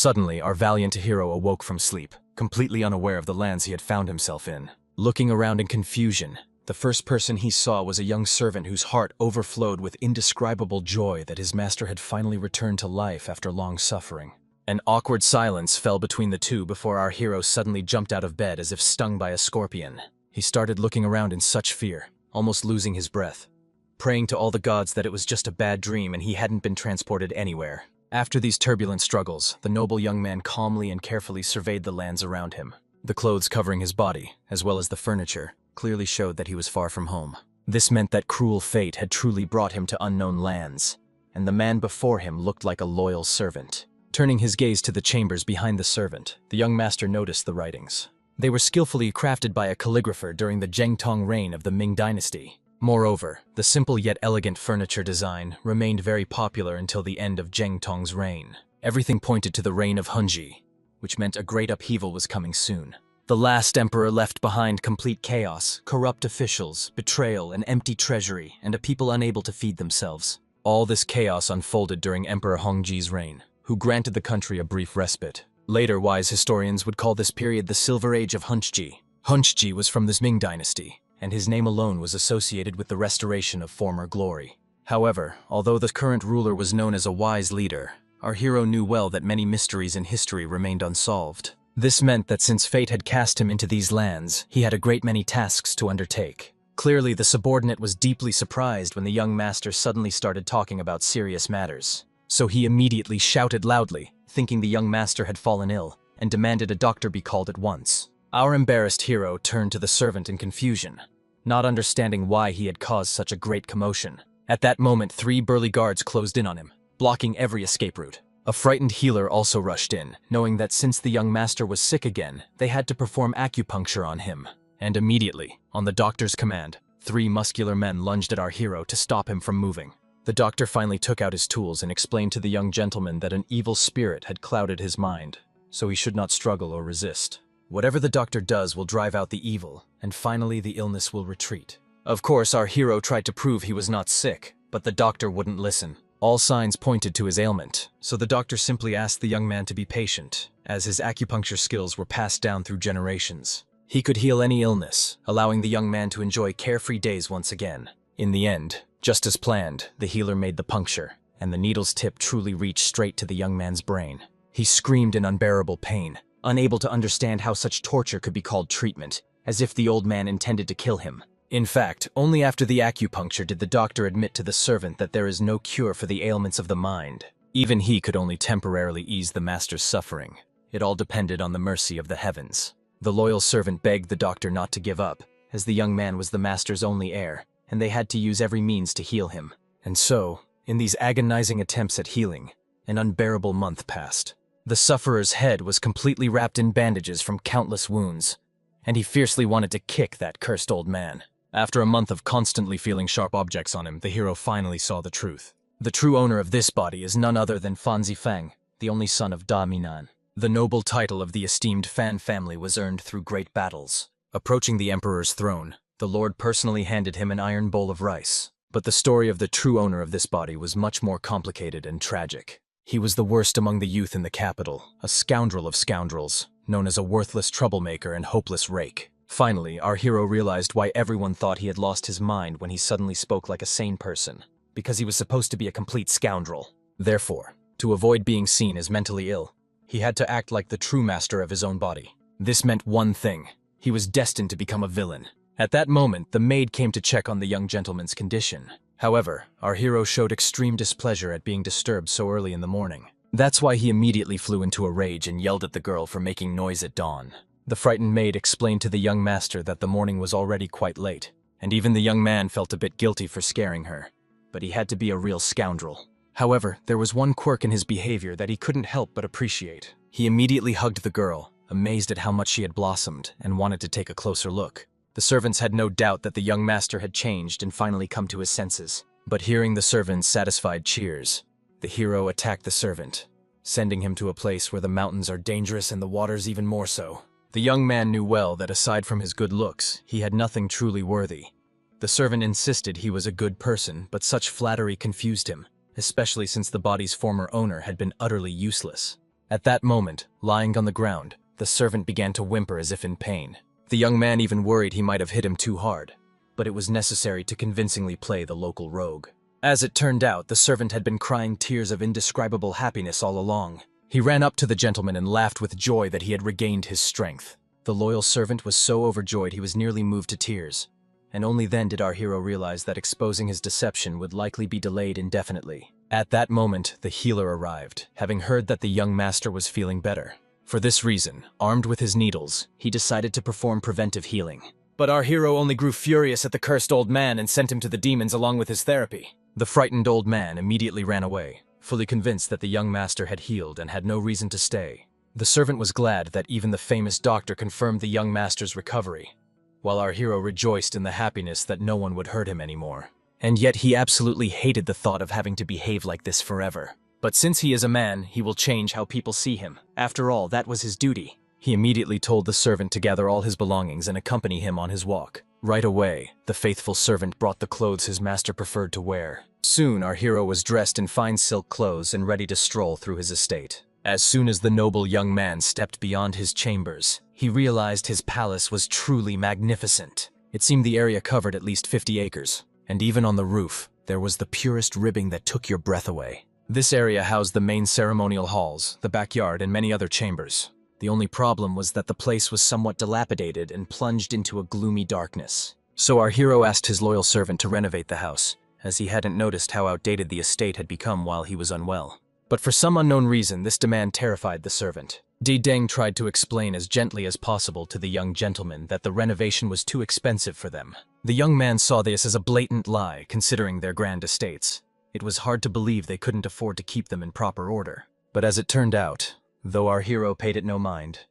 Suddenly, our valiant hero awoke from sleep, completely unaware of the lands he had found himself in. Looking around in confusion, the first person he saw was a young servant whose heart overflowed with indescribable joy that his master had finally returned to life after long suffering. An awkward silence fell between the two before our hero suddenly jumped out of bed as if stung by a scorpion. He started looking around in such fear, almost losing his breath, praying to all the gods that it was just a bad dream and he hadn't been transported anywhere. After these turbulent struggles, the noble young man calmly and carefully surveyed the lands around him. The clothes covering his body, as well as the furniture, clearly showed that he was far from home. This meant that cruel fate had truly brought him to unknown lands, and the man before him looked like a loyal servant. Turning his gaze to the chambers behind the servant, the young master noticed the writings. They were skillfully crafted by a calligrapher during the Zhengtong reign of the Ming dynasty. Moreover, the simple yet elegant furniture design remained very popular until the end of Zhengtong's reign. Everything pointed to the reign of Hunji, which meant a great upheaval was coming soon. The last emperor left behind complete chaos, corrupt officials, betrayal, an empty treasury, and a people unable to feed themselves. All this chaos unfolded during Emperor Hongji's reign, who granted the country a brief respite. Later, wise historians would call this period the Silver Age of Hunji. Hunji was from the Ming dynasty, and his name alone was associated with the restoration of former glory. However, although the current ruler was known as a wise leader, our hero knew well that many mysteries in history remained unsolved. This meant that since fate had cast him into these lands, he had a great many tasks to undertake. Clearly, the subordinate was deeply surprised when the young master suddenly started talking about serious matters. So he immediately shouted loudly, thinking the young master had fallen ill, and demanded a doctor be called at once. Our embarrassed hero turned to the servant in confusion, not understanding why he had caused such a great commotion. At that moment, 3 burly guards closed in on him, blocking every escape route. A frightened healer also rushed in, knowing that since the young master was sick again, they had to perform acupuncture on him. And immediately, on the doctor's command, 3 muscular men lunged at our hero to stop him from moving. The doctor finally took out his tools and explained to the young gentleman that an evil spirit had clouded his mind, so he should not struggle or resist. Whatever the doctor does will drive out the evil, and finally the illness will retreat. Of course, our hero tried to prove he was not sick, but the doctor wouldn't listen. All signs pointed to his ailment, so the doctor simply asked the young man to be patient, as his acupuncture skills were passed down through generations. He could heal any illness, allowing the young man to enjoy carefree days once again. In the end, just as planned, the healer made the puncture, and the needle's tip truly reached straight to the young man's brain. He screamed in unbearable pain, unable to understand how such torture could be called treatment, as if the old man intended to kill him. In fact, only after the acupuncture did the doctor admit to the servant that there is no cure for the ailments of the mind. Even he could only temporarily ease the master's suffering. It all depended on the mercy of the heavens. The loyal servant begged the doctor not to give up, as the young man was the master's only heir, and they had to use every means to heal him. And so, in these agonizing attempts at healing, an unbearable month passed. The sufferer's head was completely wrapped in bandages from countless wounds, and he fiercely wanted to kick that cursed old man. After a month of constantly feeling sharp objects on him, the hero finally saw the truth. The true owner of this body is none other than Fan Zifeng, the only son of Da Minan. The noble title of the esteemed Fan family was earned through great battles. Approaching the emperor's throne, the lord personally handed him an iron bowl of rice. But the story of the true owner of this body was much more complicated and tragic. He was the worst among the youth in the capital, a scoundrel of scoundrels, known as a worthless troublemaker and hopeless rake. Finally, our hero realized why everyone thought he had lost his mind when he suddenly spoke like a sane person, because he was supposed to be a complete scoundrel. Therefore, to avoid being seen as mentally ill, he had to act like the true master of his own body. This meant one thing: he was destined to become a villain. At that moment, the maid came to check on the young gentleman's condition. However, our hero showed extreme displeasure at being disturbed so early in the morning. That's why he immediately flew into a rage and yelled at the girl for making noise at dawn. The frightened maid explained to the young master that the morning was already quite late, and even the young man felt a bit guilty for scaring her. But he had to be a real scoundrel. However, there was one quirk in his behavior that he couldn't help but appreciate. He immediately hugged the girl, amazed at how much she had blossomed, and wanted to take a closer look. The servants had no doubt that the young master had changed and finally come to his senses. But hearing the servants' satisfied cheers, the hero attacked the servant, sending him to a place where the mountains are dangerous and the waters even more so. The young man knew well that aside from his good looks, he had nothing truly worthy. The servant insisted he was a good person, but such flattery confused him, especially since the body's former owner had been utterly useless. At that moment, lying on the ground, the servant began to whimper as if in pain. The young man even worried he might have hit him too hard, but it was necessary to convincingly play the local rogue. As it turned out, the servant had been crying tears of indescribable happiness all along. He ran up to the gentleman and laughed with joy that he had regained his strength. The loyal servant was so overjoyed he was nearly moved to tears, and only then did our hero realize that exposing his deception would likely be delayed indefinitely. At that moment, the healer arrived, having heard that the young master was feeling better. For this reason, armed with his needles, he decided to perform preventive healing. But our hero only grew furious at the cursed old man and sent him to the demons along with his therapy. The frightened old man immediately ran away, fully convinced that the young master had healed and had no reason to stay. The servant was glad that even the famous doctor confirmed the young master's recovery, while our hero rejoiced in the happiness that no one would hurt him anymore. And yet he absolutely hated the thought of having to behave like this forever. But since he is a man, he will change how people see him. After all, that was his duty. He immediately told the servant to gather all his belongings and accompany him on his walk. Right away, the faithful servant brought the clothes his master preferred to wear. Soon our hero was dressed in fine silk clothes and ready to stroll through his estate. As soon as the noble young man stepped beyond his chambers, he realized his palace was truly magnificent. It seemed the area covered at least 50 acres, and even on the roof, there was the purest ribbing that took your breath away. This area housed the main ceremonial halls, the backyard, and many other chambers. The only problem was that the place was somewhat dilapidated and plunged into a gloomy darkness. So our hero asked his loyal servant to renovate the house, as he hadn't noticed how outdated the estate had become while he was unwell. But for some unknown reason, this demand terrified the servant. Deng tried to explain as gently as possible to the young gentleman that the renovation was too expensive for them. The young man saw this as a blatant lie, considering their grand estates. It was hard to believe they couldn't afford to keep them in proper order. But as it turned out, though our hero paid it no mind,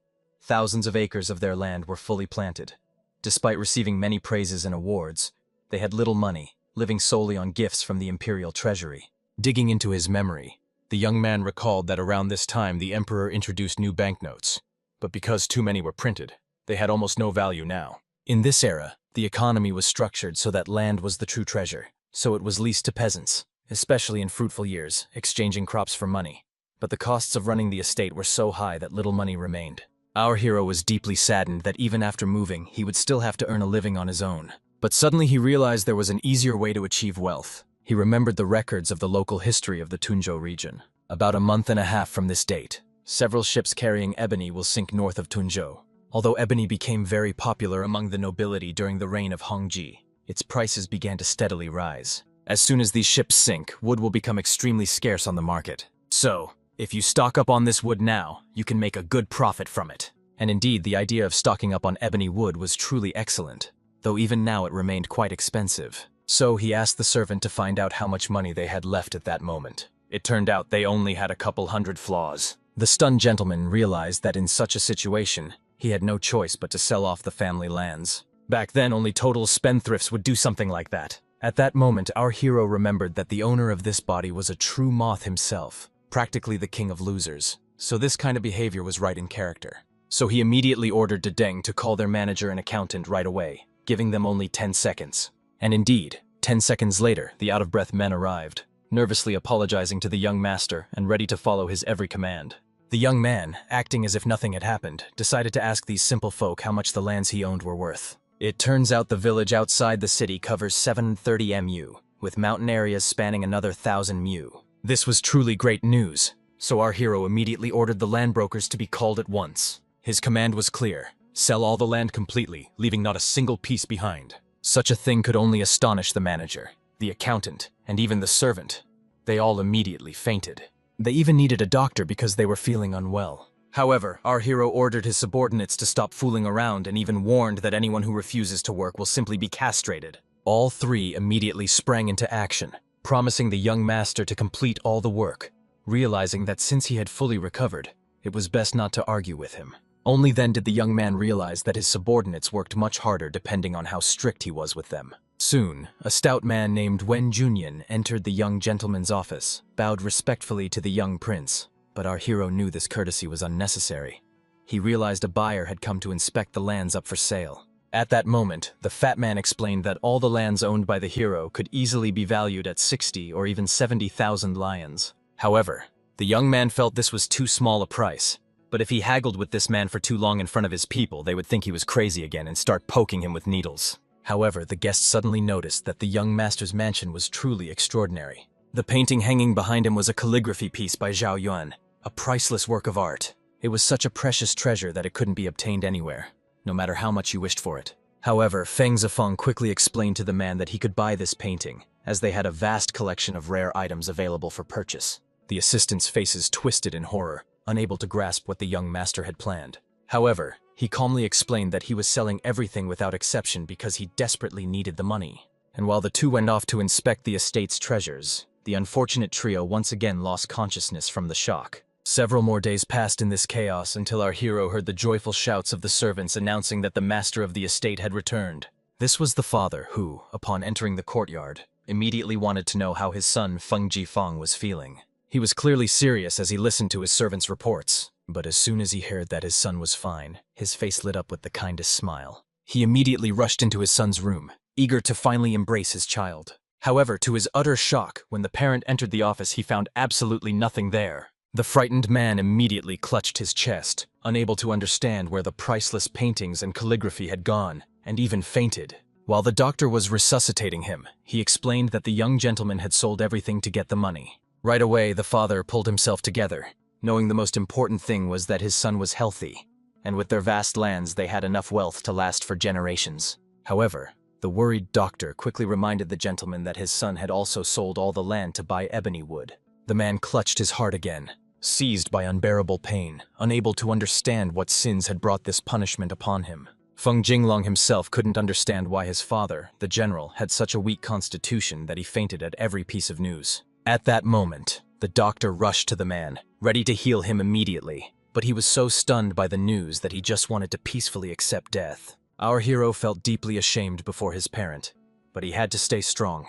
thousands of acres of their land were fully planted. Despite receiving many praises and awards, they had little money, living solely on gifts from the imperial treasury. Digging into his memory, the young man recalled that around this time the emperor introduced new banknotes, but because too many were printed, they had almost no value now. In this era, the economy was structured so that land was the true treasure, so it was leased to peasants, especially in fruitful years, exchanging crops for money. But the costs of running the estate were so high that little money remained. Our hero was deeply saddened that even after moving, he would still have to earn a living on his own. But suddenly he realized there was an easier way to achieve wealth. He remembered the records of the local history of the Tunzhou region. About a month and a half from this date, several ships carrying ebony will sink north of Tunzhou. Although ebony became very popular among the nobility during the reign of Hongji, its prices began to steadily rise. As soon as these ships sink, wood will become extremely scarce on the market. So, if you stock up on this wood now, you can make a good profit from it. And indeed, the idea of stocking up on ebony wood was truly excellent, though even now it remained quite expensive. So he asked the servant to find out how much money they had left at that moment. It turned out they only had a couple hundred flaws. The stunned gentleman realized that in such a situation, he had no choice but to sell off the family lands. Back then, only total spendthrifts would do something like that. At that moment, our hero remembered that the owner of this body was a true moth himself, practically the king of losers. So this kind of behavior was right in character. So he immediately ordered Deng to call their manager and accountant right away, giving them only 10 seconds. And indeed, 10 seconds later, the out-of-breath men arrived, nervously apologizing to the young master and ready to follow his every command. The young man, acting as if nothing had happened, decided to ask these simple folk how much the lands he owned were worth. It turns out the village outside the city covers 730 mu, with mountain areas spanning another 1,000 mu. This was truly great news, so our hero immediately ordered the land brokers to be called at once. His command was clear: sell all the land completely, leaving not a single piece behind. Such a thing could only astonish the manager, the accountant, and even the servant. They all immediately fainted. They even needed a doctor because they were feeling unwell. However, our hero ordered his subordinates to stop fooling around and even warned that anyone who refuses to work will simply be castrated. All three immediately sprang into action, promising the young master to complete all the work, realizing that since he had fully recovered, it was best not to argue with him. Only then did the young man realize that his subordinates worked much harder depending on how strict he was with them. Soon, a stout man named Wen Junyan entered the young gentleman's office, bowed respectfully to the young prince, but our hero knew this courtesy was unnecessary. He realized a buyer had come to inspect the lands up for sale. At that moment, the fat man explained that all the lands owned by the hero could easily be valued at 60 or even 70,000 lions. However, The young man felt this was too small a price, but if he haggled with this man for too long in front of his people, they would think he was crazy again and start poking him with needles. However, the guest suddenly noticed that the young master's mansion was truly extraordinary. The painting hanging behind him was a calligraphy piece by Zhao Yuan, a priceless work of art. It was such a precious treasure that it couldn't be obtained anywhere, no matter how much you wished for it. However, Feng Zifeng quickly explained to the man that he could buy this painting, as they had a vast collection of rare items available for purchase. The assistants' faces twisted in horror, unable to grasp what the young master had planned. However, he calmly explained that he was selling everything without exception because he desperately needed the money. And while the two went off to inspect the estate's treasures, the unfortunate trio once again lost consciousness from the shock. Several more days passed in this chaos until our hero heard the joyful shouts of the servants announcing that the master of the estate had returned. This was the father who, upon entering the courtyard, immediately wanted to know how his son Feng Jifeng was feeling. He was clearly serious as he listened to his servant's reports, but as soon as he heard that his son was fine, his face lit up with the kindest smile. He immediately rushed into his son's room, eager to finally embrace his child. However, to his utter shock, when the parent entered the office, he found absolutely nothing there. The frightened man immediately clutched his chest, unable to understand where the priceless paintings and calligraphy had gone, and even fainted. While the doctor was resuscitating him, he explained that the young gentleman had sold everything to get the money. Right away, the father pulled himself together, knowing the most important thing was that his son was healthy, and with their vast lands they had enough wealth to last for generations. However, the worried doctor quickly reminded the gentleman that his son had also sold all the land to buy ebony wood. The man clutched his heart again, seized by unbearable pain, unable to understand what sins had brought this punishment upon him. Feng Jinglong himself couldn't understand why his father, the general, had such a weak constitution that he fainted at every piece of news. At that moment, the doctor rushed to the man, ready to heal him immediately, but he was so stunned by the news that he just wanted to peacefully accept death. Our hero felt deeply ashamed before his parent, but he had to stay strong.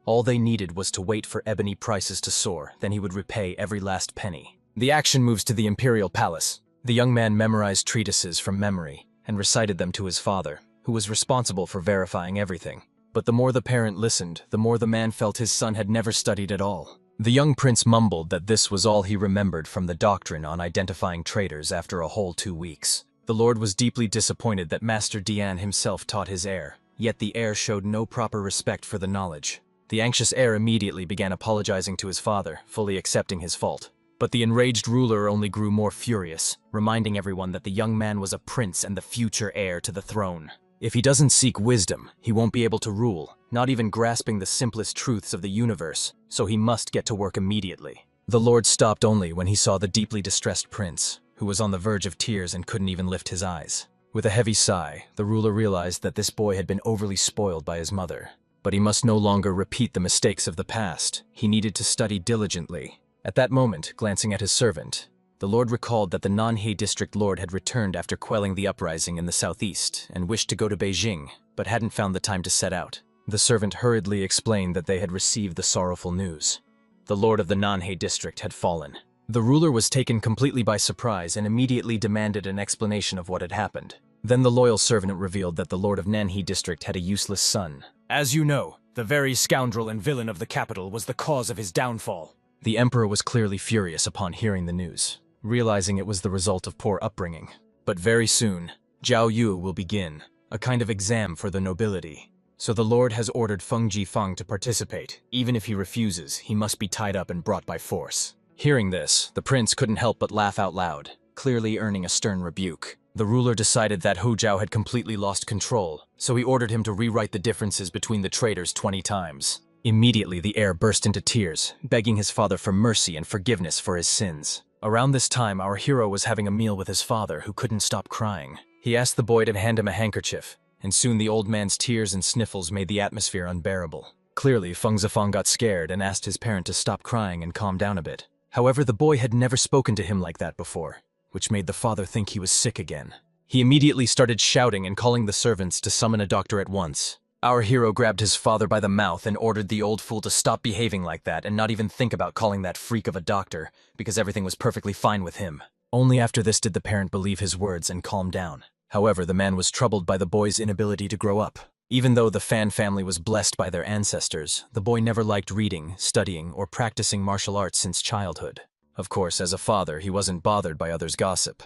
All they needed was to wait for ebony prices to soar, then he would repay every last penny. The action moves to the imperial palace. The young man memorized treatises from memory and recited them to his father, who was responsible for verifying everything. But the more the parent listened, the more the man felt his son had never studied at all. The young prince mumbled that this was all he remembered from the doctrine on identifying traitors after a whole 2 weeks. The lord was deeply disappointed that Master Dian himself taught his heir, yet the heir showed no proper respect for the knowledge. The anxious heir immediately began apologizing to his father, fully accepting his fault. But the enraged ruler only grew more furious, reminding everyone that the young man was a prince and the future heir to the throne. If he doesn't seek wisdom, he won't be able to rule, not even grasping the simplest truths of the universe, so he must get to work immediately. The lord stopped only when he saw the deeply distressed prince, who was on the verge of tears and couldn't even lift his eyes. With a heavy sigh, the ruler realized that this boy had been overly spoiled by his mother. But he must no longer repeat the mistakes of the past. He needed to study diligently. At that moment, glancing at his servant, the lord recalled that the Nanhe district lord had returned after quelling the uprising in the southeast and wished to go to Beijing, but hadn't found the time to set out. The servant hurriedly explained that they had received the sorrowful news. The lord of the Nanhe district had fallen. The ruler was taken completely by surprise and immediately demanded an explanation of what had happened. Then the loyal servant revealed that the lord of Nanhe district had a useless son. As you know, the very scoundrel and villain of the capital was the cause of his downfall. The emperor was clearly furious upon hearing the news, realizing it was the result of poor upbringing. But very soon, Zhao Yu will begin, a kind of exam for the nobility. So the lord has ordered Feng Jifeng to participate. Even if he refuses, he must be tied up and brought by force. Hearing this, the prince couldn't help but laugh out loud, clearly earning a stern rebuke. The ruler decided that Hu Zhao had completely lost control, so he ordered him to rewrite the differences between the traitors 20 times. Immediately, the heir burst into tears, begging his father for mercy and forgiveness for his sins. Around this time, our hero was having a meal with his father, who couldn't stop crying. He asked the boy to hand him a handkerchief, and soon the old man's tears and sniffles made the atmosphere unbearable. Clearly, Feng Zifeng got scared and asked his parent to stop crying and calm down a bit. However, the boy had never spoken to him like that before, which made the father think he was sick again. He immediately started shouting and calling the servants to summon a doctor at once. Our hero grabbed his father by the mouth and ordered the old fool to stop behaving like that and not even think about calling that freak of a doctor, because everything was perfectly fine with him. Only after this did the parent believe his words and calm down. However, the man was troubled by the boy's inability to grow up. Even though the Fan family was blessed by their ancestors, the boy never liked reading, studying, or practicing martial arts since childhood. Of course, as a father, he wasn't bothered by others' gossip.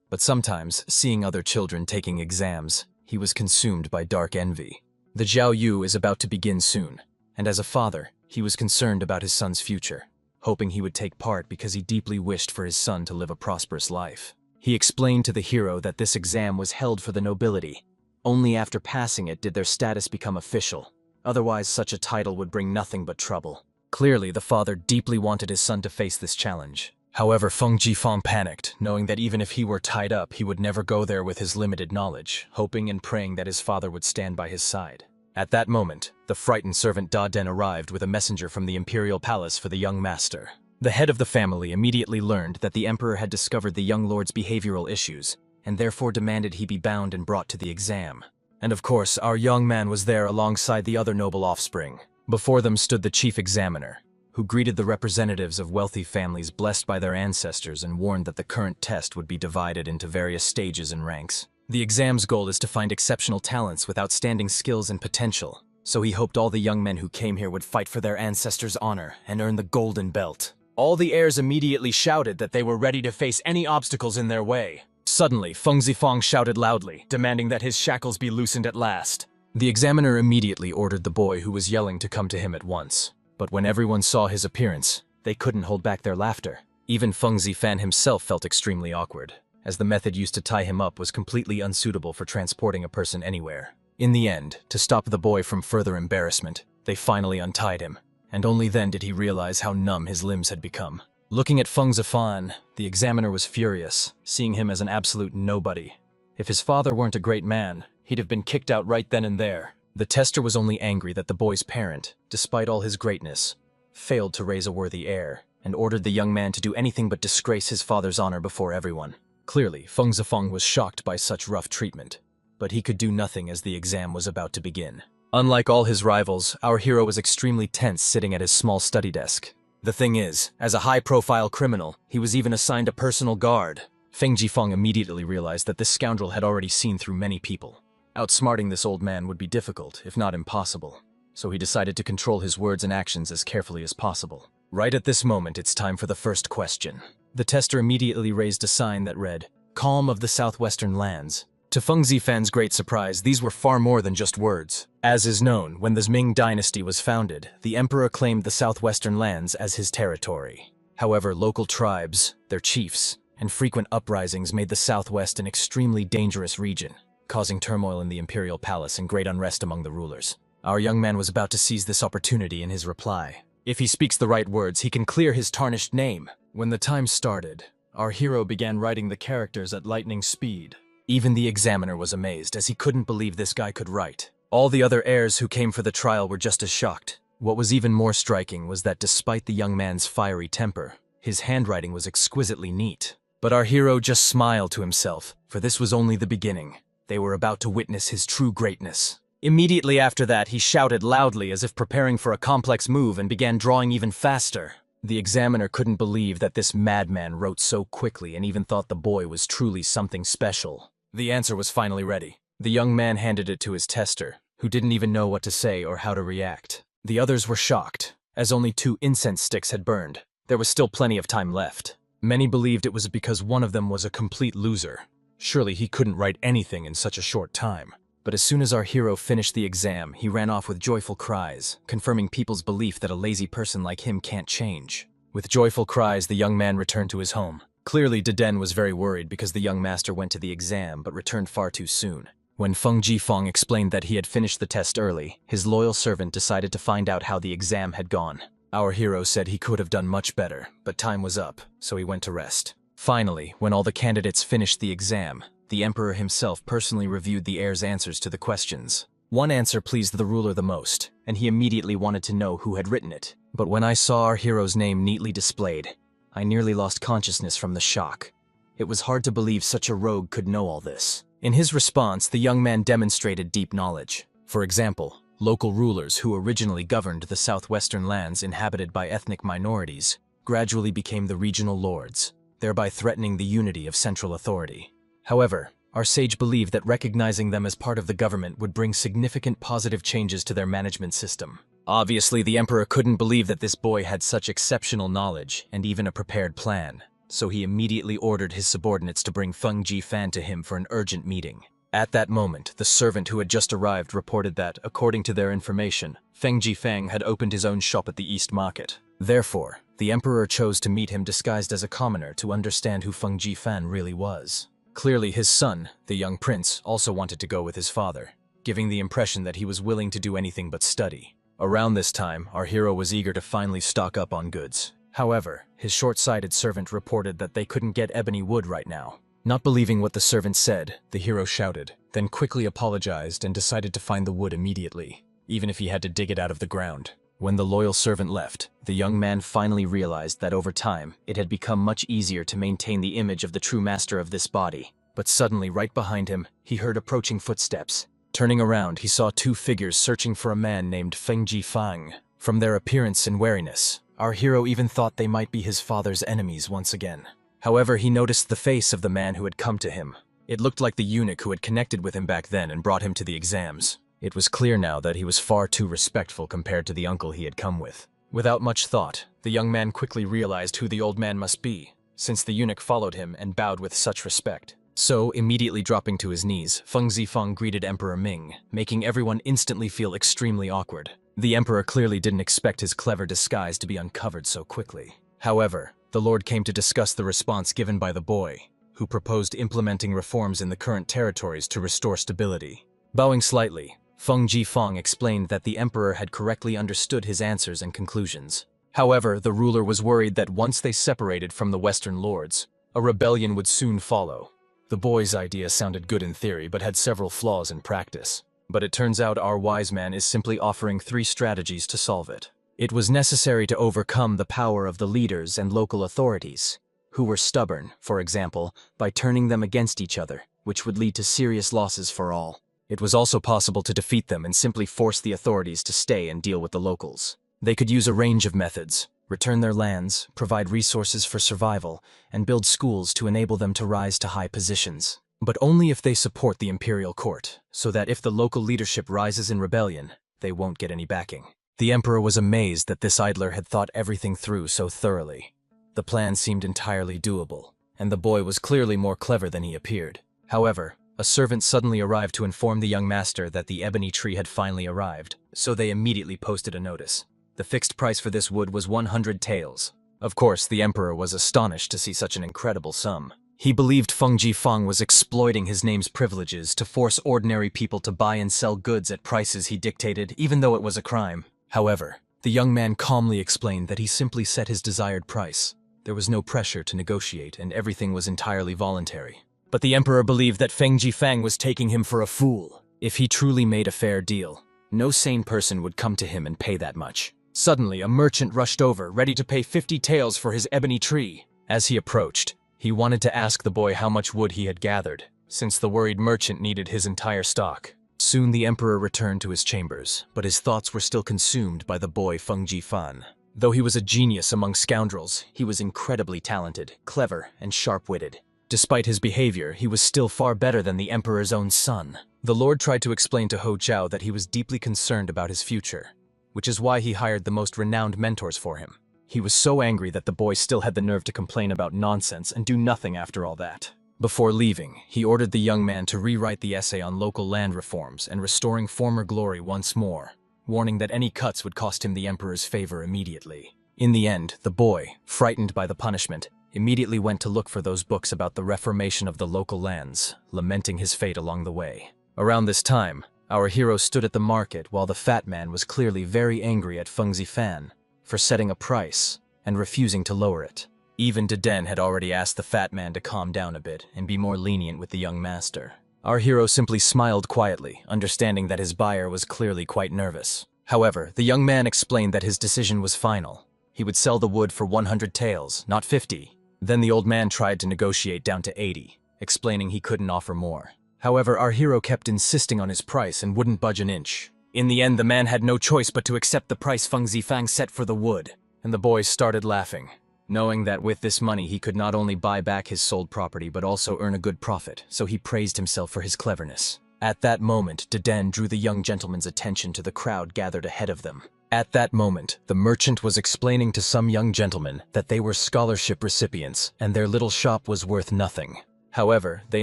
But sometimes, seeing other children taking exams, he was consumed by dark envy. The Jiao Yu is about to begin soon, and as a father, he was concerned about his son's future, hoping he would take part because he deeply wished for his son to live a prosperous life. He explained to the hero that this exam was held for the nobility. Only after passing it did their status become official. Otherwise, such a title would bring nothing but trouble. Clearly, the father deeply wanted his son to face this challenge. However, Feng Jifeng panicked, knowing that even if he were tied up, he would never go there with his limited knowledge, hoping and praying that his father would stand by his side. At that moment, the frightened servant Da Den arrived with a messenger from the imperial palace for the young master. The head of the family immediately learned that the emperor had discovered the young lord's behavioral issues, and therefore demanded he be bound and brought to the exam. And of course, our young man was there alongside the other noble offspring. Before them stood the chief examiner, who greeted the representatives of wealthy families blessed by their ancestors and warned that the current test would be divided into various stages and ranks. The exam's goal is to find exceptional talents with outstanding skills and potential, so he hoped all the young men who came here would fight for their ancestors' honor and earn the golden belt. All the heirs immediately shouted that they were ready to face any obstacles in their way. Suddenly, Feng Zifeng shouted loudly, demanding that his shackles be loosened at last. The examiner immediately ordered the boy who was yelling to come to him at once. But when everyone saw his appearance, they couldn't hold back their laughter. Even Feng Zifan himself felt extremely awkward, as the method used to tie him up was completely unsuitable for transporting a person anywhere. In the end, to stop the boy from further embarrassment, they finally untied him, and only then did he realize how numb his limbs had become. Looking at Feng Zifan, the examiner was furious, seeing him as an absolute nobody. If his father weren't a great man, he'd have been kicked out right then and there. The tester was only angry that the boy's parent, despite all his greatness, failed to raise a worthy heir, and ordered the young man to do anything but disgrace his father's honor before everyone. Clearly, Feng Zifeng was shocked by such rough treatment, but he could do nothing as the exam was about to begin. Unlike all his rivals, our hero was extremely tense sitting at his small study desk. The thing is, as a high-profile criminal, he was even assigned a personal guard. Feng Jifeng immediately realized that this scoundrel had already seen through many people. Outsmarting this old man would be difficult, if not impossible, so he decided to control his words and actions as carefully as possible. Right at this moment, it's time for the first question. The tester immediately raised a sign that read, "Calm of the Southwestern Lands." To Feng Zifen's great surprise, these were far more than just words. As is known, when the Ming dynasty was founded, the emperor claimed the southwestern lands as his territory. However, local tribes, their chiefs, and frequent uprisings made the southwest an extremely dangerous region, causing turmoil in the imperial palace and great unrest among the rulers. Our young man was about to seize this opportunity in his reply. If he speaks the right words, he can clear his tarnished name. When the time started, our hero began writing the characters at lightning speed. Even the examiner was amazed, as he couldn't believe this guy could write. All the other heirs who came for the trial were just as shocked. What was even more striking was that despite the young man's fiery temper, his handwriting was exquisitely neat. But our hero just smiled to himself, for this was only the beginning. They were about to witness his true greatness. Immediately after that, he shouted loudly as if preparing for a complex move and began drawing even faster. The examiner couldn't believe that this madman wrote so quickly and even thought the boy was truly something special. The answer was finally ready. The young man handed it to his tester, who didn't even know what to say or how to react. The others were shocked, as only 2 incense sticks had burned. There was still plenty of time left. Many believed it was because one of them was a complete loser. Surely he couldn't write anything in such a short time. But as soon as our hero finished the exam, he ran off with joyful cries, confirming people's belief that a lazy person like him can't change. With joyful cries, the young man returned to his home. Clearly, Deden was very worried because the young master went to the exam but returned far too soon. When Feng Jifeng explained that he had finished the test early, his loyal servant decided to find out how the exam had gone. Our hero said he could have done much better, but time was up, so he went to rest. Finally, when all the candidates finished the exam, the emperor himself personally reviewed the heirs' answers to the questions. One answer pleased the ruler the most, and he immediately wanted to know who had written it. But when I saw our hero's name neatly displayed, I nearly lost consciousness from the shock. It was hard to believe such a rogue could know all this. In his response, the young man demonstrated deep knowledge. For example, local rulers who originally governed the southwestern lands inhabited by ethnic minorities gradually became the regional lords, thereby threatening the unity of central authority. However, our sage believed that recognizing them as part of the government would bring significant positive changes to their management system. Obviously, the emperor couldn't believe that this boy had such exceptional knowledge and even a prepared plan, so he immediately ordered his subordinates to bring Feng Jifan to him for an urgent meeting. At that moment, the servant who had just arrived reported that, according to their information, Feng Jifang had opened his own shop at the East Market. Therefore, the emperor chose to meet him disguised as a commoner to understand who Feng Jifan really was. Clearly, his son, the young prince, also wanted to go with his father, giving the impression that he was willing to do anything but study. Around this time, our hero was eager to finally stock up on goods. However, his short-sighted servant reported that they couldn't get ebony wood right now. Not believing what the servant said, the hero shouted, then quickly apologized and decided to find the wood immediately, even if he had to dig it out of the ground. When the loyal servant left, the young man finally realized that over time, it had become much easier to maintain the image of the true master of this body. But suddenly, right behind him, he heard approaching footsteps. Turning around, he saw two figures searching for a man named Feng Jifang. From their appearance and wariness, our hero even thought they might be his father's enemies once again. However, he noticed the face of the man who had come to him. It looked like the eunuch who had connected with him back then and brought him to the exams. It was clear now that he was far too respectful compared to the uncle he had come with. Without much thought, the young man quickly realized who the old man must be, since the eunuch followed him and bowed with such respect. So, immediately dropping to his knees, Feng Zifeng greeted Emperor Ming, making everyone instantly feel extremely awkward. The emperor clearly didn't expect his clever disguise to be uncovered so quickly. However, the lord came to discuss the response given by the boy, who proposed implementing reforms in the current territories to restore stability. Bowing slightly, Feng Jifeng explained that the emperor had correctly understood his answers and conclusions. However, the ruler was worried that once they separated from the Western lords, a rebellion would soon follow. The boy's idea sounded good in theory, but had several flaws in practice. But it turns out our wise man is simply offering 3 strategies to solve it. It was necessary to overcome the power of the leaders and local authorities, who were stubborn, for example, by turning them against each other, which would lead to serious losses for all. It was also possible to defeat them and simply force the authorities to stay and deal with the locals. They could use a range of methods: return their lands, provide resources for survival, and build schools to enable them to rise to high positions. But only if they support the imperial court, so that if the local leadership rises in rebellion, they won't get any backing. The emperor was amazed that this idler had thought everything through so thoroughly. The plan seemed entirely doable, and the boy was clearly more clever than he appeared. However, a servant suddenly arrived to inform the young master that the ebony tree had finally arrived, so they immediately posted a notice. The fixed price for this wood was 100 taels. Of course, the emperor was astonished to see such an incredible sum. He believed Feng Jifeng was exploiting his name's privileges to force ordinary people to buy and sell goods at prices he dictated, even though it was a crime. However, the young man calmly explained that he simply set his desired price. There was no pressure to negotiate, and everything was entirely voluntary. But the emperor believed that Feng Jifeng was taking him for a fool. If he truly made a fair deal, no sane person would come to him and pay that much. Suddenly, a merchant rushed over, ready to pay 50 taels for his ebony tree. As he approached, he wanted to ask the boy how much wood he had gathered, since the worried merchant needed his entire stock. Soon the emperor returned to his chambers, but his thoughts were still consumed by the boy Feng Jifan. Though he was a genius among scoundrels, he was incredibly talented, clever, and sharp-witted. Despite his behavior, he was still far better than the emperor's own son. The lord tried to explain to Ho Chao that he was deeply concerned about his future, which is why he hired the most renowned mentors for him. He was so angry that the boy still had the nerve to complain about nonsense and do nothing after all that. Before leaving, he ordered the young man to rewrite the essay on local land reforms and restoring former glory once more, warning that any cuts would cost him the emperor's favor immediately. In the end, the boy, frightened by the punishment, immediately went to look for those books about the reformation of the local lands, lamenting his fate along the way. Around this time, our hero stood at the market while the fat man was clearly very angry at Feng Zifan for setting a price and refusing to lower it. Even Deden had already asked the fat man to calm down a bit and be more lenient with the young master. Our hero simply smiled quietly, understanding that his buyer was clearly quite nervous. However, the young man explained that his decision was final. He would sell the wood for 100 taels, not 50. Then the old man tried to negotiate down to 80, explaining he couldn't offer more. However, our hero kept insisting on his price and wouldn't budge an inch. In the end, the man had no choice but to accept the price Feng Zifang set for the wood, and the boy started laughing, knowing that with this money he could not only buy back his sold property but also earn a good profit, so he praised himself for his cleverness. At that moment, Deden drew the young gentleman's attention to the crowd gathered ahead of them. At that moment, the merchant was explaining to some young gentlemen that they were scholarship recipients and their little shop was worth nothing. However, they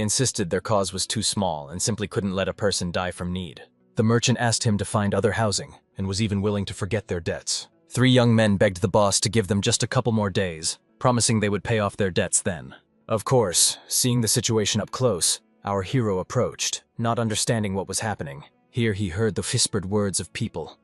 insisted their cause was too small and simply couldn't let a person die from need. The merchant asked him to find other housing and was even willing to forget their debts. 3 young men begged the boss to give them just a couple more days, promising they would pay off their debts then. Of course, seeing the situation up close, our hero approached, not understanding what was happening. Here he heard the whispered words of people.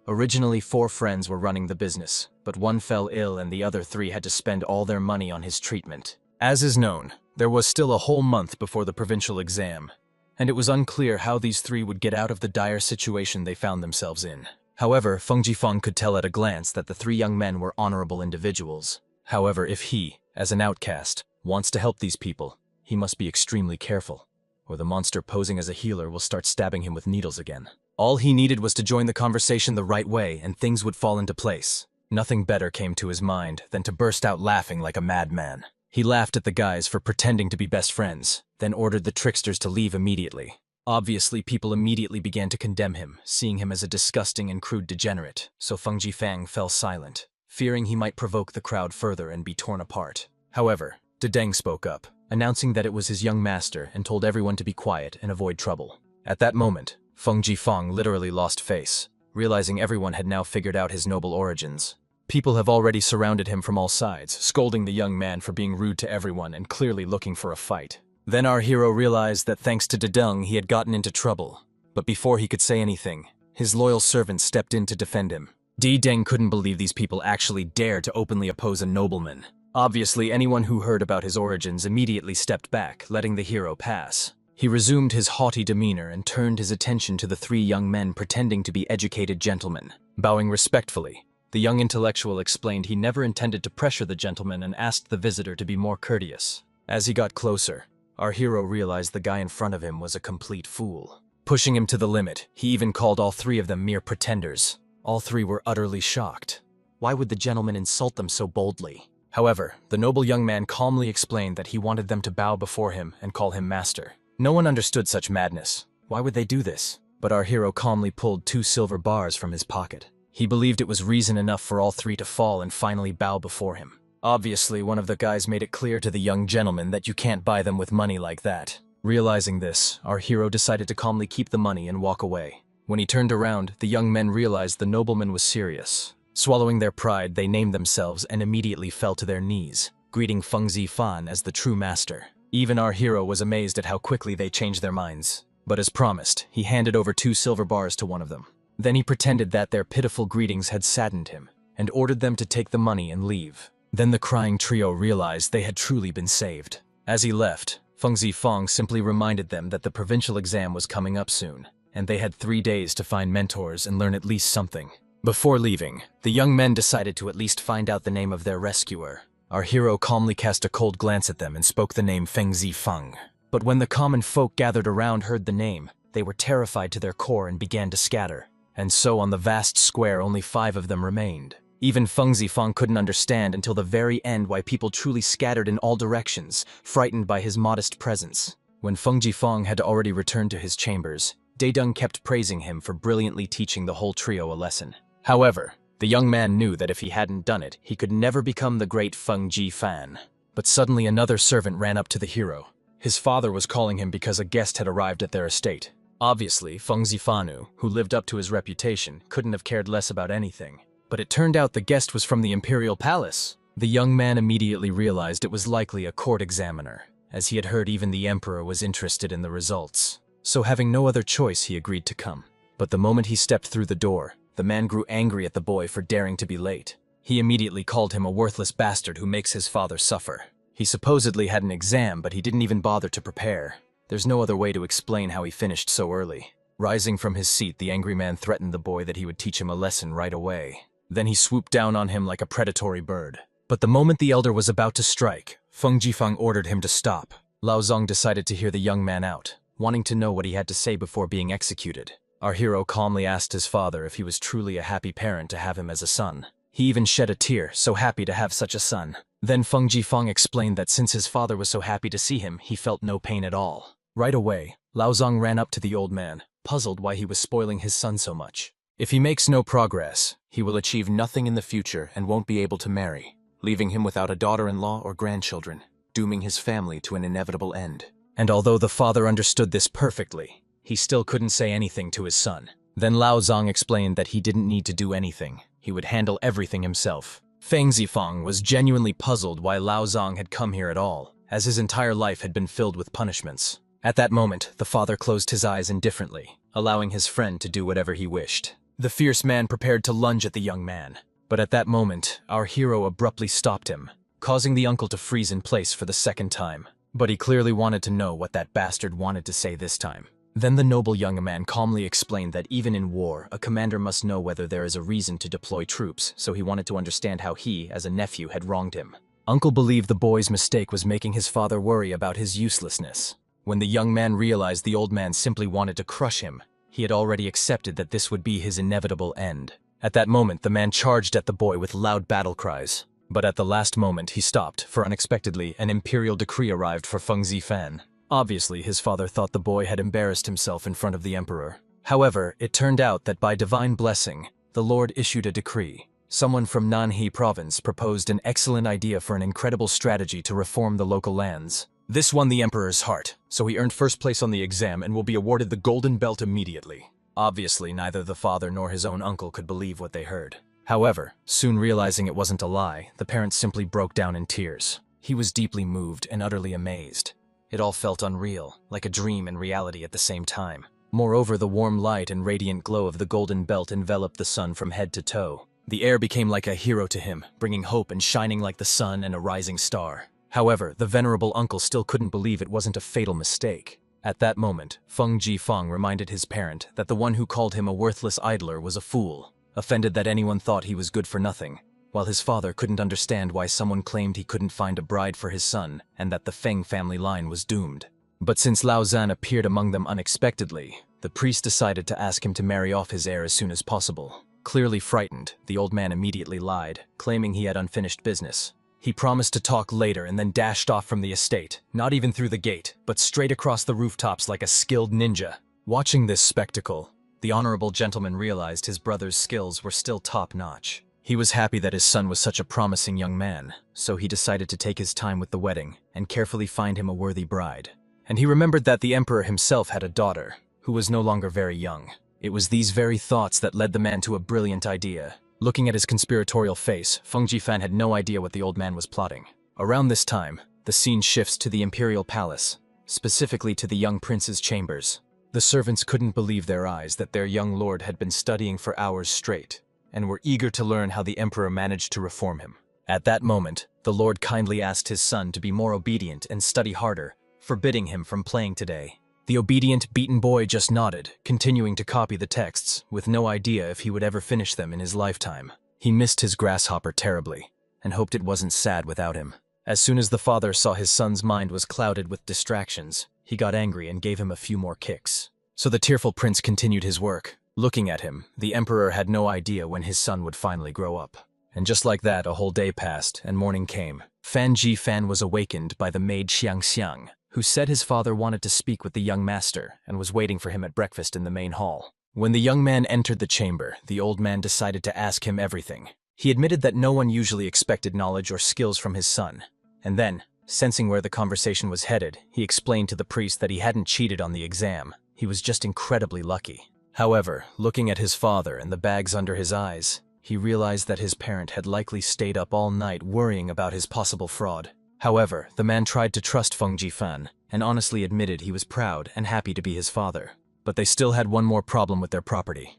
Originally 4 friends were running the business, but one fell ill and the other 3 had to spend all their money on his treatment. As is known, there was still a whole month before the provincial exam, and it was unclear how these 3 would get out of the dire situation they found themselves in. However, Feng Jifeng could tell at a glance that the 3 young men were honorable individuals. However, if he, as an outcast, wants to help these people, he must be extremely careful, or the monster posing as a healer will start stabbing him with needles again. All he needed was to join the conversation the right way and things would fall into place. Nothing better came to his mind than to burst out laughing like a madman. He laughed at the guys for pretending to be best friends, then ordered the tricksters to leave immediately. Obviously, people immediately began to condemn him, seeing him as a disgusting and crude degenerate, so Feng Jifeng fell silent, fearing he might provoke the crowd further and be torn apart. However, Dedeng spoke up, announcing that it was his young master and told everyone to be quiet and avoid trouble. At that moment, Feng Jifeng literally lost face, realizing everyone had now figured out his noble origins. People have already surrounded him from all sides, scolding the young man for being rude to everyone and clearly looking for a fight. Then our hero realized that thanks to Dedeng he had gotten into trouble. But before he could say anything, his loyal servant stepped in to defend him. Dedeng couldn't believe these people actually dared to openly oppose a nobleman. Obviously, anyone who heard about his origins immediately stepped back, letting the hero pass. He resumed his haughty demeanor and turned his attention to the 3 young men pretending to be educated gentlemen. Bowing respectfully, the young intellectual explained he never intended to pressure the gentleman and asked the visitor to be more courteous. As he got closer, our hero realized the guy in front of him was a complete fool. Pushing him to the limit, he even called all 3 of them mere pretenders. All 3 were utterly shocked. Why would the gentleman insult them so boldly? However, the noble young man calmly explained that he wanted them to bow before him and call him master. No one understood such madness. Why would they do this? But our hero calmly pulled 2 silver bars from his pocket. He believed it was reason enough for all 3 to fall and finally bow before him. Obviously, one of the guys made it clear to the young gentleman that you can't buy them with money like that. Realizing this, our hero decided to calmly keep the money and walk away. When he turned around, the young men realized the nobleman was serious. Swallowing their pride, they named themselves and immediately fell to their knees, greeting Feng Zifan as the true master. Even our hero was amazed at how quickly they changed their minds. But as promised, he handed over 2 silver bars to one of them. Then he pretended that their pitiful greetings had saddened him, and ordered them to take the money and leave. Then the crying trio realized they had truly been saved. As he left, Feng Zifang simply reminded them that the provincial exam was coming up soon, and they had 3 days to find mentors and learn at least something. Before leaving, the young men decided to at least find out the name of their rescuer. Our hero calmly cast a cold glance at them and spoke the name Feng Zifang. But when the common folk gathered around heard the name, they were terrified to their core and began to scatter. And so on the vast square only 5 of them remained. Even Feng Zifang couldn't understand until the very end why people truly scattered in all directions, frightened by his modest presence. When Feng Zifang had already returned to his chambers, Dedeng kept praising him for brilliantly teaching the whole trio a lesson. However, the young man knew that if he hadn't done it, he could never become the great Feng Jifan. But suddenly another servant ran up to the hero. His father was calling him because a guest had arrived at their estate. Obviously, Feng Zifanu, who lived up to his reputation, couldn't have cared less about anything. But it turned out the guest was from the imperial palace. The young man immediately realized it was likely a court examiner, as he had heard even the emperor was interested in the results. So having no other choice, he agreed to come. But the moment he stepped through the door, the man grew angry at the boy for daring to be late. He immediately called him a worthless bastard who makes his father suffer. He supposedly had an exam, but he didn't even bother to prepare. There's no other way to explain how he finished so early. Rising from his seat, the angry man threatened the boy that he would teach him a lesson right away. Then he swooped down on him like a predatory bird. But the moment the elder was about to strike, Feng Jifang ordered him to stop. Lao Zong decided to hear the young man out, wanting to know what he had to say before being executed. Our hero calmly asked his father if he was truly a happy parent to have him as a son. He even shed a tear, so happy to have such a son. Then Feng Jifang explained that since his father was so happy to see him, he felt no pain at all. Right away, Lao Zong ran up to the old man, puzzled why he was spoiling his son so much. If he makes no progress, He will achieve nothing in the future and won't be able to marry, leaving him without a daughter-in-law or grandchildren, dooming his family to an inevitable end. And although the father understood this perfectly, he still couldn't say anything to his son. Then Lao Zong explained that he didn't need to do anything. He would handle everything himself. Feng Zifeng was genuinely puzzled why Lao Zong had come here at all, as his entire life had been filled with punishments. At that moment, the father closed his eyes indifferently, allowing his friend to do whatever he wished. The fierce man prepared to lunge at the young man. But at that moment, our hero abruptly stopped him, causing the uncle to freeze in place for the second time. But he clearly wanted to know what that bastard wanted to say this time. Then the noble young man calmly explained that even in war, a commander must know whether there is a reason to deploy troops, so he wanted to understand how he, as a nephew, had wronged him. Uncle believed the boy's mistake was making his father worry about his uselessness. When the young man realized the old man simply wanted to crush him, he had already accepted that this would be his inevitable end. At that moment, the man charged at the boy with loud battle cries. But at the last moment, he stopped, for unexpectedly, an imperial decree arrived for Feng Zifeng. Obviously, his father thought the boy had embarrassed himself in front of the emperor. However, it turned out that by divine blessing, the Lord issued a decree. Someone from Nanhe province proposed an excellent idea for an incredible strategy to reform the local lands. This won the emperor's heart, so he earned first place on the exam and will be awarded the golden belt immediately. Obviously, neither the father nor his own uncle could believe what they heard. However, soon realizing it wasn't a lie, the parent simply broke down in tears. He was deeply moved and utterly amazed. It all felt unreal, like a dream and reality at the same time. Moreover, the warm light and radiant glow of the golden belt enveloped the sun from head to toe. The air became like a hero to him, bringing hope and shining like the sun and a rising star. However, the venerable uncle still couldn't believe it wasn't a fatal mistake. At that moment, Feng Zifeng reminded his parent that the one who called him a worthless idler was a fool, offended that anyone thought he was good for nothing, while his father couldn't understand why someone claimed he couldn't find a bride for his son and that the Feng family line was doomed. But since Lao Zan appeared among them unexpectedly, the priest decided to ask him to marry off his heir as soon as possible. Clearly frightened, the old man immediately lied, claiming he had unfinished business. He promised to talk later and then dashed off from the estate, not even through the gate, but straight across the rooftops like a skilled ninja. Watching this spectacle, the honorable gentleman realized his brother's skills were still top-notch. He was happy that his son was such a promising young man, so he decided to take his time with the wedding and carefully find him a worthy bride. And he remembered that the emperor himself had a daughter, who was no longer very young. It was these very thoughts that led the man to a brilliant idea. Looking at his conspiratorial face, Feng Zifeng had no idea what the old man was plotting. Around this time, the scene shifts to the imperial palace, specifically to the young prince's chambers. The servants couldn't believe their eyes that their young lord had been studying for hours straight, and were eager to learn how the emperor managed to reform him. At that moment, the lord kindly asked his son to be more obedient and study harder, forbidding him from playing today. The obedient, beaten boy just nodded, continuing to copy the texts, with no idea if he would ever finish them in his lifetime. He missed his grasshopper terribly, and hoped it wasn't sad without him. As soon as the father saw his son's mind was clouded with distractions, he got angry and gave him a few more kicks. So the tearful prince continued his work. Looking at him, the emperor had no idea when his son would finally grow up. And just like that, a whole day passed, and morning came. Fan Zifeng was awakened by the maid Xiang, who said his father wanted to speak with the young master and was waiting for him at breakfast in the main hall. When the young man entered the chamber, the old man decided to ask him everything. He admitted that no one usually expected knowledge or skills from his son. And then, sensing where the conversation was headed, he explained to the priest that he hadn't cheated on the exam. He was just incredibly lucky. However, looking at his father and the bags under his eyes, he realized that his parent had likely stayed up all night worrying about his possible fraud. However, the man tried to trust Feng Zifeng and honestly admitted he was proud and happy to be his father. But they still had one more problem with their property.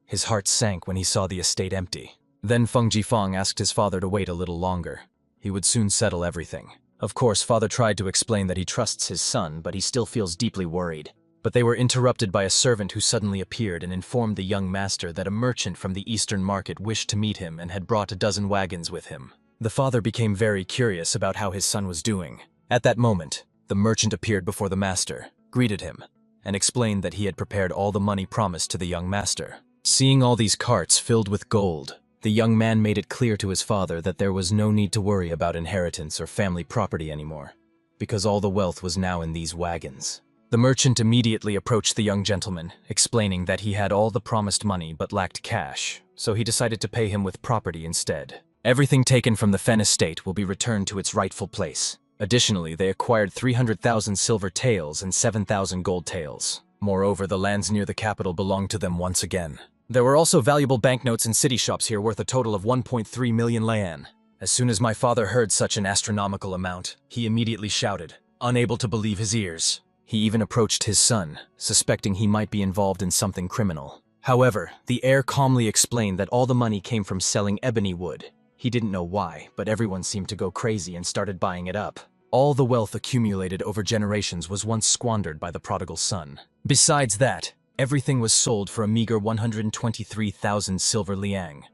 His heart sank when he saw the estate empty. Then Feng Zifeng asked his father to wait a little longer. He would soon settle everything. Of course, father tried to explain that he trusts his son, but he still feels deeply worried. But they were interrupted by a servant who suddenly appeared and informed the young master that a merchant from the eastern market wished to meet him and had brought a dozen wagons with him. The father became very curious about how his son was doing. At that moment, the merchant appeared before the master, greeted him, and explained that he had prepared all the money promised to the young master. Seeing all these carts filled with gold, the young man made it clear to his father that there was no need to worry about inheritance or family property anymore, because all the wealth was now in these wagons. The merchant immediately approached the young gentleman, explaining that he had all the promised money but lacked cash, so he decided to pay him with property instead. Everything taken from the Fen estate will be returned to its rightful place. Additionally, they acquired 300,000 silver taels and 7,000 gold taels. Moreover, the lands near the capital belonged to them once again. There were also valuable banknotes and city shops here worth a total of 1.3 million layan. As soon as my father heard such an astronomical amount, he immediately shouted, unable to believe his ears. He even approached his son, suspecting he might be involved in something criminal. However, the heir calmly explained that all the money came from selling ebony wood. He didn't know why, but everyone seemed to go crazy and started buying it up. All the wealth accumulated over generations was once squandered by the prodigal son. Besides that, everything was sold for a meager 123,000 silver liang.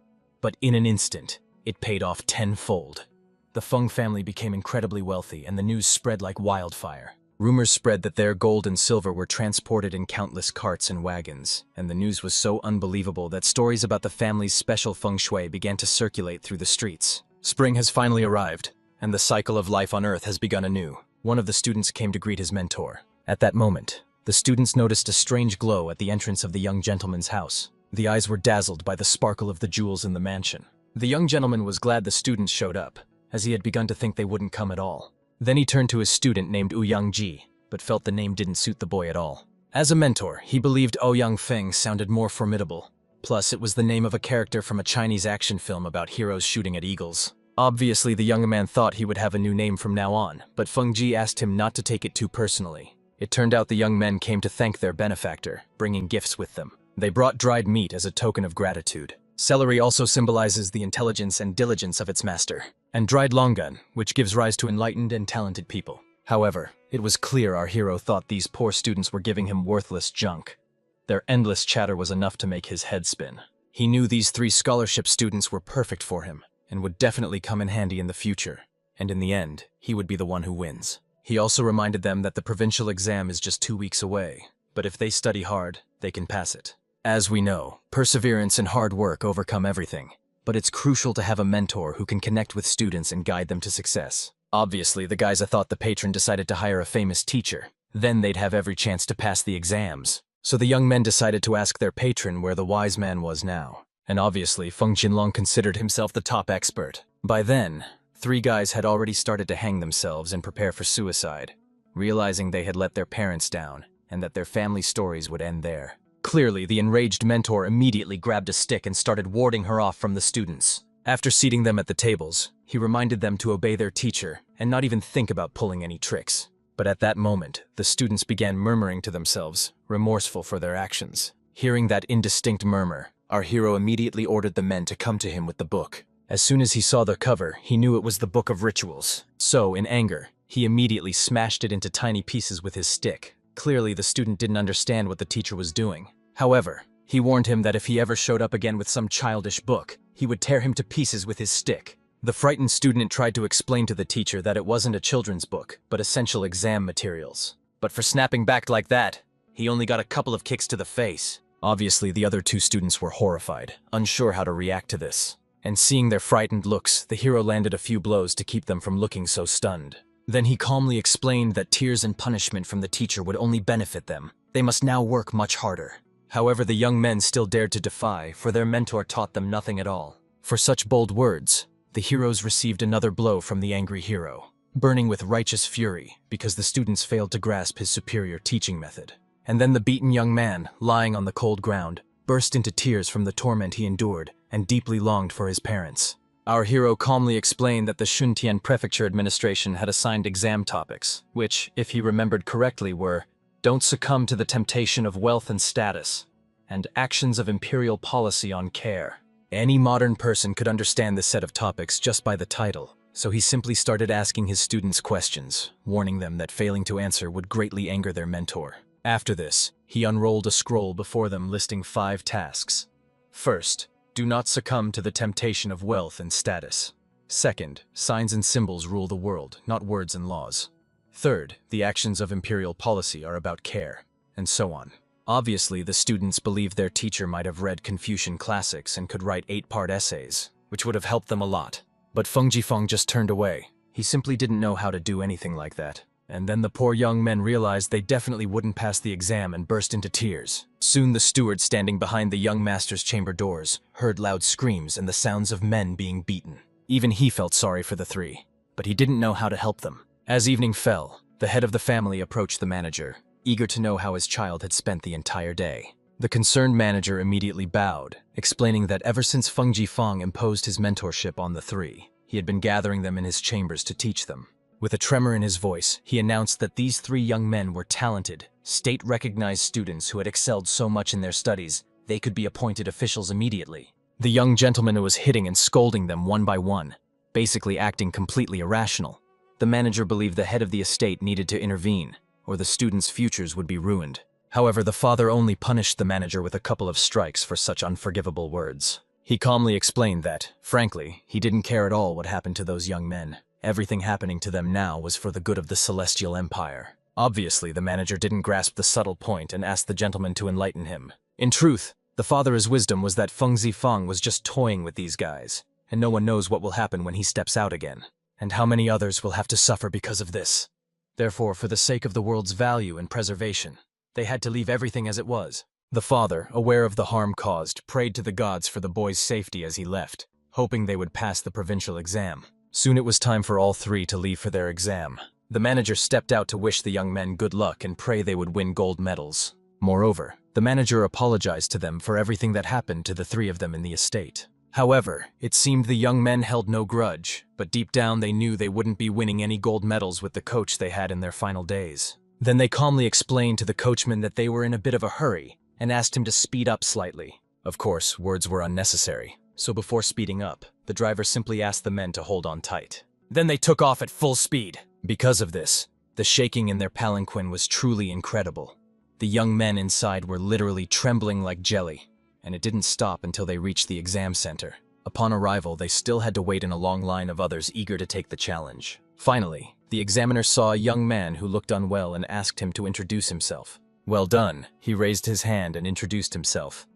But in an instant, it paid off tenfold. The Feng family became incredibly wealthy, and the news spread like wildfire. Rumors spread that their gold and silver were transported in countless carts and wagons, and the news was so unbelievable that stories about the family's special feng shui began to circulate through the streets. Spring has finally arrived, and the cycle of life on Earth has begun anew. One of the students came to greet his mentor. At that moment, the students noticed a strange glow at the entrance of the young gentleman's house. The eyes were dazzled by the sparkle of the jewels in the mansion. The young gentleman was glad the students showed up, as he had begun to think they wouldn't come at all. Then he turned to his student named Ouyang Ji, but felt the name didn't suit the boy at all. As a mentor, he believed Ouyang Feng sounded more formidable. Plus, it was the name of a character from a Chinese action film about heroes shooting at eagles. Obviously, the young man thought he would have a new name from now on, but Feng Ji asked him not to take it too personally. It turned out the young men came to thank their benefactor, bringing gifts with them. They brought dried meat as a token of gratitude. Celery also symbolizes the intelligence and diligence of its master, and dried longan, which gives rise to enlightened and talented people. However, it was clear our hero thought these poor students were giving him worthless junk. Their endless chatter was enough to make his head spin. He knew these 3 scholarship students were perfect for him, and would definitely come in handy in the future, and in the end, he would be the one who wins. He also reminded them that the provincial exam is just 2 weeks away, but if they study hard, they can pass it. As we know, perseverance and hard work overcome everything, but it's crucial to have a mentor who can connect with students and guide them to success. Obviously, the guys thought the patron decided to hire a famous teacher. Then they'd have every chance to pass the exams. So the young men decided to ask their patron where the wise man was now. And obviously, Feng Jinlong considered himself the top expert. By then, 3 guys had already started to hang themselves and prepare for suicide, realizing they had let their parents down and that their family stories would end there. Clearly, the enraged mentor immediately grabbed a stick and started warding her off from the students. After seating them at the tables, he reminded them to obey their teacher and not even think about pulling any tricks. But at that moment, the students began murmuring to themselves, remorseful for their actions. Hearing that indistinct murmur, our hero immediately ordered the men to come to him with the book. As soon as he saw the cover, he knew it was the Book of Rituals. So, in anger, he immediately smashed it into tiny pieces with his stick. Clearly, the student didn't understand what the teacher was doing. However, he warned him that if he ever showed up again with some childish book, he would tear him to pieces with his stick. The frightened student tried to explain to the teacher that it wasn't a children's book, but essential exam materials. But for snapping back like that, he only got a couple of kicks to the face. Obviously, the other 2 students were horrified, unsure how to react to this. And seeing their frightened looks, the hero landed a few blows to keep them from looking so stunned. Then he calmly explained that tears and punishment from the teacher would only benefit them. They must now work much harder. However, the young men still dared to defy, for their mentor taught them nothing at all. For such bold words, the heroes received another blow from the angry hero, burning with righteous fury because the students failed to grasp his superior teaching method. And then the beaten young man, lying on the cold ground, burst into tears from the torment he endured and deeply longed for his parents. Our hero calmly explained that the Shuntian Prefecture Administration had assigned exam topics, which, if he remembered correctly, were "Don't succumb to the temptation of wealth and status," and "Actions of imperial policy on care." Any modern person could understand this set of topics just by the title, so he simply started asking his students questions, warning them that failing to answer would greatly anger their mentor. After this, he unrolled a scroll before them listing 5 tasks. First, do not succumb to the temptation of wealth and status. Second, signs and symbols rule the world, not words and laws. Third, the actions of imperial policy are about care, and so on. Obviously, the students believed their teacher might have read Confucian classics and could write 8-part essays, which would have helped them a lot. But Feng Jifeng just turned away. He simply didn't know how to do anything like that. And then the poor young men realized they definitely wouldn't pass the exam and burst into tears. Soon the steward standing behind the young master's chamber doors heard loud screams and the sounds of men being beaten. Even he felt sorry for the three, but he didn't know how to help them. As evening fell, the head of the family approached the manager, eager to know how his child had spent the entire day. The concerned manager immediately bowed, explaining that ever since Feng Jifeng imposed his mentorship on the three, he had been gathering them in his chambers to teach them. With a tremor in his voice, he announced that these three young men were talented, state-recognized students who had excelled so much in their studies, they could be appointed officials immediately. The young gentleman was hitting and scolding them one by one, basically acting completely irrational. The manager believed the head of the estate needed to intervene, or the students' futures would be ruined. However, the father only punished the manager with a couple of strikes for such unforgivable words. He calmly explained that, frankly, he didn't care at all what happened to those young men. Everything happening to them now was for the good of the Celestial Empire. Obviously, the manager didn't grasp the subtle point and asked the gentleman to enlighten him. In truth, the father's wisdom was that Feng Zifeng was just toying with these guys, and no one knows what will happen when he steps out again, and how many others will have to suffer because of this. Therefore, for the sake of the world's value and preservation, they had to leave everything as it was. The father, aware of the harm caused, prayed to the gods for the boy's safety as he left, hoping they would pass the provincial exam. Soon it was time for all three to leave for their exam. The manager stepped out to wish the young men good luck and pray they would win gold medals. Moreover, the manager apologized to them for everything that happened to the three of them in the estate. However, it seemed the young men held no grudge, but deep down they knew they wouldn't be winning any gold medals with the coach they had in their final days. Then they calmly explained to the coachman that they were in a bit of a hurry and asked him to speed up slightly. Of course, words were unnecessary, so before speeding up, the driver simply asked the men to hold on tight. Then they took off at full speed. Because of this, the shaking in their palanquin was truly incredible. The young men inside were literally trembling like jelly, and it didn't stop until they reached the exam center. Upon arrival, they still had to wait in a long line of others eager to take the challenge. Finally, the examiner saw a young man who looked unwell and asked him to introduce himself. Well done, he raised his hand and introduced himself.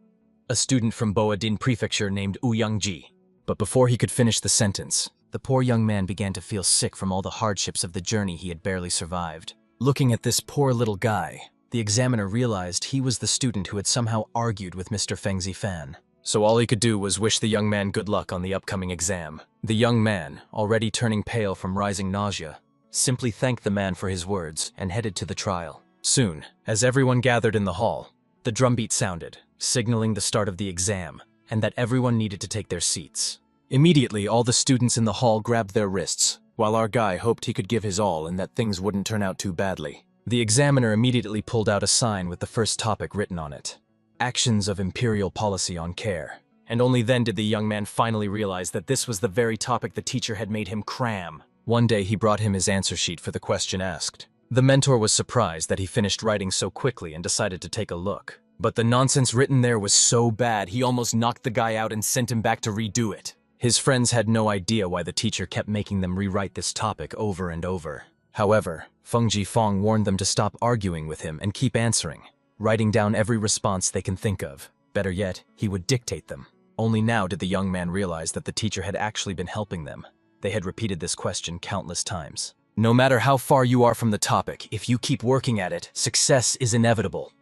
A student from Boadin Prefecture named Ouyangji. But before he could finish the sentence, the poor young man began to feel sick from all the hardships of the journey he had barely survived. Looking at this poor little guy, the examiner realized he was the student who had somehow argued with Mr. Feng Zifan. So all he could do was wish the young man good luck on the upcoming exam. The young man, already turning pale from rising nausea, simply thanked the man for his words and headed to the trial. Soon, as everyone gathered in the hall, the drumbeat sounded, signaling the start of the exam, and that everyone needed to take their seats. Immediately, all the students in the hall grabbed their wrists, while our guy hoped he could give his all and that things wouldn't turn out too badly. The examiner immediately pulled out a sign with the first topic written on it: Actions of Imperial Policy on Care. And only then did the young man finally realize that this was the very topic the teacher had made him cram. One day he brought him his answer sheet for the question asked. The mentor was surprised that he finished writing so quickly and decided to take a look. But the nonsense written there was so bad he almost knocked the guy out and sent him back to redo it. His friends had no idea why the teacher kept making them rewrite this topic over and over. However, Feng Jifeng warned them to stop arguing with him and keep answering, writing down every response they can think of. Better yet, he would dictate them. Only now did the young man realize that the teacher had actually been helping them. They had repeated this question countless times. No matter how far you are from the topic, if you keep working at it, success is inevitable.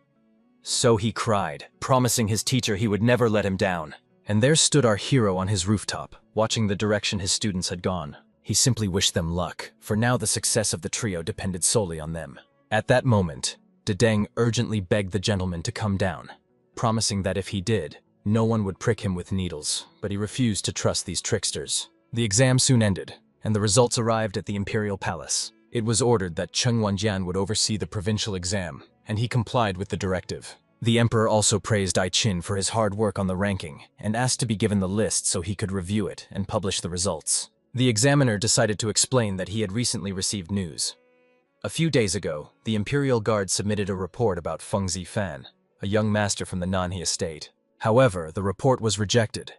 So he cried, promising his teacher he would never let him down. And there stood our hero on his rooftop, watching the direction his students had gone. He simply wished them luck, for now the success of the trio depended solely on them. At that moment, Dedeng urgently begged the gentleman to come down, promising that if he did, no one would prick him with needles, but he refused to trust these tricksters. The exam soon ended, and the results arrived at the Imperial Palace. It was ordered that Cheng Wanjian would oversee the provincial exam, and he complied with the directive. The emperor also praised Ai Qin for his hard work on the ranking, and asked to be given the list so he could review it and publish the results. The examiner decided to explain that he had recently received news. A few days ago, the Imperial Guard submitted a report about Feng Zifan, a young master from the Nanhe estate. However, the report was rejected,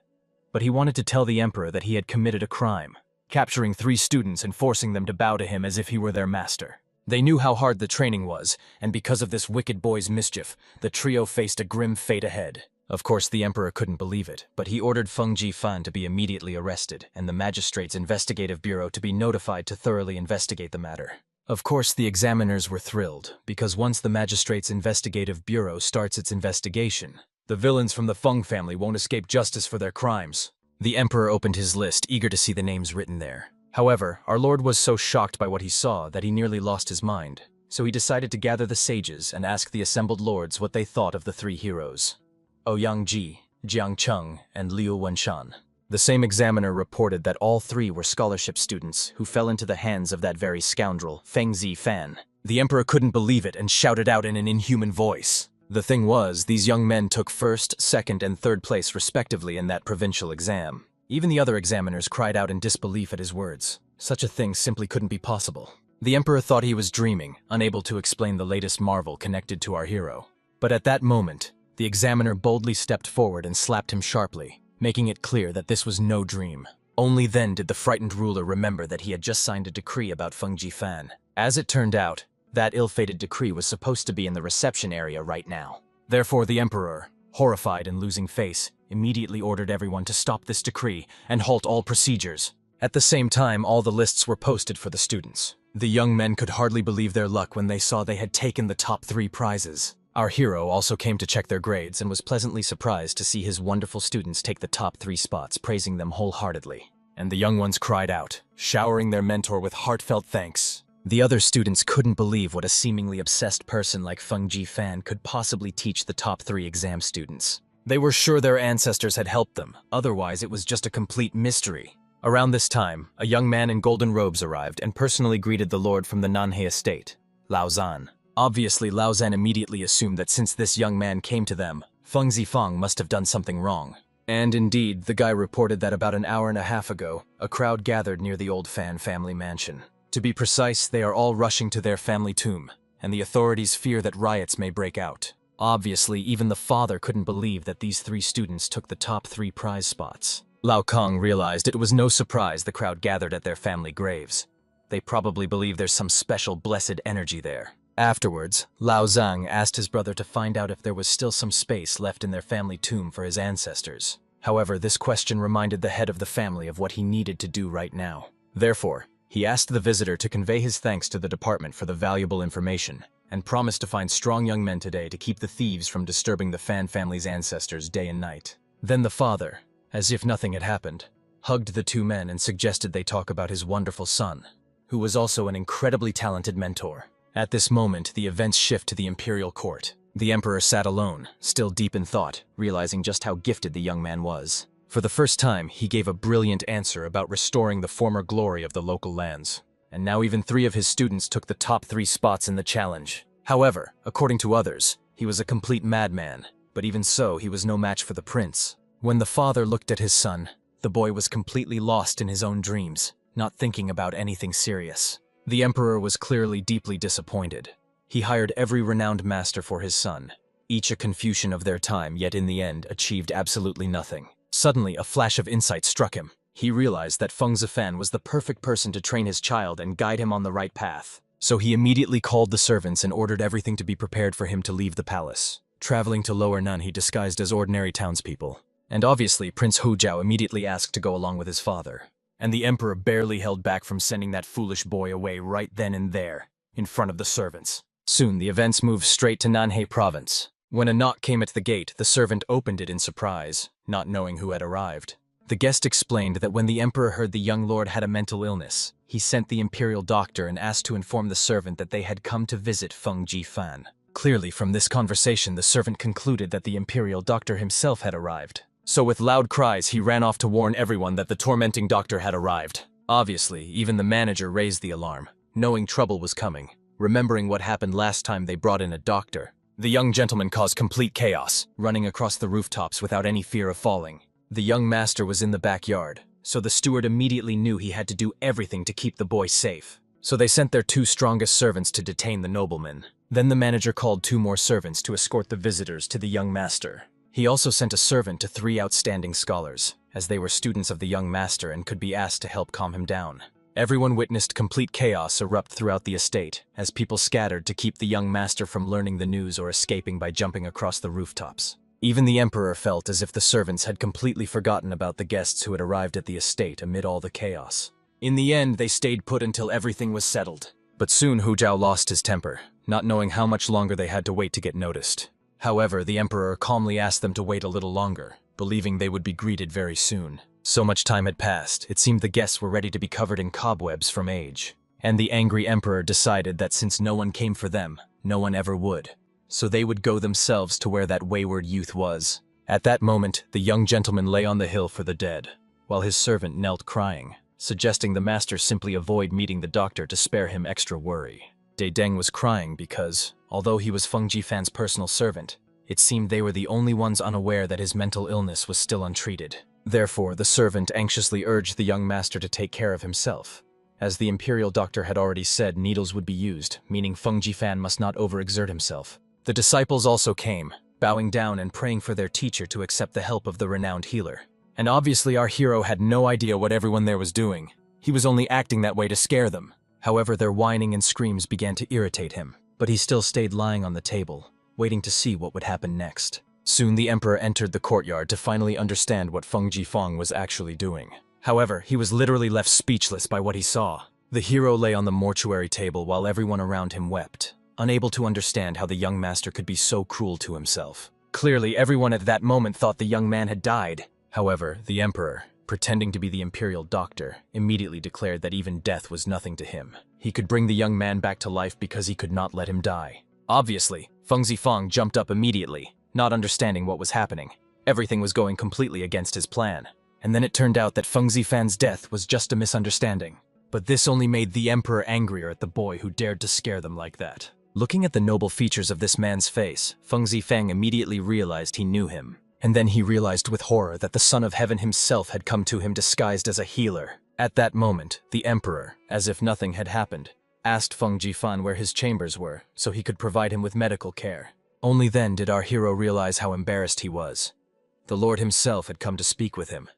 but he wanted to tell the emperor that he had committed a crime, capturing 3 students and forcing them to bow to him as if he were their master. They knew how hard the training was, and because of this wicked boy's mischief, the trio faced a grim fate ahead. Of course, the emperor couldn't believe it, but he ordered Feng Jifan to be immediately arrested, and the magistrate's investigative bureau to be notified to thoroughly investigate the matter. Of course, the examiners were thrilled, because once the magistrate's investigative bureau starts its investigation, the villains from the Feng family won't escape justice for their crimes. The emperor opened his list, eager to see the names written there. However, our lord was so shocked by what he saw that he nearly lost his mind, so he decided to gather the sages and ask the assembled lords what they thought of the three heroes: Ouyang Ji, Jiang Cheng, and Liu Wenshan. The same examiner reported that all three were scholarship students who fell into the hands of that very scoundrel, Feng Zifan. The emperor couldn't believe it and shouted out in an inhuman voice. The thing was, these young men took first, second, and third place respectively in that provincial exam. Even the other examiners cried out in disbelief at his words. Such a thing simply couldn't be possible. The emperor thought he was dreaming, unable to explain the latest marvel connected to our hero. But at that moment, the examiner boldly stepped forward and slapped him sharply, making it clear that this was no dream. Only then did the frightened ruler remember that he had just signed a decree about Feng Jifan. As it turned out, that ill-fated decree was supposed to be in the reception area right now. Therefore, the emperor, horrified and losing face, immediately ordered everyone to stop this decree and halt all procedures. At the same time, all the lists were posted for the students. The young men could hardly believe their luck when they saw they had taken the top 3 prizes. Our hero also came to check their grades and was pleasantly surprised to see his wonderful students take the top 3 spots, praising them wholeheartedly. And the young ones cried out, showering their mentor with heartfelt thanks. The other students couldn't believe what a seemingly obsessed person like Feng Jifan could possibly teach the top 3 exam students. They were sure their ancestors had helped them, otherwise it was just a complete mystery. Around this time, a young man in golden robes arrived and personally greeted the lord from the Nanhe estate, Lao Zan. Obviously, Lao Zan immediately assumed that since this young man came to them, Feng Zifang must have done something wrong. And indeed, the guy reported that about an hour and a half ago, a crowd gathered near the old Fan family mansion. To be precise, they are all rushing to their family tomb, and the authorities fear that riots may break out. Obviously, even the father couldn't believe that these 3 students took the top 3 prize spots. Lao Kong realized it was no surprise the crowd gathered at their family graves. They probably believe there's some special blessed energy there. Afterwards, Lao Zhang asked his brother to find out if there was still some space left in their family tomb for his ancestors. However, this question reminded the head of the family of what he needed to do right now. Therefore, he asked the visitor to convey his thanks to the department for the valuable information, and promised to find strong young men today to keep the thieves from disturbing the Fan family's ancestors day and night. Then the father, as if nothing had happened, hugged the 2 men and suggested they talk about his wonderful son, who was also an incredibly talented mentor. At this moment, the events shift to the imperial court. The emperor sat alone, still deep in thought, realizing just how gifted the young man was. For the first time, he gave a brilliant answer about restoring the former glory of the local lands. And now even 3 of his students took the top 3 spots in the challenge. However, according to others, he was a complete madman. But even so, he was no match for the prince. When the father looked at his son, the boy was completely lost in his own dreams, not thinking about anything serious. The emperor was clearly deeply disappointed. He hired every renowned master for his son, each a Confucian of their time, yet in the end achieved absolutely nothing. Suddenly, a flash of insight struck him. He realized that Feng Zifan was the perfect person to train his child and guide him on the right path. So he immediately called the servants and ordered everything to be prepared for him to leave the palace. Traveling to Lower Nun, he disguised as ordinary townspeople. And obviously, Prince Hujiao immediately asked to go along with his father. And the emperor barely held back from sending that foolish boy away right then and there, in front of the servants. Soon, the events moved straight to Nanhe province. When a knock came at the gate, the servant opened it in surprise, not knowing who had arrived. The guest explained that when the emperor heard the young lord had a mental illness, he sent the imperial doctor and asked to inform the servant that they had come to visit Feng Jifan. Clearly, from this conversation, the servant concluded that the imperial doctor himself had arrived. So with loud cries, he ran off to warn everyone that the tormenting doctor had arrived. Obviously, even the manager raised the alarm, knowing trouble was coming. Remembering what happened last time they brought in a doctor, the young gentleman caused complete chaos, running across the rooftops without any fear of falling. The young master was in the backyard, so the steward immediately knew he had to do everything to keep the boy safe. So they sent their 2 strongest servants to detain the nobleman. Then the manager called 2 more servants to escort the visitors to the young master. He also sent a servant to 3 outstanding scholars, as they were students of the young master and could be asked to help calm him down. Everyone witnessed complete chaos erupt throughout the estate, as people scattered to keep the young master from learning the news or escaping by jumping across the rooftops. Even the emperor felt as if the servants had completely forgotten about the guests who had arrived at the estate amid all the chaos. In the end, they stayed put until everything was settled. But soon Hu Zhao lost his temper, not knowing how much longer they had to wait to get noticed. However, the emperor calmly asked them to wait a little longer, believing they would be greeted very soon. So much time had passed, it seemed the guests were ready to be covered in cobwebs from age. And the angry emperor decided that since no one came for them, no one ever would. So they would go themselves to where that wayward youth was. At that moment, the young gentleman lay on the hill for the dead, while his servant knelt crying, suggesting the master simply avoid meeting the doctor to spare him extra worry. De Deng was crying because, although he was Feng Jifan's personal servant, it seemed they were the only ones unaware that his mental illness was still untreated. Therefore, the servant anxiously urged the young master to take care of himself. As the imperial doctor had already said, needles would be used, meaning Feng Jifan must not overexert himself. The disciples also came, bowing down and praying for their teacher to accept the help of the renowned healer. And obviously our hero had no idea what everyone there was doing. He was only acting that way to scare them. However, their whining and screams began to irritate him, but he still stayed lying on the table, waiting to see what would happen next. Soon the emperor entered the courtyard to finally understand what Feng Jifang was actually doing. However, he was literally left speechless by what he saw. The hero lay on the mortuary table while everyone around him wept, unable to understand how the young master could be so cruel to himself. Clearly, everyone at that moment thought the young man had died. However, the emperor, pretending to be the imperial doctor, immediately declared that even death was nothing to him. He could bring the young man back to life because he could not let him die. Obviously, Feng Zifang jumped up immediately, not understanding what was happening. Everything was going completely against his plan. And then it turned out that Feng Zifan's death was just a misunderstanding. But this only made the emperor angrier at the boy who dared to scare them like that. Looking at the noble features of this man's face, Feng Zifang immediately realized he knew him. And then he realized with horror that the Son of Heaven himself had come to him disguised as a healer. At that moment, the emperor, as if nothing had happened, asked Feng Jifan where his chambers were so he could provide him with medical care. Only then did our hero realize how embarrassed he was. The Lord himself had come to speak with him.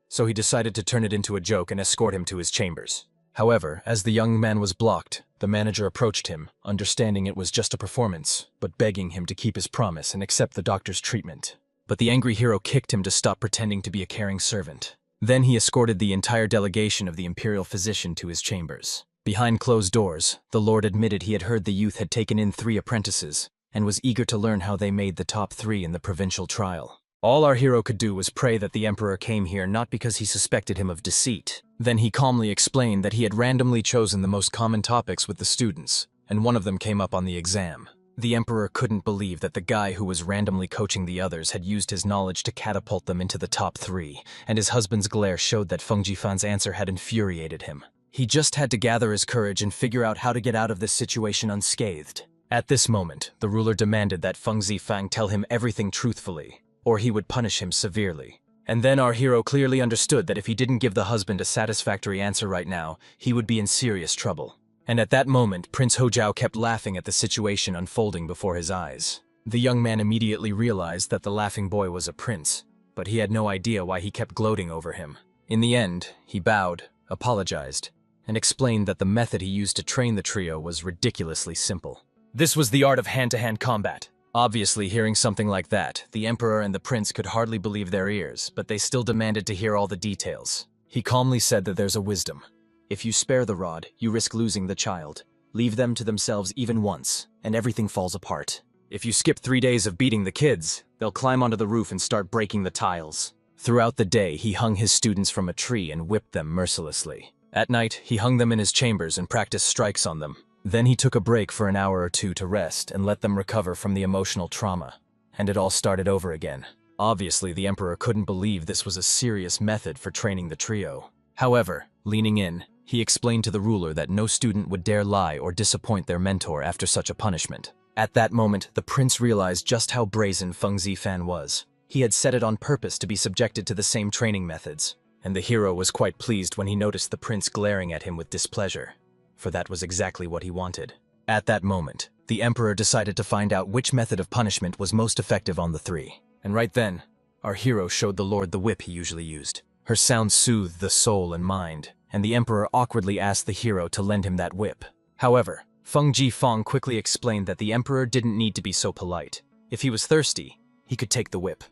So he decided to turn it into a joke and escort him to his chambers. However, as the young man was blocked, the manager approached him, understanding it was just a performance, but begging him to keep his promise and accept the doctor's treatment. But the angry hero kicked him to stop pretending to be a caring servant. Then he escorted the entire delegation of the imperial physician to his chambers. Behind closed doors, the Lord admitted he had heard the youth had taken in 3 apprentices, and was eager to learn how they made the top 3 in the provincial trial. All our hero could do was pray that the emperor came here not because he suspected him of deceit. Then he calmly explained that he had randomly chosen the most common topics with the students, and one of them came up on the exam. The emperor couldn't believe that the guy who was randomly coaching the others had used his knowledge to catapult them into the top 3, and his husband's glare showed that Feng Jifan's answer had infuriated him. He just had to gather his courage and figure out how to get out of this situation unscathed. At this moment, the ruler demanded that Feng Zifang tell him everything truthfully, or he would punish him severely. And then our hero clearly understood that if he didn't give the husband a satisfactory answer right now, he would be in serious trouble. And at that moment, Prince Hozhao kept laughing at the situation unfolding before his eyes. The young man immediately realized that the laughing boy was a prince, but he had no idea why he kept gloating over him. In the end, he bowed, apologized, and explained that the method he used to train the trio was ridiculously simple. This was the art of hand-to-hand combat. Obviously, hearing something like that, the emperor and the prince could hardly believe their ears, but they still demanded to hear all the details. He calmly said that there's a wisdom. If you spare the rod, you risk losing the child. Leave them to themselves even once, and everything falls apart. If you skip 3 days of beating the kids, they'll climb onto the roof and start breaking the tiles. Throughout the day, he hung his students from a tree and whipped them mercilessly. At night, he hung them in his chambers and practiced strikes on them. Then he took a break for an hour or 2 to rest and let them recover from the emotional trauma. And it all started over again. Obviously, the emperor couldn't believe this was a serious method for training the trio. However, leaning in, he explained to the ruler that no student would dare lie or disappoint their mentor after such a punishment. At that moment, the prince realized just how brazen Feng Zifan was. He had set it on purpose to be subjected to the same training methods. And the hero was quite pleased when he noticed the prince glaring at him with displeasure, for that was exactly what he wanted. At that moment, the emperor decided to find out which method of punishment was most effective on the 3. And right then, our hero showed the lord the whip he usually used. Her sound soothed the soul and mind, and the emperor awkwardly asked the hero to lend him that whip. However, Feng Jifang quickly explained that the emperor didn't need to be so polite. If he was thirsty, he could take the whip.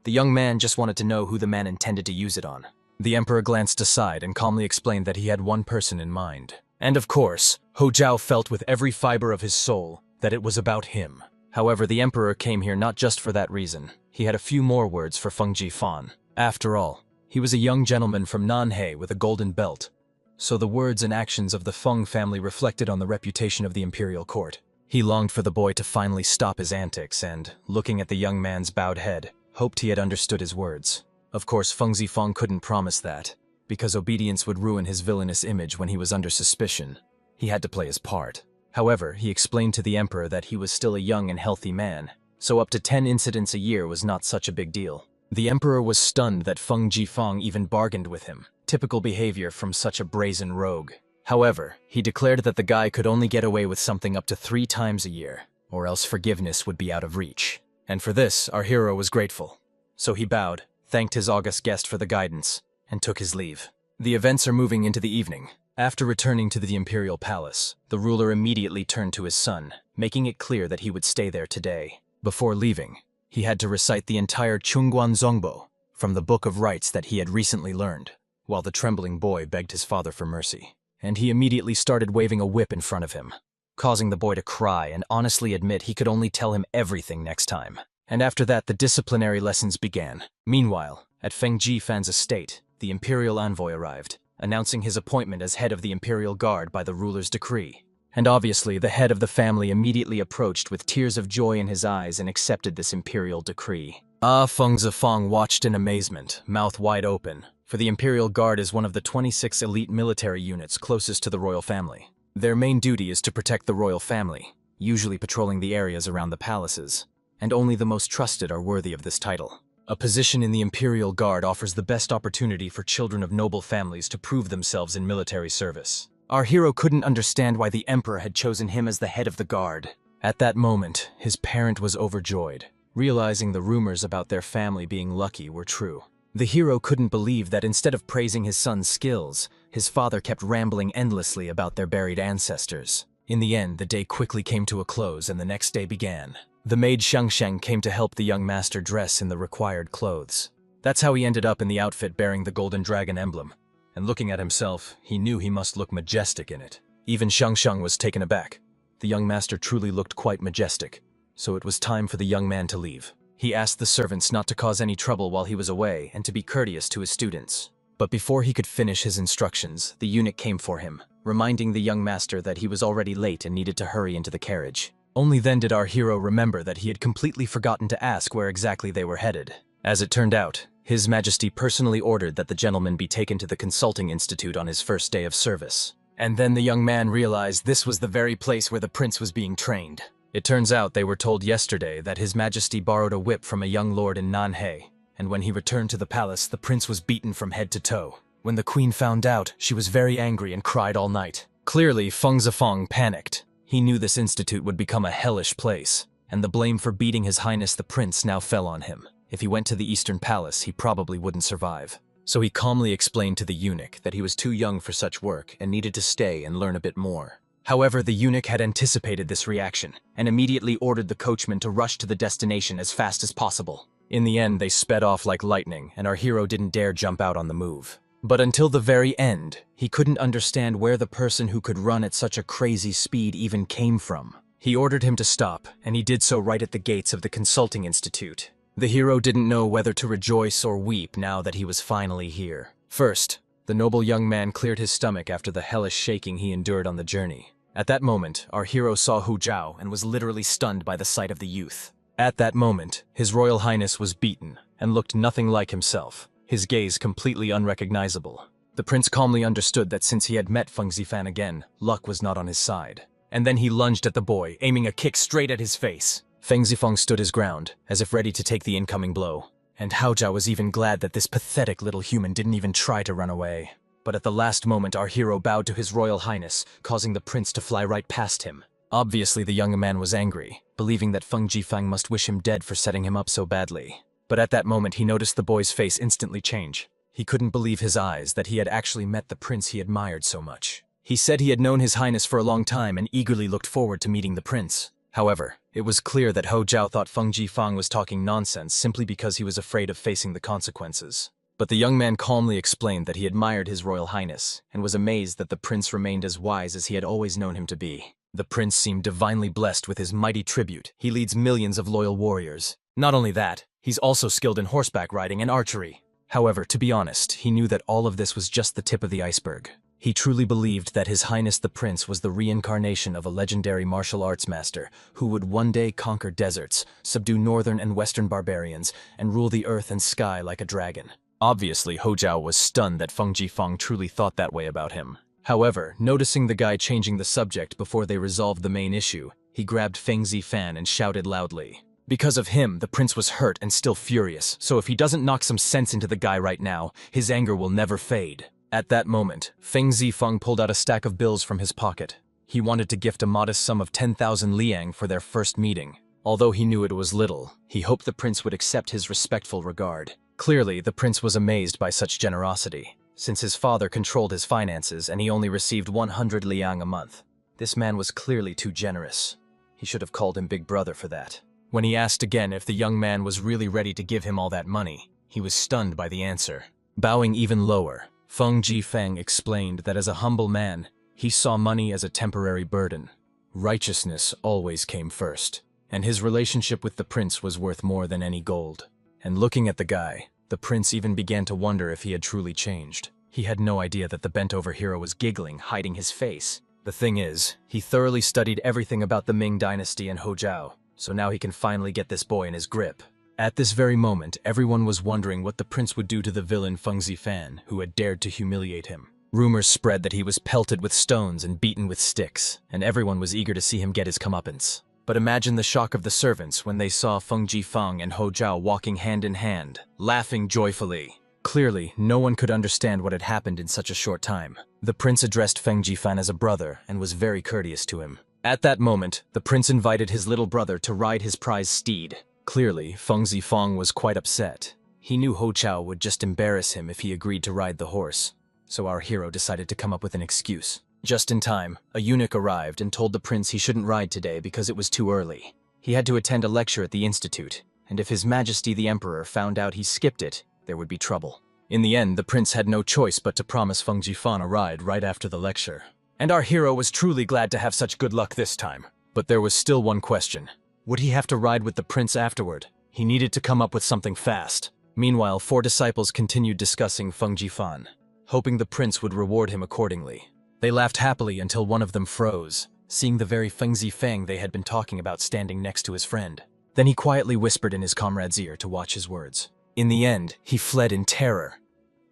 The young man just wanted to know who the man intended to use it on. The emperor glanced aside and calmly explained that he had one person in mind. And of course, Ho Jiao felt with every fiber of his soul that it was about him. However, the emperor came here not just for that reason. He had a few more words for Feng Jifan. After all, he was a young gentleman from Nanhe with a golden belt, so the words and actions of the Feng family reflected on the reputation of the imperial court. He longed for the boy to finally stop his antics and, looking at the young man's bowed head, hoped he had understood his words. Of course, Feng Zifang couldn't promise that, because obedience would ruin his villainous image when he was under suspicion. He had to play his part. However, he explained to the emperor that he was still a young and healthy man, so up to 10 incidents a year was not such a big deal. The emperor was stunned that Feng Jifang even bargained with him, typical behavior from such a brazen rogue. However, he declared that the guy could only get away with something up to 3 times a year, or else forgiveness would be out of reach. And for this, our hero was grateful. So he bowed, thanked his august guest for the guidance, and took his leave. The events are moving into the evening. After returning to the imperial palace, the ruler immediately turned to his son, making it clear that he would stay there today. Before leaving, he had to recite the entire Chungguan Zongbo from the Book of Rites that he had recently learned, while the trembling boy begged his father for mercy. And he immediately started waving a whip in front of him, causing the boy to cry and honestly admit he could only tell him everything next time. And after that, the disciplinary lessons began. Meanwhile, at Feng Jifan's estate, the imperial envoy arrived, announcing his appointment as head of the imperial guard by the ruler's decree. And obviously, the head of the family immediately approached with tears of joy in his eyes and accepted this imperial decree. Feng Zifang watched in amazement, mouth wide open, for the imperial guard is one of the 26 elite military units closest to the royal family. Their main duty is to protect the royal family, usually patrolling the areas around the palaces, and only the most trusted are worthy of this title. A position in the imperial guard offers the best opportunity for children of noble families to prove themselves in military service. Our hero couldn't understand why the emperor had chosen him as the head of the guard. At that moment, his parent was overjoyed, realizing the rumors about their family being lucky were true. The hero couldn't believe that instead of praising his son's skills, his father kept rambling endlessly about their buried ancestors. In the end, the day quickly came to a close and the next day began. The maid Shangsheng came to help the young master dress in the required clothes. That's how he ended up in the outfit bearing the golden dragon emblem. And looking at himself, he knew he must look majestic in it. Even Shangsheng was taken aback. The young master truly looked quite majestic, so it was time for the young man to leave. He asked the servants not to cause any trouble while he was away and to be courteous to his students. But before he could finish his instructions, the eunuch came for him, reminding the young master that he was already late and needed to hurry into the carriage. Only then did our hero remember that he had completely forgotten to ask where exactly they were headed. As it turned out, His Majesty personally ordered that the gentleman be taken to the Consulting Institute on his first day of service. And then the young man realized this was the very place where the prince was being trained. It turns out they were told yesterday that His Majesty borrowed a whip from a young lord in Nanhe, and when he returned to the palace, the prince was beaten from head to toe. When the queen found out, she was very angry and cried all night. Clearly, Feng Zifang panicked. He knew this institute would become a hellish place, and the blame for beating His Highness the Prince now fell on him. If he went to the Eastern Palace, he probably wouldn't survive. So he calmly explained to the eunuch that he was too young for such work and needed to stay and learn a bit more. However, the eunuch had anticipated this reaction, and immediately ordered the coachman to rush to the destination as fast as possible. In the end, they sped off like lightning, and our hero didn't dare jump out on the move. But until the very end, he couldn't understand where the person who could run at such a crazy speed even came from. He ordered him to stop, and he did so right at the gates of the Consulting Institute. The hero didn't know whether to rejoice or weep now that he was finally here. First, the noble young man cleared his stomach after the hellish shaking he endured on the journey. At that moment, our hero saw Hu Zhao and was literally stunned by the sight of the youth. At that moment, His Royal Highness was beaten and looked nothing like himself, his gaze completely unrecognizable. The prince calmly understood that since he had met Feng Zifan again, luck was not on his side. And then he lunged at the boy, aiming a kick straight at his face. Feng Zifang stood his ground, as if ready to take the incoming blow. And Hao Zhao was even glad that this pathetic little human didn't even try to run away. But at the last moment, our hero bowed to His Royal Highness, causing the prince to fly right past him. Obviously, the young man was angry, believing that Feng Jifang must wish him dead for setting him up so badly. But at that moment, he noticed the boy's face instantly change. He couldn't believe his eyes that he had actually met the prince he admired so much. He said he had known His Highness for a long time and eagerly looked forward to meeting the prince. However, it was clear that Ho Zhao thought Feng Jifang was talking nonsense simply because he was afraid of facing the consequences. But the young man calmly explained that he admired his royal highness and was amazed that the prince remained as wise as he had always known him to be. The prince seemed divinely blessed with his mighty tribute. He leads millions of loyal warriors. Not only that, he's also skilled in horseback riding and archery. However, to be honest, he knew that all of this was just the tip of the iceberg. He truly believed that His Highness the Prince was the reincarnation of a legendary martial arts master who would one day conquer deserts, subdue northern and western barbarians, and rule the earth and sky like a dragon. Obviously, Hojao was stunned that Feng Jifeng truly thought that way about him. However, noticing the guy changing the subject before they resolved the main issue, he grabbed Feng Zifan and shouted loudly. Because of him, the prince was hurt and still furious, so if he doesn't knock some sense into the guy right now, his anger will never fade. At that moment, Feng Zifeng pulled out a stack of bills from his pocket. He wanted to gift a modest sum of 10,000 liang for their first meeting. Although he knew it was little, he hoped the prince would accept his respectful regard. Clearly, the prince was amazed by such generosity, since his father controlled his finances and he only received 100 liang a month. This man was clearly too generous. He should have called him Big Brother for that. When he asked again if the young man was really ready to give him all that money, he was stunned by the answer. Bowing even lower, Feng Jifeng explained that as a humble man, he saw money as a temporary burden. Righteousness always came first, and his relationship with the prince was worth more than any gold. And looking at the guy, the prince even began to wonder if he had truly changed. He had no idea that the bent-over hero was giggling, hiding his face. The thing is, he thoroughly studied everything about the Ming dynasty and Hojao, so now he can finally get this boy in his grip. At this very moment, everyone was wondering what the prince would do to the villain Feng Zifan, who had dared to humiliate him. Rumors spread that he was pelted with stones and beaten with sticks, and everyone was eager to see him get his comeuppance. But imagine the shock of the servants when they saw Feng Jifeng and Hojao walking hand in hand, laughing joyfully. Clearly, no one could understand what had happened in such a short time. The prince addressed Feng Jifan as a brother and was very courteous to him. At that moment, the prince invited his little brother to ride his prize steed. Clearly, Feng Zifeng was quite upset. He knew Hojao would just embarrass him if he agreed to ride the horse, so our hero decided to come up with an excuse. Just in time, a eunuch arrived and told the prince he shouldn't ride today because it was too early. He had to attend a lecture at the institute, and if His Majesty the Emperor found out he skipped it, there would be trouble. In the end, the prince had no choice but to promise Feng Jifeng a ride right after the lecture. And our hero was truly glad to have such good luck this time. But there was still one question. Would he have to ride with the prince afterward? He needed to come up with something fast. Meanwhile, 4 disciples continued discussing Feng Jifeng, hoping the prince would reward him accordingly. They laughed happily until one of them froze, seeing the very Feng Zifeng they had been talking about standing next to his friend. Then he quietly whispered in his comrade's ear to watch his words. In the end, he fled in terror.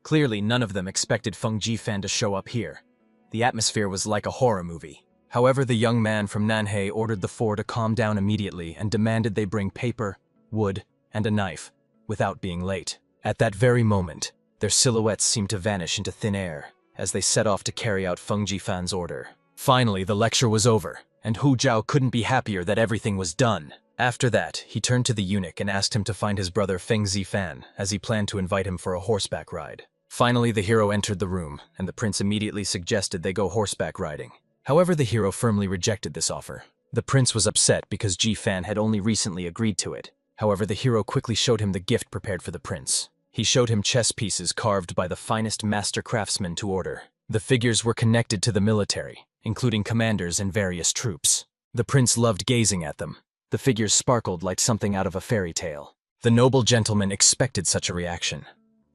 Clearly, none of them expected Feng Jifeng to show up here. The atmosphere was like a horror movie. However, the young man from Nanhei ordered the 4 to calm down immediately and demanded they bring paper, wood, and a knife, without being late. At that very moment, their silhouettes seemed to vanish into thin air as they set off to carry out Feng Jifen's order. Finally, the lecture was over, and Hu Zhao couldn't be happier that everything was done. After that, he turned to the eunuch and asked him to find his brother Feng Zifan, as he planned to invite him for a horseback ride. Finally, the hero entered the room, and the prince immediately suggested they go horseback riding. However, the hero firmly rejected this offer. The prince was upset because Jifan had only recently agreed to it. However, the hero quickly showed him the gift prepared for the prince. He showed him chess pieces carved by the finest master craftsmen to order. The figures were connected to the military, including commanders and various troops. The prince loved gazing at them. The figures sparkled like something out of a fairy tale. The noble gentleman expected such a reaction.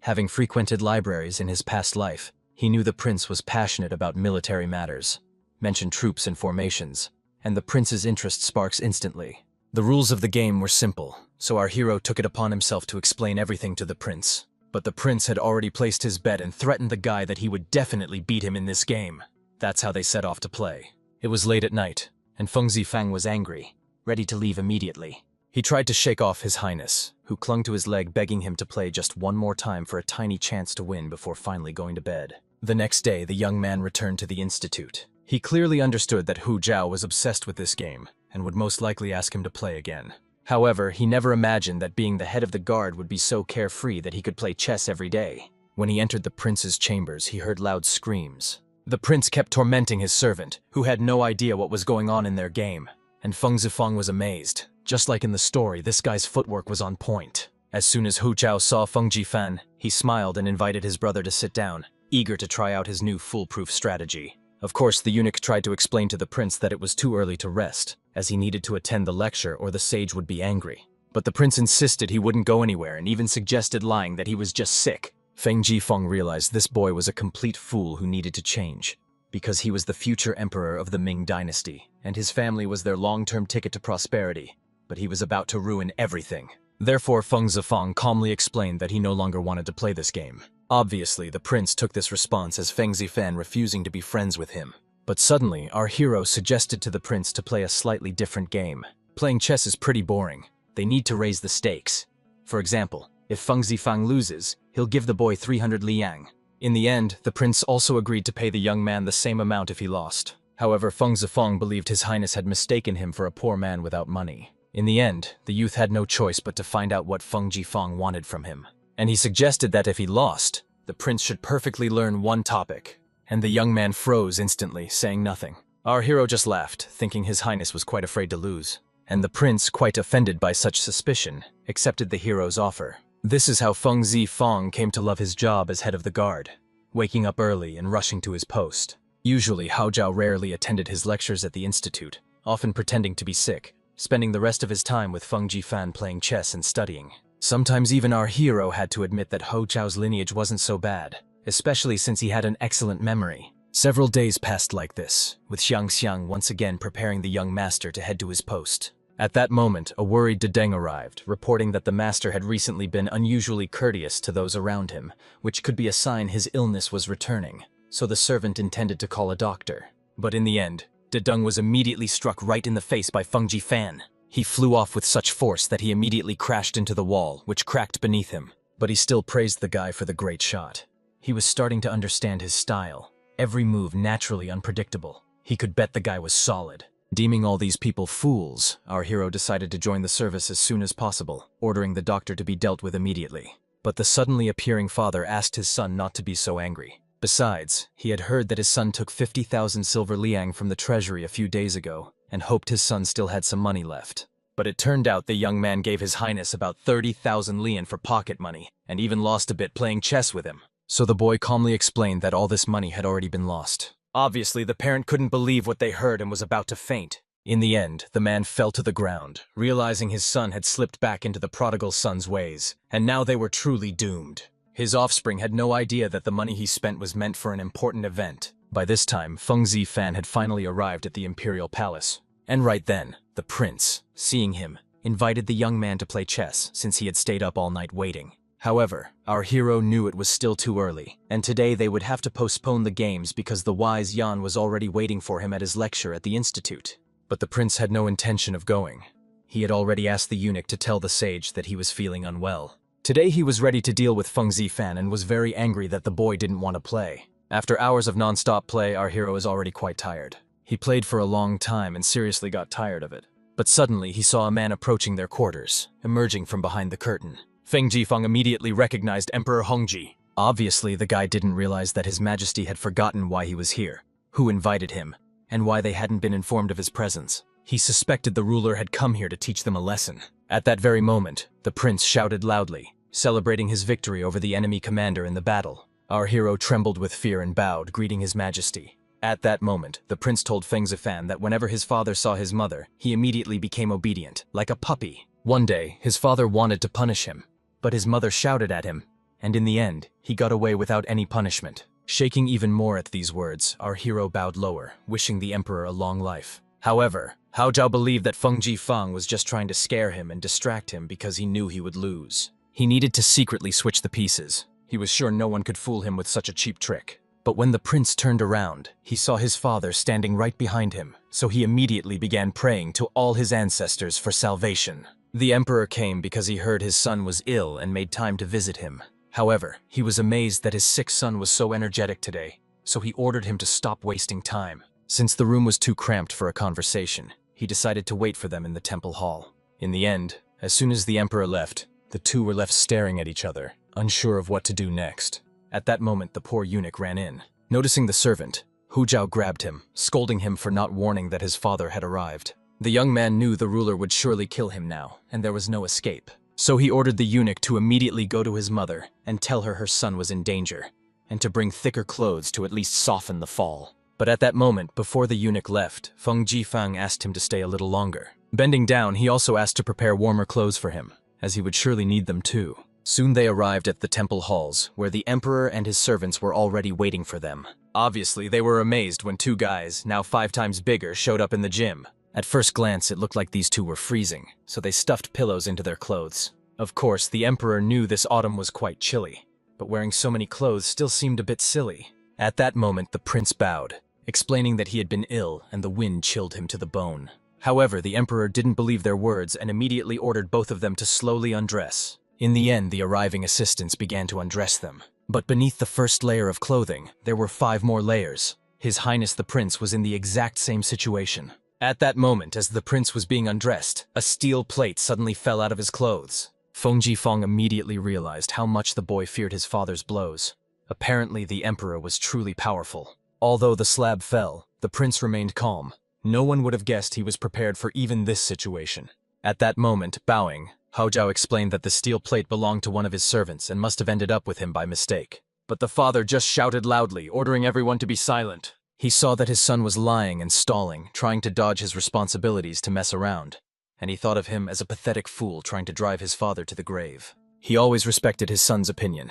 Having frequented libraries in his past life, he knew the prince was passionate about military matters, mentioned troops and formations, and the prince's interest sparks instantly. The rules of the game were simple, so our hero took it upon himself to explain everything to the prince. But the prince had already placed his bet and threatened the guy that he would definitely beat him in this game. That's how they set off to play. It was late at night, and Feng Zifeng was angry, ready to leave immediately. He tried to shake off His Highness, who clung to his leg begging him to play just one more time for a tiny chance to win before finally going to bed. The next day, the young man returned to the institute. He clearly understood that Hu Zhao was obsessed with this game, and would most likely ask him to play again. However, he never imagined that being the head of the guard would be so carefree that he could play chess every day. When he entered the prince's chambers, he heard loud screams. The prince kept tormenting his servant, who had no idea what was going on in their game, and Feng Zifeng was amazed. Just like in the story, this guy's footwork was on point. As soon as Hu Zhao saw Feng Jifan, he smiled and invited his brother to sit down, eager to try out his new foolproof strategy. Of course, the eunuch tried to explain to the prince that it was too early to rest, as he needed to attend the lecture or the sage would be angry. But the prince insisted he wouldn't go anywhere and even suggested lying that he was just sick. Feng Jifeng realized this boy was a complete fool who needed to change, because he was the future emperor of the Ming dynasty, and his family was their long-term ticket to prosperity, but he was about to ruin everything. Therefore, Feng Zifeng calmly explained that he no longer wanted to play this game. Obviously, the prince took this response as Feng Zifan refusing to be friends with him. But suddenly, our hero suggested to the prince to play a slightly different game. Playing chess is pretty boring. They need to raise the stakes. For example, if Feng Zifang loses, he'll give the boy 300 liang. In the end, the prince also agreed to pay the young man the same amount if he lost. However, Feng Zifang believed His Highness had mistaken him for a poor man without money. In the end, the youth had no choice but to find out what Feng Jifang wanted from him. And he suggested that if he lost, the prince should perfectly learn one topic. And the young man froze instantly, saying nothing. Our hero just laughed, thinking His Highness was quite afraid to lose. And the prince, quite offended by such suspicion, accepted the hero's offer. This is how Feng Zifang came to love his job as head of the guard, waking up early and rushing to his post. Usually, Hao Zhao rarely attended his lectures at the institute, often pretending to be sick, spending the rest of his time with Feng Jifan playing chess and studying. Sometimes even our hero had to admit that Hao Zhao's lineage wasn't so bad, especially since he had an excellent memory. Several days passed like this, with Xiang Xiang once again preparing the young master to head to his post. At that moment, a worried Dedeng arrived, reporting that the master had recently been unusually courteous to those around him, which could be a sign his illness was returning, so the servant intended to call a doctor. But in the end, Dedeng was immediately struck right in the face by Feng Jifan. He flew off with such force that he immediately crashed into the wall, which cracked beneath him. But he still praised the guy for the great shot. He was starting to understand his style, every move naturally unpredictable. He could bet the guy was solid. Deeming all these people fools, our hero decided to join the service as soon as possible, ordering the doctor to be dealt with immediately. But the suddenly appearing father asked his son not to be so angry. Besides, he had heard that his son took 50,000 silver liang from the treasury a few days ago, and hoped his son still had some money left. But it turned out the young man gave His Highness about 30,000 lian for pocket money, and even lost a bit playing chess with him. So the boy calmly explained that all this money had already been lost. Obviously, the parent couldn't believe what they heard and was about to faint. In the end, the man fell to the ground, realizing his son had slipped back into the prodigal son's ways, and now they were truly doomed. His offspring had no idea that the money he spent was meant for an important event. By this time, Feng Zifan had finally arrived at the imperial palace. And right then, the prince, seeing him, invited the young man to play chess since he had stayed up all night waiting. However, our hero knew it was still too early, and today they would have to postpone the games because the wise Yan was already waiting for him at his lecture at the institute. But the prince had no intention of going. He had already asked the eunuch to tell the sage that he was feeling unwell. Today he was ready to deal with Feng Zifan and was very angry that the boy didn't want to play. After hours of non-stop play, our hero is already quite tired. He played for a long time and seriously got tired of it. But suddenly he saw a man approaching their quarters, emerging from behind the curtain. Feng Jifeng immediately recognized Emperor Hongji. Obviously, the guy didn't realize that His Majesty had forgotten why he was here, who invited him, and why they hadn't been informed of his presence. He suspected the ruler had come here to teach them a lesson. At that very moment, the prince shouted loudly, celebrating his victory over the enemy commander in the battle. Our hero trembled with fear and bowed, greeting His Majesty. At that moment, the prince told Feng Zifan that whenever his father saw his mother, he immediately became obedient, like a puppy. One day, his father wanted to punish him, but his mother shouted at him, and in the end, he got away without any punishment. Shaking even more at these words, our hero bowed lower, wishing the emperor a long life. However, Hao Zhao believed that Feng Jifeng was just trying to scare him and distract him because he knew he would lose. He needed to secretly switch the pieces. He was sure no one could fool him with such a cheap trick. But when the prince turned around, he saw his father standing right behind him, so he immediately began praying to all his ancestors for salvation. The emperor came because he heard his son was ill and made time to visit him. However, he was amazed that his sick son was so energetic today, so he ordered him to stop wasting time. Since the room was too cramped for a conversation, he decided to wait for them in the temple hall. In the end, as soon as the emperor left, the two were left staring at each other, unsure of what to do next. At that moment, the poor eunuch ran in. Noticing the servant, Hu Zhao grabbed him, scolding him for not warning that his father had arrived. The young man knew the ruler would surely kill him now, and there was no escape. So he ordered the eunuch to immediately go to his mother and tell her son was in danger, and to bring thicker clothes to at least soften the fall. But at that moment, before the eunuch left, Feng Jifang asked him to stay a little longer. Bending down, he also asked to prepare warmer clothes for him, as he would surely need them too. Soon they arrived at the temple halls, where the emperor and his servants were already waiting for them. Obviously, they were amazed when two guys, now 5 times bigger, showed up in the gym. At first glance, it looked like these two were freezing, so they stuffed pillows into their clothes. Of course, the emperor knew this autumn was quite chilly, but wearing so many clothes still seemed a bit silly. At that moment, the prince bowed, explaining that he had been ill and the wind chilled him to the bone. However, the emperor didn't believe their words and immediately ordered both of them to slowly undress. In the end, the arriving assistants began to undress them. But beneath the first layer of clothing, there were 5 more layers. His Highness the Prince was in the exact same situation. At that moment, as the prince was being undressed, a steel plate suddenly fell out of his clothes. Feng Jifang immediately realized how much the boy feared his father's blows. Apparently, the emperor was truly powerful. Although the slab fell, the prince remained calm. No one would have guessed he was prepared for even this situation. At that moment, bowing, Hao Zhao explained that the steel plate belonged to one of his servants and must have ended up with him by mistake. But the father just shouted loudly, ordering everyone to be silent. He saw that his son was lying and stalling, trying to dodge his responsibilities to mess around, and he thought of him as a pathetic fool trying to drive his father to the grave. He always respected his son's opinion.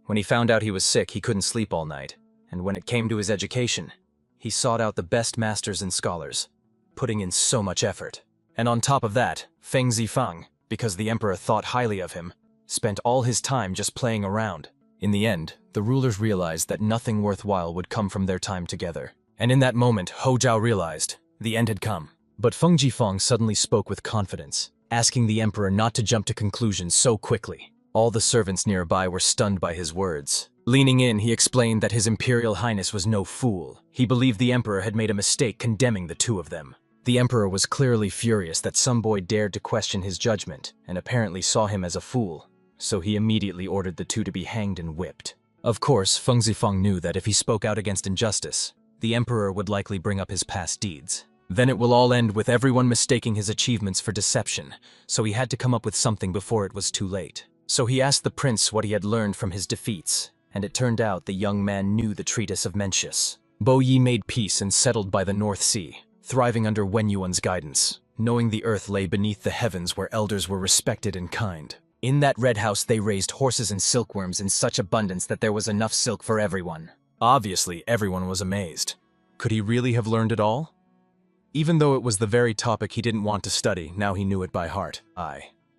When he found out he was sick, he couldn't sleep all night, and when it came to his education, he sought out the best masters and scholars, putting in so much effort. And on top of that, Feng Zifang, because the emperor thought highly of him, spent all his time just playing around. In the end, the rulers realized that nothing worthwhile would come from their time together. And in that moment, Hao Zhao realized the end had come. But Feng Jifang suddenly spoke with confidence, asking the emperor not to jump to conclusions so quickly. All the servants nearby were stunned by his words. Leaning in, he explained that His Imperial Highness was no fool. He believed the emperor had made a mistake condemning the two of them. The emperor was clearly furious that some boy dared to question his judgment and apparently saw him as a fool, so he immediately ordered the two to be hanged and whipped. Of course, Feng Zifang knew that if he spoke out against injustice, the emperor would likely bring up his past deeds. Then it will all end with everyone mistaking his achievements for deception, so he had to come up with something before it was too late. So he asked the prince what he had learned from his defeats, and it turned out the young man knew the treatise of Mencius. Bo Yi made peace and settled by the North Sea, thriving under Wen Yuan's guidance, knowing the earth lay beneath the heavens where elders were respected and kind. In that red house they raised horses and silkworms in such abundance that there was enough silk for everyone. Obviously, everyone was amazed. Could he really have learned it all? Even though it was the very topic he didn't want to study, now he knew it by heart.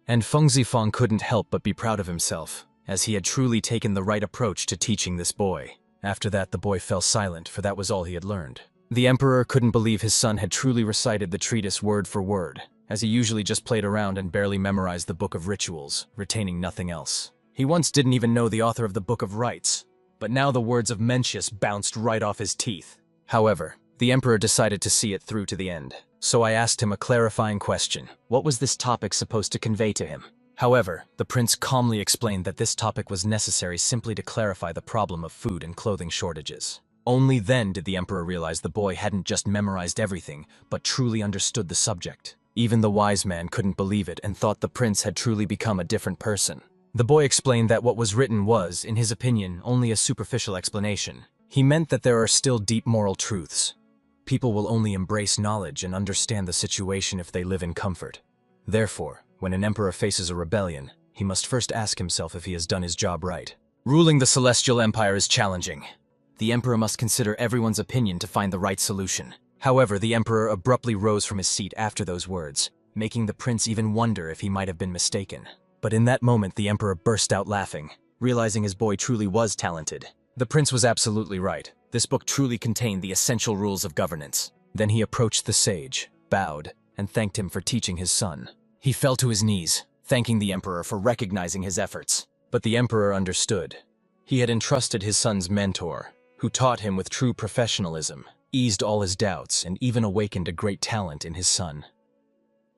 And Feng Zifang couldn't help but be proud of himself, as he had truly taken the right approach to teaching this boy. After that, the boy fell silent, for that was all he had learned. The emperor couldn't believe his son had truly recited the treatise word for word, as he usually just played around and barely memorized the Book of Rituals, retaining nothing else. He once didn't even know the author of the Book of Rites, but now the words of Mencius bounced right off his teeth. However, the emperor decided to see it through to the end, so I asked him a clarifying question. What was this topic supposed to convey to him? However, the prince calmly explained that this topic was necessary simply to clarify the problem of food and clothing shortages. Only then did the emperor realize the boy hadn't just memorized everything, but truly understood the subject. Even the wise man couldn't believe it and thought the prince had truly become a different person. The boy explained that what was written was, in his opinion, only a superficial explanation. He meant that there are still deep moral truths. People will only embrace knowledge and understand the situation if they live in comfort. Therefore, when an emperor faces a rebellion, he must first ask himself if he has done his job right. Ruling the Celestial Empire is challenging. The emperor must consider everyone's opinion to find the right solution. However, the emperor abruptly rose from his seat after those words, making the prince even wonder if he might have been mistaken. But in that moment, the emperor burst out laughing, realizing his boy truly was talented. The prince was absolutely right. This book truly contained the essential rules of governance. Then he approached the sage, bowed, and thanked him for teaching his son. He fell to his knees, thanking the emperor for recognizing his efforts. But the emperor understood. He had entrusted his son's mentor, who taught him with true professionalism, eased all his doubts, and even awakened a great talent in his son.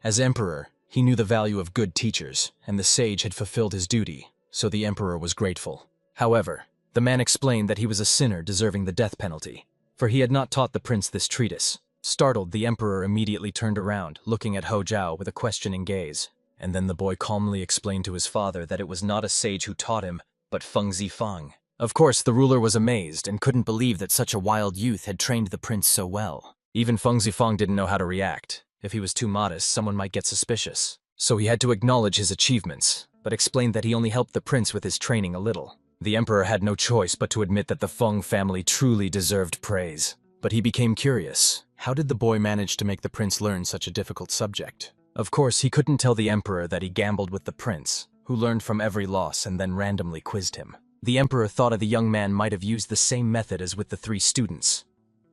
As emperor, he knew the value of good teachers, and the sage had fulfilled his duty, so the emperor was grateful. However, the man explained that he was a sinner deserving the death penalty, for he had not taught the prince this treatise. Startled, the emperor immediately turned around, looking at Hao Zhao with a questioning gaze, And then the boy calmly explained to his father that it was not a sage who taught him, but Feng Zifang. Of course, the ruler was amazed and couldn't believe that such a wild youth had trained the prince so well. Even Feng Zifang didn't know how to react. If he was too modest, someone might get suspicious. So he had to acknowledge his achievements, but explained that he only helped the prince with his training a little. The emperor had no choice but to admit that the Feng family truly deserved praise. But he became curious. How did the boy manage to make the prince learn such a difficult subject? Of course, he couldn't tell the emperor that he gambled with the prince, who learned from every loss and then randomly quizzed him. The emperor thought the young man might have used the same method as with the 3 students.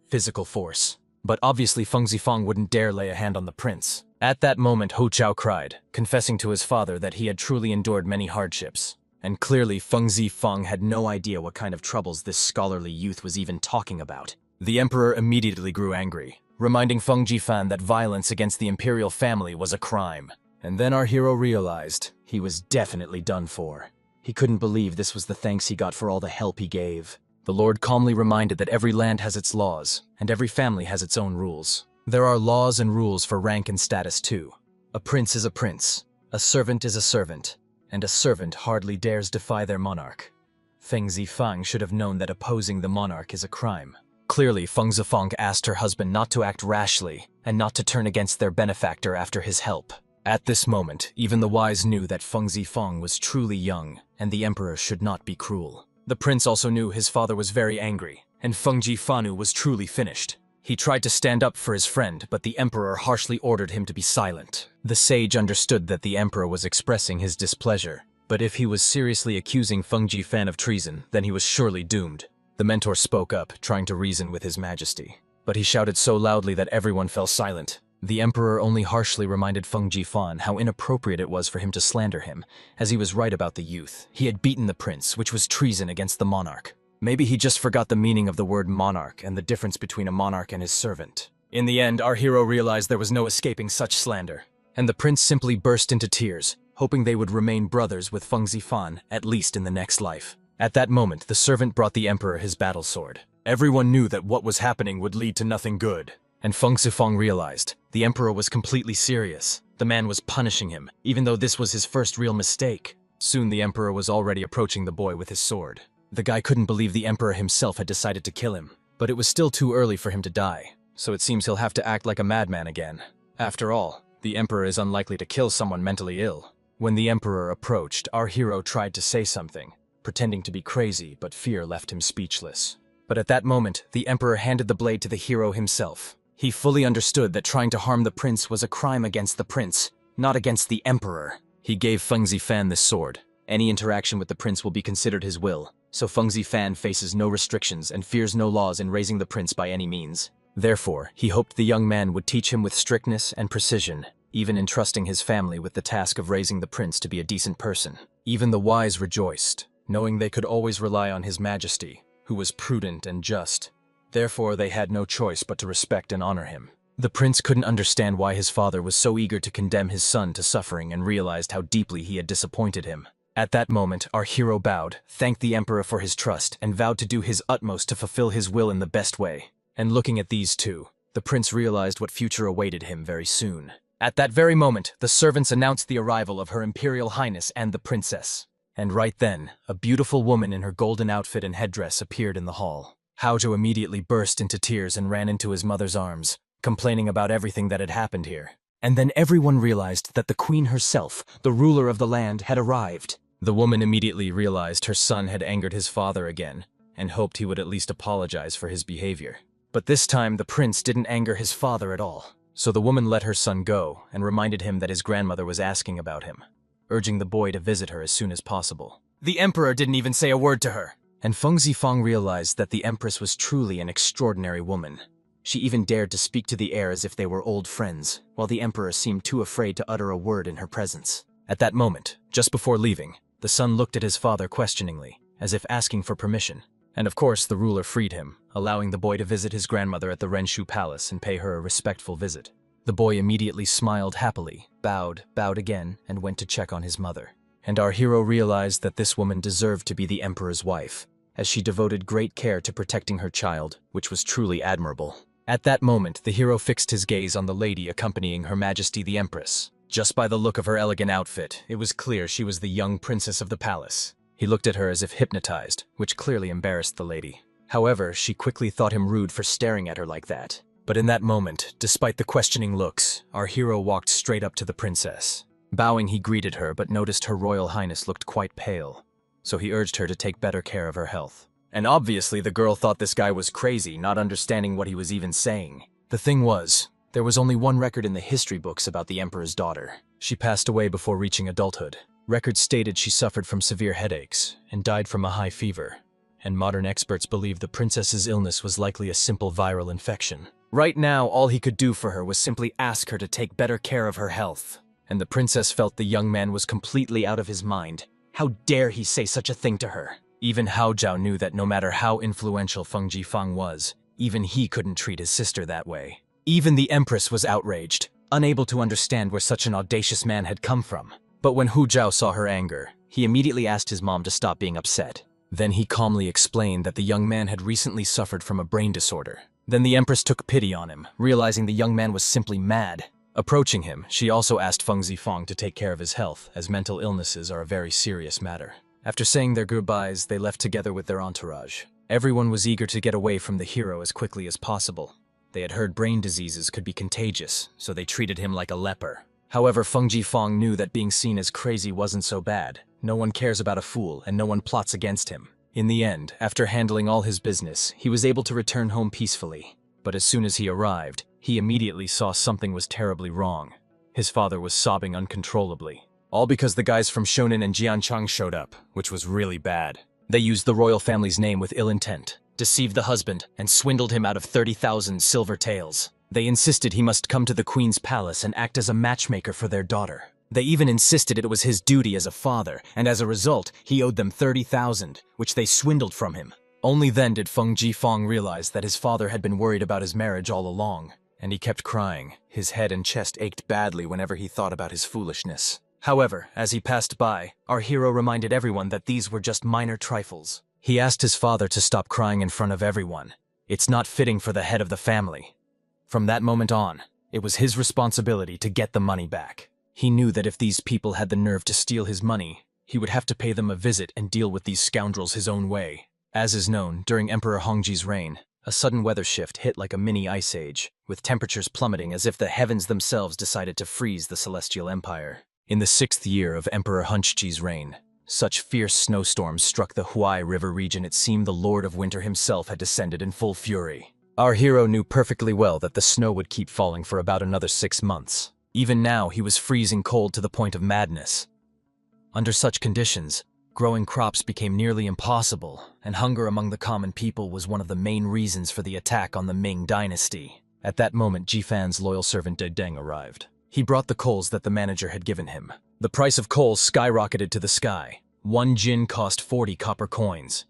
Physical force. But obviously Feng Zifang wouldn't dare lay a hand on the prince. At that moment, Ho Chao cried, confessing to his father that he had truly endured many hardships. And clearly Feng Zifang had no idea what kind of troubles this scholarly youth was even talking about. The emperor immediately grew angry, reminding Feng Zifang that violence against the imperial family was a crime. And then our hero realized he was definitely done for. He couldn't believe this was the thanks he got for all the help he gave. The Lord calmly reminded that every land has its laws, and every family has its own rules. There are laws and rules for rank and status too. A prince is a prince, a servant is a servant, and a servant hardly dares defy their monarch. Feng Zifang should have known that opposing the monarch is a crime. Clearly, Feng Zifang asked her husband not to act rashly and not to turn against their benefactor after his help. At this moment, even the wise knew that Feng Zifang was truly young, and the emperor should not be cruel. The prince also knew his father was very angry, and Feng Zifang was truly finished. He tried to stand up for his friend, but the emperor harshly ordered him to be silent. The sage understood that the emperor was expressing his displeasure, but if he was seriously accusing Feng Zifang of treason, then he was surely doomed. The mentor spoke up, trying to reason with his majesty, but he shouted so loudly that everyone fell silent. The emperor only harshly reminded Feng Zifang how inappropriate it was for him to slander him, as he was right about the youth. He had beaten the prince, which was treason against the monarch. Maybe he just forgot the meaning of the word monarch and the difference between a monarch and his servant. In the end, our hero realized there was no escaping such slander, and the prince simply burst into tears, hoping they would remain brothers with Feng Zifang, at least in the next life. At that moment, the servant brought the emperor his battle sword. Everyone knew that what was happening would lead to nothing good. And Feng Zifang realized the emperor was completely serious. The man was punishing him, even though this was his first real mistake. Soon the emperor was already approaching the boy with his sword. The guy couldn't believe the emperor himself had decided to kill him. But it was still too early for him to die, so it seems he'll have to act like a madman again. After all, the emperor is unlikely to kill someone mentally ill. When the emperor approached, our hero tried to say something, pretending to be crazy, but fear left him speechless. But at that moment, the emperor handed the blade to the hero himself. He fully understood that trying to harm the prince was a crime against the prince, not against the emperor. He gave Feng Zifang this sword. Any interaction with the prince will be considered his will, so Feng Zifang faces no restrictions and fears no laws in raising the prince by any means. Therefore, he hoped the young man would teach him with strictness and precision, even entrusting his family with the task of raising the prince to be a decent person. Even the wise rejoiced, knowing they could always rely on his majesty, who was prudent and just. Therefore, they had no choice but to respect and honor him. The prince couldn't understand why his father was so eager to condemn his son to suffering and realized how deeply he had disappointed him. At that moment, our hero bowed, thanked the emperor for his trust, and vowed to do his utmost to fulfill his will in the best way. And looking at these two, the prince realized what future awaited him very soon. At that very moment, the servants announced the arrival of Her Imperial Highness and the princess. And right then, a beautiful woman in her golden outfit and headdress appeared in the hall. Haojo immediately burst into tears and ran into his mother's arms, complaining about everything that had happened here. And then everyone realized that the queen herself, the ruler of the land, had arrived. The woman immediately realized her son had angered his father again, and hoped he would at least apologize for his behavior. But this time, the prince didn't anger his father at all. So the woman let her son go and reminded him that his grandmother was asking about him, urging the boy to visit her as soon as possible. The emperor didn't even say a word to her. And Feng Zifang realized that the empress was truly an extraordinary woman. She even dared to speak to the heir as if they were old friends, while the emperor seemed too afraid to utter a word in her presence. At that moment, just before leaving, the son looked at his father questioningly, as if asking for permission. And of course, the ruler freed him, allowing the boy to visit his grandmother at the Renshu Palace and pay her a respectful visit. The boy immediately smiled happily, bowed again, and went to check on his mother. And our hero realized that this woman deserved to be the emperor's wife, as she devoted great care to protecting her child, which was truly admirable. At that moment, the hero fixed his gaze on the lady accompanying Her Majesty the Empress. Just by the look of her elegant outfit, it was clear she was the young princess of the palace. He looked at her as if hypnotized, which clearly embarrassed the lady. However, she quickly thought him rude for staring at her like that. But in that moment, despite the questioning looks, our hero walked straight up to the princess. Bowing, he greeted her, but noticed her royal highness looked quite pale. So he urged her to take better care of her health. And obviously the girl thought this guy was crazy, not understanding what he was even saying. The thing was, there was only one record in the history books about the emperor's daughter. She passed away before reaching adulthood. Records stated she suffered from severe headaches and died from a high fever. And modern experts believe the princess's illness was likely a simple viral infection. Right now, all he could do for her was simply ask her to take better care of her health. And the princess felt the young man was completely out of his mind. How dare he say such a thing to her? Even Hao Zhao knew that no matter how influential Feng Jifang was, even he couldn't treat his sister that way. Even the empress was outraged, unable to understand where such an audacious man had come from. But when Hu Zhao saw her anger, he immediately asked his mom to stop being upset. Then he calmly explained that the young man had recently suffered from a brain disorder. Then the empress took pity on him, realizing the young man was simply mad. Approaching him, she also asked Feng Zifang to take care of his health, as mental illnesses are a very serious matter. After saying their goodbyes, they left together with their entourage. Everyone was eager to get away from the hero as quickly as possible. They had heard brain diseases could be contagious, so they treated him like a leper. However, Feng Jifang knew that being seen as crazy wasn't so bad. No one cares about a fool, and no one plots against him. In the end, after handling all his business, he was able to return home peacefully. But as soon as he arrived, he immediately saw something was terribly wrong. His father was sobbing uncontrollably. All because the guys from Shonen and Jianchang showed up, which was really bad. They used the royal family's name with ill intent, deceived the husband, and swindled him out of 30,000 silver taels. They insisted he must come to the queen's palace and act as a matchmaker for their daughter. They even insisted it was his duty as a father, and as a result, he owed them 30,000, which they swindled from him. Only then did Feng Jifang realize that his father had been worried about his marriage all along, and he kept crying. His head and chest ached badly whenever he thought about his foolishness. However, as he passed by, our hero reminded everyone that these were just minor trifles. He asked his father to stop crying in front of everyone. It's not fitting for the head of the family. From that moment on, it was his responsibility to get the money back. He knew that if these people had the nerve to steal his money, he would have to pay them a visit and deal with these scoundrels his own way. As is known, during Emperor Hongji's reign, a sudden weather shift hit like a mini ice age, with temperatures plummeting as if the heavens themselves decided to freeze the Celestial Empire. In the 6th year of Emperor Hongji's reign, such fierce snowstorms struck the Huai River region it seemed the Lord of Winter himself had descended in full fury. Our hero knew perfectly well that the snow would keep falling for about another 6 months. Even now, he was freezing cold to the point of madness. Under such conditions, growing crops became nearly impossible, and hunger among the common people was one of the main reasons for the attack on the Ming dynasty. At that moment, Jifan's loyal servant Deng arrived. He brought the coals that the manager had given him. The price of coal skyrocketed to the sky. 1 jin cost 40 copper coins.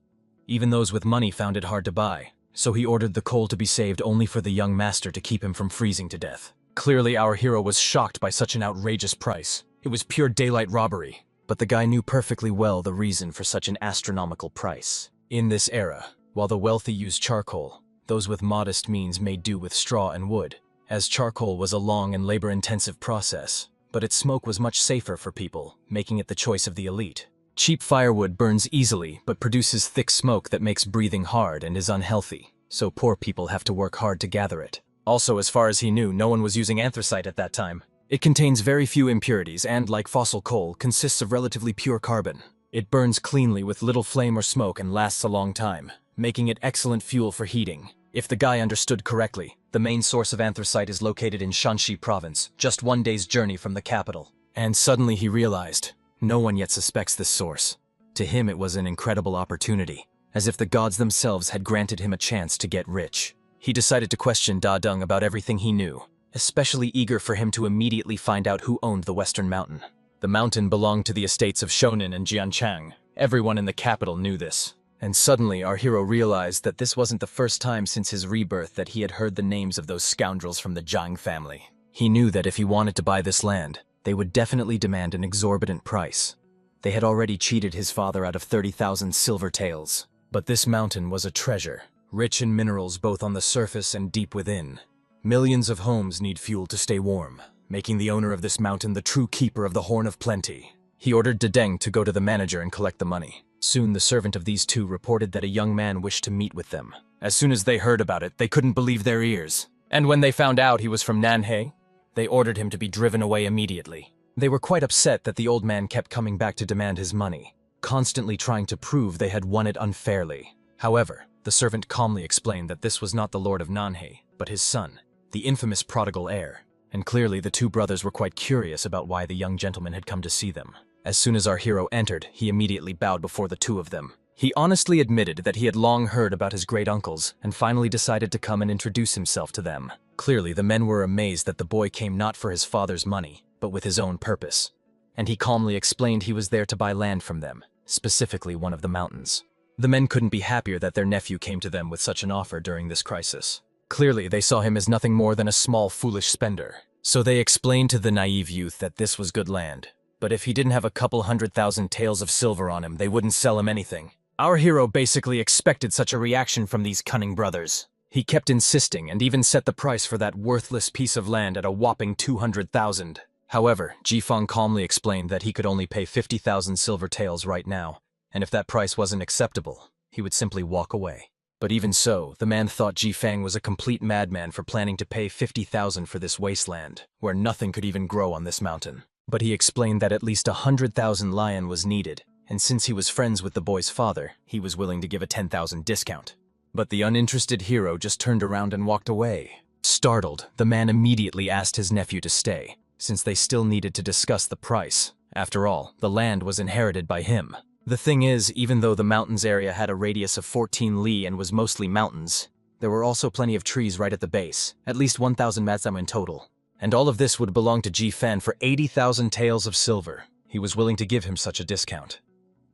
Even those with money found it hard to buy, so he ordered the coal to be saved only for the young master to keep him from freezing to death. Clearly, our hero was shocked by such an outrageous price. It was pure daylight robbery, but the guy knew perfectly well the reason for such an astronomical price. In this era, while the wealthy used charcoal, those with modest means made do with straw and wood, as charcoal was a long and labor-intensive process, but its smoke was much safer for people, making it the choice of the elite. Cheap firewood burns easily, but produces thick smoke that makes breathing hard and is unhealthy, so poor people have to work hard to gather it. Also, as far as he knew, no one was using anthracite at that time. It contains very few impurities and, like fossil coal, consists of relatively pure carbon. It burns cleanly with little flame or smoke and lasts a long time, making it excellent fuel for heating. If the guy understood correctly, the main source of anthracite is located in Shanxi province, just 1 day's journey from the capital. And suddenly he realized, no one yet suspects this source. To him it was an incredible opportunity, as if the gods themselves had granted him a chance to get rich. He decided to question Da Deng about everything he knew, especially eager for him to immediately find out who owned the Western Mountain. The mountain belonged to the estates of Shonen and Jianchang. Everyone in the capital knew this. And suddenly our hero realized that this wasn't the first time since his rebirth that he had heard the names of those scoundrels from the Zhang family. He knew that if he wanted to buy this land, they would definitely demand an exorbitant price. They had already cheated his father out of 30,000 silver taels. But this mountain was a treasure, rich in minerals both on the surface and deep within. Millions of homes need fuel to stay warm. making the owner of this mountain the true keeper of the Horn of Plenty. He ordered Dedeng to go to the manager and collect the money. Soon the servant of these two reported that a young man wished to meet with them. As soon as they heard about it, they couldn't believe their ears. And when they found out he was from Nanhei, they ordered him to be driven away immediately. They were quite upset that the old man kept coming back to demand his money, constantly trying to prove they had won it unfairly. However, the servant calmly explained that this was not the Lord of Nanhei, but his son, the infamous prodigal heir. And clearly the two brothers were quite curious about why the young gentleman had come to see them. As soon as our hero entered, he immediately bowed before the two of them. He honestly admitted that he had long heard about his great-uncles and finally decided to come and introduce himself to them. Clearly, the men were amazed that the boy came not for his father's money, but with his own purpose. And he calmly explained he was there to buy land from them, specifically one of the mountains. The men couldn't be happier that their nephew came to them with such an offer during this crisis. Clearly, they saw him as nothing more than a small, foolish spender. So they explained to the naive youth that this was good land. But if he didn't have a couple 100,000 taels of silver on him, they wouldn't sell him anything. Our hero basically expected such a reaction from these cunning brothers. He kept insisting and even set the price for that worthless piece of land at a whopping 200,000. However, Jifeng calmly explained that he could only pay 50,000 silver taels right now, and if that price wasn't acceptable, he would simply walk away. But even so, the man thought Jifeng was a complete madman for planning to pay 50,000 for this wasteland, where nothing could even grow on this mountain. But he explained that at least 100,000 lion was needed, and since he was friends with the boy's father, he was willing to give a 10,000 discount. But the uninterested hero just turned around and walked away. Startled, the man immediately asked his nephew to stay, since they still needed to discuss the price. After all, the land was inherited by him. The thing is, even though the mountains area had a radius of 14 li and was mostly mountains, there were also plenty of trees right at the base, at least 1,000 madamada in total. And all of this would belong to Jifeng for 80,000 taels of silver. He was willing to give him such a discount.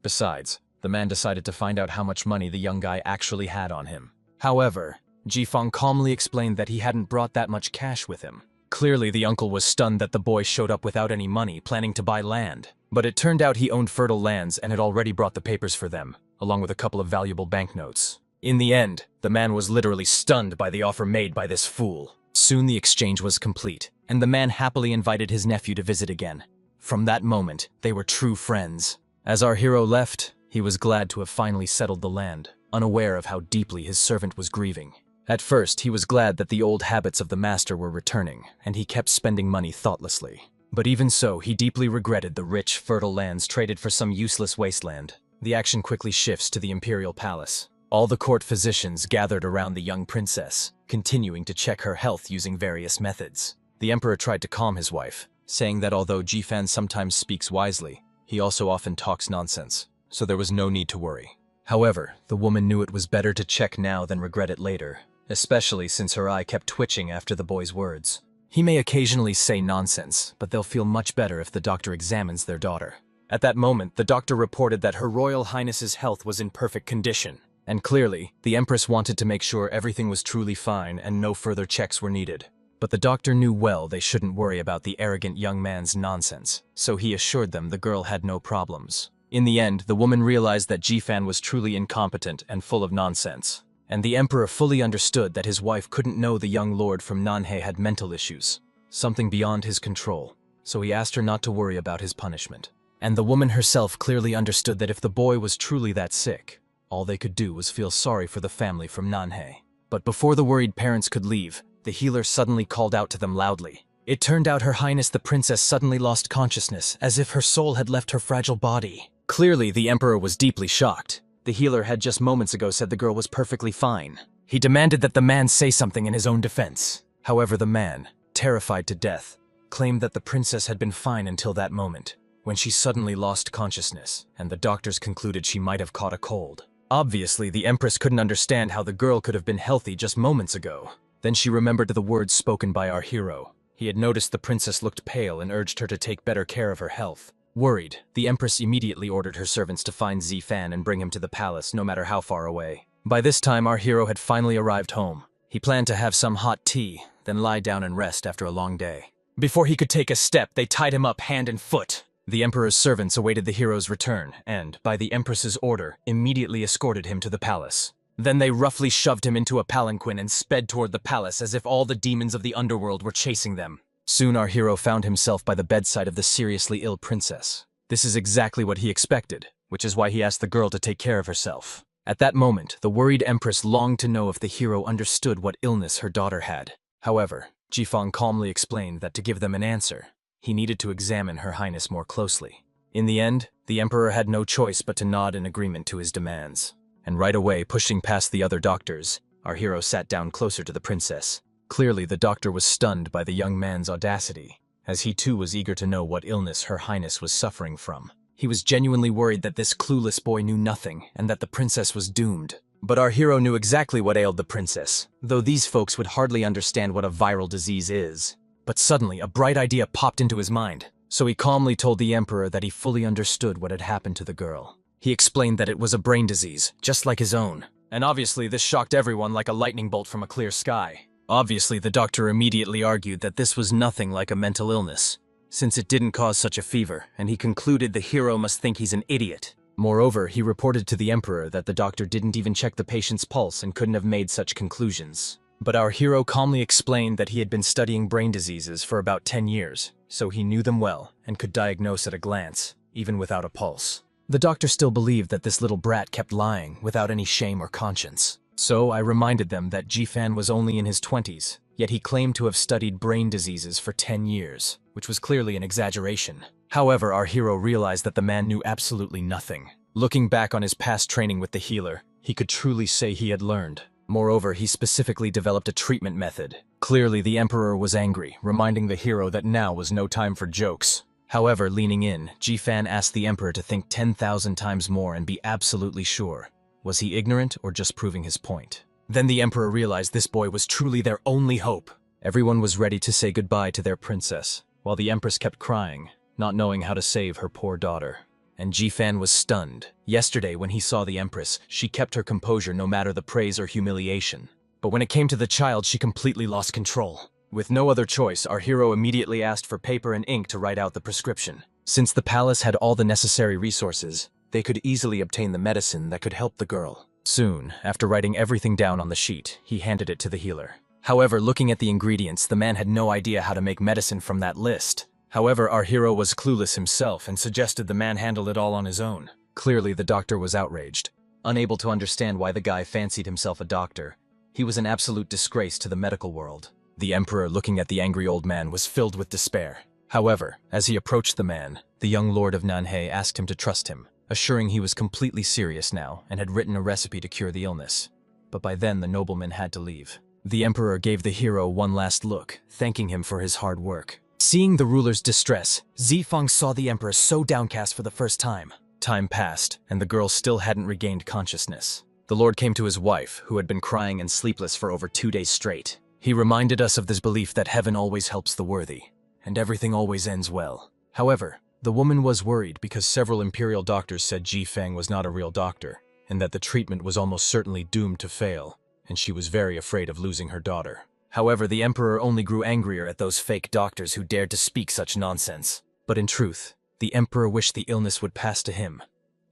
Besides, the man decided to find out how much money the young guy actually had on him. However, Jifeng calmly explained that he hadn't brought that much cash with him. Clearly, the uncle was stunned that the boy showed up without any money, planning to buy land. But it turned out he owned fertile lands and had already brought the papers for them, along with a couple of valuable banknotes. In the end, the man was literally stunned by the offer made by this fool. Soon the exchange was complete, and the man happily invited his nephew to visit again. From that moment, they were true friends. As our hero left, he was glad to have finally settled the land, unaware of how deeply his servant was grieving. At first, he was glad that the old habits of the master were returning, and he kept spending money thoughtlessly. But even so, he deeply regretted the rich, fertile lands traded for some useless wasteland. The action quickly shifts to the imperial palace. All the court physicians gathered around the young princess, continuing to check her health using various methods. The emperor tried to calm his wife, saying that although Jifeng sometimes speaks wisely, he also often talks nonsense, so there was no need to worry. However, the woman knew it was better to check now than regret it later, especially since her eye kept twitching after the boy's words. He may occasionally say nonsense, but they'll feel much better if the doctor examines their daughter. At that moment, the doctor reported that Her Royal Highness's health was in perfect condition. And clearly, the Empress wanted to make sure everything was truly fine and no further checks were needed. But the doctor knew well they shouldn't worry about the arrogant young man's nonsense, so he assured them the girl had no problems. In the end, the woman realized that Jifeng was truly incompetent and full of nonsense. And the emperor fully understood that his wife couldn't know the young lord from Nanhei had mental issues, something beyond his control, so he asked her not to worry about his punishment. And the woman herself clearly understood that if the boy was truly that sick, all they could do was feel sorry for the family from Nanhei. But before the worried parents could leave, the healer suddenly called out to them loudly. It turned out Her Highness the Princess suddenly lost consciousness, as if her soul had left her fragile body. Clearly, the emperor was deeply shocked. The healer had just moments ago said the girl was perfectly fine. He demanded that the man say something in his own defense. However, the man, terrified to death, claimed that the princess had been fine until that moment, when she suddenly lost consciousness, and the doctors concluded she might have caught a cold. Obviously, the Empress couldn't understand how the girl could have been healthy just moments ago. Then she remembered the words spoken by our hero. He had noticed the princess looked pale and urged her to take better care of her health. Worried, the Empress immediately ordered her servants to find Zifan and bring him to the palace, no matter how far away. By this time, our hero had finally arrived home. He planned to have some hot tea, then lie down and rest after a long day. Before he could take a step, they tied him up hand and foot. The Emperor's servants awaited the hero's return, and, by the Empress's order, immediately escorted him to the palace. Then they roughly shoved him into a palanquin and sped toward the palace as if all the demons of the underworld were chasing them. Soon our hero found himself by the bedside of the seriously ill princess. This is exactly what he expected, which is why he asked the girl to take care of herself. At that moment, the worried empress longed to know if the hero understood what illness her daughter had. However, Jifeng calmly explained that to give them an answer, he needed to examine Her Highness more closely. In the end, the emperor had no choice but to nod in agreement to his demands. And right away, pushing past the other doctors, our hero sat down closer to the princess. Clearly, the doctor was stunned by the young man's audacity, as he too was eager to know what illness Her Highness was suffering from. He was genuinely worried that this clueless boy knew nothing and that the princess was doomed. But our hero knew exactly what ailed the princess, though these folks would hardly understand what a viral disease is. But suddenly, a bright idea popped into his mind, so he calmly told the emperor that he fully understood what had happened to the girl. He explained that it was a brain disease, just like his own. And obviously this shocked everyone like a lightning bolt from a clear sky. Obviously, the doctor immediately argued that this was nothing like a mental illness, since it didn't cause such a fever, and he concluded the hero must think he's an idiot. Moreover, he reported to the emperor that the doctor didn't even check the patient's pulse and couldn't have made such conclusions. But our hero calmly explained that he had been studying brain diseases for about 10 years, so he knew them well and could diagnose at a glance, even without a pulse. The doctor still believed that this little brat kept lying without any shame or conscience. So I reminded them that Jifan was only in his 20s, yet he claimed to have studied brain diseases for 10 years, which was clearly an exaggeration. However, our hero realized that the man knew absolutely nothing. Looking back on his past training with the healer, he could truly say he had learned. Moreover, he specifically developed a treatment method. Clearly, the emperor was angry, reminding the hero that now was no time for jokes. However, leaning in, Jifan asked the emperor to think 10,000 times more and be absolutely sure. Was he ignorant or just proving his point? Then the emperor realized this boy was truly their only hope. Everyone was ready to say goodbye to their princess, while the empress kept crying, not knowing how to save her poor daughter. And Jifan was stunned. Yesterday, when he saw the empress, she kept her composure no matter the praise or humiliation. But when it came to the child, she completely lost control. With no other choice, our hero immediately asked for paper and ink to write out the prescription. Since the palace had all the necessary resources, they could easily obtain the medicine that could help the girl. Soon, after writing everything down on the sheet, he handed it to the healer. However, looking at the ingredients, the man had no idea how to make medicine from that list. However, our hero was clueless himself and suggested the man handle it all on his own. Clearly, the doctor was outraged. Unable to understand why the guy fancied himself a doctor, he was an absolute disgrace to the medical world. The emperor, looking at the angry old man, was filled with despair. However, as he approached the man, the young lord of Nanhe asked him to trust him, assuring he was completely serious now and had written a recipe to cure the illness. But by then, the nobleman had to leave. The emperor gave the hero one last look, thanking him for his hard work. Seeing the ruler's distress, Zifeng saw the emperor so downcast for the first time. Time passed, and the girl still hadn't regained consciousness. The lord came to his wife, who had been crying and sleepless for over 2 days straight. He reminded us of this belief that heaven always helps the worthy, and everything always ends well. However, the woman was worried because several imperial doctors said Jifeng was not a real doctor, and that the treatment was almost certainly doomed to fail, and she was very afraid of losing her daughter. However, the emperor only grew angrier at those fake doctors who dared to speak such nonsense. But in truth, the emperor wished the illness would pass to him.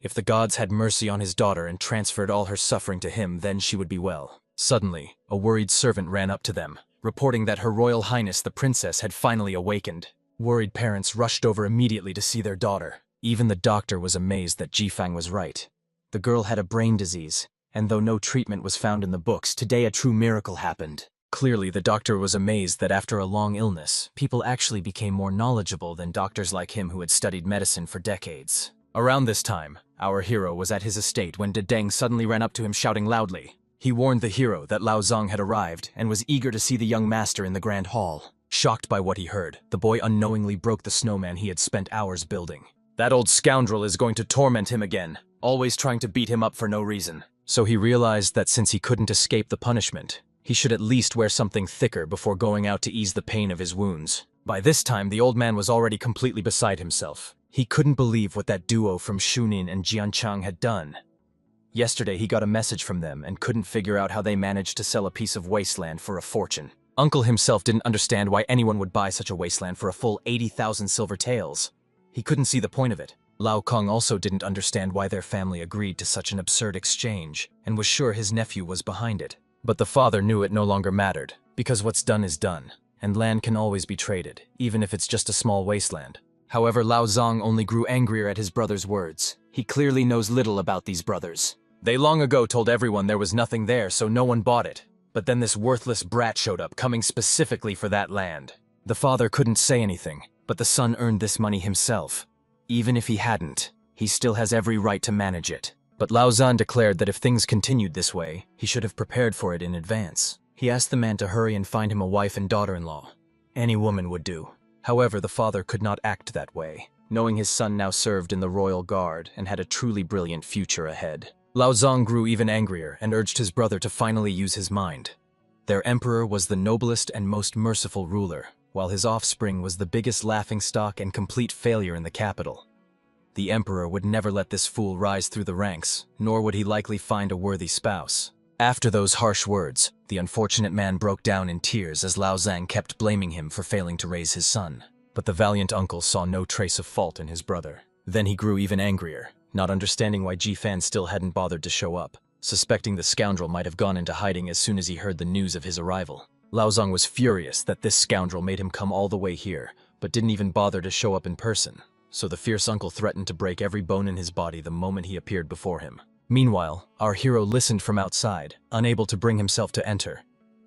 If the gods had mercy on his daughter and transferred all her suffering to him, then she would be well. Suddenly, a worried servant ran up to them, reporting that Her Royal Highness the Princess had finally awakened. Worried parents rushed over immediately to see their daughter. Even the doctor was amazed that Jifeng was right. The girl had a brain disease, and though no treatment was found in the books, today a true miracle happened. Clearly, the doctor was amazed that after a long illness, people actually became more knowledgeable than doctors like him who had studied medicine for decades. Around this time, our hero was at his estate when Dedeng suddenly ran up to him shouting loudly. He warned the hero that Lao Zong had arrived and was eager to see the young master in the grand hall. Shocked by what he heard, the boy unknowingly broke the snowman he had spent hours building. That old scoundrel is going to torment him again, always trying to beat him up for no reason. So he realized that since he couldn't escape the punishment, he should at least wear something thicker before going out to ease the pain of his wounds. By this time, the old man was already completely beside himself. He couldn't believe what that duo from Shunin and Jianchang had done. Yesterday, he got a message from them and couldn't figure out how they managed to sell a piece of wasteland for a fortune. Uncle himself didn't understand why anyone would buy such a wasteland for a full 80,000 silver taels. He couldn't see the point of it. Lao Kong also didn't understand why their family agreed to such an absurd exchange, and was sure his nephew was behind it. But the father knew it no longer mattered, because what's done is done, and land can always be traded, even if it's just a small wasteland. However, Lao Zong only grew angrier at his brother's words. He clearly knows little about these brothers. They long ago told everyone there was nothing there, so no one bought it. But then this worthless brat showed up, coming specifically for that land. The father couldn't say anything, but the son earned this money himself. Even if he hadn't, he still has every right to manage it. But Lao Zan declared that if things continued this way, he should have prepared for it in advance. He asked the man to hurry and find him a wife and daughter-in-law. Any woman would do. However, the father could not act that way, knowing his son now served in the royal guard and had a truly brilliant future ahead. Lao Zong grew even angrier and urged his brother to finally use his mind. Their emperor was the noblest and most merciful ruler, while his offspring was the biggest laughingstock and complete failure in the capital. The emperor would never let this fool rise through the ranks, nor would he likely find a worthy spouse. After those harsh words, the unfortunate man broke down in tears as Lao Zhang kept blaming him for failing to raise his son. But the valiant uncle saw no trace of fault in his brother. Then he grew even angrier, not understanding why Ji Fan still hadn't bothered to show up, suspecting the scoundrel might have gone into hiding as soon as he heard the news of his arrival. Lao Zong was furious that this scoundrel made him come all the way here, but didn't even bother to show up in person, so the fierce uncle threatened to break every bone in his body the moment he appeared before him. Meanwhile, our hero listened from outside, unable to bring himself to enter.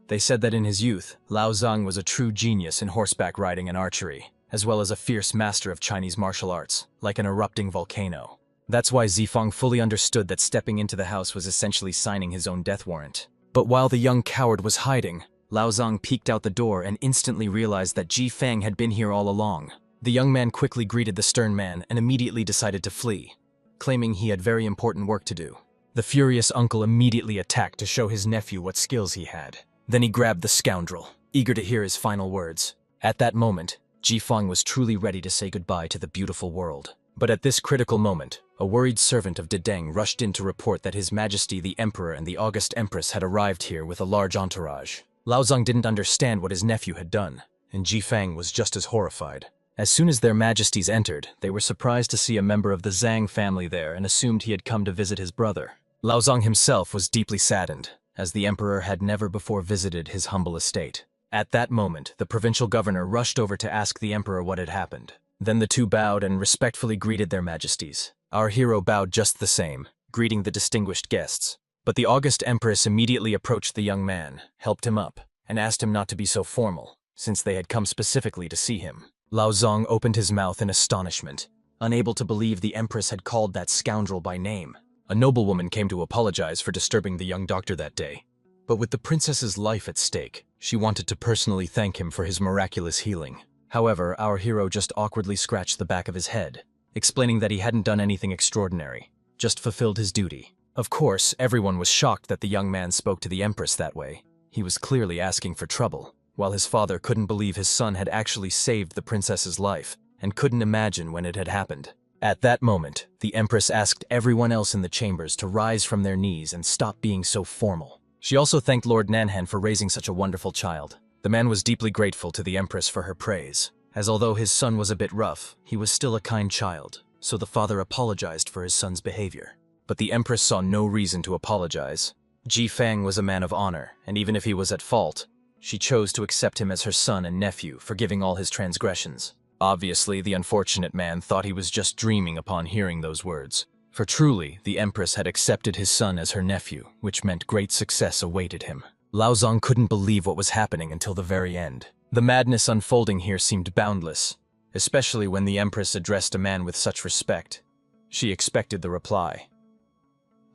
They said that in his youth, Lao Zong was a true genius in horseback riding and archery, as well as a fierce master of Chinese martial arts, like an erupting volcano. That's why Zifeng fully understood that stepping into the house was essentially signing his own death warrant. But while the young coward was hiding, Lao Zong peeked out the door and instantly realized that Ji Fang had been here all along. The young man quickly greeted the stern man and immediately decided to flee, claiming he had very important work to do. The furious uncle immediately attacked to show his nephew what skills he had. Then he grabbed the scoundrel, eager to hear his final words. At that moment, Ji Fang was truly ready to say goodbye to the beautiful world. But at this critical moment, a worried servant of Dedeng rushed in to report that His Majesty the Emperor and the August Empress had arrived here with a large entourage. Lao Zong didn't understand what his nephew had done, and Ji Fang was just as horrified. As soon as their majesties entered, they were surprised to see a member of the Zhang family there and assumed he had come to visit his brother. Lao Zong himself was deeply saddened, as the emperor had never before visited his humble estate. At that moment, the provincial governor rushed over to ask the emperor what had happened. Then the two bowed and respectfully greeted their majesties. Our hero bowed just the same, greeting the distinguished guests. But the August Empress immediately approached the young man, helped him up, and asked him not to be so formal, since they had come specifically to see him. Lao Zong opened his mouth in astonishment, unable to believe the Empress had called that scoundrel by name. A noblewoman came to apologize for disturbing the young doctor that day. But with the princess's life at stake, she wanted to personally thank him for his miraculous healing. However, our hero just awkwardly scratched the back of his head, explaining that he hadn't done anything extraordinary, just fulfilled his duty. Of course, everyone was shocked that the young man spoke to the Empress that way. He was clearly asking for trouble, while his father couldn't believe his son had actually saved the princess's life, and couldn't imagine when it had happened. At that moment, the Empress asked everyone else in the chambers to rise from their knees and stop being so formal. She also thanked Lord Nanhan for raising such a wonderful child. The man was deeply grateful to the Empress for her praise, as although his son was a bit rough, he was still a kind child, so the father apologized for his son's behavior. But the Empress saw no reason to apologize. Ji Fang was a man of honor, and even if he was at fault, she chose to accept him as her son and nephew, forgiving all his transgressions. Obviously, the unfortunate man thought he was just dreaming upon hearing those words. For truly, the Empress had accepted his son as her nephew, which meant great success awaited him. Lao Zong couldn't believe what was happening until the very end. The madness unfolding here seemed boundless, especially when the Empress addressed a man with such respect. She expected the reply,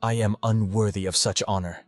"I am unworthy of such honor."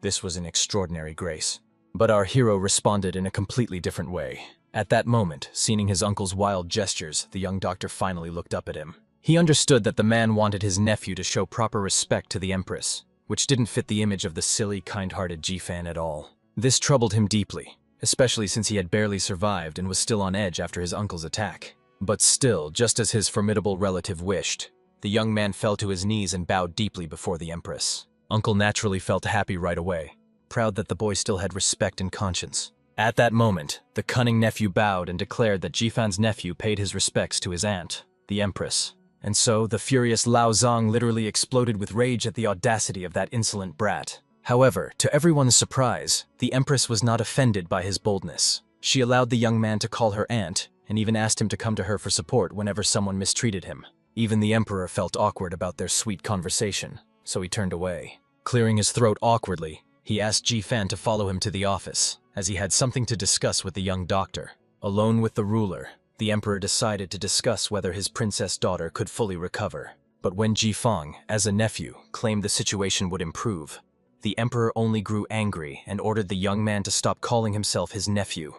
This was an extraordinary grace. But our hero responded in a completely different way. At that moment, seeing his uncle's wild gestures, the young doctor finally looked up at him. He understood that the man wanted his nephew to show proper respect to the Empress, which didn't fit the image of the silly, kind-hearted Ji-fan at all. This troubled him deeply, especially since he had barely survived and was still on edge after his uncle's attack. But still, just as his formidable relative wished, the young man fell to his knees and bowed deeply before the Empress. Uncle naturally felt happy right away, proud that the boy still had respect and conscience. At that moment, the cunning nephew bowed and declared that Jifan's nephew paid his respects to his aunt, the Empress. And so, the furious Lao Zong literally exploded with rage at the audacity of that insolent brat. However, to everyone's surprise, the Empress was not offended by his boldness. She allowed the young man to call her aunt, and even asked him to come to her for support whenever someone mistreated him. Even the emperor felt awkward about their sweet conversation, so he turned away. Clearing his throat awkwardly, he asked Ji-fan to follow him to the office, as he had something to discuss with the young doctor. Alone with the ruler, the emperor decided to discuss whether his princess daughter could fully recover. But when Ji-fang, as a nephew, claimed the situation would improve, the emperor only grew angry and ordered the young man to stop calling himself his nephew,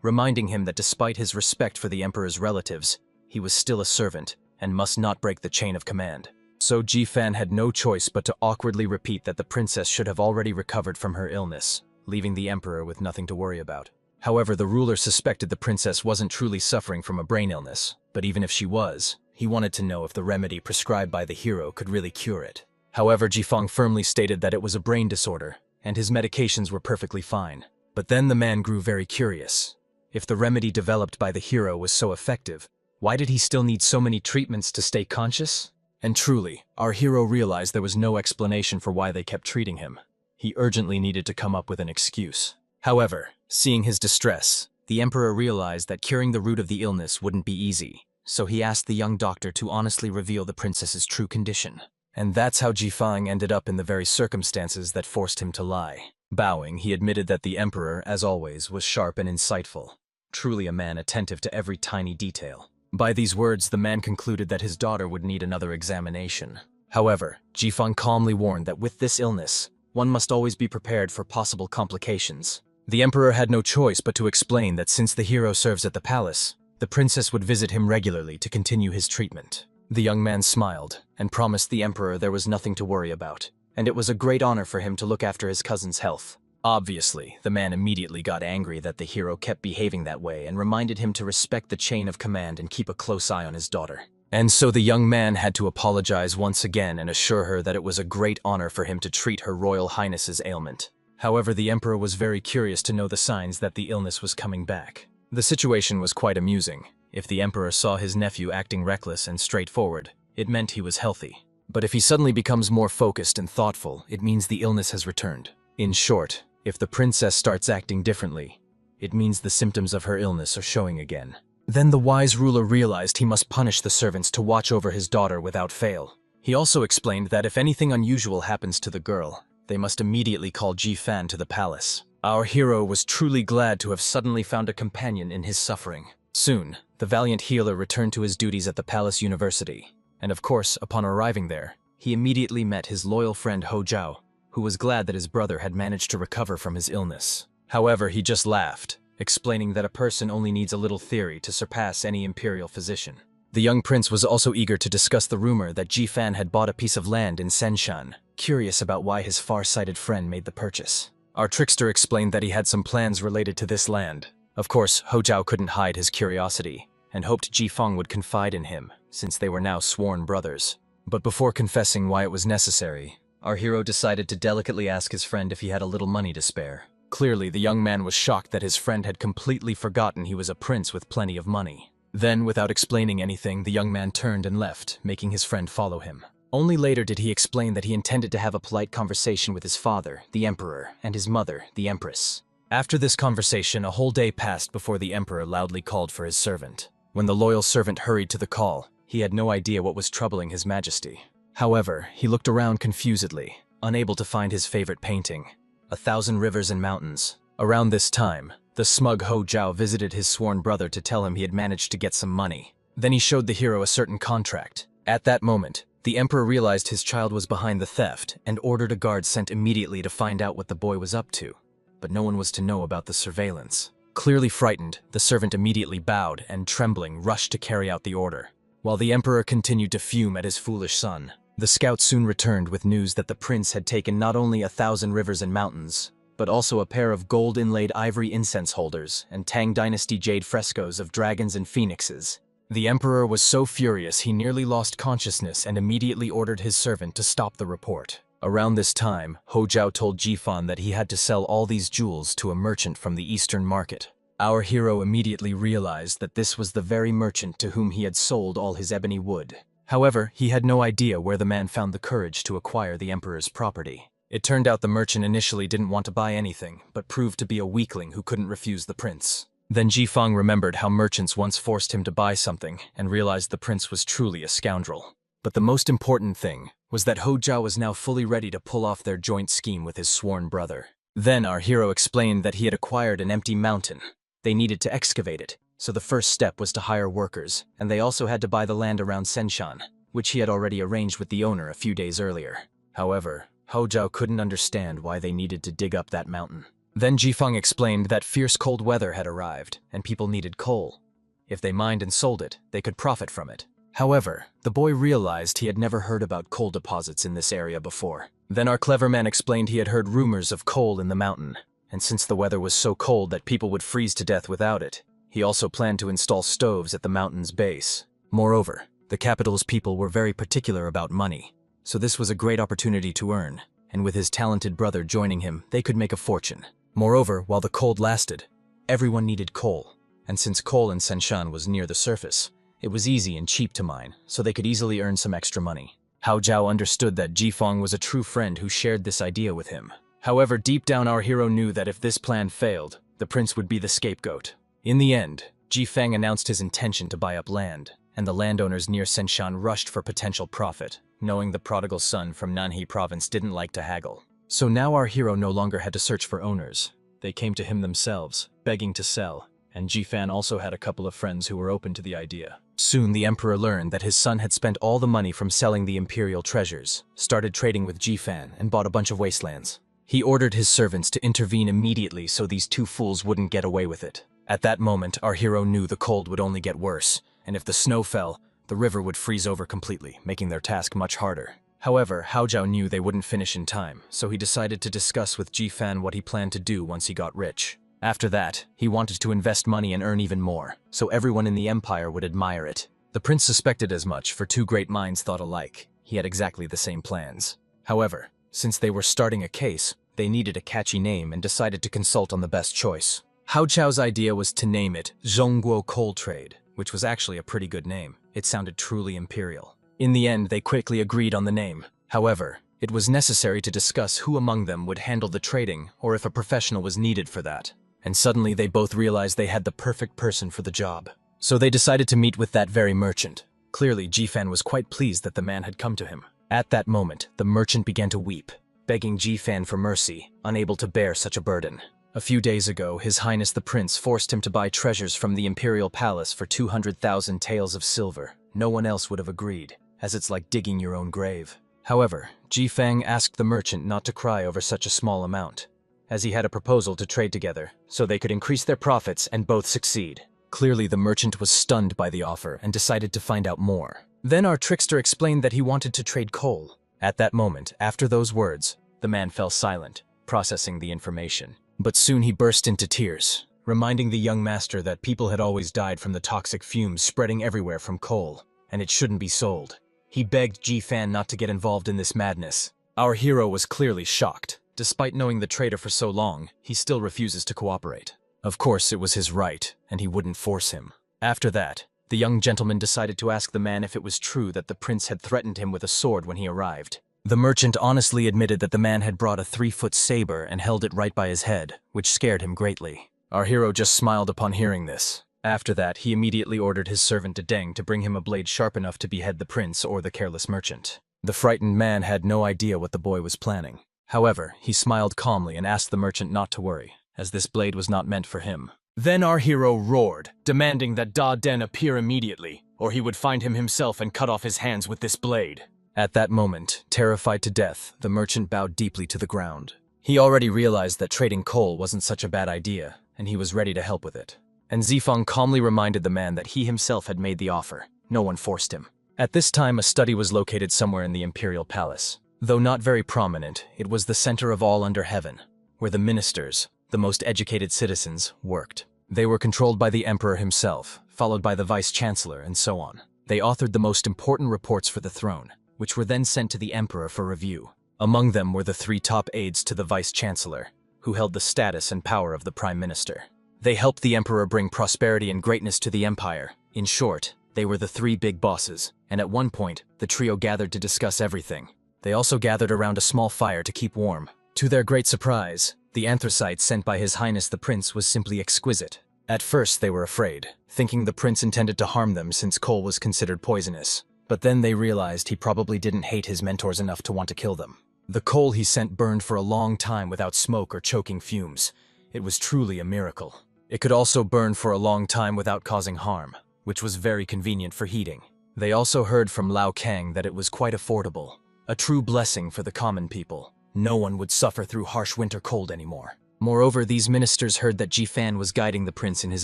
reminding him that despite his respect for the emperor's relatives, he was still a servant and must not break the chain of command. So Ji-fan had no choice but to awkwardly repeat that the princess should have already recovered from her illness, leaving the emperor with nothing to worry about. However, the ruler suspected the princess wasn't truly suffering from a brain illness, but even if she was, he wanted to know if the remedy prescribed by the hero could really cure it. However, Ji-fang firmly stated that it was a brain disorder, and his medications were perfectly fine. But then the man grew very curious. If the remedy developed by the hero was so effective, why did he still need so many treatments to stay conscious? And truly, our hero realized there was no explanation for why they kept treating him. He urgently needed to come up with an excuse. However, seeing his distress, the emperor realized that curing the root of the illness wouldn't be easy, so he asked the young doctor to honestly reveal the princess's true condition. And that's how Ji-fang ended up in the very circumstances that forced him to lie. Bowing, he admitted that the emperor, as always, was sharp and insightful, truly a man attentive to every tiny detail. By these words, the man concluded that his daughter would need another examination. However, Ji-fang calmly warned that with this illness, one must always be prepared for possible complications. The emperor had no choice but to explain that since the hero serves at the palace, the princess would visit him regularly to continue his treatment. The young man smiled and promised the emperor there was nothing to worry about, and it was a great honor for him to look after his cousin's health. Obviously, the man immediately got angry that the hero kept behaving that way and reminded him to respect the chain of command and keep a close eye on his daughter. And so the young man had to apologize once again and assure her that it was a great honor for him to treat her Royal Highness's ailment. However, the emperor was very curious to know the signs that the illness was coming back. The situation was quite amusing. If the emperor saw his nephew acting reckless and straightforward, it meant he was healthy. But if he suddenly becomes more focused and thoughtful, it means the illness has returned. In short, if the princess starts acting differently, it means the symptoms of her illness are showing again. Then the wise ruler realized he must punish the servants to watch over his daughter without fail. He also explained that if anything unusual happens to the girl, they must immediately call Ji-fan to the palace. Our hero was truly glad to have suddenly found a companion in his suffering. Soon, the valiant healer returned to his duties at the palace university. And of course, upon arriving there, he immediately met his loyal friend Ho Zhao, who was glad that his brother had managed to recover from his illness. However, he just laughed, explaining that a person only needs a little theory to surpass any imperial physician. The young prince was also eager to discuss the rumor that Ji-fan had bought a piece of land in Senshan, curious about why his far-sighted friend made the purchase. Our trickster explained that he had some plans related to this land. Of course, Ho Zhao couldn't hide his curiosity, and hoped Ji-fang would confide in him, since they were now sworn brothers. But before confessing why it was necessary, our hero decided to delicately ask his friend if he had a little money to spare. Clearly, the young man was shocked that his friend had completely forgotten he was a prince with plenty of money. Then, without explaining anything, the young man turned and left, making his friend follow him. Only later did he explain that he intended to have a polite conversation with his father, the emperor, and his mother, the empress. After this conversation, a whole day passed before the emperor loudly called for his servant. When the loyal servant hurried to the call, he had no idea what was troubling his majesty. However, he looked around confusedly, unable to find his favorite painting, 1,000 Rivers and Mountains. Around this time, the smug Ho Zhao visited his sworn brother to tell him he had managed to get some money. Then he showed the hero a certain contract. At that moment, the emperor realized his child was behind the theft and ordered a guard sent immediately to find out what the boy was up to. But no one was to know about the surveillance. Clearly frightened, the servant immediately bowed and, trembling, rushed to carry out the order. While the emperor continued to fume at his foolish son, the scout soon returned with news that the prince had taken not only 1,000 rivers and mountains, but also a pair of gold-inlaid ivory incense holders and Tang Dynasty jade frescoes of dragons and phoenixes. The emperor was so furious he nearly lost consciousness and immediately ordered his servant to stop the report. Around this time, Ho Zhao told Ji-fan that he had to sell all these jewels to a merchant from the eastern market. Our hero immediately realized that this was the very merchant to whom he had sold all his ebony wood. However, he had no idea where the man found the courage to acquire the emperor's property. It turned out the merchant initially didn't want to buy anything, but proved to be a weakling who couldn't refuse the prince. Then Jifeng remembered how merchants once forced him to buy something and realized the prince was truly a scoundrel. But the most important thing was that Hojao was now fully ready to pull off their joint scheme with his sworn brother. Then our hero explained that he had acquired an empty mountain. They needed to excavate it, so the first step was to hire workers, and they also had to buy the land around Senshan, which he had already arranged with the owner a few days earlier. However, Hojao couldn't understand why they needed to dig up that mountain. Then Jifeng explained that fierce cold weather had arrived, and people needed coal. If they mined and sold it, they could profit from it. However, the boy realized he had never heard about coal deposits in this area before. Then our clever man explained he had heard rumors of coal in the mountain, and since the weather was so cold that people would freeze to death without it, he also planned to install stoves at the mountain's base. Moreover, the capital's people were very particular about money, so this was a great opportunity to earn, and with his talented brother joining him, they could make a fortune. Moreover, while the cold lasted, everyone needed coal, and since coal in Senshan was near the surface, it was easy and cheap to mine, so they could easily earn some extra money. Hao Zhao understood that Jifeng was a true friend who shared this idea with him. However, deep down our hero knew that if this plan failed, the prince would be the scapegoat. In the end, Jifeng announced his intention to buy up land, and the landowners near Senshan rushed for potential profit, knowing the prodigal son from Nanhe province didn't like to haggle. So now our hero no longer had to search for owners. They came to him themselves, begging to sell, and Jifan also had a couple of friends who were open to the idea. Soon the emperor learned that his son had spent all the money from selling the imperial treasures, started trading with Jifan, and bought a bunch of wastelands. He ordered his servants to intervene immediately so these two fools wouldn't get away with it. At that moment, our hero knew the cold would only get worse, and if the snow fell, the river would freeze over completely, making their task much harder. However, Hao Zhao knew they wouldn't finish in time, so he decided to discuss with Jifan what he planned to do once he got rich. After that, he wanted to invest money and earn even more, so everyone in the empire would admire it. The prince suspected as much, for two great minds thought alike. He had exactly the same plans. However, since they were starting a case, they needed a catchy name and decided to consult on the best choice. Hao Chao's idea was to name it Zhongguo Coal Trade, which was actually a pretty good name. It sounded truly imperial. In the end, they quickly agreed on the name. However, it was necessary to discuss who among them would handle the trading or if a professional was needed for that. And suddenly they both realized they had the perfect person for the job. So they decided to meet with that very merchant. Clearly, Jifan was quite pleased that the man had come to him. At that moment, the merchant began to weep, begging Jifan for mercy, unable to bear such a burden. A few days ago, His Highness the Prince forced him to buy treasures from the Imperial Palace for 200,000 taels of silver. No one else would have agreed, as it's like digging your own grave. However, Jifang asked the merchant not to cry over such a small amount, as he had a proposal to trade together, so they could increase their profits and both succeed. Clearly, the merchant was stunned by the offer and decided to find out more. Then our trickster explained that he wanted to trade coal. At that moment, after those words, the man fell silent, processing the information. But soon he burst into tears, reminding the young master that people had always died from the toxic fumes spreading everywhere from coal, and it shouldn't be sold. He begged Jifan not to get involved in this madness. Our hero was clearly shocked. Despite knowing the trader for so long, he still refuses to cooperate. Of course, it was his right, and he wouldn't force him. After that, the young gentleman decided to ask the man if it was true that the prince had threatened him with a sword when he arrived. The merchant honestly admitted that the man had brought a 3-foot saber and held it right by his head, which scared him greatly. Our hero just smiled upon hearing this. After that, he immediately ordered his servant Deng to bring him a blade sharp enough to behead the prince or the careless merchant. The frightened man had no idea what the boy was planning. However, he smiled calmly and asked the merchant not to worry, as this blade was not meant for him. Then our hero roared, demanding that Da Den appear immediately, or he would find him himself and cut off his hands with this blade. At that moment, terrified to death, the merchant bowed deeply to the ground. He already realized that trading coal wasn't such a bad idea, and he was ready to help with it. And Zifeng calmly reminded the man that he himself had made the offer. No one forced him. At this time, a study was located somewhere in the Imperial Palace. Though not very prominent, it was the center of all under heaven, where the ministers, the most educated citizens, worked. They were controlled by the emperor himself, followed by the vice-chancellor, and so on. They authored the most important reports for the throne, which were then sent to the emperor for review. Among them were the 3 top aides to the vice-chancellor, who held the status and power of the prime minister. They helped the emperor bring prosperity and greatness to the empire. In short, they were the 3 big bosses, and at one point, the trio gathered to discuss everything. They also gathered around a small fire to keep warm. To their great surprise, the anthracite sent by His Highness the Prince was simply exquisite. At first they were afraid, thinking the prince intended to harm them since coal was considered poisonous. But then they realized he probably didn't hate his mentors enough to want to kill them. The coal he sent burned for a long time without smoke or choking fumes. It was truly a miracle. It could also burn for a long time without causing harm, which was very convenient for heating. They also heard from Lao Kang that it was quite affordable, a true blessing for the common people. No one would suffer through harsh winter cold anymore. Moreover, these ministers heard that Ji-fan was guiding the prince in his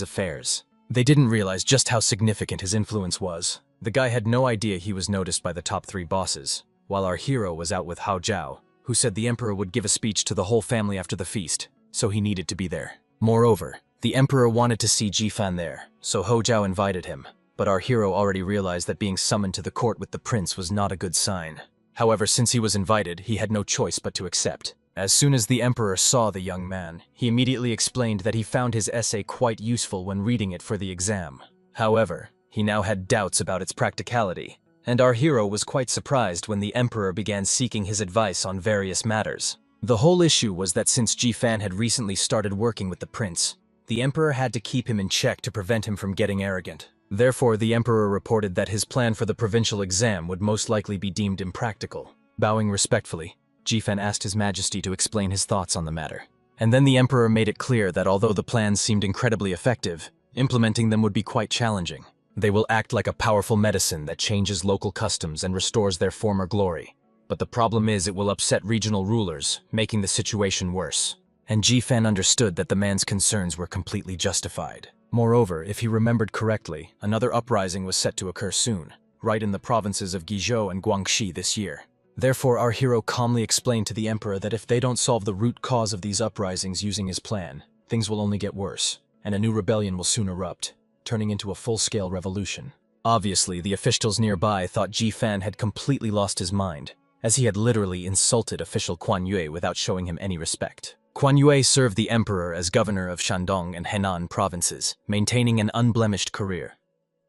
affairs. They didn't realize just how significant his influence was. The guy had no idea he was noticed by the top 3 bosses, while our hero was out with Hao Zhao, who said the emperor would give a speech to the whole family after the feast, so he needed to be there. Moreover, the emperor wanted to see Ji-fan there, so Hao Zhao invited him, but our hero already realized that being summoned to the court with the prince was not a good sign. However, since he was invited, he had no choice but to accept. As soon as the emperor saw the young man, he immediately explained that he found his essay quite useful when reading it for the exam. However, he now had doubts about its practicality, and our hero was quite surprised when the emperor began seeking his advice on various matters. The whole issue was that since Ji-fan had recently started working with the prince, the emperor had to keep him in check to prevent him from getting arrogant. Therefore, the emperor reported that his plan for the provincial exam would most likely be deemed impractical. Bowing respectfully, Ji-fan asked His Majesty to explain his thoughts on the matter. And then the emperor made it clear that although the plans seemed incredibly effective, implementing them would be quite challenging. They will act like a powerful medicine that changes local customs and restores their former glory. But the problem is it will upset regional rulers, making the situation worse. And Ji-fan understood that the man's concerns were completely justified. Moreover, if he remembered correctly, another uprising was set to occur soon, right in the provinces of Guizhou and Guangxi this year. Therefore, our hero calmly explained to the emperor that if they don't solve the root cause of these uprisings using his plan, things will only get worse, and a new rebellion will soon erupt, turning into a full-scale revolution. Obviously, the officials nearby thought Ji-fan had completely lost his mind, as he had literally insulted official Quan Yue without showing him any respect. Quan Yue served the emperor as governor of Shandong and Henan provinces, maintaining an unblemished career.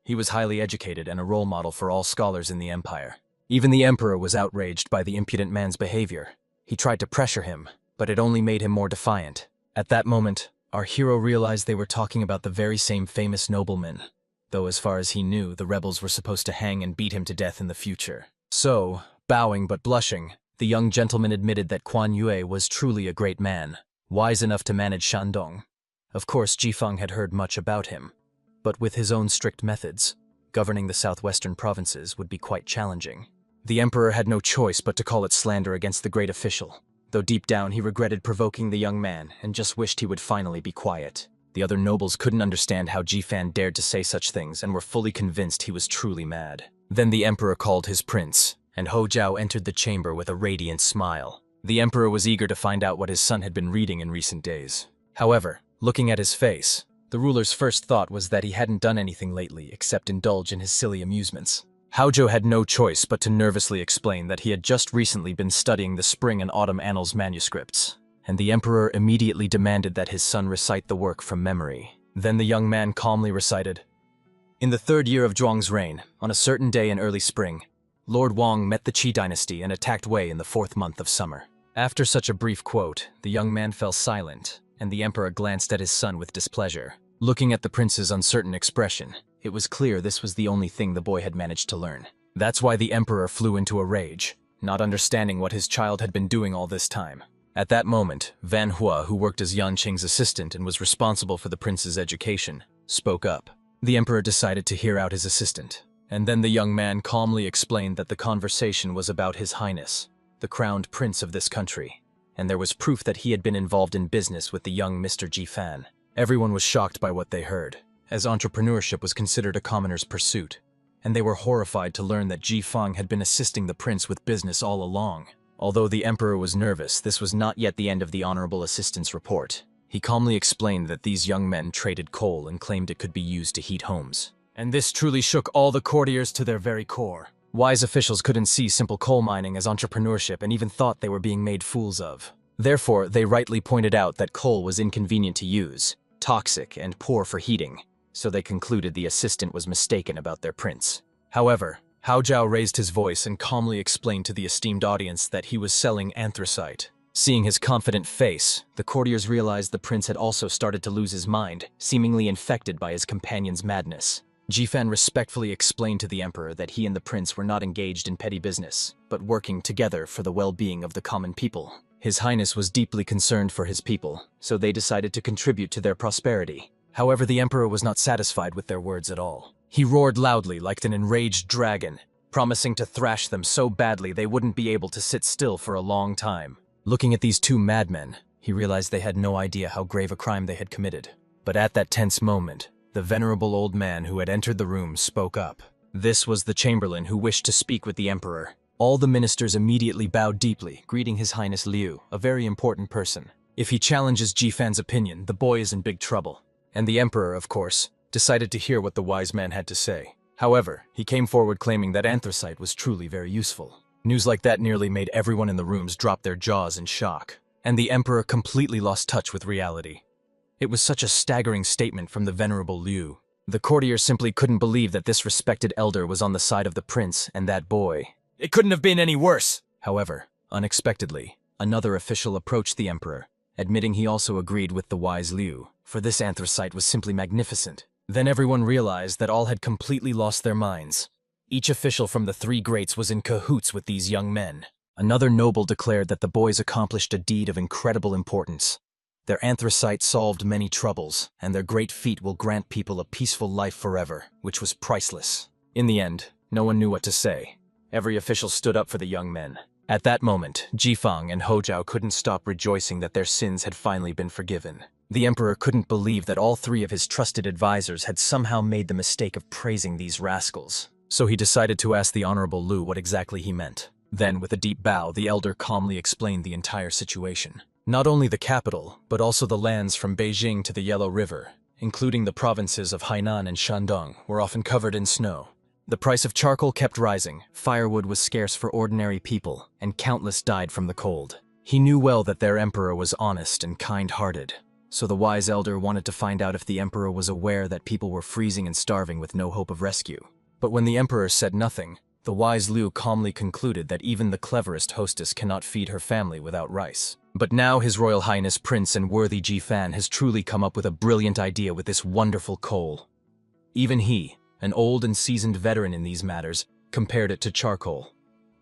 He was highly educated and a role model for all scholars in the empire. Even the emperor was outraged by the impudent man's behavior. He tried to pressure him, but it only made him more defiant. At that moment, our hero realized they were talking about the very same famous nobleman, though as far as he knew, the rebels were supposed to hang and beat him to death in the future. So, bowing but blushing, the young gentleman admitted that Quan Yue was truly a great man, wise enough to manage Shandong. Of course, Ji-fan had heard much about him, but with his own strict methods, governing the southwestern provinces would be quite challenging. The emperor had no choice but to call it slander against the great official, though deep down he regretted provoking the young man and just wished he would finally be quiet. The other nobles couldn't understand how Ji-fan dared to say such things and were fully convinced he was truly mad. Then the emperor called his prince, and Hao Zhao entered the chamber with a radiant smile. The emperor was eager to find out what his son had been reading in recent days. However, looking at his face, the ruler's first thought was that he hadn't done anything lately except indulge in his silly amusements. Hao Zhao had no choice but to nervously explain that he had just recently been studying the Spring and Autumn Annals manuscripts, and the emperor immediately demanded that his son recite the work from memory. Then the young man calmly recited, "In the 3rd year of Zhuang's reign, on a certain day in early spring, Lord Wang met the Qi dynasty and attacked Wei in the 4th month of summer." After such a brief quote, the young man fell silent, and the emperor glanced at his son with displeasure. Looking at the prince's uncertain expression, it was clear this was the only thing the boy had managed to learn. That's why the emperor flew into a rage, not understanding what his child had been doing all this time. At that moment, ManHUA, who worked as Yan Qing's assistant and was responsible for the prince's education, spoke up. The emperor decided to hear out his assistant, and then the young man calmly explained that the conversation was about His Highness, the crowned prince of this country, and there was proof that he had been involved in business with the young Mr. Ji-fan. Everyone was shocked by what they heard, as entrepreneurship was considered a commoner's pursuit, and they were horrified to learn that Ji-fan had been assisting the prince with business all along. Although the emperor was nervous, this was not yet the end of the honorable assistant's report. He calmly explained that these young men traded coal and claimed it could be used to heat homes. And this truly shook all the courtiers to their very core. Wise officials couldn't see simple coal mining as entrepreneurship and even thought they were being made fools of. Therefore, they rightly pointed out that coal was inconvenient to use, toxic, and poor for heating, so they concluded the assistant was mistaken about their prince. However, Hao Zhao raised his voice and calmly explained to the esteemed audience that he was selling anthracite, Seeing his confident face, the courtiers realized the prince had also started to lose his mind, seemingly infected by his companion's madness. Jifan respectfully explained to the emperor that he and the prince were not engaged in petty business, but working together for the well-being of the common people. His Highness was deeply concerned for his people, so they decided to contribute to their prosperity. However, the emperor was not satisfied with their words at all. He roared loudly like an enraged dragon, promising to thrash them so badly they wouldn't be able to sit still for a long time. Looking at these two madmen, he realized they had no idea how grave a crime they had committed. But at that tense moment, the venerable old man who had entered the room spoke up. This was the chamberlain who wished to speak with the emperor. All the ministers immediately bowed deeply, greeting His Highness Liu, a very important person. If he challenges Jifan's opinion, the boy is in big trouble. And the emperor, of course, decided to hear what the wise man had to say. However, he came forward claiming that anthracite was truly very useful. News like that nearly made everyone in the rooms drop their jaws in shock, and the emperor completely lost touch with reality. It was such a staggering statement from the venerable Liu. The courtiers simply couldn't believe that this respected elder was on the side of the prince and that boy. It couldn't have been any worse! However, unexpectedly, another official approached the emperor, admitting he also agreed with the wise Liu, for this anthracite was simply magnificent. Then everyone realized that all had completely lost their minds. Each official from the three greats was in cahoots with these young men. Another noble declared that the boys accomplished a deed of incredible importance. Their anthracite solved many troubles, and their great feat will grant people a peaceful life forever, which was priceless. In the end, no one knew what to say. Every official stood up for the young men. At that moment, Jifang and Hozhao couldn't stop rejoicing that their sins had finally been forgiven. The emperor couldn't believe that all three of his trusted advisors had somehow made the mistake of praising these rascals. So he decided to ask the Honorable Liu what exactly he meant. Then, with a deep bow, the elder calmly explained the entire situation. Not only the capital, but also the lands from Beijing to the Yellow River, including the provinces of Hainan and Shandong, were often covered in snow. The price of charcoal kept rising, firewood was scarce for ordinary people, and countless died from the cold. He knew well that their emperor was honest and kind-hearted, so the wise elder wanted to find out if the emperor was aware that people were freezing and starving with no hope of rescue. But when the emperor said nothing, the wise Liu calmly concluded that even the cleverest hostess cannot feed her family without rice. But now His Royal Highness Prince and worthy Jifan has truly come up with a brilliant idea with this wonderful coal. Even he, an old and seasoned veteran in these matters, compared it to charcoal.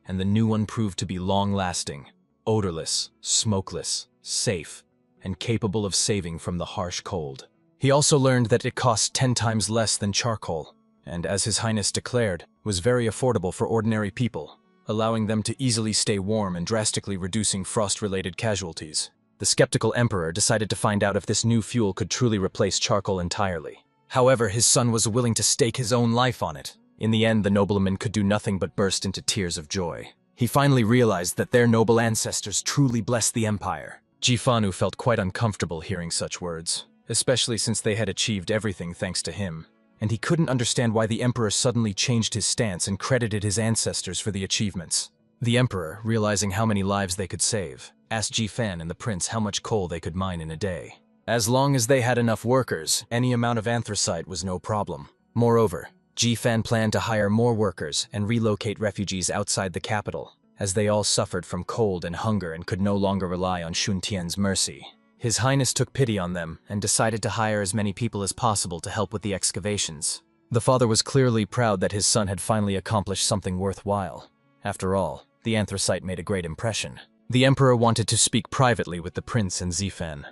And the new one proved to be long-lasting, odorless, smokeless, safe, and capable of saving from the harsh cold. He also learned that it cost 10 times less than charcoal, and as His Highness declared, was very affordable for ordinary people, allowing them to easily stay warm and drastically reducing frost-related casualties. The skeptical emperor decided to find out if this new fuel could truly replace charcoal entirely. However, his son was willing to stake his own life on it. In the end, the nobleman could do nothing but burst into tears of joy. He finally realized that their noble ancestors truly blessed the empire. Jifanu felt quite uncomfortable hearing such words, especially since they had achieved everything thanks to him. And he couldn't understand why the emperor suddenly changed his stance and credited his ancestors for the achievements. The emperor, realizing how many lives they could save, asked Jifan and the prince how much coal they could mine in a day. As long as they had enough workers, any amount of anthracite was no problem. Moreover, Jifan planned to hire more workers and relocate refugees outside the capital, as they all suffered from cold and hunger and could no longer rely on Shuntian's mercy. His Highness took pity on them and decided to hire as many people as possible to help with the excavations. The father was clearly proud that his son had finally accomplished something worthwhile. After all, the anthracite made a great impression. The emperor wanted to speak privately with the prince and Zifan,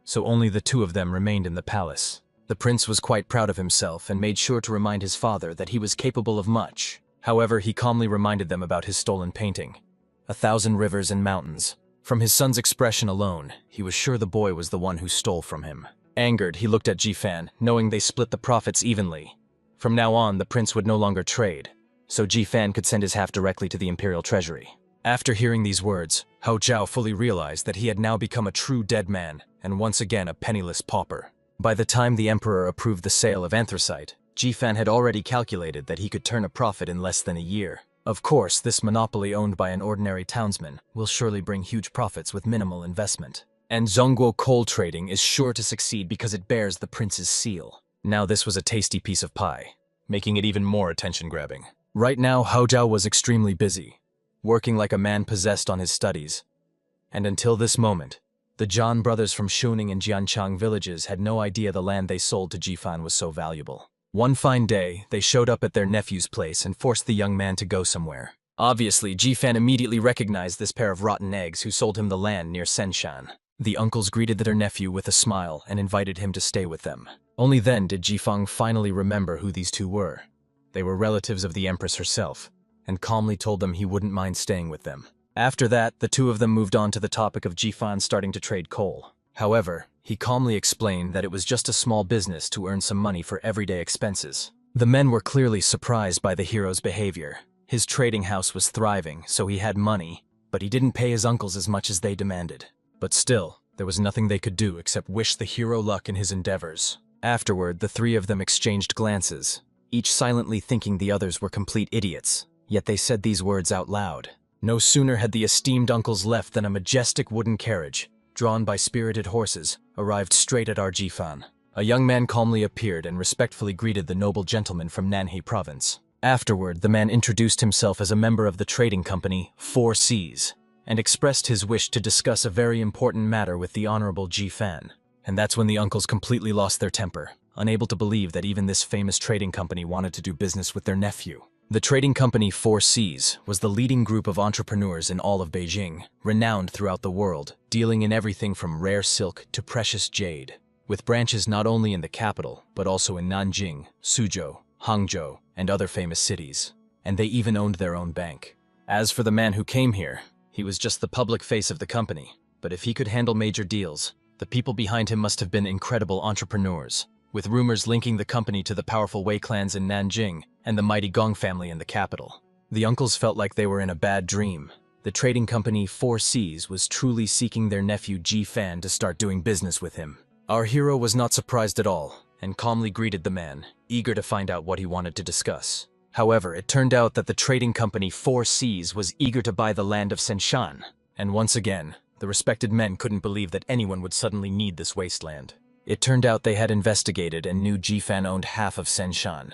so only the two of them remained in the palace. The prince was quite proud of himself and made sure to remind his father that he was capable of much. However, he calmly reminded them about his stolen painting. 1,000 rivers and mountains. From his son's expression alone, he was sure the boy was the one who stole from him. Angered, he looked at Jifan, knowing they split the profits evenly. From now on, the prince would no longer trade, so Jifan could send his half directly to the imperial treasury. After hearing these words, Hao Zhao fully realized that he had now become a true dead man, and once again a penniless pauper. By the time the emperor approved the sale of anthracite, Jifan had already calculated that he could turn a profit in less than a year. Of course, this monopoly owned by an ordinary townsman will surely bring huge profits with minimal investment. And Zhongguo coal trading is sure to succeed because it bears the prince's seal. Now this was a tasty piece of pie, making it even more attention-grabbing. Right now, Hao Zhao was extremely busy, working like a man possessed on his studies. And until this moment, the John brothers from Shuning and Jianchang villages had no idea the land they sold to Jifan was so valuable. One fine day, they showed up at their nephew's place and forced the young man to go somewhere. Obviously, Jifan immediately recognized this pair of rotten eggs who sold him the land near Senshan. The uncles greeted their nephew with a smile and invited him to stay with them. Only then did Jifang finally remember who these two were. They were relatives of the Empress herself, and calmly told them he wouldn't mind staying with them. After that, the two of them moved on to the topic of Jifan starting to trade coal. However, he calmly explained that it was just a small business to earn some money for everyday expenses. The men were clearly surprised by the hero's behavior. His trading house was thriving, so he had money, but he didn't pay his uncles as much as they demanded. But still, there was nothing they could do except wish the hero luck in his endeavors. Afterward, the three of them exchanged glances, each silently thinking the others were complete idiots. Yet they said these words out loud. No sooner had the esteemed uncles left than a majestic wooden carriage, drawn by spirited horses, arrived straight at our Jifan. A young man calmly appeared and respectfully greeted the noble gentleman from Nanhei province. Afterward, the man introduced himself as a member of the trading company 4 Seas, and expressed his wish to discuss a very important matter with the Honorable Jifan. And that's when the uncles completely lost their temper, unable to believe that even this famous trading company wanted to do business with their nephew. The trading company 4 Seas was the leading group of entrepreneurs in all of Beijing, renowned throughout the world, dealing in everything from rare silk to precious jade, with branches not only in the capital, but also in Nanjing, Suzhou, Hangzhou, and other famous cities. And they even owned their own bank. As for the man who came here, he was just the public face of the company, but if he could handle major deals, the people behind him must have been incredible entrepreneurs, with rumors linking the company to the powerful Wei clans in Nanjing and the mighty Gong family in the capital. The uncles felt like they were in a bad dream. The trading company 4 Seas was truly seeking their nephew Jifan to start doing business with him. Our hero was not surprised at all, and calmly greeted the man, eager to find out what he wanted to discuss. However, it turned out that the trading company 4 Seas was eager to buy the land of Senshan, and once again, the respected men couldn't believe that anyone would suddenly need this wasteland. It turned out they had investigated and knew Jifan owned half of Senshan.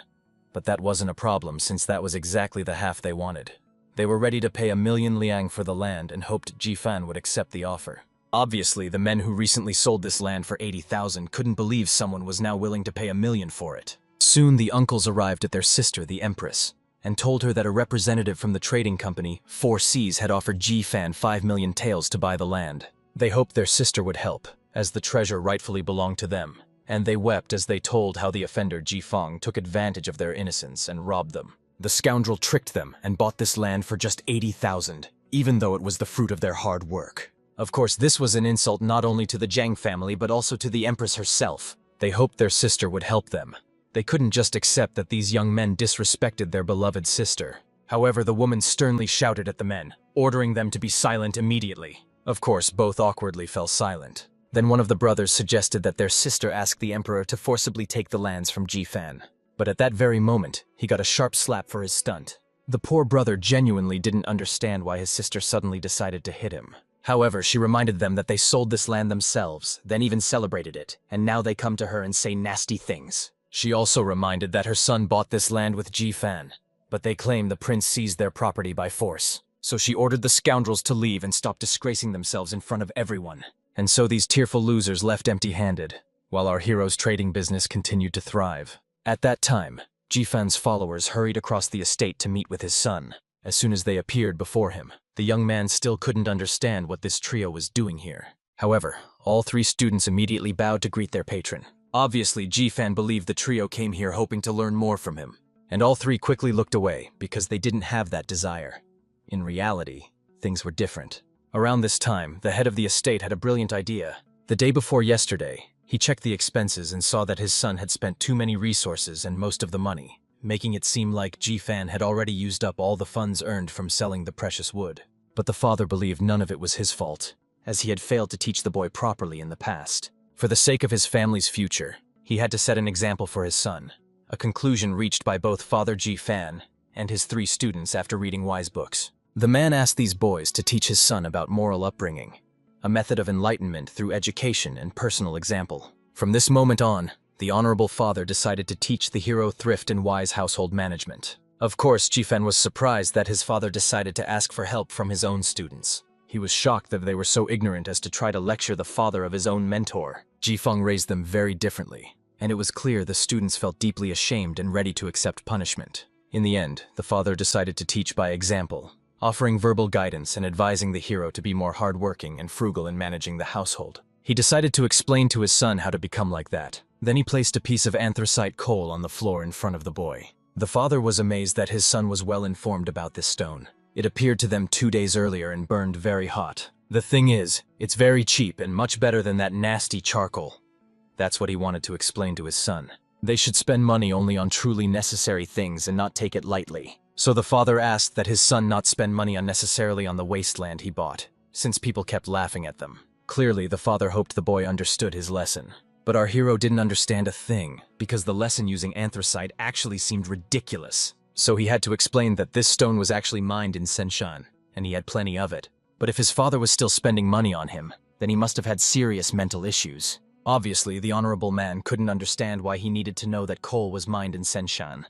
But that wasn't a problem since that was exactly the half they wanted. They were ready to pay 1,000,000 liang for the land and hoped Jifan would accept the offer. Obviously, the men who recently sold this land for 80,000 couldn't believe someone was now willing to pay 1,000,000 for it. Soon the uncles arrived at their sister, the Empress, and told her that a representative from the trading company 4 Seas had offered Jifan 5,000,000 taels to buy the land. They hoped their sister would help, as the treasure rightfully belonged to them, and they wept as they told how the offender Jifang took advantage of their innocence and robbed them. The scoundrel tricked them and bought this land for just 80,000, even though it was the fruit of their hard work. Of course, this was an insult not only to the Jiang family but also to the Empress herself. They hoped their sister would help them. They couldn't just accept that these young men disrespected their beloved sister. However, the woman sternly shouted at the men, ordering them to be silent immediately. Of course, both awkwardly fell silent. Then one of the brothers suggested that their sister ask the emperor to forcibly take the lands from Jifan. But at that very moment, he got a sharp slap for his stunt. The poor brother genuinely didn't understand why his sister suddenly decided to hit him. However, she reminded them that they sold this land themselves, then even celebrated it, and now they come to her and say nasty things. She also reminded that her son bought this land with Jifan, but they claim the prince seized their property by force. So she ordered the scoundrels to leave and stop disgracing themselves in front of everyone. And so these tearful losers left empty-handed, while our hero's trading business continued to thrive. At that time, Jifan's followers hurried across the estate to meet with his son. As soon as they appeared before him, the young man still couldn't understand what this trio was doing here. However, all 3 students immediately bowed to greet their patron. Obviously, Jifan believed the trio came here hoping to learn more from him, and all 3 quickly looked away because they didn't have that desire. In reality, things were different. Around this time, the head of the estate had a brilliant idea. The day before yesterday, he checked the expenses and saw that his son had spent too many resources and most of the money, making it seem like Jifan had already used up all the funds earned from selling the precious wood. But the father believed none of it was his fault, as he had failed to teach the boy properly in the past. For the sake of his family's future, he had to set an example for his son, a conclusion reached by both Father Jifan and his 3 students after reading wise books. The man asked these boys to teach his son about moral upbringing, a method of enlightenment through education and personal example. From this moment on, the honorable father decided to teach the hero thrift and wise household management. Of course, Jifan was surprised that his father decided to ask for help from his own students. He was shocked that they were so ignorant as to try to lecture the father of his own mentor. Jifeng raised them very differently, and it was clear the students felt deeply ashamed and ready to accept punishment. In the end, the father decided to teach by example, offering verbal guidance and advising the hero to be more hardworking and frugal in managing the household. He decided to explain to his son how to become like that. Then he placed a piece of anthracite coal on the floor in front of the boy. The father was amazed that his son was well informed about this stone. It appeared to them 2 days earlier and burned very hot. The thing is, it's very cheap and much better than that nasty charcoal. That's what he wanted to explain to his son. They should spend money only on truly necessary things and not take it lightly. So the father asked that his son not spend money unnecessarily on the wasteland he bought, since people kept laughing at them. Clearly, the father hoped the boy understood his lesson. But our hero didn't understand a thing, because the lesson using anthracite actually seemed ridiculous. So he had to explain that this stone was actually mined in Senshan, and he had plenty of it. But if his father was still spending money on him, then he must have had serious mental issues. Obviously, the honorable man couldn't understand why he needed to know that coal was mined in Senshan,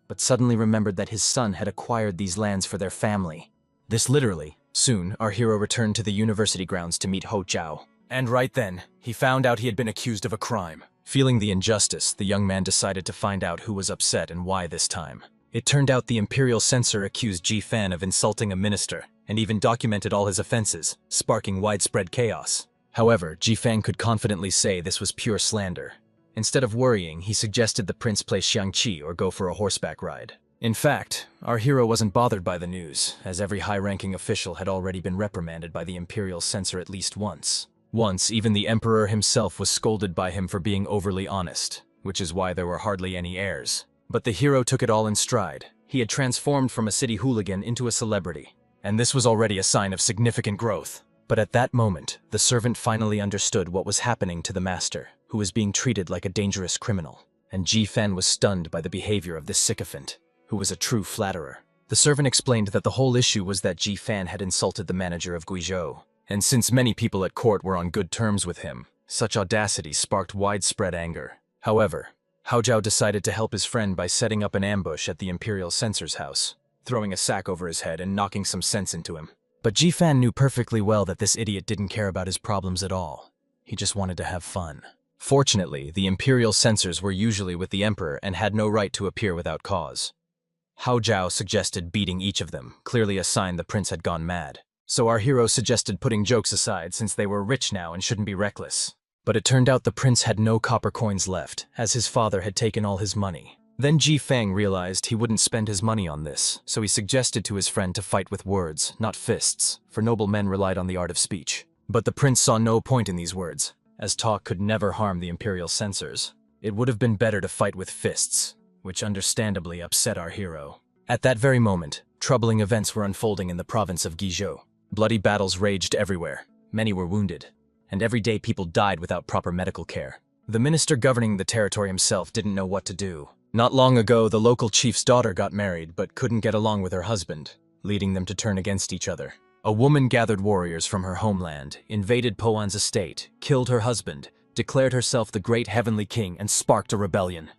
but suddenly remembered that his son had acquired these lands for their family. This literally. Soon, our hero returned to the university grounds to meet Ho Jiao. And right then, he found out he had been accused of a crime. Feeling the injustice, the young man decided to find out who was upset and why this time. It turned out the imperial censor accused Ji-fan of insulting a minister, and even documented all his offenses, sparking widespread chaos. However, Ji-fan could confidently say this was pure slander. Instead of worrying, he suggested the prince play Xiangqi or go for a horseback ride. In fact, our hero wasn't bothered by the news, as every high-ranking official had already been reprimanded by the imperial censor at least once. Once, even the emperor himself was scolded by him for being overly honest, which is why there were hardly any heirs. But the hero took it all in stride. He had transformed from a city hooligan into a celebrity, and this was already a sign of significant growth. But at that moment, the servant finally understood what was happening to the master, who was being treated like a dangerous criminal. And Ji-fan was stunned by the behavior of this sycophant, who was a true flatterer. The servant explained that the whole issue was that Ji-fan had insulted the manager of Guizhou, and since many people at court were on good terms with him, such audacity sparked widespread anger. However, Hao Jiao decided to help his friend by setting up an ambush at the imperial censor's house, throwing a sack over his head and knocking some sense into him. But Ji-fan knew perfectly well that this idiot didn't care about his problems at all. He just wanted to have fun. Fortunately, the imperial censors were usually with the emperor and had no right to appear without cause. Hao Jiao suggested beating each of them, clearly a sign the prince had gone mad. So our hero suggested putting jokes aside since they were rich now and shouldn't be reckless. But it turned out the prince had no copper coins left, as his father had taken all his money. Then Ji-fan realized he wouldn't spend his money on this, so he suggested to his friend to fight with words, not fists, for noble men relied on the art of speech. But the prince saw no point in these words, as talk could never harm the imperial censors. It would have been better to fight with fists, which understandably upset our hero. At that very moment, troubling events were unfolding in the province of Guizhou. Bloody battles raged everywhere, many were wounded, and every day people died without proper medical care. The minister governing the territory himself didn't know what to do. Not long ago, the local chief's daughter got married but couldn't get along with her husband, leading them to turn against each other. A woman gathered warriors from her homeland, invaded Poan's estate, killed her husband, declared herself the great heavenly king, and sparked a rebellion.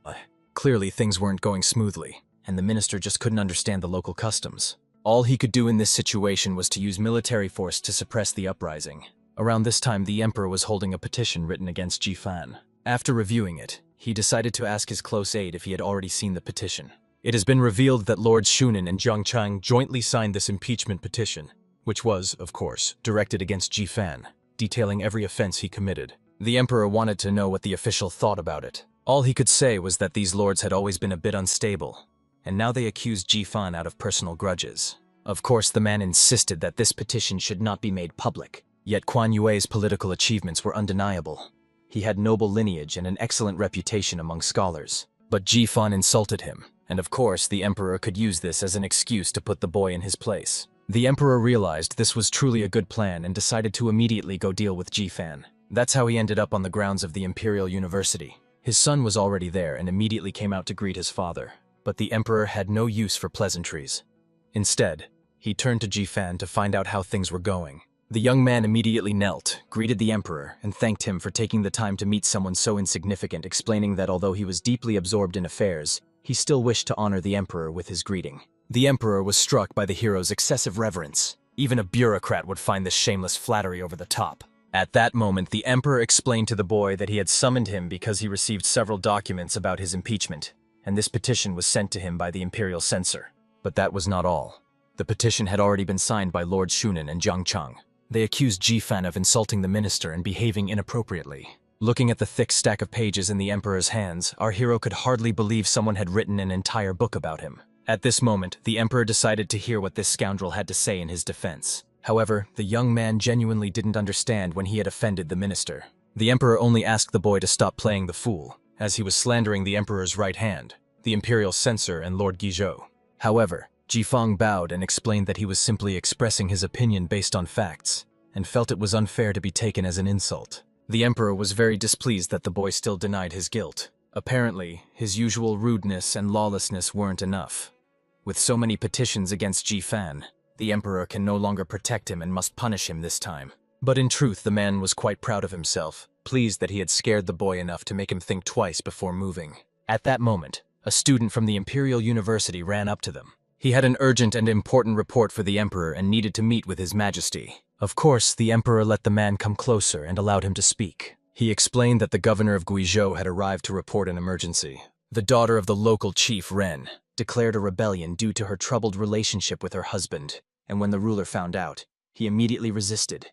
Clearly, things weren't going smoothly, and the minister just couldn't understand the local customs. All he could do in this situation was to use military force to suppress the uprising. Around this time, the emperor was holding a petition written against Ji-fan. After reviewing it, he decided to ask his close aide if he had already seen the petition. It has been revealed that Lords Shunan and Jiang Chang jointly signed this impeachment petition, which was, of course, directed against Ji-fan, detailing every offense he committed. The emperor wanted to know what the official thought about it. All he could say was that these lords had always been a bit unstable, and now they accused Ji-fan out of personal grudges. Of course, the man insisted that this petition should not be made public, yet Kuan Yue's political achievements were undeniable. He had noble lineage and an excellent reputation among scholars. But Ji-fan insulted him, and of course the emperor could use this as an excuse to put the boy in his place. The emperor realized this was truly a good plan and decided to immediately go deal with Ji-fan. That's how he ended up on the grounds of the Imperial University. His son was already there and immediately came out to greet his father. But the emperor had no use for pleasantries. Instead, he turned to Ji-fan to find out how things were going. The young man immediately knelt, greeted the emperor, and thanked him for taking the time to meet someone so insignificant, explaining that although he was deeply absorbed in affairs, he still wished to honor the emperor with his greeting. The emperor was struck by the hero's excessive reverence. Even a bureaucrat would find this shameless flattery over the top. At that moment, the emperor explained to the boy that he had summoned him because he received several documents about his impeachment, and this petition was sent to him by the imperial censor. But that was not all. The petition had already been signed by Lord Shunan and Jiang Cheng. They accused Jifan of insulting the minister and behaving inappropriately. Looking at the thick stack of pages in the emperor's hands, our hero could hardly believe someone had written an entire book about him. At this moment, the emperor decided to hear what this scoundrel had to say in his defense. However, the young man genuinely didn't understand when he had offended the minister. The emperor only asked the boy to stop playing the fool, as he was slandering the emperor's right hand, the imperial censor and Lord Guizhou. However, Jifang bowed and explained that he was simply expressing his opinion based on facts, and felt it was unfair to be taken as an insult. The emperor was very displeased that the boy still denied his guilt. Apparently, his usual rudeness and lawlessness weren't enough. With so many petitions against Jifan, the emperor can no longer protect him and must punish him this time. But in truth, the man was quite proud of himself, pleased that he had scared the boy enough to make him think twice before moving. At that moment, a student from the Imperial University ran up to them. He had an urgent and important report for the emperor and needed to meet with his majesty. Of course, the emperor let the man come closer and allowed him to speak. He explained that the governor of Guizhou had arrived to report an emergency. The daughter of the local chief, Ren, declared a rebellion due to her troubled relationship with her husband, and when the ruler found out, he immediately resisted.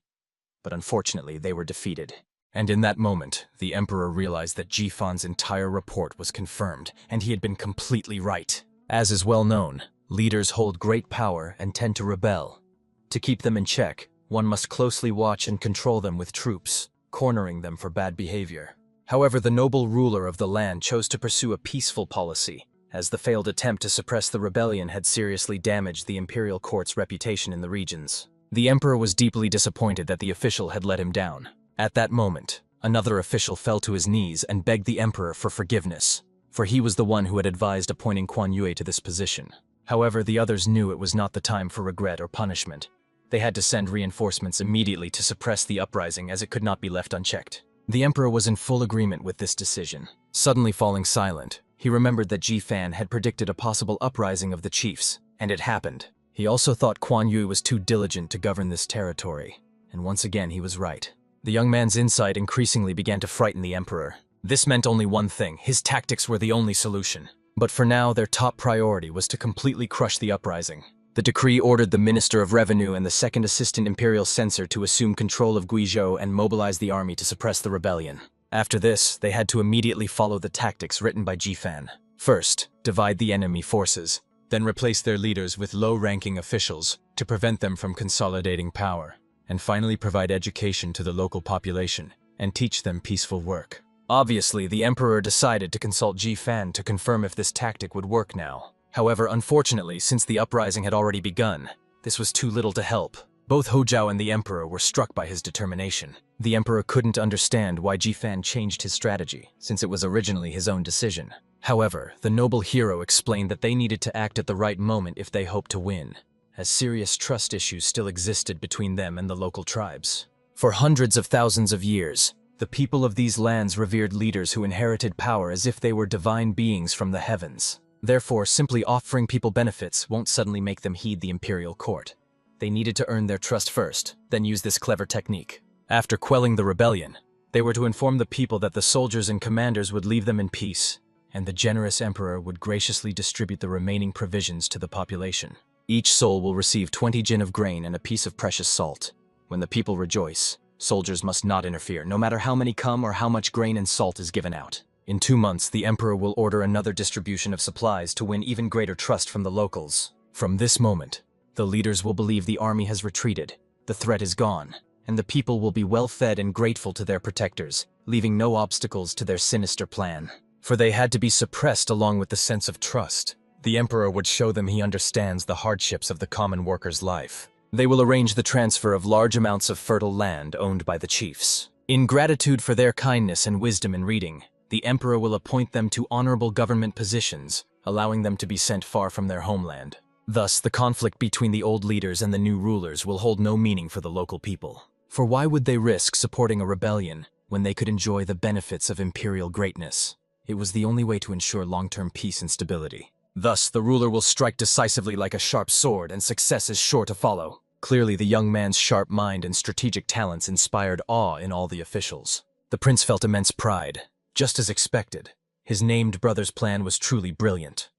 But unfortunately, they were defeated. And in that moment, the emperor realized that Jifan's entire report was confirmed, and he had been completely right. As is well known, leaders hold great power and tend to rebel. To keep them in check, one must closely watch and control them with troops, cornering them for bad behavior. However, the noble ruler of the land chose to pursue a peaceful policy, as the failed attempt to suppress the rebellion had seriously damaged the imperial court's reputation in the regions. The emperor was deeply disappointed that the official had let him down. At that moment, another official fell to his knees and begged the emperor for forgiveness, for he was the one who had advised appointing Quan Yue to this position. However, the others knew it was not the time for regret or punishment. They had to send reinforcements immediately to suppress the uprising, as it could not be left unchecked. The emperor was in full agreement with this decision. Suddenly falling silent, he remembered that Jifan had predicted a possible uprising of the chiefs, and it happened. He also thought Quan Yue was too diligent to govern this territory, and once again he was right. The young man's insight increasingly began to frighten the emperor. This meant only one thing: his tactics were the only solution. But for now, their top priority was to completely crush the uprising. The decree ordered the Minister of Revenue and the second assistant imperial censor to assume control of Guizhou and mobilize the army to suppress the rebellion. After this, they had to immediately follow the tactics written by Jifan. First, divide the enemy forces, then replace their leaders with low-ranking officials to prevent them from consolidating power, and finally provide education to the local population and teach them peaceful work. Obviously, the emperor decided to consult Jifan to confirm if this tactic would work now. However, unfortunately, since the uprising had already begun, this was too little to help. Both Hozhou and the emperor were struck by his determination. The emperor couldn't understand why Jifan changed his strategy, since it was originally his own decision. However, the noble hero explained that they needed to act at the right moment if they hoped to win, as serious trust issues still existed between them and the local tribes. For hundreds of thousands of years, the people of these lands revered leaders who inherited power as if they were divine beings from the heavens. Therefore, simply offering people benefits won't suddenly make them heed the imperial court. They needed to earn their trust first, then use this clever technique. After quelling the rebellion, they were to inform the people that the soldiers and commanders would leave them in peace, and the generous emperor would graciously distribute the remaining provisions to the population. Each soul will receive 20 jin of grain and a piece of precious salt. When the people rejoice, soldiers must not interfere, no matter how many come or how much grain and salt is given out. In 2 months, the emperor will order another distribution of supplies to win even greater trust from the locals. From this moment, the leaders will believe the army has retreated, the threat is gone, and the people will be well fed and grateful to their protectors, leaving no obstacles to their sinister plan. For they had to be suppressed along with the sense of trust. The emperor would show them he understands the hardships of the common worker's life. They will arrange the transfer of large amounts of fertile land owned by the chiefs. In gratitude for their kindness and wisdom in reading, the emperor will appoint them to honorable government positions, allowing them to be sent far from their homeland. Thus, the conflict between the old leaders and the new rulers will hold no meaning for the local people. For why would they risk supporting a rebellion when they could enjoy the benefits of imperial greatness? It was the only way to ensure long-term peace and stability. Thus, the ruler will strike decisively like a sharp sword, and success is sure to follow. Clearly, the young man's sharp mind and strategic talents inspired awe in all the officials. The prince felt immense pride. Just as expected, his named brother's plan was truly brilliant.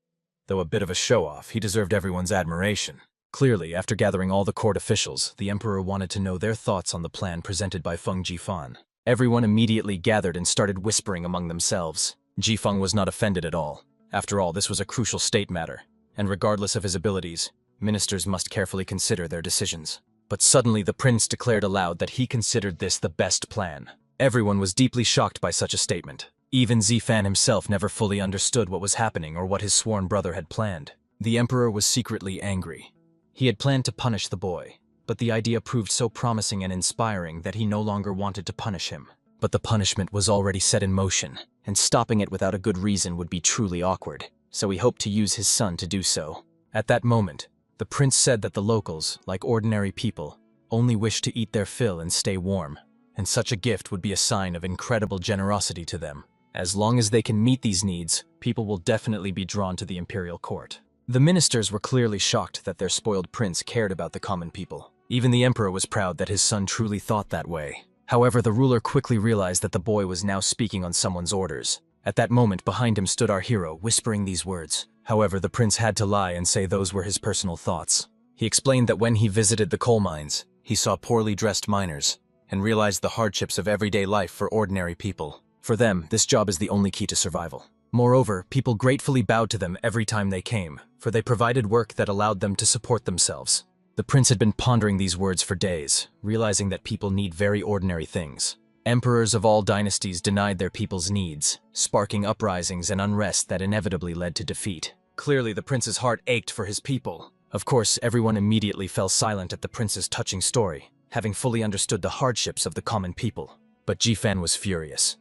Though a bit of a show-off, he deserved everyone's admiration. Clearly, after gathering all the court officials, the emperor wanted to know their thoughts on the plan presented by Feng Jifan. Everyone immediately gathered and started whispering among themselves. Jifeng was not offended at all. After all, this was a crucial state matter, and regardless of his abilities, ministers must carefully consider their decisions. But suddenly the prince declared aloud that he considered this the best plan. Everyone was deeply shocked by such a statement. Even Zifan himself never fully understood what was happening or what his sworn brother had planned. The emperor was secretly angry. He had planned to punish the boy, but the idea proved so promising and inspiring that he no longer wanted to punish him. But the punishment was already set in motion, and stopping it without a good reason would be truly awkward, so he hoped to use his son to do so. At that moment, the prince said that the locals, like ordinary people, only wish to eat their fill and stay warm, and such a gift would be a sign of incredible generosity to them. As long as they can meet these needs, people will definitely be drawn to the imperial court. The ministers were clearly shocked that their spoiled prince cared about the common people. Even the emperor was proud that his son truly thought that way. However, the ruler quickly realized that the boy was now speaking on someone's orders. At that moment, behind him stood our hero, whispering these words. However, the prince had to lie and say those were his personal thoughts. He explained that when he visited the coal mines, he saw poorly dressed miners, and realized the hardships of everyday life for ordinary people. For them, this job is the only key to survival. Moreover, people gratefully bowed to them every time they came, for they provided work that allowed them to support themselves. The prince had been pondering these words for days, realizing that people need very ordinary things. Emperors of all dynasties denied their people's needs, sparking uprisings and unrest that inevitably led to defeat. Clearly, the prince's heart ached for his people. Of course, everyone immediately fell silent at the prince's touching story, having fully understood the hardships of the common people. But Jifan was furious.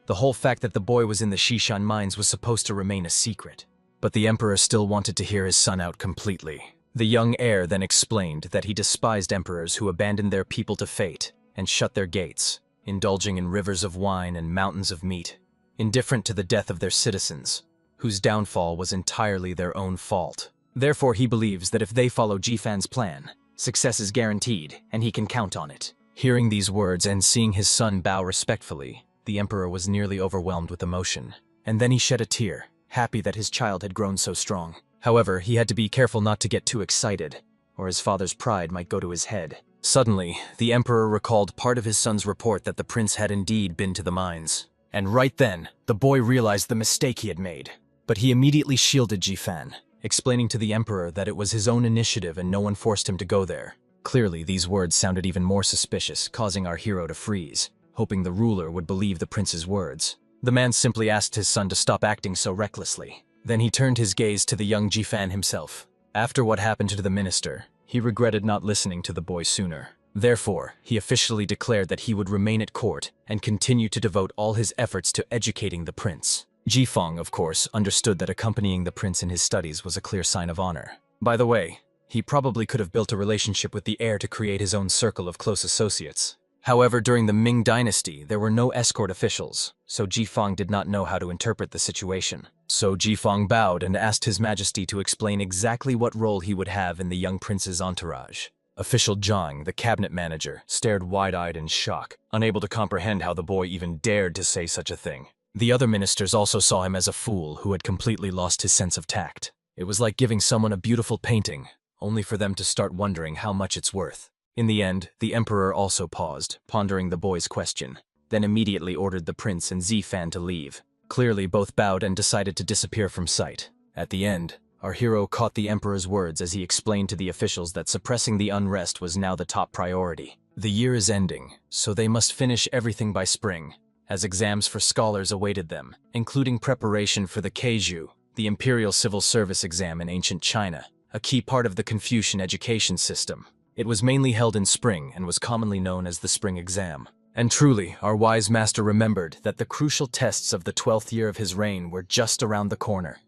The whole fact that the boy was in the Shishan mines was supposed to remain a secret. But the emperor still wanted to hear his son out completely. The young heir then explained that he despised emperors who abandoned their people to fate and shut their gates, indulging in rivers of wine and mountains of meat, indifferent to the death of their citizens, whose downfall was entirely their own fault. Therefore, he believes that if they follow Jifan's plan, success is guaranteed and he can count on it. Hearing these words and seeing his son bow respectfully, the emperor was nearly overwhelmed with emotion. And then he shed a tear, happy that his child had grown so strong. However, he had to be careful not to get too excited, or his father's pride might go to his head. Suddenly, the emperor recalled part of his son's report that the prince had indeed been to the mines. And right then, the boy realized the mistake he had made. But he immediately shielded Jifan, explaining to the emperor that it was his own initiative and no one forced him to go there. Clearly, these words sounded even more suspicious, causing our hero to freeze, hoping the ruler would believe the prince's words. The man simply asked his son to stop acting so recklessly. Then he turned his gaze to the young Jifan himself. After what happened to the minister, he regretted not listening to the boy sooner. Therefore, he officially declared that he would remain at court and continue to devote all his efforts to educating the prince. Jifeng, of course, understood that accompanying the prince in his studies was a clear sign of honor. By the way, he probably could have built a relationship with the heir to create his own circle of close associates. However, during the Ming dynasty, there were no escort officials, so Jifeng did not know how to interpret the situation. So Jifeng bowed and asked His Majesty to explain exactly what role he would have in the young prince's entourage. Official Zhang, the cabinet manager, stared wide-eyed in shock, unable to comprehend how the boy even dared to say such a thing. The other ministers also saw him as a fool who had completely lost his sense of tact. It was like giving someone a beautiful painting, only for them to start wondering how much it's worth. In the end, the emperor also paused, pondering the boy's question, then immediately ordered the prince and Zifan to leave. Clearly, both bowed and decided to disappear from sight. At the end, our hero caught the emperor's words as he explained to the officials that suppressing the unrest was now the top priority. The year is ending, so they must finish everything by spring, as exams for scholars awaited them, including preparation for the Keiju, the Imperial Civil Service exam in ancient China, a key part of the Confucian education system. It was mainly held in spring and was commonly known as the spring exam. And truly, our wise master remembered that the crucial tests of the 12th year of his reign were just around the corner.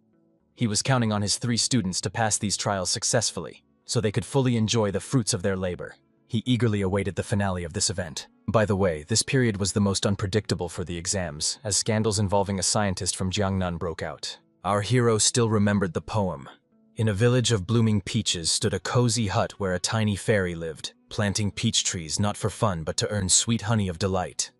He was counting on his 3 students to pass these trials successfully, so they could fully enjoy the fruits of their labor. He eagerly awaited the finale of this event. By the way, this period was the most unpredictable for the exams, as scandals involving a scientist from Jiangnan broke out. Our hero still remembered the poem, In a village of blooming peaches stood a cozy hut where a tiny fairy lived, planting peach trees not for fun but to earn sweet honey of delight.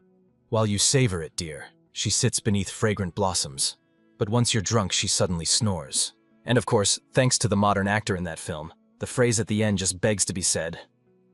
While you savor it, dear, she sits beneath fragrant blossoms. But once you're drunk, she suddenly snores. And of course, thanks to the modern actor in that film, the phrase at the end just begs to be said.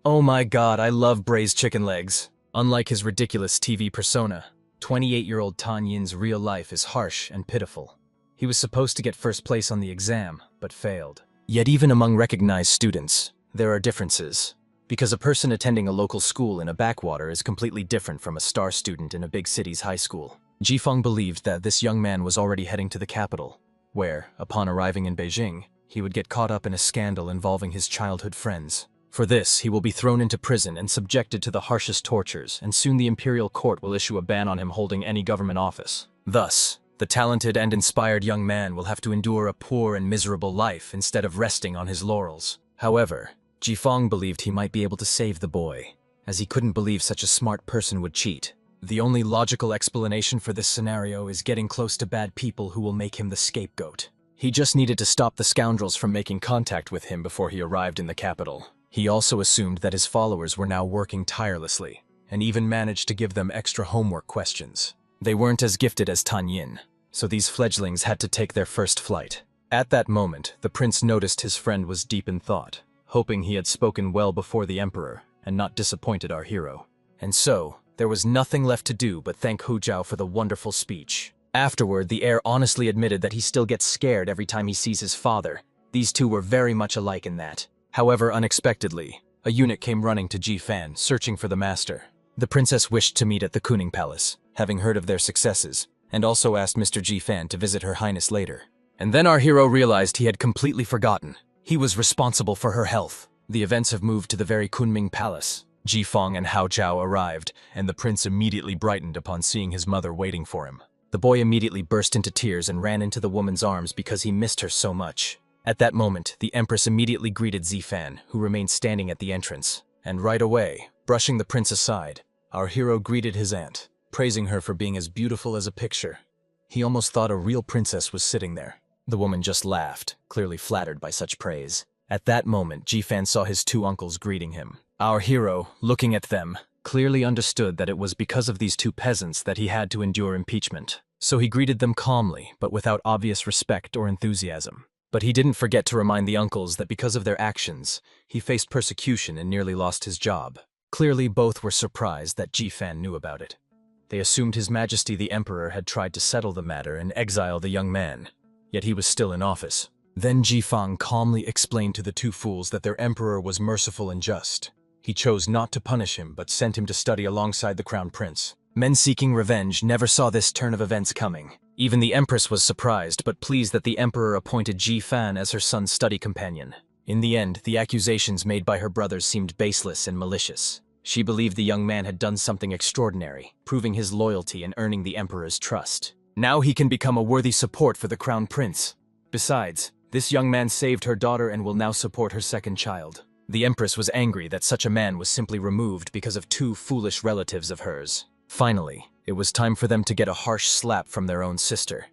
Oh my god, I love braised chicken legs. Unlike his ridiculous TV persona, 28-year-old Tan Yin's real life is harsh and pitiful. He was supposed to get first place on the exam, but failed. Yet even among recognized students, there are differences. Because a person attending a local school in a backwater is completely different from a star student in a big city's high school. Jifeng believed that this young man was already heading to the capital, where, upon arriving in Beijing, he would get caught up in a scandal involving his childhood friends. For this, he will be thrown into prison and subjected to the harshest tortures, and soon the imperial court will issue a ban on him holding any government office. Thus, the talented and inspired young man will have to endure a poor and miserable life instead of resting on his laurels. However, Jifeng believed he might be able to save the boy, as he couldn't believe such a smart person would cheat. The only logical explanation for this scenario is getting close to bad people who will make him the scapegoat. He just needed to stop the scoundrels from making contact with him before he arrived in the capital. He also assumed that his followers were now working tirelessly, and even managed to give them extra homework questions. They weren't as gifted as Tan Yin, so these fledglings had to take their first flight. At that moment, the prince noticed his friend was deep in thought, hoping he had spoken well before the emperor and not disappointed our hero. And so, there was nothing left to do but thank Hu Zhao for the wonderful speech. Afterward, the heir honestly admitted that he still gets scared every time he sees his father. These two were very much alike in that. However, unexpectedly, a eunuch came running to Ji-fan, searching for the master. The princess wished to meet at the Kuning Palace, having heard of their successes, and also asked Mr. Ji-fan to visit Her Highness later. And then our hero realized he had completely forgotten. He was responsible for her health. The events have moved to the very Kunming Palace. Jifeng and Hao Zhao arrived, and the prince immediately brightened upon seeing his mother waiting for him. The boy immediately burst into tears and ran into the woman's arms because he missed her so much. At that moment, the empress immediately greeted Zifan, who remained standing at the entrance. And right away, brushing the prince aside, our hero greeted his aunt, praising her for being as beautiful as a picture. He almost thought a real princess was sitting there. The woman just laughed, clearly flattered by such praise. At that moment, Jifan saw his two uncles greeting him. Our hero, looking at them, clearly understood that it was because of these two peasants that he had to endure impeachment. So he greeted them calmly, but without obvious respect or enthusiasm. But he didn't forget to remind the uncles that because of their actions, he faced persecution and nearly lost his job. Clearly, both were surprised that Jifan knew about it. They assumed His Majesty the Emperor had tried to settle the matter and exile the young man, yet he was still in office. Then Jifeng calmly explained to the two fools that their emperor was merciful and just. He chose not to punish him, but sent him to study alongside the crown prince. Men seeking revenge never saw this turn of events coming. Even the empress was surprised, but pleased that the emperor appointed Ji-fan as her son's study companion. In the end, the accusations made by her brothers seemed baseless and malicious. She believed the young man had done something extraordinary, proving his loyalty and earning the emperor's trust. Now he can become a worthy support for the crown prince. Besides, this young man saved her daughter and will now support her second child. The empress was angry that such a man was simply removed because of two foolish relatives of hers. Finally, it was time for them to get a harsh slap from their own sister.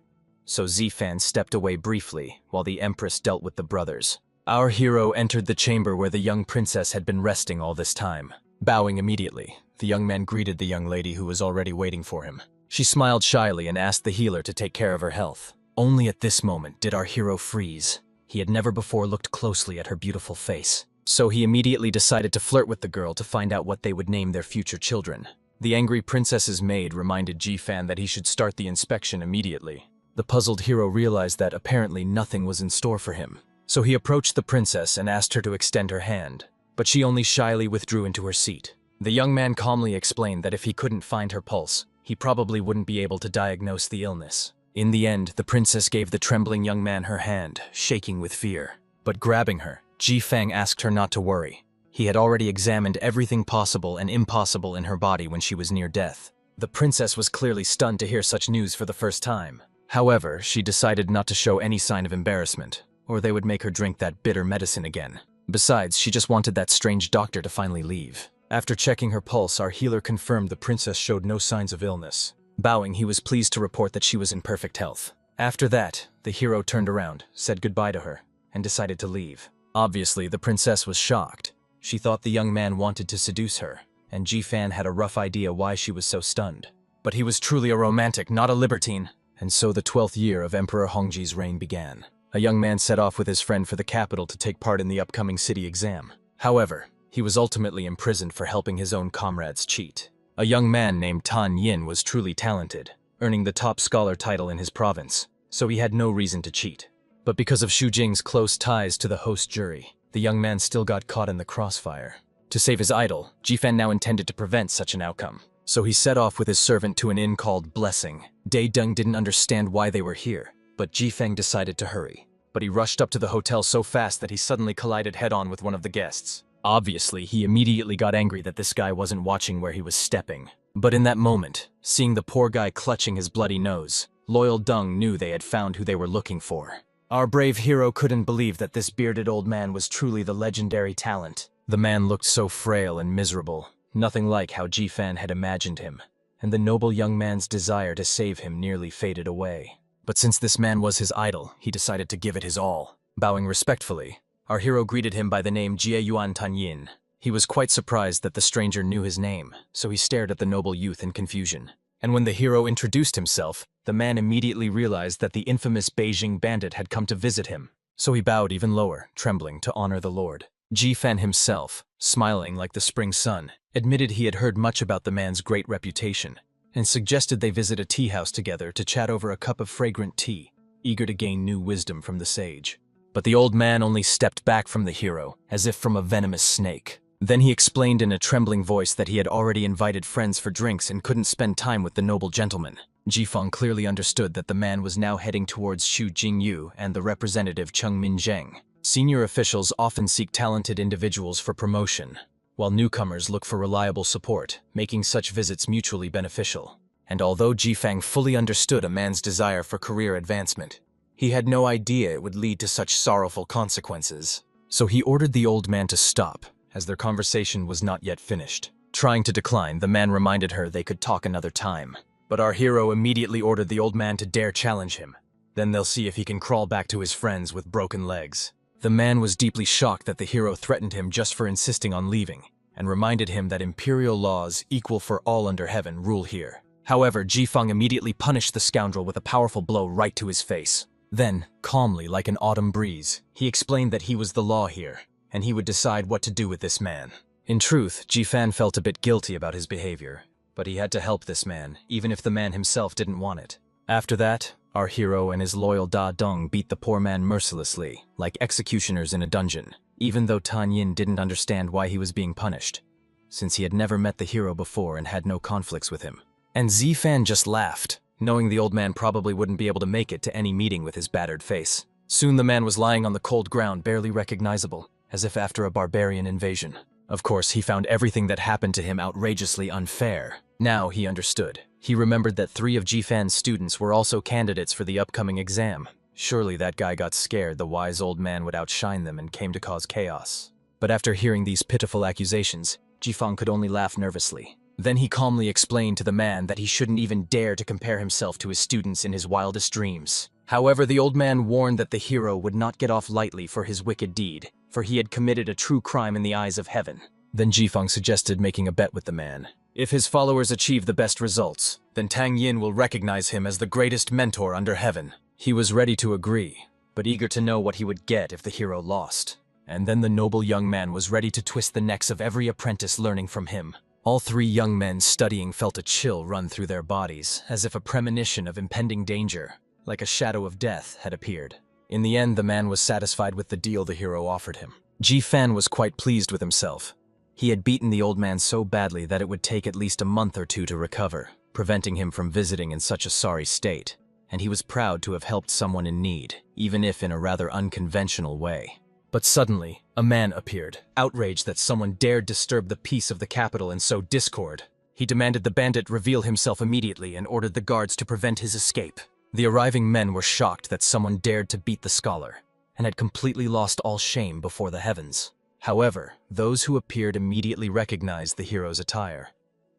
So Zifan stepped away briefly while the empress dealt with the brothers. Our hero entered the chamber where the young princess had been resting all this time. Bowing immediately, the young man greeted the young lady who was already waiting for him. She smiled shyly and asked the healer to take care of her health. Only at this moment did our hero freeze. He had never before looked closely at her beautiful face. So he immediately decided to flirt with the girl to find out what they would name their future children. The angry princess's maid reminded Ji-fan that he should start the inspection immediately. The puzzled hero realized that apparently nothing was in store for him. So he approached the princess and asked her to extend her hand, but she only shyly withdrew into her seat. The young man calmly explained that if he couldn't find her pulse, he probably wouldn't be able to diagnose the illness. In the end, the princess gave the trembling young man her hand, shaking with fear. But grabbing her, Ji-fan asked her not to worry. He had already examined everything possible and impossible in her body when she was near death. The princess was clearly stunned to hear such news for the first time. However, she decided not to show any sign of embarrassment, or they would make her drink that bitter medicine again. Besides, she just wanted that strange doctor to finally leave. After checking her pulse, our healer confirmed the princess showed no signs of illness. Bowing, he was pleased to report that she was in perfect health. After that, the hero turned around, said goodbye to her, and decided to leave. Obviously, the princess was shocked. She thought the young man wanted to seduce her, and Ji-fan had a rough idea why she was so stunned. But he was truly a romantic, not a libertine. And so the 12th year of Emperor Hongji's reign began. A young man set off with his friend for the capital to take part in the upcoming city exam. However, he was ultimately imprisoned for helping his own comrades cheat. A young man named Tan Yin was truly talented, earning the top scholar title in his province, so he had no reason to cheat. But because of Xu Jing's close ties to the host jury, the young man still got caught in the crossfire. To save his idol, Ji-fan now intended to prevent such an outcome. So he set off with his servant to an inn called Blessing. Dae-dung didn't understand why they were here, but Ji-feng decided to hurry. But he rushed up to the hotel so fast that he suddenly collided head-on with one of the guests. Obviously, he immediately got angry that this guy wasn't watching where he was stepping. But in that moment, seeing the poor guy clutching his bloody nose, Loyal Dung knew they had found who they were looking for. Our brave hero couldn't believe that this bearded old man was truly the legendary talent. The man looked so frail and miserable, nothing like how Ji-fan had imagined him, and the noble young man's desire to save him nearly faded away. But since this man was his idol, he decided to give it his all. Bowing respectfully, our hero greeted him by the name Jie Yuan Tan Yin. He was quite surprised that the stranger knew his name, so he stared at the noble youth in confusion. And when the hero introduced himself, the man immediately realized that the infamous Beijing bandit had come to visit him. So he bowed even lower, trembling, to honor the lord. Ji-fan himself, smiling like the spring sun, admitted he had heard much about the man's great reputation, and suggested they visit a tea house together to chat over a cup of fragrant tea, eager to gain new wisdom from the sage. But the old man only stepped back from the hero, as if from a venomous snake. Then he explained in a trembling voice that he had already invited friends for drinks and couldn't spend time with the noble gentleman. Ji-feng clearly understood that the man was now heading towards Xu Jingyu and the representative Cheng Minzheng. Senior officials often seek talented individuals for promotion, while newcomers look for reliable support, making such visits mutually beneficial. And although Ji-fang fully understood a man's desire for career advancement, he had no idea it would lead to such sorrowful consequences. So he ordered the old man to stop, as their conversation was not yet finished. Trying to decline, the man reminded her they could talk another time. But our hero immediately ordered the old man to dare challenge him. Then they'll see if he can crawl back to his friends with broken legs. The man was deeply shocked that the hero threatened him just for insisting on leaving, and reminded him that imperial laws equal for all under heaven rule here. However, Ji-feng immediately punished the scoundrel with a powerful blow right to his face. Then, calmly like an autumn breeze, he explained that he was the law here, and he would decide what to do with this man. In truth, Ji-fan felt a bit guilty about his behavior, but he had to help this man, even if the man himself didn't want it. After that, our hero and his loyal Da-dung beat the poor man mercilessly, like executioners in a dungeon, even though Tan Yin didn't understand why he was being punished, since he had never met the hero before and had no conflicts with him. And Ji-fan just laughed, knowing the old man probably wouldn't be able to make it to any meeting with his battered face. Soon the man was lying on the cold ground, barely recognizable, as if after a barbarian invasion. Of course, he found everything that happened to him outrageously unfair. Now he understood. He remembered that 3 of Ji-fan's students were also candidates for the upcoming exam. Surely that guy got scared the wise old man would outshine them and came to cause chaos. But after hearing these pitiful accusations, Ji-fan could only laugh nervously. Then he calmly explained to the man that he shouldn't even dare to compare himself to his students in his wildest dreams. However, the old man warned that the hero would not get off lightly for his wicked deed, for he had committed a true crime in the eyes of heaven. Then Ji-fan suggested making a bet with the man. If his followers achieve the best results, then Tang Yin will recognize him as the greatest mentor under heaven. He was ready to agree, but eager to know what he would get if the hero lost. And then the noble young man was ready to twist the necks of every apprentice learning from him. All 3 young men studying felt a chill run through their bodies, as if a premonition of impending danger, like a shadow of death, had appeared. In the end, the man was satisfied with the deal the hero offered him. Ji-fan was quite pleased with himself. He had beaten the old man so badly that it would take at least a month or 2 to recover, preventing him from visiting in such a sorry state, and he was proud to have helped someone in need, even if in a rather unconventional way. But suddenly, a man appeared, outraged that someone dared disturb the peace of the capital and sow discord. He demanded the bandit reveal himself immediately and ordered the guards to prevent his escape. The arriving men were shocked that someone dared to beat the scholar, and had completely lost all shame before the heavens. However, those who appeared immediately recognized the hero's attire,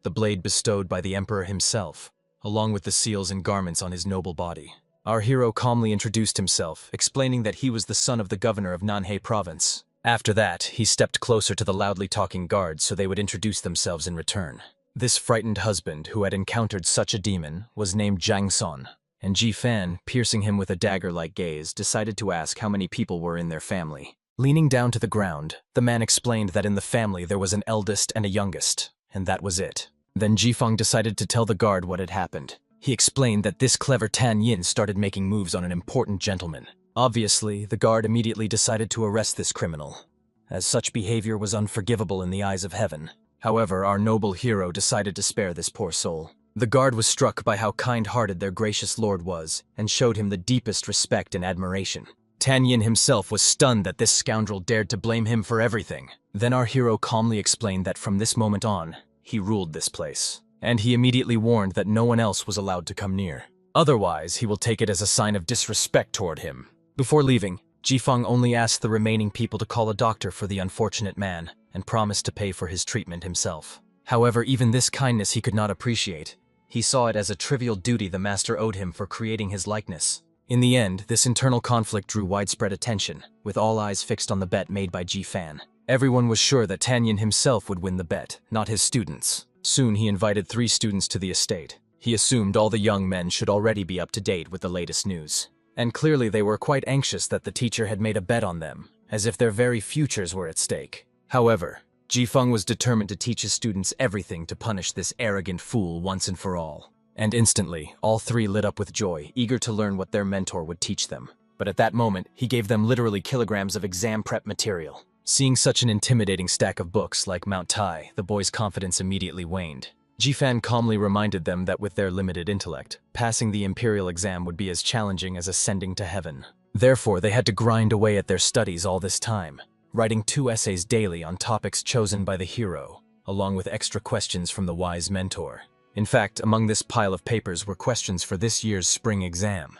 the blade bestowed by the emperor himself, along with the seals and garments on his noble body. Our hero calmly introduced himself, explaining that he was the son of the governor of Nanhei province. After that, he stepped closer to the loudly talking guards so they would introduce themselves in return. This frightened husband, who had encountered such a demon, was named Jang Son, and Ji Fan, piercing him with a dagger-like gaze, decided to ask how many people were in their family. Leaning down to the ground, the man explained that in the family there was an eldest and a youngest, and that was it. Then Jifeng decided to tell the guard what had happened. He explained that this clever Tan Yin started making moves on an important gentleman. Obviously, the guard immediately decided to arrest this criminal, as such behavior was unforgivable in the eyes of heaven. However, our noble hero decided to spare this poor soul. The guard was struck by how kind-hearted their gracious lord was, and showed him the deepest respect and admiration. Tan Yin himself was stunned that this scoundrel dared to blame him for everything. Then our hero calmly explained that from this moment on, he ruled this place. And he immediately warned that no one else was allowed to come near. Otherwise, he will take it as a sign of disrespect toward him. Before leaving, Jifeng only asked the remaining people to call a doctor for the unfortunate man, and promised to pay for his treatment himself. However, even this kindness he could not appreciate. He saw it as a trivial duty the master owed him for creating his likeness. In the end, this internal conflict drew widespread attention, with all eyes fixed on the bet made by Ji Fan. Everyone was sure that Tan Yin himself would win the bet, not his students. Soon he invited 3 students to the estate. He assumed all the young men should already be up to date with the latest news. And clearly they were quite anxious that the teacher had made a bet on them, as if their very futures were at stake. However, Jifeng was determined to teach his students everything to punish this arrogant fool once and for all. And instantly, all 3 lit up with joy, eager to learn what their mentor would teach them. But at that moment, he gave them literally kilograms of exam prep material. Seeing such an intimidating stack of books like Mount Tai, the boys' confidence immediately waned. Jifan calmly reminded them that with their limited intellect, passing the imperial exam would be as challenging as ascending to heaven. Therefore, they had to grind away at their studies all this time, writing 2 essays daily on topics chosen by the hero, along with extra questions from the wise mentor. In fact, among this pile of papers were questions for this year's spring exam.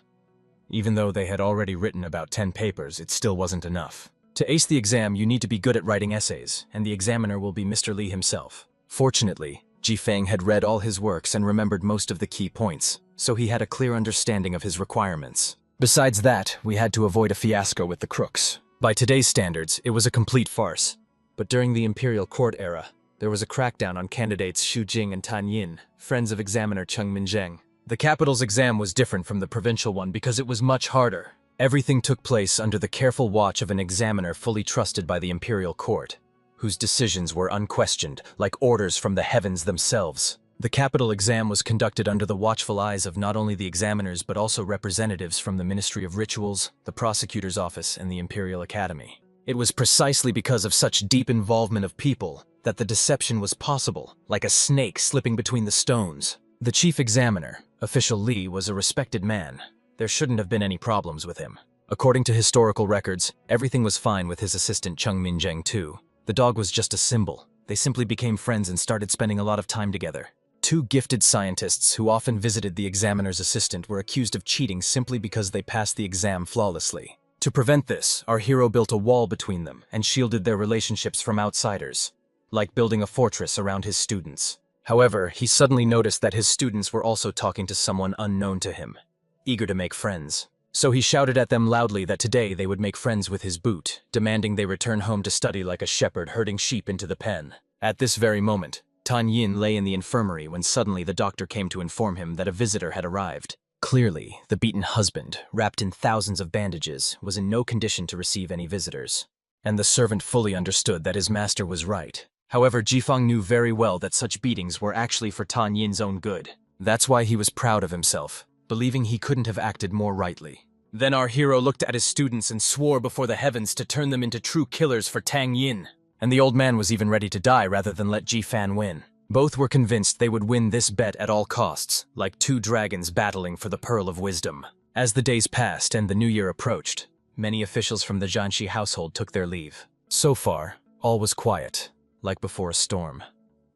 Even though they had already written about 10 papers, it still wasn't enough. To ace the exam, you need to be good at writing essays, and the examiner will be Mr. Li himself. Fortunately, Jifeng had read all his works and remembered most of the key points, so he had a clear understanding of his requirements. Besides that, we had to avoid a fiasco with the crooks. By today's standards, it was a complete farce. But during the imperial court era, there was a crackdown on candidates Xu Jing and Tan Yin, friends of examiner Cheng Minzheng. The capital's exam was different from the provincial one because it was much harder. Everything took place under the careful watch of an examiner fully trusted by the imperial court, whose decisions were unquestioned, like orders from the heavens themselves. The capital exam was conducted under the watchful eyes of not only the examiners but also representatives from the Ministry of Rituals, the Prosecutor's Office, and the Imperial Academy. It was precisely because of such deep involvement of people that the deception was possible, like a snake slipping between the stones. The chief examiner, Official Li, was a respected man. There shouldn't have been any problems with him. According to historical records, everything was fine with his assistant Cheng Minzheng too. The dog was just a symbol. They simply became friends and started spending a lot of time together. 2 gifted scientists who often visited the examiner's assistant were accused of cheating simply because they passed the exam flawlessly. To prevent this, our hero built a wall between them and shielded their relationships from outsiders, like building a fortress around his students. However, he suddenly noticed that his students were also talking to someone unknown to him, eager to make friends. So he shouted at them loudly that today they would make friends with his boot, demanding they return home to study like a shepherd herding sheep into the pen. At this very moment, Tan Yin lay in the infirmary when suddenly the doctor came to inform him that a visitor had arrived. Clearly, the beaten husband, wrapped in thousands of bandages, was in no condition to receive any visitors. And the servant fully understood that his master was right. However, Jifeng knew very well that such beatings were actually for Tan Yin's own good. That's why he was proud of himself, believing he couldn't have acted more rightly. Then our hero looked at his students and swore before the heavens to turn them into true killers for Tang Yin. And the old man was even ready to die rather than let Ji-Fan win. Both were convinced they would win this bet at all costs, like 2 dragons battling for the Pearl of Wisdom. As the days passed and the new year approached, many officials from the Jianxi household took their leave. So far, all was quiet, like before a storm.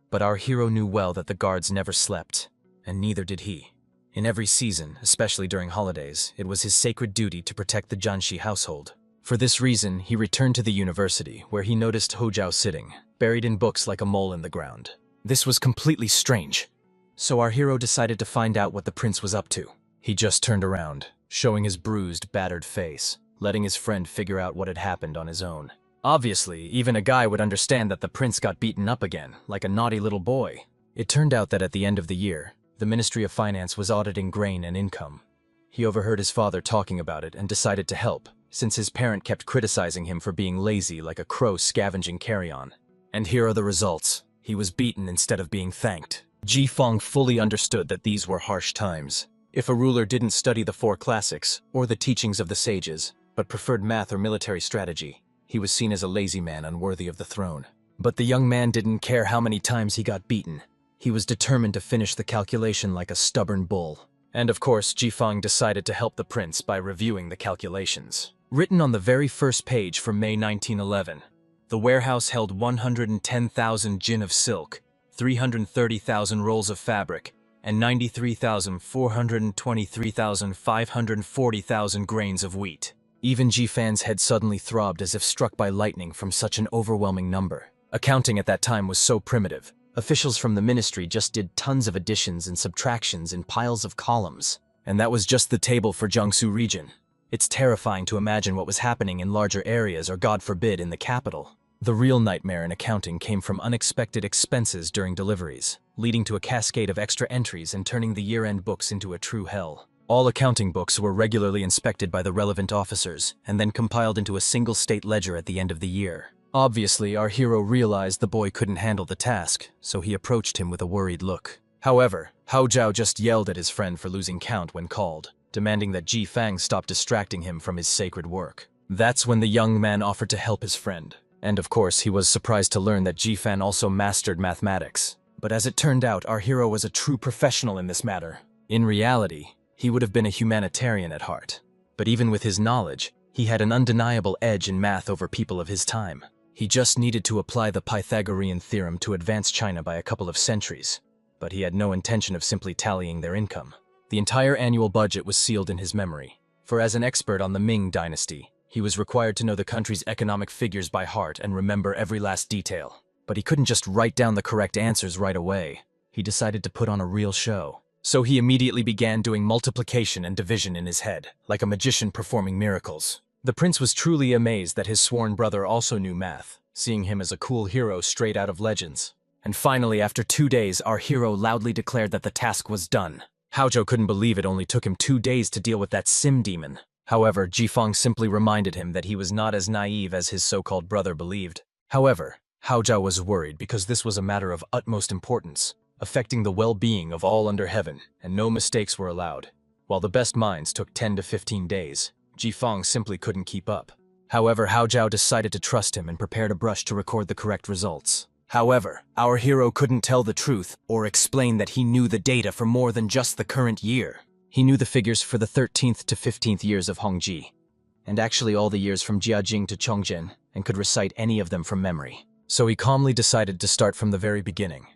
But our hero knew well that the guards never slept, and neither did he. In every season, especially during holidays, it was his sacred duty to protect the Jianxi household. For this reason, he returned to the university, where he noticed Hou sitting, buried in books like a mole in the ground. This was completely strange. So our hero decided to find out what the prince was up to. He just turned around, showing his bruised, battered face, letting his friend figure out what had happened on his own. Obviously, even a guy would understand that the prince got beaten up again, like a naughty little boy. It turned out that at the end of the year, the Ministry of Finance was auditing grain and income. He overheard his father talking about it and decided to help, since his parent kept criticizing him for being lazy like a crow scavenging carrion. And here are the results. He was beaten instead of being thanked. Ji Feng fully understood that these were harsh times. If a ruler didn't study the four classics, or the teachings of the sages, but preferred math or military strategy, he was seen as a lazy man unworthy of the throne. But the young man didn't care how many times he got beaten. He was determined to finish the calculation like a stubborn bull. And of course, Ji Feng decided to help the prince by reviewing the calculations. Written on the very first page for May 1911, the warehouse held 110,000 jin of silk, 330,000 rolls of fabric, and 93,423,540,000 grains of wheat. Even Ji Fan's head suddenly throbbed as if struck by lightning from such an overwhelming number. Accounting at that time was so primitive. Officials from the ministry just did tons of additions and subtractions in piles of columns. And that was just the table for Jiangsu region. It's terrifying to imagine what was happening in larger areas or, God forbid, in the capital. The real nightmare in accounting came from unexpected expenses during deliveries, leading to a cascade of extra entries and turning the year-end books into a true hell. All accounting books were regularly inspected by the relevant officers and then compiled into a single state ledger at the end of the year. Obviously, our hero realized the boy couldn't handle the task, so he approached him with a worried look. However, Hao Zhao just yelled at his friend for losing count when called, demanding that Ji Fang stop distracting him from his sacred work. That's when the young man offered to help his friend. And of course, he was surprised to learn that Ji Fan also mastered mathematics. But as it turned out, our hero was a true professional in this matter. In reality, he would have been a humanitarian at heart. But even with his knowledge, he had an undeniable edge in math over people of his time. He just needed to apply the Pythagorean theorem to advance China by a couple of centuries. But he had no intention of simply tallying their income. The entire annual budget was sealed in his memory. For as an expert on the Ming dynasty, he was required to know the country's economic figures by heart and remember every last detail. But he couldn't just write down the correct answers right away. He decided to put on a real show. So he immediately began doing multiplication and division in his head, like a magician performing miracles. The prince was truly amazed that his sworn brother also knew math, seeing him as a cool hero straight out of legends. And finally, after 2 days, our hero loudly declared that the task was done. Haozhou couldn't believe it only took him 2 days to deal with that sim demon. However, Ji Fang simply reminded him that he was not as naive as his so-called brother believed. However, Haozhou was worried because this was a matter of utmost importance, affecting the well-being of all under heaven, and no mistakes were allowed. While the best minds took 10 to 15 days, Ji Fang simply couldn't keep up. However, Haozhou decided to trust him and prepared a brush to record the correct results. However, our hero couldn't tell the truth or explain that he knew the data for more than just the current year. He knew the figures for the 13th to 15th years of Hongji, and actually all the years from Jiajing to Chongzhen, and could recite any of them from memory. So he calmly decided to start from the very beginning.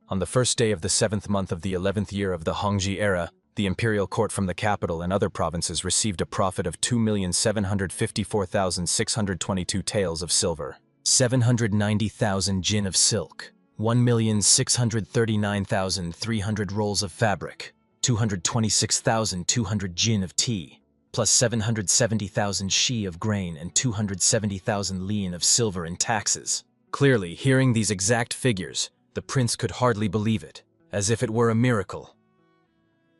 On the first day of the 7th month of the 11th year of the Hongji era, the imperial court from the capital and other provinces received a profit of 2,754,622 taels of silver, 790,000 jin of silk, 1,639,300 rolls of fabric, 226,200 jin of tea, plus 770,000 shi of grain and 270,000 lien of silver in taxes. Clearly, hearing these exact figures, the prince could hardly believe it, as if it were a miracle.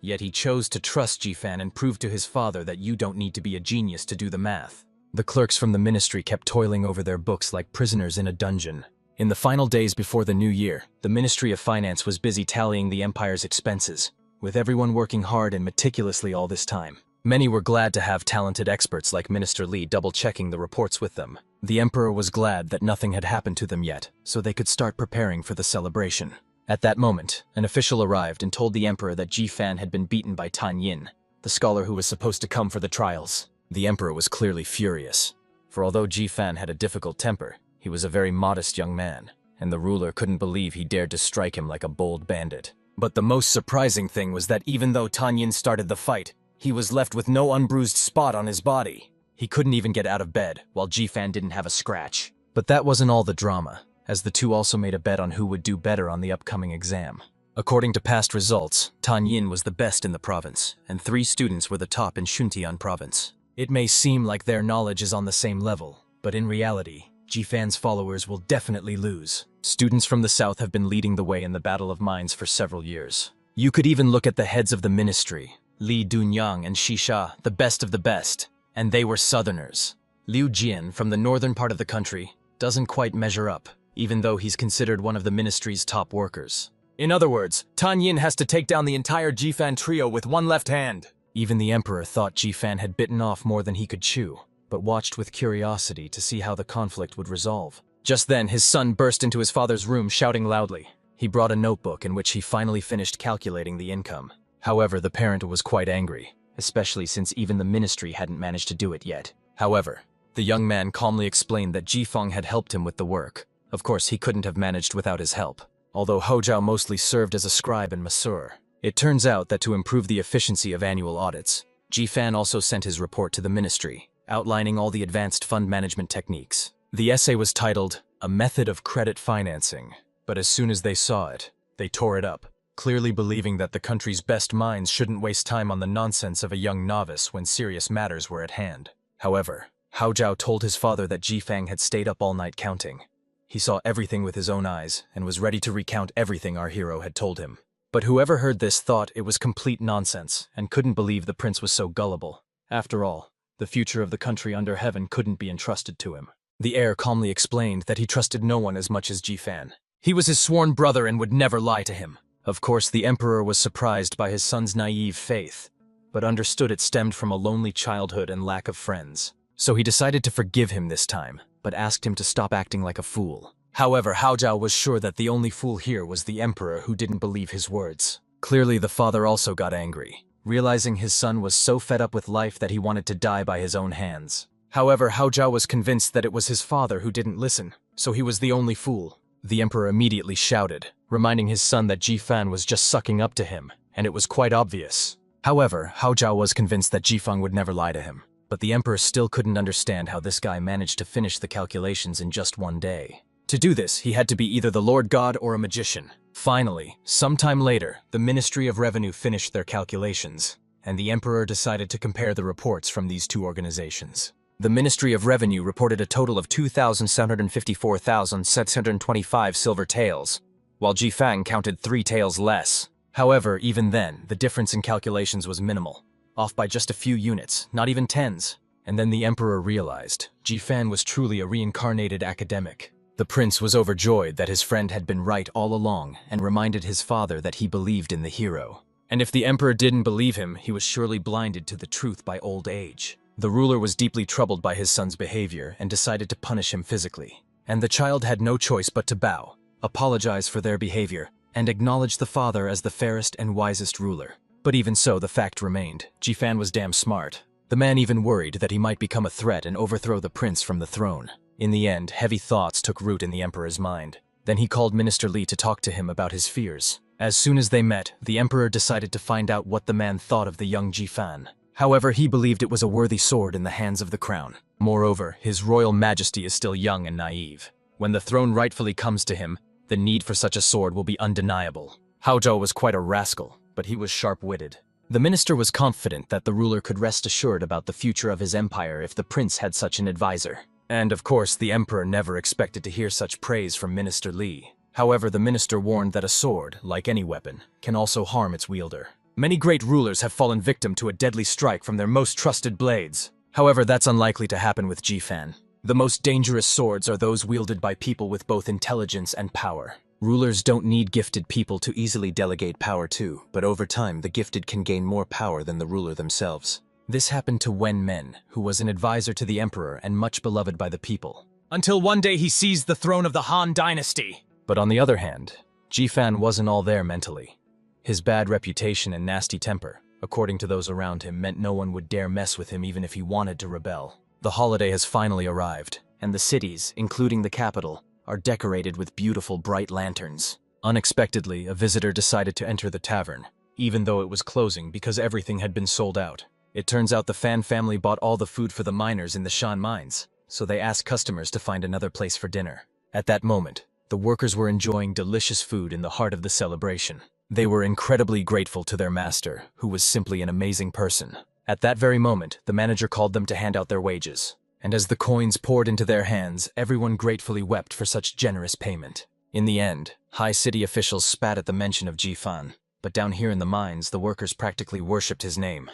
Yet he chose to trust Ji Fan and prove to his father that you don't need to be a genius to do the math. The clerks from the ministry kept toiling over their books like prisoners in a dungeon. In the final days before the new year, the Ministry of Finance was busy tallying the empire's expenses, with everyone working hard and meticulously all this time. Many were glad to have talented experts like Minister Li double-checking the reports with them. The emperor was glad that nothing had happened to them yet, so they could start preparing for the celebration. At that moment, an official arrived and told the emperor that Ji Fan had been beaten by Tan Yin, the scholar who was supposed to come for the trials. The emperor was clearly furious, for although Ji Fan had a difficult temper, he was a very modest young man, and the ruler couldn't believe he dared to strike him like a bold bandit. But the most surprising thing was that even though Tan Yin started the fight, he was left with no unbruised spot on his body. He couldn't even get out of bed, while Ji Fan didn't have a scratch. But that wasn't all the drama, as the two also made a bet on who would do better on the upcoming exam. According to past results, Tan Yin was the best in the province, and 3 students were the top in Shuntian province. It may seem like their knowledge is on the same level, but in reality, Jifan's followers will definitely lose. Students from the south have been leading the way in the Battle of Minds for several years. You could even look at the heads of the ministry, Li Dunyang and Shisha, the best of the best, and they were southerners. Liu Jian, from the northern part of the country, doesn't quite measure up, even though he's considered one of the ministry's top workers. In other words, Tan Yin has to take down the entire Jifan trio with one left hand. Even the emperor thought Jifan had bitten off more than he could chew, but watched with curiosity to see how the conflict would resolve. Just then, his son burst into his father's room shouting loudly. He brought a notebook in which he finally finished calculating the income. However, the parent was quite angry, especially since even the ministry hadn't managed to do it yet. However, the young man calmly explained that Jifeng had helped him with the work. Of course, he couldn't have managed without his help, although Hozhao mostly served as a scribe and masseur. It turns out that to improve the efficiency of annual audits, Jifan also sent his report to the ministry, outlining all the advanced fund management techniques. The essay was titled, "A Method of Credit Financing," but as soon as they saw it, they tore it up, clearly believing that the country's best minds shouldn't waste time on the nonsense of a young novice when serious matters were at hand. However, Hao Zhao told his father that Jifang had stayed up all night counting. He saw everything with his own eyes and was ready to recount everything our hero had told him. But whoever heard this thought it was complete nonsense and couldn't believe the prince was so gullible. After all, the future of the country under heaven couldn't be entrusted to him. The heir calmly explained that he trusted no one as much as Jifan. He was his sworn brother and would never lie to him. Of course, the emperor was surprised by his son's naive faith, but understood it stemmed from a lonely childhood and lack of friends. So he decided to forgive him this time, but asked him to stop acting like a fool. However, Hao Zhao was sure that the only fool here was the emperor who didn't believe his words. Clearly, the father also got angry, realizing his son was so fed up with life that he wanted to die by his own hands. However, Hao Zhao was convinced that it was his father who didn't listen, so he was the only fool. The emperor immediately shouted, reminding his son that Jifan was just sucking up to him, and it was quite obvious. However, Hao Zhao was convinced that Jifang would never lie to him. But the emperor still couldn't understand how this guy managed to finish the calculations in just one day. To do this, he had to be either the Lord God or a magician. Finally, sometime later, the Ministry of Revenue finished their calculations, and the emperor decided to compare the reports from these two organizations. The Ministry of Revenue reported a total of 2,754,625 silver taels, while Jifang counted 3 taels less. However, even then, the difference in calculations was minimal, off by just a few units, not even tens. And then the emperor realized Jifan was truly a reincarnated academic. The prince was overjoyed that his friend had been right all along and reminded his father that he believed in the hero. And if the emperor didn't believe him, he was surely blinded to the truth by old age. The ruler was deeply troubled by his son's behavior and decided to punish him physically. And the child had no choice but to bow, apologize for their behavior, and acknowledge the father as the fairest and wisest ruler. But even so, the fact remained, Jifan was damn smart. The man even worried that he might become a threat and overthrow the prince from the throne. In the end, heavy thoughts took root in the emperor's mind. Then he called Minister Li to talk to him about his fears. As soon as they met, the emperor decided to find out what the man thought of the young Jifan. However, he believed it was a worthy sword in the hands of the crown. Moreover, his royal majesty is still young and naive. When the throne rightfully comes to him, the need for such a sword will be undeniable. Hao Zhao was quite a rascal, but he was sharp-witted. The minister was confident that the ruler could rest assured about the future of his empire if the prince had such an advisor. And of course, the emperor never expected to hear such praise from Minister Li. However, the minister warned that a sword, like any weapon, can also harm its wielder. Many great rulers have fallen victim to a deadly strike from their most trusted blades. However, that's unlikely to happen with Jifan. The most dangerous swords are those wielded by people with both intelligence and power. Rulers don't need gifted people to easily delegate power to, but over time the gifted can gain more power than the ruler themselves. This happened to Wen Men, who was an advisor to the emperor and much beloved by the people. Until one day he seized the throne of the Han dynasty. But on the other hand, Jifan wasn't all there mentally. His bad reputation and nasty temper, according to those around him, meant no one would dare mess with him even if he wanted to rebel. The holiday has finally arrived, and the cities, including the capital, are decorated with beautiful bright lanterns. Unexpectedly, a visitor decided to enter the tavern, even though it was closing because everything had been sold out. It turns out the Fan family bought all the food for the miners in the Shan mines, so they asked customers to find another place for dinner. At that moment, the workers were enjoying delicious food in the heart of the celebration. They were incredibly grateful to their master, who was simply an amazing person. At that very moment, the manager called them to hand out their wages. And as the coins poured into their hands, everyone gratefully wept for such generous payment. In the end, high city officials spat at the mention of Jifan, but down here in the mines, the workers practically worshipped his name.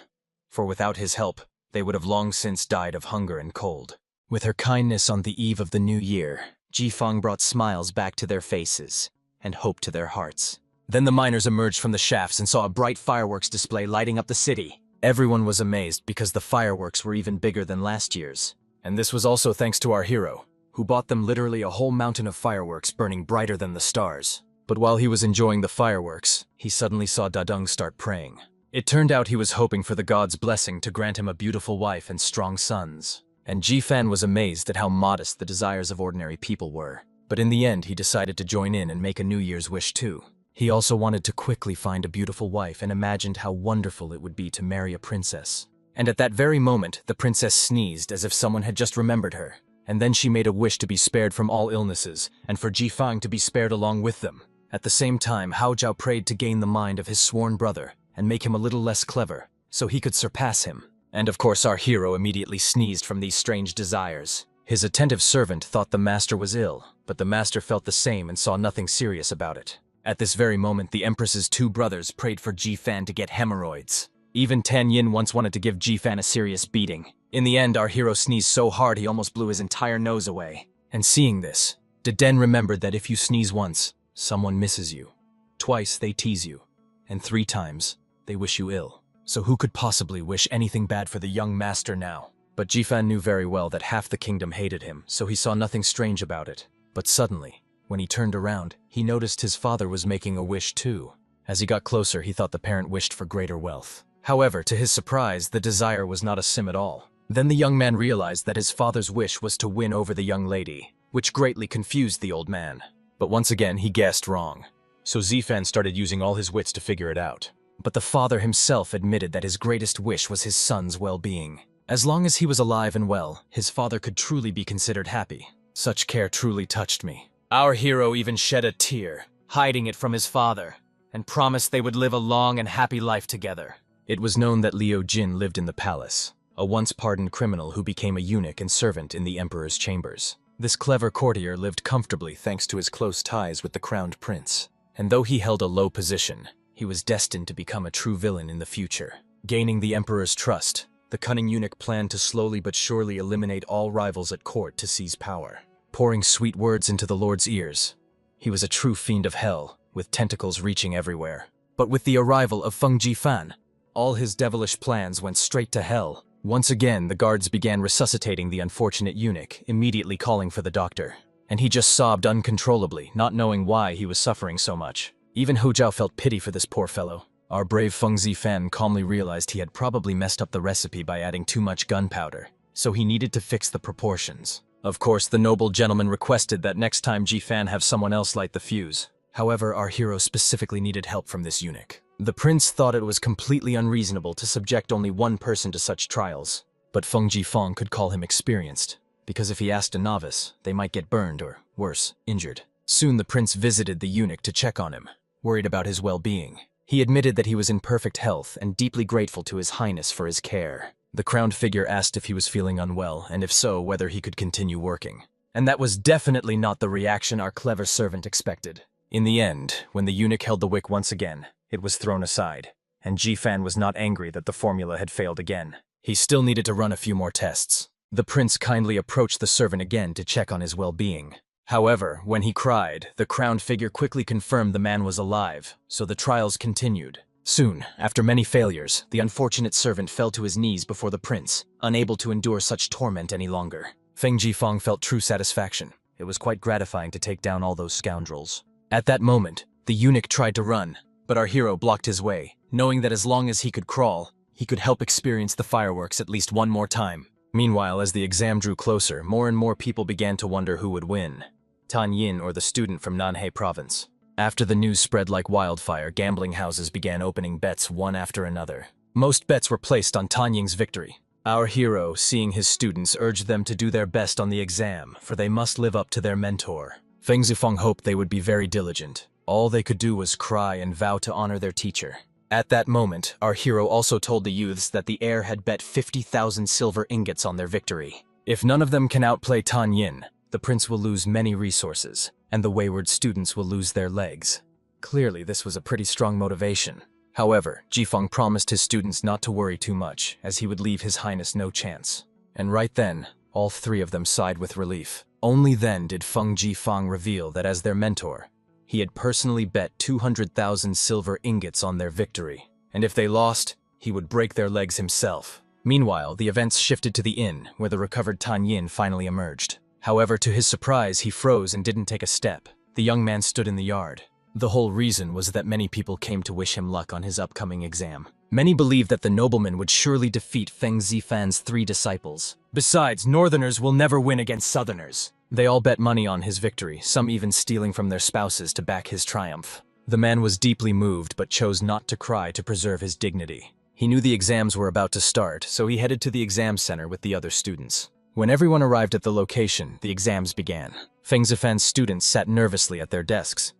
For without his help, they would have long since died of hunger and cold. With her kindness on the eve of the new year, Jifang brought smiles back to their faces and hope to their hearts. Then the miners emerged from the shafts and saw a bright fireworks display lighting up the city. Everyone was amazed because the fireworks were even bigger than last year's. And this was also thanks to our hero, who bought them literally a whole mountain of fireworks burning brighter than the stars. But while he was enjoying the fireworks, he suddenly saw Dadung start praying. It turned out he was hoping for the god's blessing to grant him a beautiful wife and strong sons. And Jifan was amazed at how modest the desires of ordinary people were. But in the end, he decided to join in and make a New Year's wish too. He also wanted to quickly find a beautiful wife and imagined how wonderful it would be to marry a princess. And at that very moment, the princess sneezed as if someone had just remembered her. And then she made a wish to be spared from all illnesses, and for Jifang to be spared along with them. At the same time, Hao Zhao prayed to gain the mind of his sworn brother, and make him a little less clever, so he could surpass him. And of course our hero immediately sneezed from these strange desires. His attentive servant thought the master was ill, but the master felt the same and saw nothing serious about it. At this very moment, the Empress's two brothers prayed for Jifan to get hemorrhoids. Even Tan Yin once wanted to give Jifan a serious beating. In the end, our hero sneezed so hard he almost blew his entire nose away. And seeing this, Deden remembered that if you sneeze once, someone misses you. Twice, they tease you. And 3 times, they wish you ill. So who could possibly wish anything bad for the young master now? But Jifan knew very well that half the kingdom hated him, so he saw nothing strange about it. But suddenly, when he turned around, he noticed his father was making a wish too. As he got closer, he thought the parent wished for greater wealth. However, to his surprise, the desire was not a sim at all. Then the young man realized that his father's wish was to win over the young lady, which greatly confused the old man. But once again, he guessed wrong. So Zifan started using all his wits to figure it out. But the father himself admitted that his greatest wish was his son's well-being. As long as he was alive and well, his father could truly be considered happy. Such care truly touched me. Our hero even shed a tear, hiding it from his father, and promised they would live a long and happy life together. It was known that Liu Jin lived in the palace, a once-pardoned criminal who became a eunuch and servant in the emperor's chambers. This clever courtier lived comfortably thanks to his close ties with the crowned prince. And though he held a low position, he was destined to become a true villain in the future. Gaining the emperor's trust, the cunning eunuch planned to slowly but surely eliminate all rivals at court to seize power. Pouring sweet words into the lord's ears, he was a true fiend of hell, with tentacles reaching everywhere. But with the arrival of Feng Jifan, all his devilish plans went straight to hell. Once again, the guards began resuscitating the unfortunate eunuch, immediately calling for the doctor. And he just sobbed uncontrollably, not knowing why he was suffering so much. Even Hou Zhao felt pity for this poor fellow. Our brave Feng Zifan calmly realized he had probably messed up the recipe by adding too much gunpowder, so he needed to fix the proportions. Of course, the noble gentleman requested that next time Jifan have someone else light the fuse. However, our hero specifically needed help from this eunuch. The prince thought it was completely unreasonable to subject only one person to such trials, but Feng Jifang could call him experienced, because if he asked a novice, they might get burned or, worse, injured. Soon the prince visited the eunuch to check on him, worried about his well-being. He admitted that he was in perfect health and deeply grateful to his highness for his care. The crowned figure asked if he was feeling unwell, and if so, whether he could continue working. And that was definitely not the reaction our clever servant expected. In the end, when the eunuch held the wick once again, it was thrown aside, and Jifan was not angry that the formula had failed again. He still needed to run a few more tests. The prince kindly approached the servant again to check on his well-being. However, when he cried, the crowned figure quickly confirmed the man was alive, so the trials continued. Soon, after many failures, the unfortunate servant fell to his knees before the prince, unable to endure such torment any longer. Feng Jifang felt true satisfaction. It was quite gratifying to take down all those scoundrels. At that moment, the eunuch tried to run, but our hero blocked his way, knowing that as long as he could crawl, he could help experience the fireworks at least one more time. Meanwhile, as the exam drew closer, more and more people began to wonder who would win, Tan Yin or the student from Nanhei province. After the news spread like wildfire, gambling houses began opening bets one after another. Most bets were placed on Tan Ying's victory. Our hero, seeing his students, urged them to do their best on the exam, for they must live up to their mentor. Feng Zifeng hoped they would be very diligent. All they could do was cry and vow to honor their teacher. At that moment, our hero also told the youths that the heir had bet 50,000 silver ingots on their victory. If none of them can outplay Tan Yin, the prince will lose many resources, and the wayward students will lose their legs. Clearly, this was a pretty strong motivation. However, Jifeng promised his students not to worry too much, as he would leave His Highness no chance. And right then, all three of them sighed with relief. Only then did Feng Jifeng reveal that as their mentor, he had personally bet 200,000 silver ingots on their victory, and if they lost, he would break their legs himself. Meanwhile, the events shifted to the inn, where the recovered Tan Yin finally emerged. However, to his surprise, he froze and didn't take a step. The young man stood in the yard. The whole reason was that many people came to wish him luck on his upcoming exam. Many believed that the nobleman would surely defeat Feng Zifan's 3 disciples. Besides, northerners will never win against southerners. They all bet money on his victory, some even stealing from their spouses to back his triumph. The man was deeply moved but chose not to cry to preserve his dignity. He knew the exams were about to start, so he headed to the exam center with the other students. When everyone arrived at the location, the exams began. Feng Zifan's students sat nervously at their desks.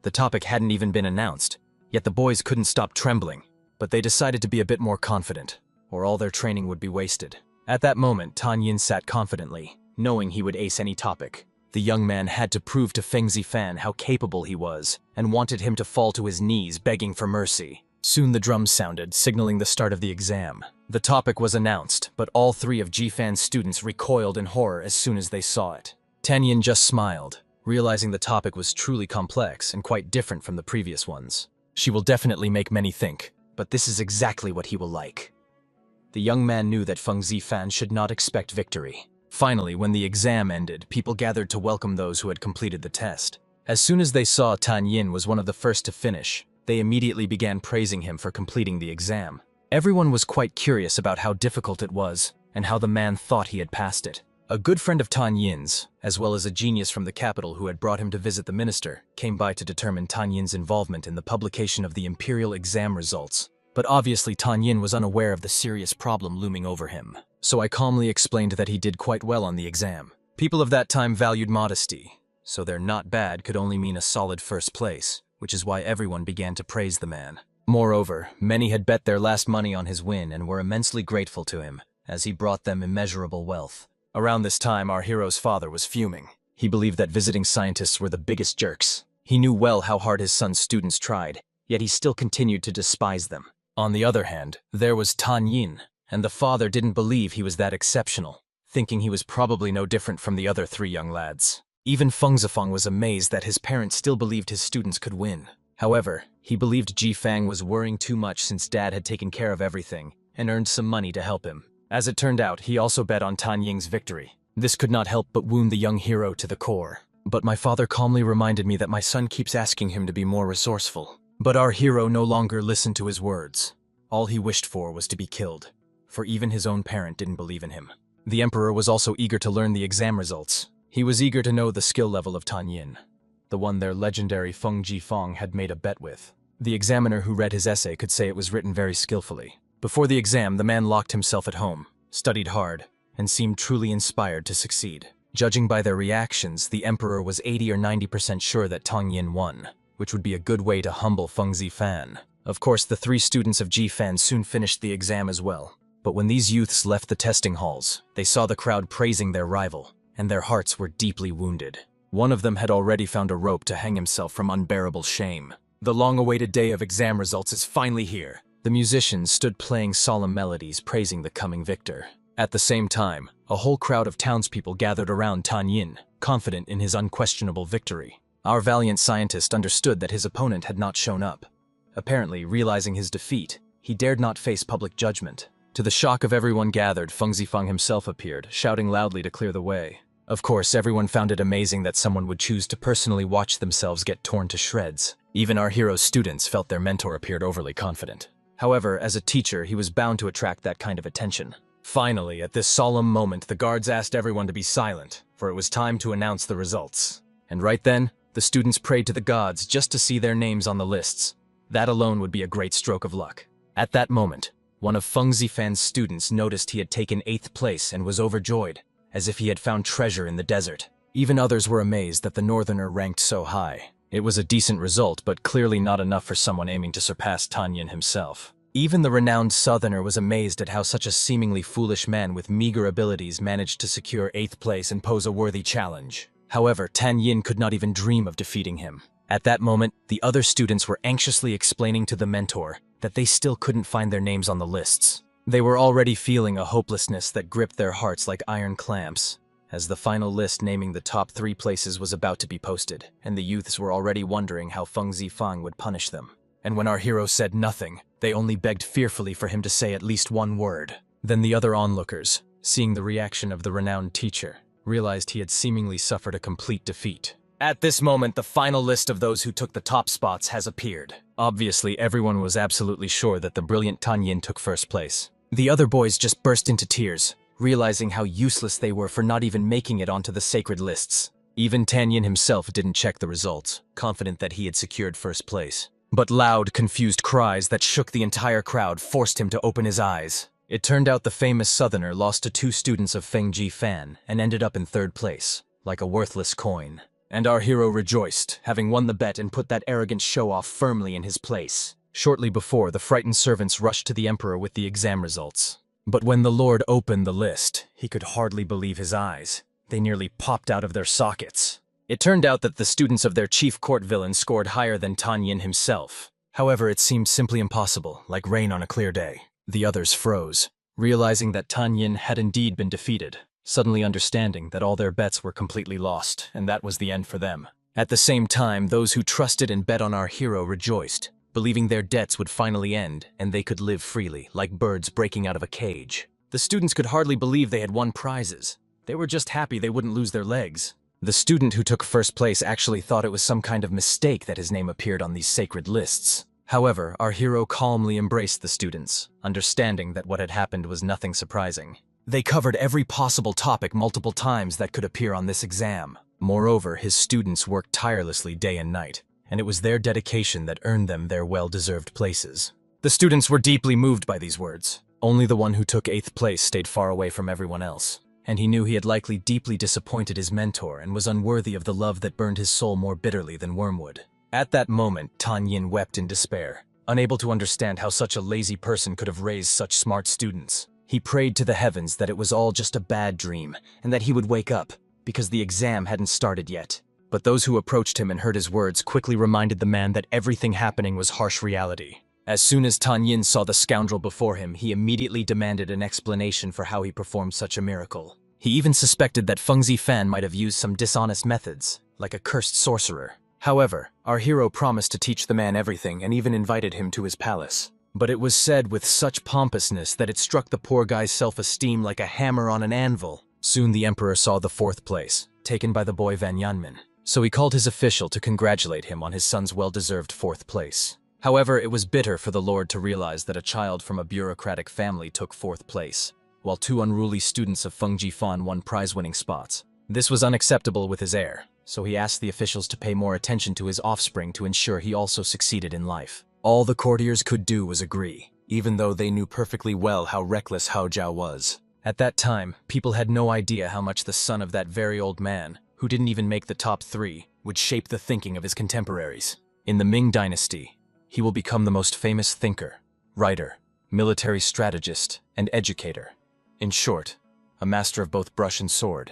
The topic hadn't even been announced, yet the boys couldn't stop trembling. But they decided to be a bit more confident, or all their training would be wasted. At that moment, Tan Yin sat confidently, knowing he would ace any topic. The young man had to prove to Feng Zifan how capable he was, and wanted him to fall to his knees, begging for mercy. Soon the drums sounded, signaling the start of the exam. The topic was announced, but all 3 of Jifan's students recoiled in horror as soon as they saw it. Tan Yin just smiled, realizing the topic was truly complex and quite different from the previous ones. She will definitely make many think, but this is exactly what he will like. The young man knew that Feng Zifan should not expect victory. Finally, when the exam ended, people gathered to welcome those who had completed the test. As soon as they saw Tan Yin was one of the first to finish, they immediately began praising him for completing the exam. Everyone was quite curious about how difficult it was, and how the man thought he had passed it. A good friend of Tan Yin's, as well as a genius from the capital who had brought him to visit the minister, came by to determine Tan Yin's involvement in the publication of the imperial exam results. But obviously Tan Yin was unaware of the serious problem looming over him. So I calmly explained that he did quite well on the exam. People of that time valued modesty, so their not bad could only mean a solid first place, which is why everyone began to praise the man. Moreover, many had bet their last money on his win and were immensely grateful to him, as he brought them immeasurable wealth. Around this time, our hero's father was fuming. He believed that visiting scientists were the biggest jerks. He knew well how hard his son's students tried, yet he still continued to despise them. On the other hand, there was Tan Yin, and the father didn't believe he was that exceptional, thinking he was probably no different from the other 3 young lads. Even Feng Zifang was amazed that his parents still believed his students could win. However, he believed Jifang was worrying too much since Dad had taken care of everything and earned some money to help him. As it turned out, he also bet on Tan Ying's victory. This could not help but wound the young hero to the core. But my father calmly reminded me that my son keeps asking him to be more resourceful. But our hero no longer listened to his words. All he wished for was to be killed, for even his own parent didn't believe in him. The emperor was also eager to learn the exam results. He was eager to know the skill level of Tan Yin, the one their legendary Feng Jifeng had made a bet with. The examiner who read his essay could say it was written very skillfully. Before the exam, the man locked himself at home, studied hard, and seemed truly inspired to succeed. Judging by their reactions, the emperor was 80 or 90% sure that Tan Yin won, which would be a good way to humble Feng Zifan. Of course, the 3 students of Jifan soon finished the exam as well. But when these youths left the testing halls, they saw the crowd praising their rival, and their hearts were deeply wounded. One of them had already found a rope to hang himself from unbearable shame. The long-awaited day of exam results is finally here. The musicians stood playing solemn melodies praising the coming victor. At the same time, a whole crowd of townspeople gathered around Tan Yin, confident in his unquestionable victory. Our valiant scientist understood that his opponent had not shown up. Apparently, realizing his defeat, he dared not face public judgment. To the shock of everyone gathered, Feng Zifang himself appeared, shouting loudly to clear the way. Of course, everyone found it amazing that someone would choose to personally watch themselves get torn to shreds. Even our hero's students felt their mentor appeared overly confident. However, as a teacher, he was bound to attract that kind of attention. Finally, at this solemn moment, the guards asked everyone to be silent, for it was time to announce the results. And right then, the students prayed to the gods just to see their names on the lists. That alone would be a great stroke of luck. At that moment, one of Feng Zifan's students noticed he had taken 8th place and was overjoyed, as if he had found treasure in the desert. Even others were amazed that the northerner ranked so high. It was a decent result, but clearly not enough for someone aiming to surpass Tan Yin himself. Even the renowned Southerner was amazed at how such a seemingly foolish man with meager abilities managed to secure 8th place and pose a worthy challenge. However, Tan Yin could not even dream of defeating him. At that moment, the other students were anxiously explaining to the mentor that they still couldn't find their names on the lists. They were already feeling a hopelessness that gripped their hearts like iron clamps, as the final list naming the top 3 places was about to be posted, and the youths were already wondering how Feng Zifang would punish them. And when our hero said nothing, they only begged fearfully for him to say at least one word. Then the other onlookers, seeing the reaction of the renowned teacher, realized he had seemingly suffered a complete defeat. At this moment, the final list of those who took the top spots has appeared. Obviously, everyone was absolutely sure that the brilliant Tan Yin took first place. The other boys just burst into tears, realizing how useless they were for not even making it onto the sacred lists. Even Tan Yin himself didn't check the results, confident that he had secured first place. But loud, confused cries that shook the entire crowd forced him to open his eyes. It turned out the famous Southerner lost to 2 students of Feng Jifan and ended up in 3rd place, like a worthless coin. And our hero rejoiced, having won the bet and put that arrogant show-off firmly in his place. Shortly before, the frightened servants rushed to the emperor with the exam results. But when the lord opened the list, he could hardly believe his eyes. They nearly popped out of their sockets. It turned out that the students of their chief court villain scored higher than Tan Yin himself. However, it seemed simply impossible, like rain on a clear day. The others froze, realizing that Tan Yin had indeed been defeated, suddenly understanding that all their bets were completely lost, and that was the end for them. At the same time, those who trusted and bet on our hero rejoiced, believing their debts would finally end and they could live freely, like birds breaking out of a cage. The students could hardly believe they had won prizes. They were just happy they wouldn't lose their legs. The student who took first place actually thought it was some kind of mistake that his name appeared on these sacred lists. However, our hero calmly embraced the students, understanding that what had happened was nothing surprising. They covered every possible topic multiple times that could appear on this exam. Moreover, his students worked tirelessly day and night, and it was their dedication that earned them their well-deserved places. The students were deeply moved by these words. Only the one who took 8th place stayed far away from everyone else, and he knew he had likely deeply disappointed his mentor and was unworthy of the love that burned his soul more bitterly than wormwood. At that moment, Tan Yin wept in despair, unable to understand how such a lazy person could have raised such smart students. He prayed to the heavens that it was all just a bad dream, and that he would wake up, because the exam hadn't started yet. But those who approached him and heard his words quickly reminded the man that everything happening was harsh reality. As soon as Tan Yin saw the scoundrel before him, he immediately demanded an explanation for how he performed such a miracle. He even suspected that Feng Zifan might have used some dishonest methods, like a cursed sorcerer. However, our hero promised to teach the man everything and even invited him to his palace. But it was said with such pompousness that it struck the poor guy's self-esteem like a hammer on an anvil. Soon the emperor saw the 4th place, taken by the boy Van Yanmin. So he called his official to congratulate him on his son's well-deserved 4th place. However, it was bitter for the lord to realize that a child from a bureaucratic family took 4th place, while 2 unruly students of Feng Jifan won prize-winning spots. This was unacceptable with his heir, so he asked the officials to pay more attention to his offspring to ensure he also succeeded in life. All the courtiers could do was agree, even though they knew perfectly well how reckless Hao Zhao was. At that time, people had no idea how much the son of that very old man, who didn't even make the top 3, would shape the thinking of his contemporaries. In the Ming dynasty, he will become the most famous thinker, writer, military strategist, and educator. In short, a master of both brush and sword.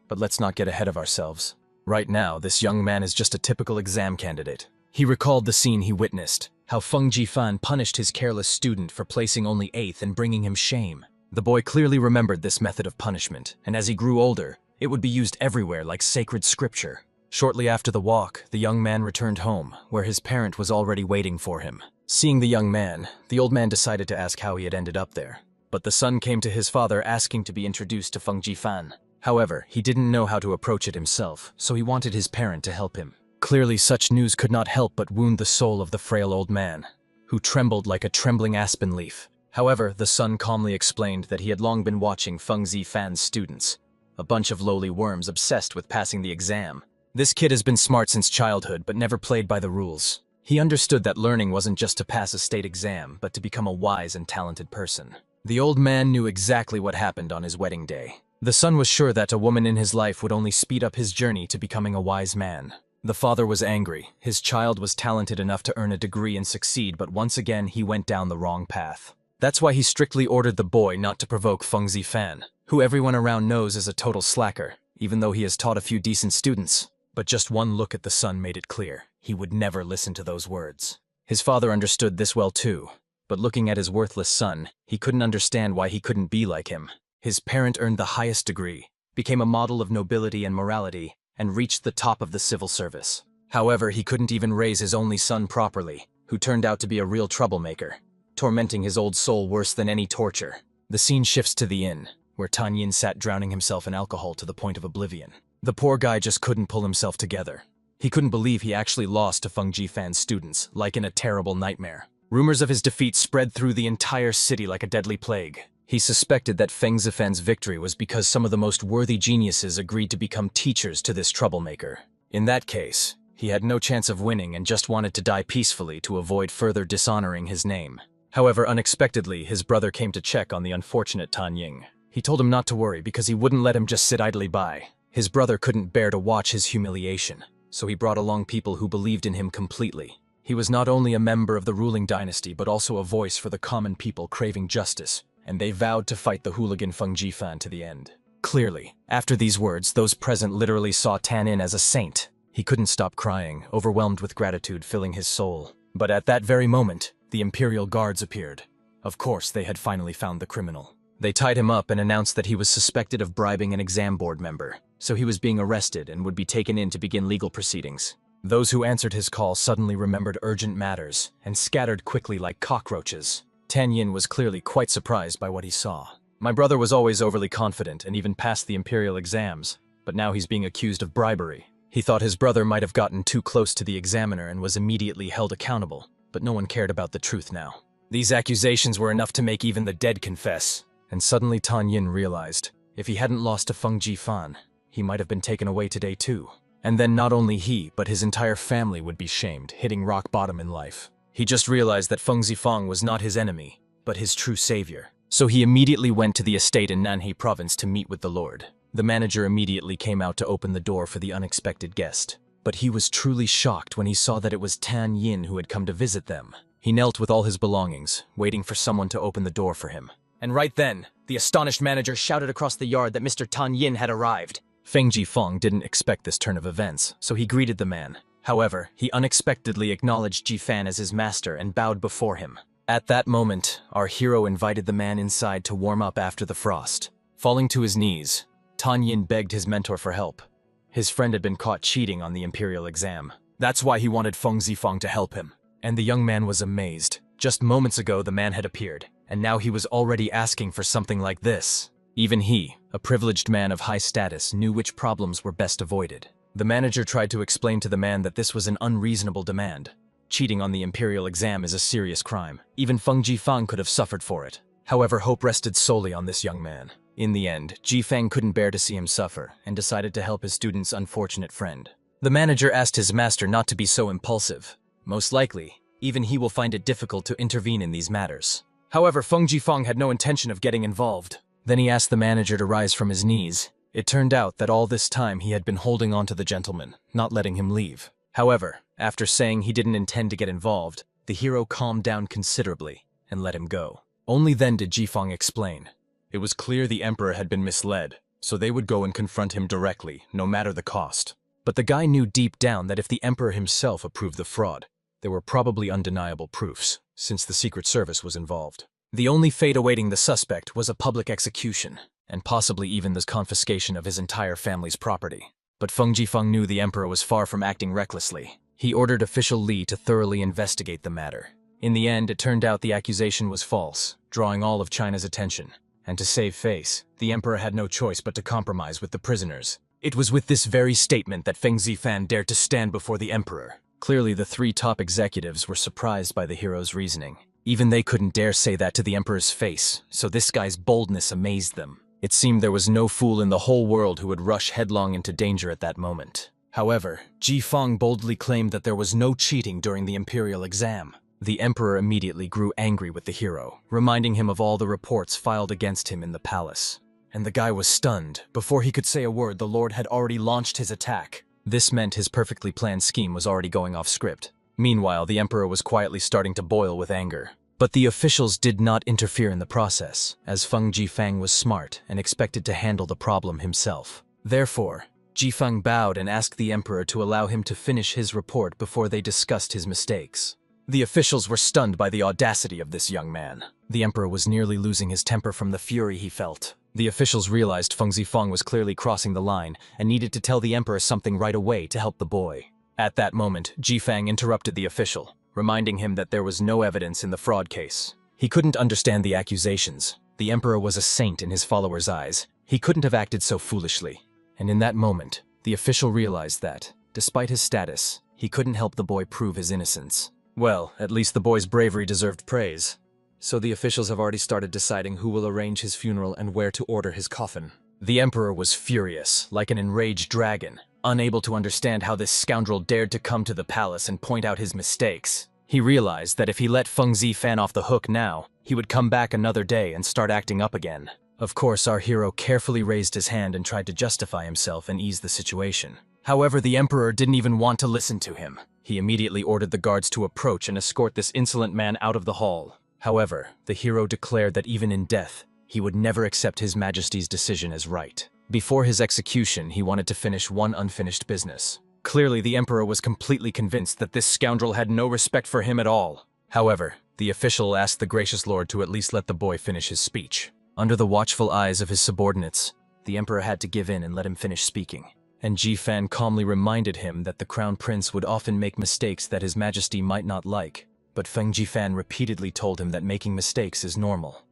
But let's not get ahead of ourselves. Right now, this young man is just a typical exam candidate. He recalled the scene he witnessed, how Feng Jifan punished his careless student for placing only 8th and bringing him shame. The boy clearly remembered this method of punishment, and as he grew older, it would be used everywhere like sacred scripture. Shortly after the walk, the young man returned home, where his parent was already waiting for him. Seeing the young man, the old man decided to ask how he had ended up there. But the son came to his father asking to be introduced to Feng Jifan. However, he didn't know how to approach it himself, so he wanted his parent to help him. Clearly, such news could not help but wound the soul of the frail old man, who trembled like a trembling aspen leaf. However, the son calmly explained that he had long been watching Feng Zifan's students, a bunch of lowly worms obsessed with passing the exam. This kid has been smart since childhood, but never played by the rules. He understood that learning wasn't just to pass a state exam, but to become a wise and talented person. The old man knew exactly what happened on his wedding day. The son was sure that a woman in his life would only speed up his journey to becoming a wise man. The father was angry. His child was talented enough to earn a degree and succeed, but once again he went down the wrong path. That's why he strictly ordered the boy not to provoke Feng Zifan, who everyone around knows is a total slacker, even though he has taught a few decent students. But just one look at the son made it clear. He would never listen to those words. His father understood this well too, but looking at his worthless son, he couldn't understand why he couldn't be like him. His parent earned the highest degree, became a model of nobility and morality, and reached the top of the civil service. However, he couldn't even raise his only son properly, who turned out to be a real troublemaker, tormenting his old soul worse than any torture. The scene shifts to the inn, where Tan Yin sat drowning himself in alcohol to the point of oblivion. The poor guy just couldn't pull himself together. He couldn't believe he actually lost to Feng Jifan's students, like in a terrible nightmare. Rumors of his defeat spread through the entire city like a deadly plague. He suspected that Feng Zifan's victory was because some of the most worthy geniuses agreed to become teachers to this troublemaker. In that case, he had no chance of winning and just wanted to die peacefully to avoid further dishonoring his name. However, unexpectedly, his brother came to check on the unfortunate Tan Ying. He told him not to worry because he wouldn't let him just sit idly by. His brother couldn't bear to watch his humiliation, so he brought along people who believed in him completely. He was not only a member of the ruling dynasty but also a voice for the common people craving justice, and they vowed to fight the hooligan Feng Jifan to the end. Clearly, after these words, those present literally saw Tan Yin as a saint. He couldn't stop crying, overwhelmed with gratitude filling his soul. But at that very moment, the Imperial Guards appeared. Of course, they had finally found the criminal. They tied him up and announced that he was suspected of bribing an exam board member, so he was being arrested and would be taken in to begin legal proceedings. Those who answered his call suddenly remembered urgent matters and scattered quickly like cockroaches. Tan Yin was clearly quite surprised by what he saw. My brother was always overly confident and even passed the imperial exams, but now he's being accused of bribery. He thought his brother might have gotten too close to the examiner and was immediately held accountable, but no one cared about the truth now. These accusations were enough to make even the dead confess, and suddenly Tan Yin realized, if he hadn't lost to Feng Jifan, he might have been taken away today too. And then not only he, but his entire family would be shamed, hitting rock bottom in life. He just realized that Feng Zifang was not his enemy, but his true savior. So he immediately went to the estate in Nanhe province to meet with the lord. The manager immediately came out to open the door for the unexpected guest. But he was truly shocked when he saw that it was Tan Yin who had come to visit them. He knelt with all his belongings, waiting for someone to open the door for him. And right then, the astonished manager shouted across the yard that Mr. Tan Yin had arrived. Feng Jifang didn't expect this turn of events, so he greeted the man. However, he unexpectedly acknowledged Jifan as his master and bowed before him. At that moment, our hero invited the man inside to warm up after the frost. Falling to his knees, Tan Yin begged his mentor for help. His friend had been caught cheating on the imperial exam. That's why he wanted Feng Zifang to help him. And the young man was amazed. Just moments ago, the man had appeared, and now he was already asking for something like this. Even he, a privileged man of high status, knew which problems were best avoided. The manager tried to explain to the man that this was an unreasonable demand. Cheating on the imperial exam is a serious crime. Even Feng Jifang could have suffered for it. However, hope rested solely on this young man. In the end, Jifang couldn't bear to see him suffer and decided to help his student's unfortunate friend. The manager asked his master not to be so impulsive. Most likely, even he will find it difficult to intervene in these matters. However, Feng Jifang had no intention of getting involved. Then he asked the manager to rise from his knees. It turned out that all this time he had been holding on to the gentleman, not letting him leave. However, after saying he didn't intend to get involved, the hero calmed down considerably and let him go. Only then did Jifang explain. It was clear the emperor had been misled, so they would go and confront him directly, no matter the cost. But the guy knew deep down that if the emperor himself approved the fraud, there were probably undeniable proofs, since the Secret Service was involved. The only fate awaiting the suspect was a public execution, and possibly even the confiscation of his entire family's property. But Feng Jifang knew the emperor was far from acting recklessly. He ordered official Li to thoroughly investigate the matter. In the end, it turned out the accusation was false, drawing all of China's attention. And to save face, the emperor had no choice but to compromise with the prisoners. It was with this very statement that Feng Zifan dared to stand before the emperor. Clearly, the three top executives were surprised by the hero's reasoning. Even they couldn't dare say that to the emperor's face, so this guy's boldness amazed them. It seemed there was no fool in the whole world who would rush headlong into danger at that moment. However, Jifang boldly claimed that there was no cheating during the imperial exam. The emperor immediately grew angry with the hero, reminding him of all the reports filed against him in the palace. And the guy was stunned. Before he could say a word, the lord had already launched his attack. This meant his perfectly planned scheme was already going off script. Meanwhile, the emperor was quietly starting to boil with anger. But the officials did not interfere in the process, as Feng Jifang was smart and expected to handle the problem himself. Therefore, Jifeng bowed and asked the emperor to allow him to finish his report before they discussed his mistakes. The officials were stunned by the audacity of this young man. The emperor was nearly losing his temper from the fury he felt. The officials realized Feng Zifeng was clearly crossing the line and needed to tell the emperor something right away to help the boy. At that moment, Jifeng interrupted the official, reminding him that there was no evidence in the fraud case. He couldn't understand the accusations. The emperor was a saint in his followers' eyes. He couldn't have acted so foolishly. And in that moment, the official realized that, despite his status, he couldn't help the boy prove his innocence. Well, at least the boy's bravery deserved praise. So the officials have already started deciding who will arrange his funeral and where to order his coffin. The emperor was furious, like an enraged dragon, unable to understand how this scoundrel dared to come to the palace and point out his mistakes. He realized that if he let Feng Zifan off the hook now, he would come back another day and start acting up again. Of course, our hero carefully raised his hand and tried to justify himself and ease the situation. However, the emperor didn't even want to listen to him. He immediately ordered the guards to approach and escort this insolent man out of the hall. However, the hero declared that even in death, he would never accept His Majesty's decision as right. Before his execution, he wanted to finish one unfinished business. Clearly, the emperor was completely convinced that this scoundrel had no respect for him at all. However, the official asked the gracious lord to at least let the boy finish his speech. Under the watchful eyes of his subordinates, the emperor had to give in and let him finish speaking. And Jifan calmly reminded him that the crown prince would often make mistakes that His Majesty might not like. But Feng Jifan repeatedly told him that making mistakes is normal.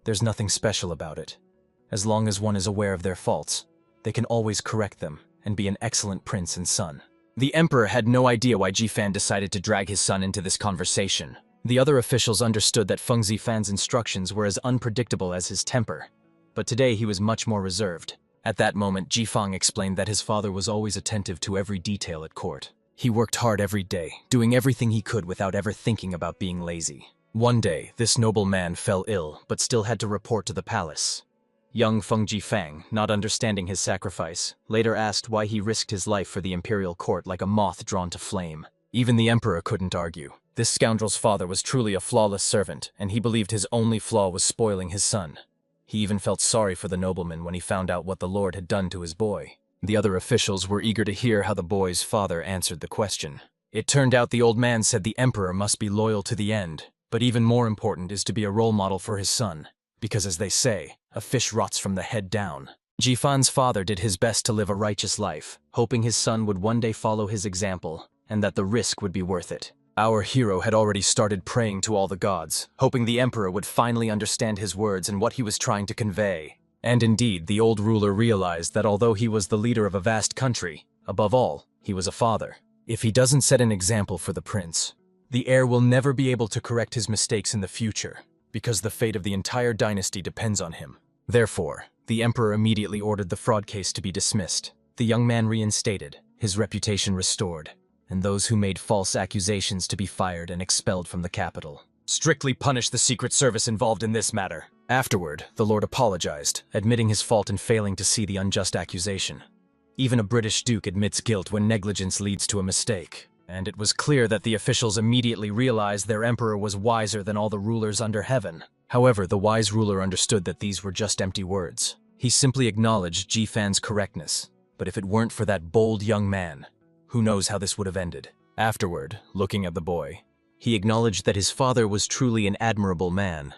There's nothing special about it. As long as one is aware of their faults, they can always correct them and be an excellent prince and son. The emperor had no idea why Jifan decided to drag his son into this conversation. The other officials understood that Feng Zifan's instructions were as unpredictable as his temper. But today he was much more reserved. At that moment, Jifeng explained that his father was always attentive to every detail at court. He worked hard every day, doing everything he could without ever thinking about being lazy. One day, this noble man fell ill, but still had to report to the palace. Young Feng Jifeng, not understanding his sacrifice, later asked why he risked his life for the imperial court like a moth drawn to flame. Even the emperor couldn't argue. This scoundrel's father was truly a flawless servant, and he believed his only flaw was spoiling his son. He even felt sorry for the nobleman when he found out what the lord had done to his boy. The other officials were eager to hear how the boy's father answered the question. It turned out the old man said the emperor must be loyal to the end, but even more important is to be a role model for his son, because as they say, a fish rots from the head down. Jifan's father did his best to live a righteous life, hoping his son would one day follow his example, and that the risk would be worth it. Our hero had already started praying to all the gods, hoping the emperor would finally understand his words and what he was trying to convey. And indeed, the old ruler realized that although he was the leader of a vast country, above all, he was a father. If he doesn't set an example for the prince, the heir will never be able to correct his mistakes in the future, because the fate of the entire dynasty depends on him. Therefore, the emperor immediately ordered the fraud case to be dismissed. The young man reinstated, his reputation restored, and those who made false accusations to be fired and expelled from the capital. Strictly punish the Secret Service involved in this matter. Afterward, the lord apologized, admitting his fault in failing to see the unjust accusation. Even a British duke admits guilt when negligence leads to a mistake, and it was clear that the officials immediately realized their emperor was wiser than all the rulers under heaven. However, the wise ruler understood that these were just empty words. He simply acknowledged Jifan's correctness, but if it weren't for that bold young man, who knows how this would have ended. Afterward, looking at the boy, he acknowledged that his father was truly an admirable man.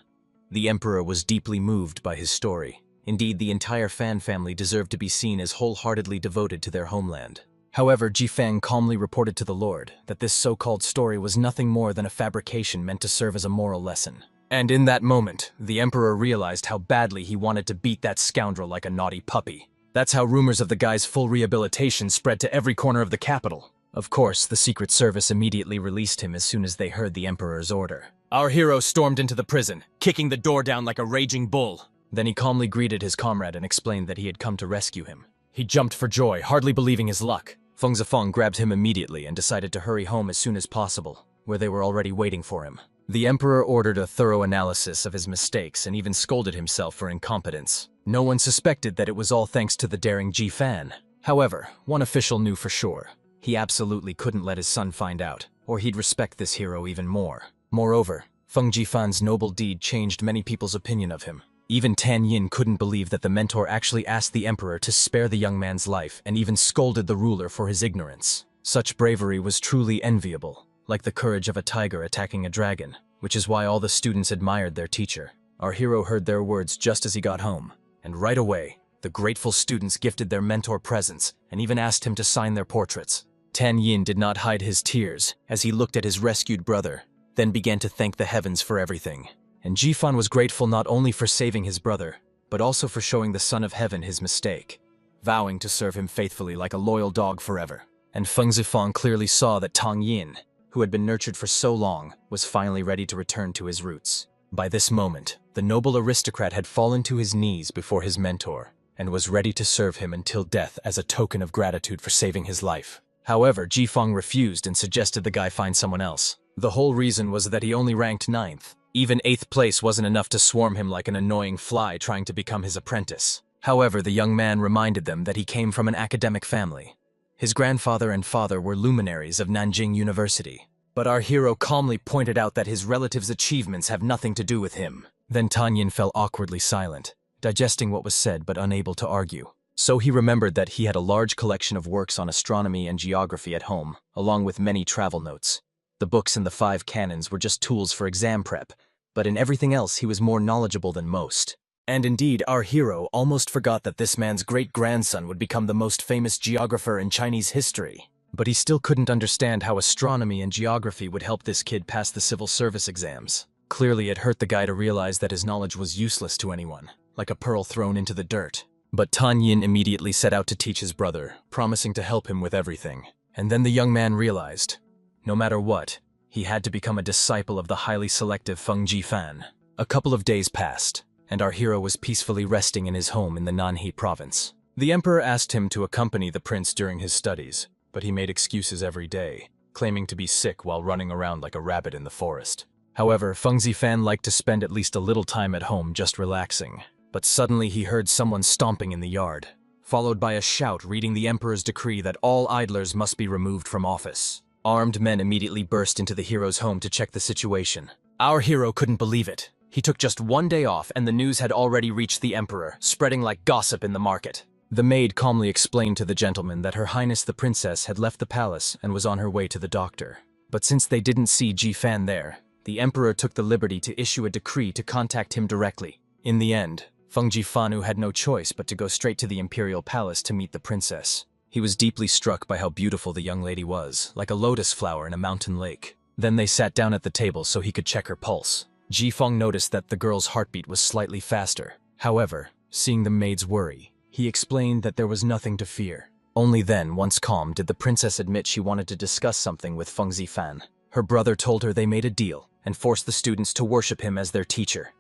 The emperor was deeply moved by his story. Indeed, the entire Fan family deserved to be seen as wholeheartedly devoted to their homeland. However, Jifang calmly reported to the lord that this so-called story was nothing more than a fabrication meant to serve as a moral lesson. And in that moment, the emperor realized how badly he wanted to beat that scoundrel like a naughty puppy. That's how rumors of the guy's full rehabilitation spread to every corner of the capital. Of course, the Secret Service immediately released him as soon as they heard the emperor's order. Our hero stormed into the prison, kicking the door down like a raging bull. Then he calmly greeted his comrade and explained that he had come to rescue him. He jumped for joy, hardly believing his luck. Feng Zifeng grabbed him immediately and decided to hurry home as soon as possible, where they were already waiting for him. The emperor ordered a thorough analysis of his mistakes and even scolded himself for incompetence. No one suspected that it was all thanks to the daring Jifan. However, one official knew for sure. He absolutely couldn't let his son find out, or he'd respect this hero even more. Moreover, Feng Jifan's noble deed changed many people's opinion of him. Even Tan Yin couldn't believe that the mentor actually asked the emperor to spare the young man's life and even scolded the ruler for his ignorance. Such bravery was truly enviable, like the courage of a tiger attacking a dragon, which is why all the students admired their teacher. Our hero heard their words just as he got home, and right away, the grateful students gifted their mentor presents and even asked him to sign their portraits. Tan Yin did not hide his tears as he looked at his rescued brother, then began to thank the heavens for everything. And Jifan was grateful not only for saving his brother, but also for showing the Son of Heaven his mistake, vowing to serve him faithfully like a loyal dog forever. And Feng Zifang clearly saw that Tang Yin, who had been nurtured for so long, was finally ready to return to his roots. By this moment, the noble aristocrat had fallen to his knees before his mentor, and was ready to serve him until death as a token of gratitude for saving his life. However, Jifang refused and suggested the guy find someone else. The whole reason was that he only ranked 9th. Even 8th place wasn't enough to swarm him like an annoying fly trying to become his apprentice. However, the young man reminded them that he came from an academic family. His grandfather and father were luminaries of Nanjing University. But our hero calmly pointed out that his relative's achievements have nothing to do with him. Then Tan Yin fell awkwardly silent, digesting what was said but unable to argue. So he remembered that he had a large collection of works on astronomy and geography at home, along with many travel notes. The books in the 5 canons were just tools for exam prep, but in everything else he was more knowledgeable than most. And indeed, our hero almost forgot that this man's great-grandson would become the most famous geographer in Chinese history. But he still couldn't understand how astronomy and geography would help this kid pass the civil service exams. Clearly, it hurt the guy to realize that his knowledge was useless to anyone, like a pearl thrown into the dirt. But Tan Yin immediately set out to teach his brother, promising to help him with everything. And then the young man realized, no matter what, he had to become a disciple of the highly selective Feng Jifan. A couple of days passed, and our hero was peacefully resting in his home in the Nanhe province. The emperor asked him to accompany the prince during his studies, but he made excuses every day, claiming to be sick while running around like a rabbit in the forest. However, Feng Zifan liked to spend at least a little time at home just relaxing. But suddenly he heard someone stomping in the yard, followed by a shout reading the emperor's decree that all idlers must be removed from office. Armed men immediately burst into the hero's home to check the situation. Our hero couldn't believe it. He took just one day off and the news had already reached the emperor, spreading like gossip in the market. The maid calmly explained to the gentleman that Her Highness the Princess had left the palace and was on her way to the doctor. But since they didn't see Jifan there, the emperor took the liberty to issue a decree to contact him directly. In the end, Feng Jifanu had no choice but to go straight to the imperial palace to meet the princess. He was deeply struck by how beautiful the young lady was, like a lotus flower in a mountain lake. Then they sat down at the table so he could check her pulse. Jifeng noticed that the girl's heartbeat was slightly faster. However, seeing the maid's worry, he explained that there was nothing to fear. Only then, once calm, did the princess admit she wanted to discuss something with Feng Zifan. Her brother told her they made a deal and forced the students to worship him as their teacher.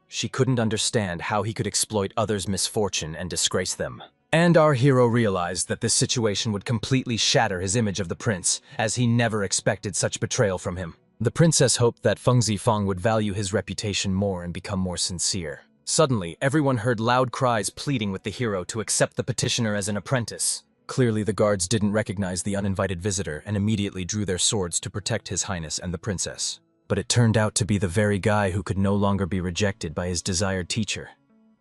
She couldn't understand how he could exploit others' misfortune and disgrace them. And our hero realized that this situation would completely shatter his image of the prince, as he never expected such betrayal from him. The princess hoped that Feng Zifang would value his reputation more and become more sincere. Suddenly, everyone heard loud cries pleading with the hero to accept the petitioner as an apprentice. Clearly, the guards didn't recognize the uninvited visitor and immediately drew their swords to protect His Highness and the princess. But it turned out to be the very guy who could no longer be rejected by his desired teacher.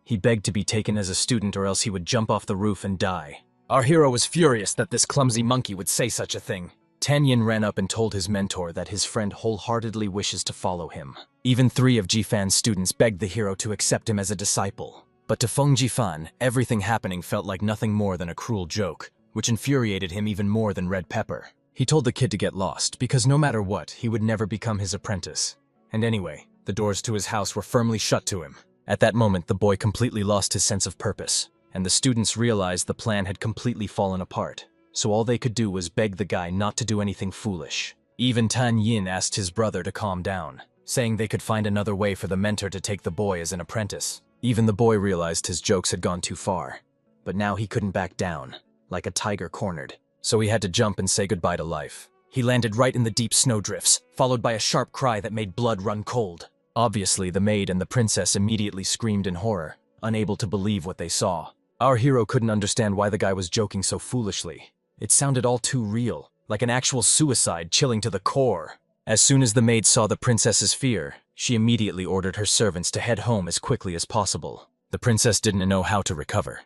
He begged to be taken as a student or else he would jump off the roof and die. Our hero was furious that this clumsy monkey would say such a thing. Tan Yin ran up and told his mentor that his friend wholeheartedly wishes to follow him. Even 3 of Jifan's students begged the hero to accept him as a disciple. But to Feng Jifan, everything happening felt like nothing more than a cruel joke, which infuriated him even more than red pepper. He told the kid to get lost, because no matter what, he would never become his apprentice. And anyway, the doors to his house were firmly shut to him. At that moment, the boy completely lost his sense of purpose, and the students realized the plan had completely fallen apart. So all they could do was beg the guy not to do anything foolish. Even Tan Yin asked his brother to calm down, saying they could find another way for the mentor to take the boy as an apprentice. Even the boy realized his jokes had gone too far, but now he couldn't back down, like a tiger cornered. So he had to jump and say goodbye to life. He landed right in the deep snowdrifts, followed by a sharp cry that made blood run cold. Obviously, the maid and the princess immediately screamed in horror, unable to believe what they saw. Our hero couldn't understand why the guy was joking so foolishly. It sounded all too real, like an actual suicide, chilling to the core. As soon as the maid saw the princess's fear, she immediately ordered her servants to head home as quickly as possible. The princess didn't know how to recover.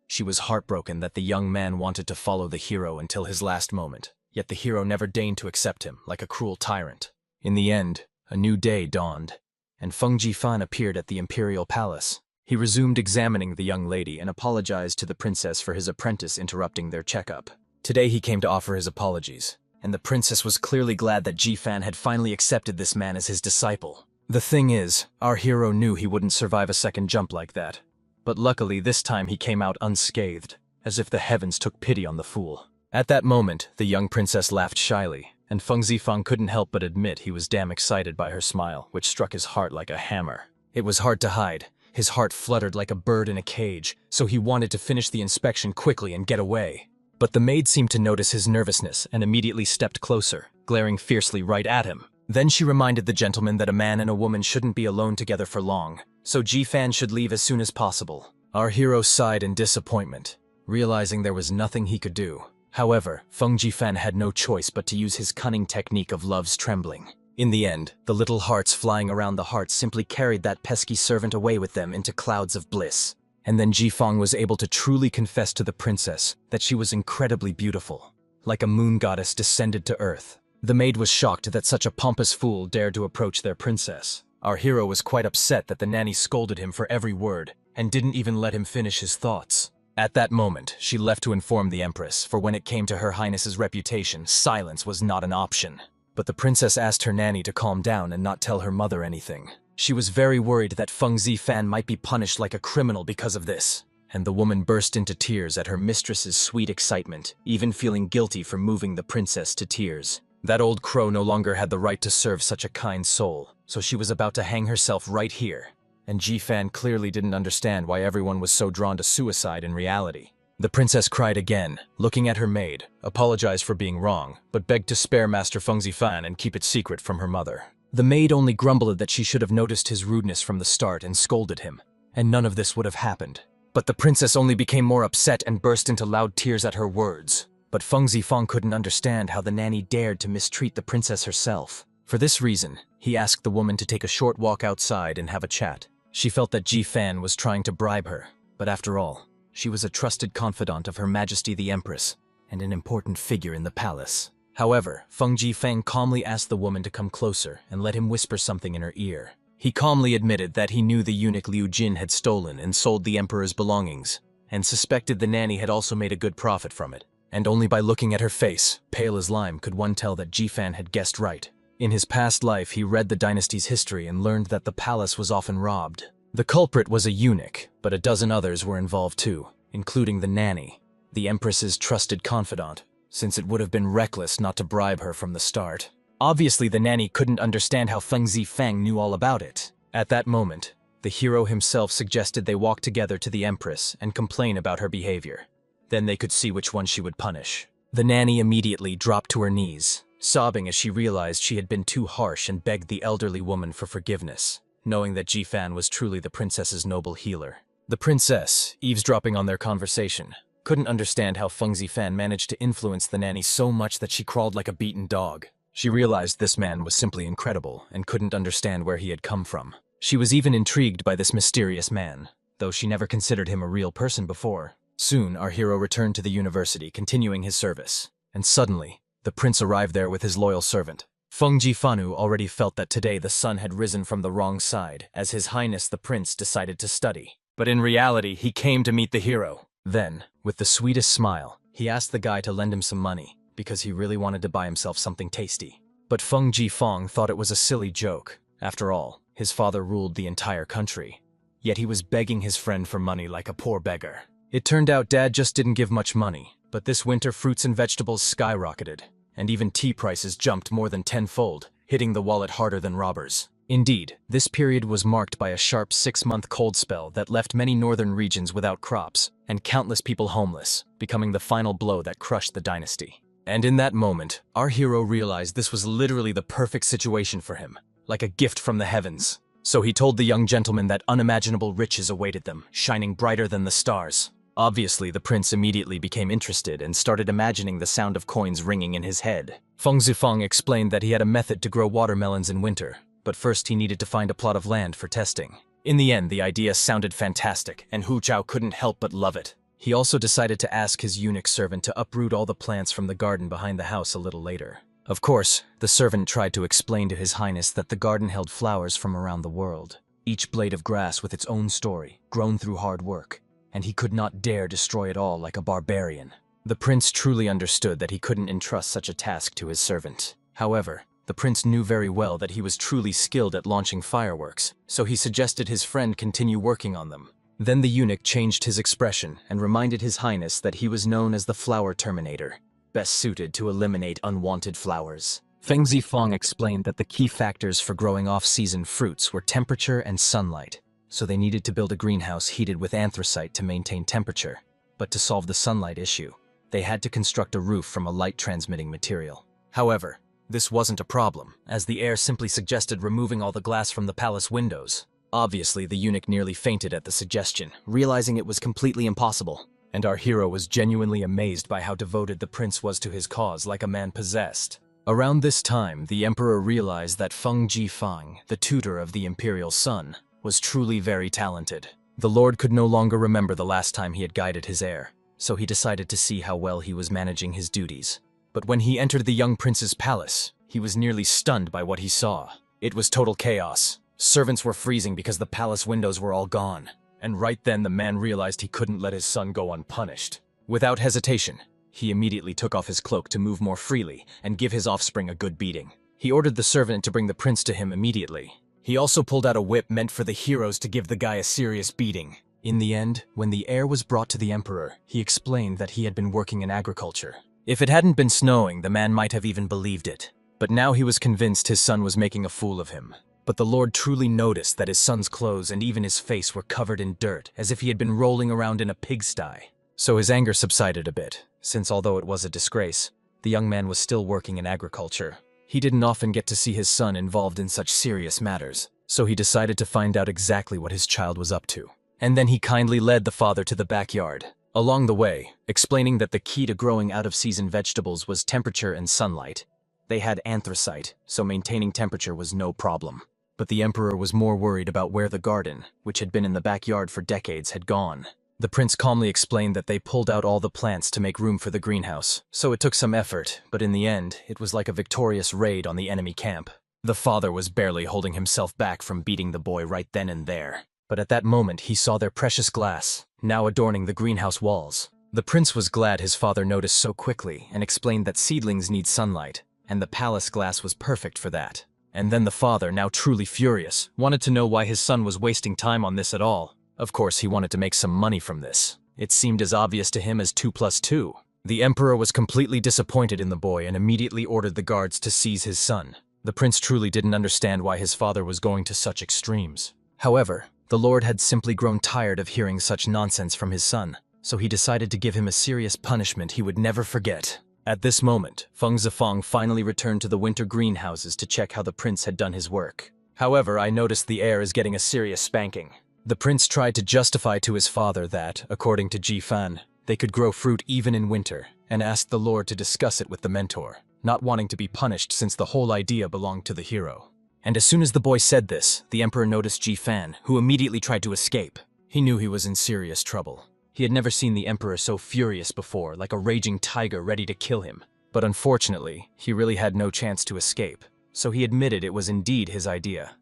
She was heartbroken that the young man wanted to follow the hero until his last moment, yet the hero never deigned to accept him, like a cruel tyrant. In the end, a new day dawned, and Feng Jifan appeared at the imperial palace. He resumed examining the young lady and apologized to the princess for his apprentice interrupting their checkup. Today he came to offer his apologies, and the princess was clearly glad that Jifan had finally accepted this man as his disciple. The thing is, our hero knew he wouldn't survive a second jump like that. But luckily this time he came out unscathed, as if the heavens took pity on the fool. At that moment, the young princess laughed shyly, and Feng Zifang couldn't help but admit he was damn excited by her smile, which struck his heart like a hammer. It was hard to hide. His heart fluttered like a bird in a cage, so he wanted to finish the inspection quickly and get away. But the maid seemed to notice his nervousness and immediately stepped closer, glaring fiercely right at him. Then she reminded the gentleman that a man and a woman shouldn't be alone together for long, so Jifan should leave as soon as possible. Our hero sighed in disappointment, realizing there was nothing he could do. However, Feng Jifan had no choice but to use his cunning technique of love's trembling. In the end, the little hearts flying around the heart simply carried that pesky servant away with them into clouds of bliss. And then Jifang was able to truly confess to the princess that she was incredibly beautiful, like a moon goddess descended to earth. The maid was shocked that such a pompous fool dared to approach their princess. Our hero was quite upset that the nanny scolded him for every word, and didn't even let him finish his thoughts. At that moment, she left to inform the empress, for when it came to her highness's reputation, silence was not an option. But the princess asked her nanny to calm down and not tell her mother anything. She was very worried that Feng Zifan might be punished like a criminal because of this. And the woman burst into tears at her mistress's sweet excitement, even feeling guilty for moving the princess to tears. That old crow no longer had the right to serve such a kind soul, so she was about to hang herself right here. And Jifan clearly didn't understand why everyone was so drawn to suicide in reality. The princess cried again, looking at her maid, apologized for being wrong, but begged to spare Master Feng Zifan and keep it secret from her mother. The maid only grumbled that she should have noticed his rudeness from the start and scolded him, and none of this would have happened. But the princess only became more upset and burst into loud tears at her words. But Feng Zifang couldn't understand how the nanny dared to mistreat the princess herself. For this reason, he asked the woman to take a short walk outside and have a chat. She felt that Jifan was trying to bribe her, but after all, she was a trusted confidant of Her Majesty the Empress, and an important figure in the palace. However, Feng Jifang calmly asked the woman to come closer and let him whisper something in her ear. He calmly admitted that he knew the eunuch Liu Jin had stolen and sold the emperor's belongings, and suspected the nanny had also made a good profit from it. And only by looking at her face, pale as lime, could one tell that Jifan had guessed right. In his past life, he read the dynasty's history and learned that the palace was often robbed. The culprit was a eunuch, but a dozen others were involved too, including the nanny, the empress's trusted confidant, since it would have been reckless not to bribe her from the start. Obviously, the nanny couldn't understand how Feng Zifang knew all about it. At that moment, the hero himself suggested they walk together to the empress and complain about her behavior. Then they could see which one she would punish. The nanny immediately dropped to her knees, sobbing as she realized she had been too harsh and begged the elderly woman for forgiveness, knowing that Jifan was truly the princess's noble healer. The princess, eavesdropping on their conversation, couldn't understand how Feng Zifan managed to influence the nanny so much that she crawled like a beaten dog. She realized this man was simply incredible and couldn't understand where he had come from. She was even intrigued by this mysterious man, though she never considered him a real person before. Soon, our hero returned to the university, continuing his service. And suddenly, the prince arrived there with his loyal servant. Feng Jifanu already felt that today the sun had risen from the wrong side, as His Highness the Prince decided to study. But in reality, he came to meet the hero. Then, with the sweetest smile, he asked the guy to lend him some money, because he really wanted to buy himself something tasty. But Feng Jifang thought it was a silly joke. After all, his father ruled the entire country. Yet he was begging his friend for money like a poor beggar. It turned out Dad just didn't give much money, but this winter fruits and vegetables skyrocketed, and even tea prices jumped more than tenfold, hitting the wallet harder than robbers. Indeed, this period was marked by a sharp 6-month cold spell that left many northern regions without crops, and countless people homeless, becoming the final blow that crushed the dynasty. And in that moment, our hero realized this was literally the perfect situation for him, like a gift from the heavens. So he told the young gentleman that unimaginable riches awaited them, shining brighter than the stars. Obviously, the prince immediately became interested and started imagining the sound of coins ringing in his head. Feng Zifang explained that he had a method to grow watermelons in winter, but first he needed to find a plot of land for testing. In the end, the idea sounded fantastic, and Hu Chao couldn't help but love it. He also decided to ask his eunuch servant to uproot all the plants from the garden behind the house a little later. Of course, the servant tried to explain to His Highness that the garden held flowers from around the world, each blade of grass with its own story, grown through hard work, and he could not dare destroy it all like a barbarian. The prince truly understood that he couldn't entrust such a task to his servant. However, the prince knew very well that he was truly skilled at launching fireworks, so he suggested his friend continue working on them. Then the eunuch changed his expression and reminded His Highness that he was known as the Flower Terminator, best suited to eliminate unwanted flowers. Feng Zifang explained that the key factors for growing off-season fruits were temperature and sunlight, so they needed to build a greenhouse heated with anthracite to maintain temperature. But to solve the sunlight issue, they had to construct a roof from a light-transmitting material. However, this wasn't a problem, as the heir simply suggested removing all the glass from the palace windows. Obviously, the eunuch nearly fainted at the suggestion, realizing it was completely impossible. And our hero was genuinely amazed by how devoted the prince was to his cause, like a man possessed. Around this time, the emperor realized that Feng Jifang, the tutor of the imperial son, was truly very talented. The lord could no longer remember the last time he had guided his heir, so he decided to see how well he was managing his duties. But when he entered the young prince's palace, he was nearly stunned by what he saw. It was total chaos. Servants were freezing because the palace windows were all gone. And right then the man realized he couldn't let his son go unpunished. Without hesitation, he immediately took off his cloak to move more freely and give his offspring a good beating. He ordered the servant to bring the prince to him immediately. He also pulled out a whip meant for the heroes to give the guy a serious beating. In the end, when the heir was brought to the emperor, he explained that he had been working in agriculture. If it hadn't been snowing, the man might have even believed it. But now he was convinced his son was making a fool of him. But the lord truly noticed that his son's clothes and even his face were covered in dirt, as if he had been rolling around in a pigsty. So his anger subsided a bit, since although it was a disgrace, the young man was still working in agriculture. He didn't often get to see his son involved in such serious matters, so he decided to find out exactly what his child was up to. And then he kindly led the father to the backyard. Along the way, explaining that the key to growing out-of-season vegetables was temperature and sunlight. They had anthracite, so maintaining temperature was no problem. But the emperor was more worried about where the garden, which had been in the backyard for decades, had gone. The prince calmly explained that they pulled out all the plants to make room for the greenhouse, so it took some effort, but in the end, it was like a victorious raid on the enemy camp. The father was barely holding himself back from beating the boy right then and there. But at that moment, he saw their precious glass, now adorning the greenhouse walls. The prince was glad his father noticed so quickly and explained that seedlings need sunlight, and the palace glass was perfect for that. And then the father, now truly furious, wanted to know why his son was wasting time on this at all. Of course, he wanted to make some money from this. It seemed as obvious to him as 2 + 2. The emperor was completely disappointed in the boy and immediately ordered the guards to seize his son. The prince truly didn't understand why his father was going to such extremes. However, the lord had simply grown tired of hearing such nonsense from his son, so he decided to give him a serious punishment he would never forget. At this moment, Feng Zifang finally returned to the winter greenhouses to check how the prince had done his work. However, I noticed the heir is getting a serious spanking. The prince tried to justify to his father that, according to Ji Fan, they could grow fruit even in winter, and asked the lord to discuss it with the mentor, not wanting to be punished since the whole idea belonged to the hero. And as soon as the boy said this, the emperor noticed Ji Fan, who immediately tried to escape. He knew he was in serious trouble. He had never seen the emperor so furious before, like a raging tiger ready to kill him. But unfortunately, he really had no chance to escape, so he admitted it was indeed his idea.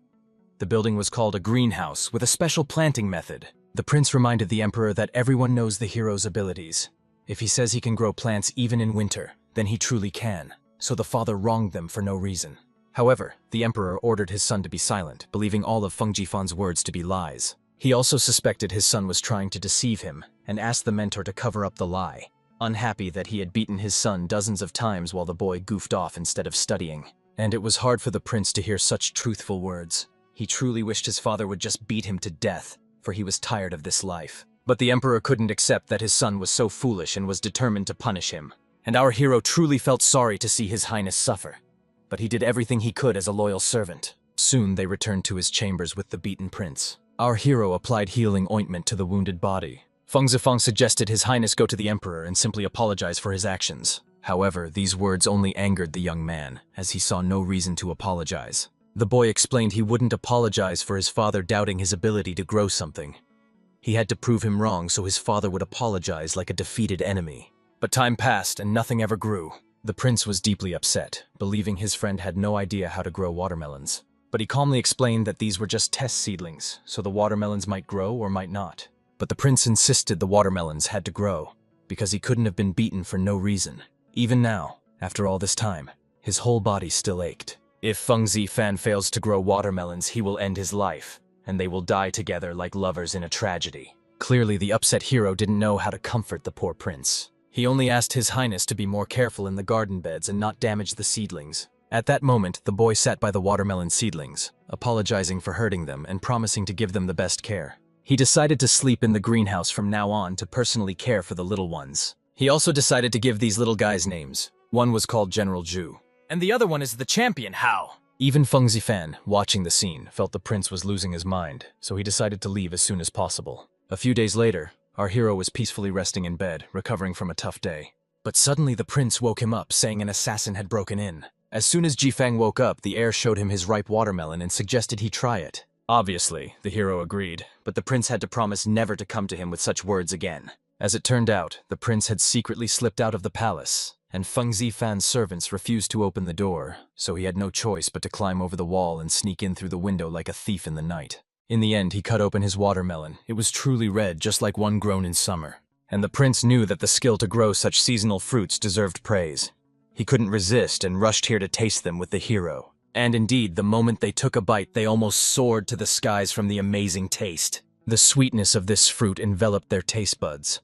The building was called a greenhouse with a special planting method. The prince reminded the emperor that everyone knows the hero's abilities. If he says he can grow plants even in winter, then he truly can, so the father wronged them for no reason. However, the emperor ordered his son to be silent, believing all of Feng Jifan's words to be lies. He also suspected his son was trying to deceive him, and asked the mentor to cover up the lie, unhappy that he had beaten his son dozens of times while the boy goofed off instead of studying. And it was hard for the prince to hear such truthful words. He truly wished his father would just beat him to death, for he was tired of this life. But the emperor couldn't accept that his son was so foolish and was determined to punish him. And our hero truly felt sorry to see his highness suffer. But he did everything he could as a loyal servant. Soon they returned to his chambers with the beaten prince. Our hero applied healing ointment to the wounded body. Feng Zifang suggested His Highness go to the Emperor and simply apologize for his actions. However, these words only angered the young man, as he saw no reason to apologize. The boy explained he wouldn't apologize for his father doubting his ability to grow something. He had to prove him wrong so his father would apologize like a defeated enemy. But time passed and nothing ever grew. The prince was deeply upset, believing his friend had no idea how to grow watermelons. But he calmly explained that these were just test seedlings, so the watermelons might grow or might not. But the prince insisted the watermelons had to grow, because he couldn't have been beaten for no reason. Even now, after all this time, his whole body still ached. If Feng Zifang fails to grow watermelons, he will end his life, and they will die together like lovers in a tragedy. Clearly, the upset hero didn't know how to comfort the poor prince. He only asked His Highness to be more careful in the garden beds and not damage the seedlings. At that moment, the boy sat by the watermelon seedlings, apologizing for hurting them and promising to give them the best care. He decided to sleep in the greenhouse from now on to personally care for the little ones. He also decided to give these little guys names. One was called General Zhu, and the other one is the champion Hao. Even Feng Zifang, watching the scene, felt the prince was losing his mind, so he decided to leave as soon as possible. A few days later, our hero was peacefully resting in bed, recovering from a tough day. But suddenly the prince woke him up, saying an assassin had broken in. As soon as Jifang woke up, the heir showed him his ripe watermelon and suggested he try it. Obviously, the hero agreed, but the prince had to promise never to come to him with such words again. As it turned out, the prince had secretly slipped out of the palace, and Feng Zifang's servants refused to open the door, so he had no choice but to climb over the wall and sneak in through the window like a thief in the night. In the end, he cut open his watermelon. It was truly red, just like one grown in summer. And the prince knew that the skill to grow such seasonal fruits deserved praise. He couldn't resist and rushed here to taste them with the hero. And indeed, the moment they took a bite, they almost soared to the skies from the amazing taste. The sweetness of this fruit enveloped their taste buds.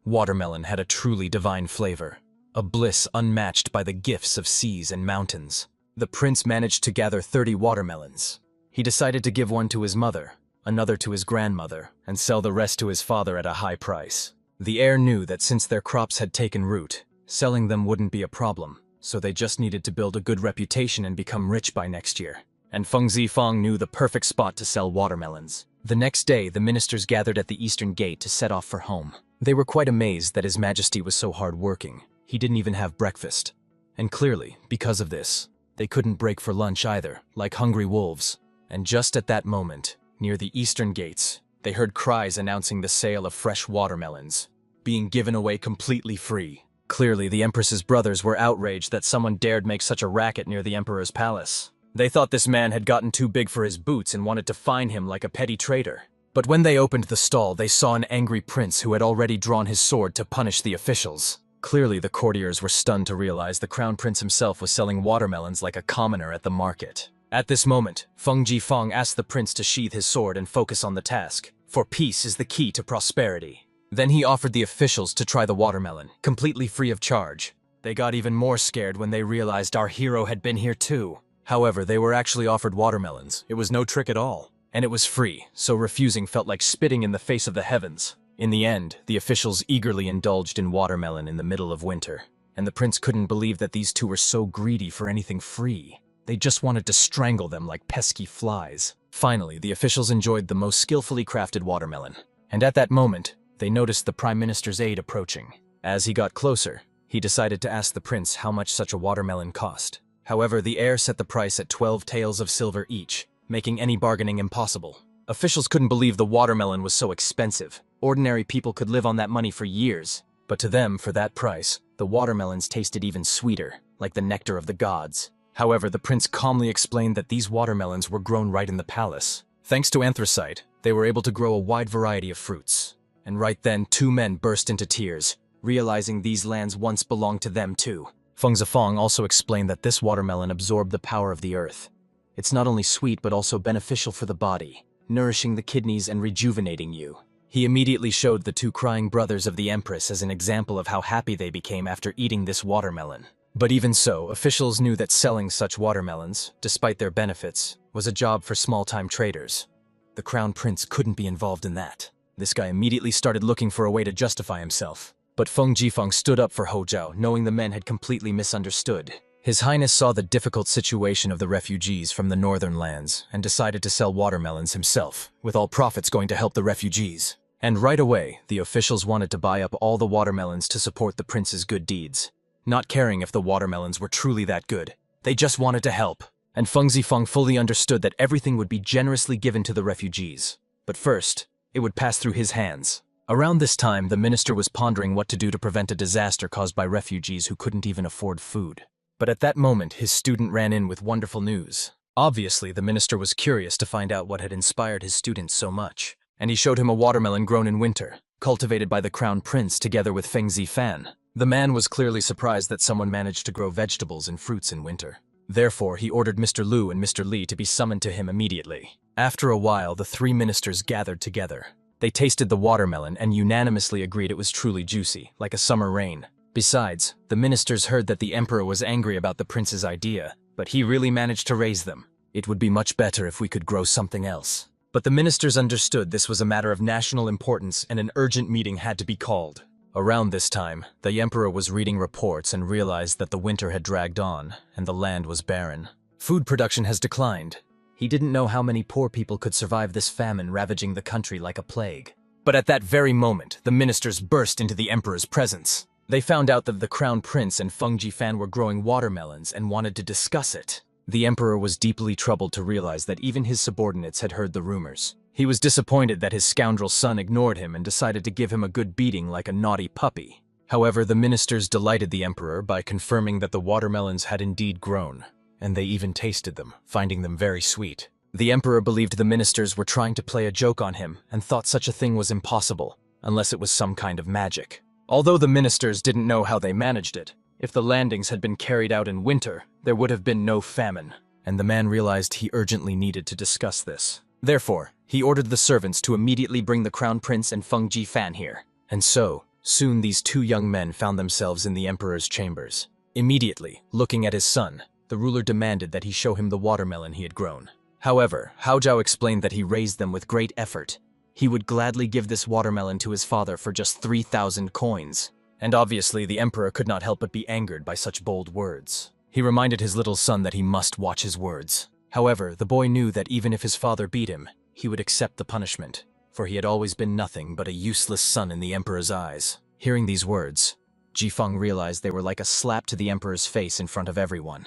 Watermelon had a truly divine flavor, a bliss unmatched by the gifts of seas and mountains. The prince managed to gather 30 watermelons. He decided to give one to his mother, another to his grandmother, and sell the rest to his father at a high price. The heir knew that since their crops had taken root, selling them wouldn't be a problem, so they just needed to build a good reputation and become rich by next year. And Feng Zifang knew the perfect spot to sell watermelons. The next day, the ministers gathered at the eastern gate to set off for home. They were quite amazed that His Majesty was so hard-working. He didn't even have breakfast. And clearly, because of this, they couldn't break for lunch either, like hungry wolves. And just at that moment, near the eastern gates, they heard cries announcing the sale of fresh watermelons, being given away completely free. Clearly, the Empress's brothers were outraged that someone dared make such a racket near the Emperor's palace. They thought this man had gotten too big for his boots and wanted to fine him like a petty traitor. But when they opened the stall, they saw an angry prince who had already drawn his sword to punish the officials. Clearly, the courtiers were stunned to realize the crown prince himself was selling watermelons like a commoner at the market. At this moment, Feng Zifang asked the prince to sheath his sword and focus on the task, for peace is the key to prosperity. Then he offered the officials to try the watermelon, completely free of charge. They got even more scared when they realized our hero had been here too. However, they were actually offered watermelons. It was no trick at all. And it was free, so refusing felt like spitting in the face of the heavens. In the end, the officials eagerly indulged in watermelon in the middle of winter. And the prince couldn't believe that these two were so greedy for anything free. They just wanted to strangle them like pesky flies. Finally, the officials enjoyed the most skillfully crafted watermelon. And at that moment, they noticed the Prime Minister's aide approaching. As he got closer, he decided to ask the prince how much such a watermelon cost. However, the heir set the price at 12 taels of silver each, making any bargaining impossible. Officials couldn't believe the watermelon was so expensive. Ordinary people could live on that money for years. But to them, for that price, the watermelons tasted even sweeter, like the nectar of the gods. However, the prince calmly explained that these watermelons were grown right in the palace. Thanks to anthracite, they were able to grow a wide variety of fruits. And right then, two men burst into tears, realizing these lands once belonged to them too. Feng Zifang also explained that this watermelon absorbed the power of the earth. It's not only sweet but also beneficial for the body, nourishing the kidneys and rejuvenating you. He immediately showed the two crying brothers of the Empress as an example of how happy they became after eating this watermelon. But even so, officials knew that selling such watermelons, despite their benefits, was a job for small-time traders. The Crown Prince couldn't be involved in that. This guy immediately started looking for a way to justify himself. But Feng Zifang stood up for Hozhao, knowing the men had completely misunderstood. His Highness saw the difficult situation of the refugees from the northern lands and decided to sell watermelons himself, with all profits going to help the refugees. And right away, the officials wanted to buy up all the watermelons to support the prince's good deeds. Not caring if the watermelons were truly that good. They just wanted to help. And Feng Zifeng fully understood that everything would be generously given to the refugees. But first, it would pass through his hands. Around this time, the minister was pondering what to do to prevent a disaster caused by refugees who couldn't even afford food. But at that moment, his student ran in with wonderful news. Obviously, the minister was curious to find out what had inspired his student so much. And he showed him a watermelon grown in winter, cultivated by the crown prince together with Feng Zifan. The man was clearly surprised that someone managed to grow vegetables and fruits in winter. Therefore, he ordered Mr. Lu and Mr. Li to be summoned to him immediately. After a while, the three ministers gathered together. They tasted the watermelon and unanimously agreed it was truly juicy, like a summer rain. Besides, the ministers heard that the emperor was angry about the prince's idea, but he really managed to raise them. It would be much better if we could grow something else. But the ministers understood this was a matter of national importance and an urgent meeting had to be called. Around this time, the emperor was reading reports and realized that the winter had dragged on and the land was barren. Food production has declined. He didn't know how many poor people could survive this famine ravaging the country like a plague. But at that very moment, the ministers burst into the emperor's presence. They found out that the crown prince and Feng Jifan were growing watermelons and wanted to discuss it. The emperor was deeply troubled to realize that even his subordinates had heard the rumors. He was disappointed that his scoundrel son ignored him and decided to give him a good beating like a naughty puppy. However, the ministers delighted the emperor by confirming that the watermelons had indeed grown, and they even tasted them, finding them very sweet. The emperor believed the ministers were trying to play a joke on him and thought such a thing was impossible, unless it was some kind of magic. Although the ministers didn't know how they managed it, if the landings had been carried out in winter, there would have been no famine, and the man realized he urgently needed to discuss this. Therefore, he ordered the servants to immediately bring the crown prince and Feng Jifan here. And so, soon these two young men found themselves in the emperor's chambers. Immediately, looking at his son, the ruler demanded that he show him the watermelon he had grown. However, Hao Zhao explained that he raised them with great effort. He would gladly give this watermelon to his father for just 3,000 coins. And obviously, the emperor could not help but be angered by such bold words. He reminded his little son that he must watch his words. However, the boy knew that even if his father beat him, he would accept the punishment, for he had always been nothing but a useless son in the emperor's eyes. Hearing these words, Jifeng realized they were like a slap to the emperor's face in front of everyone.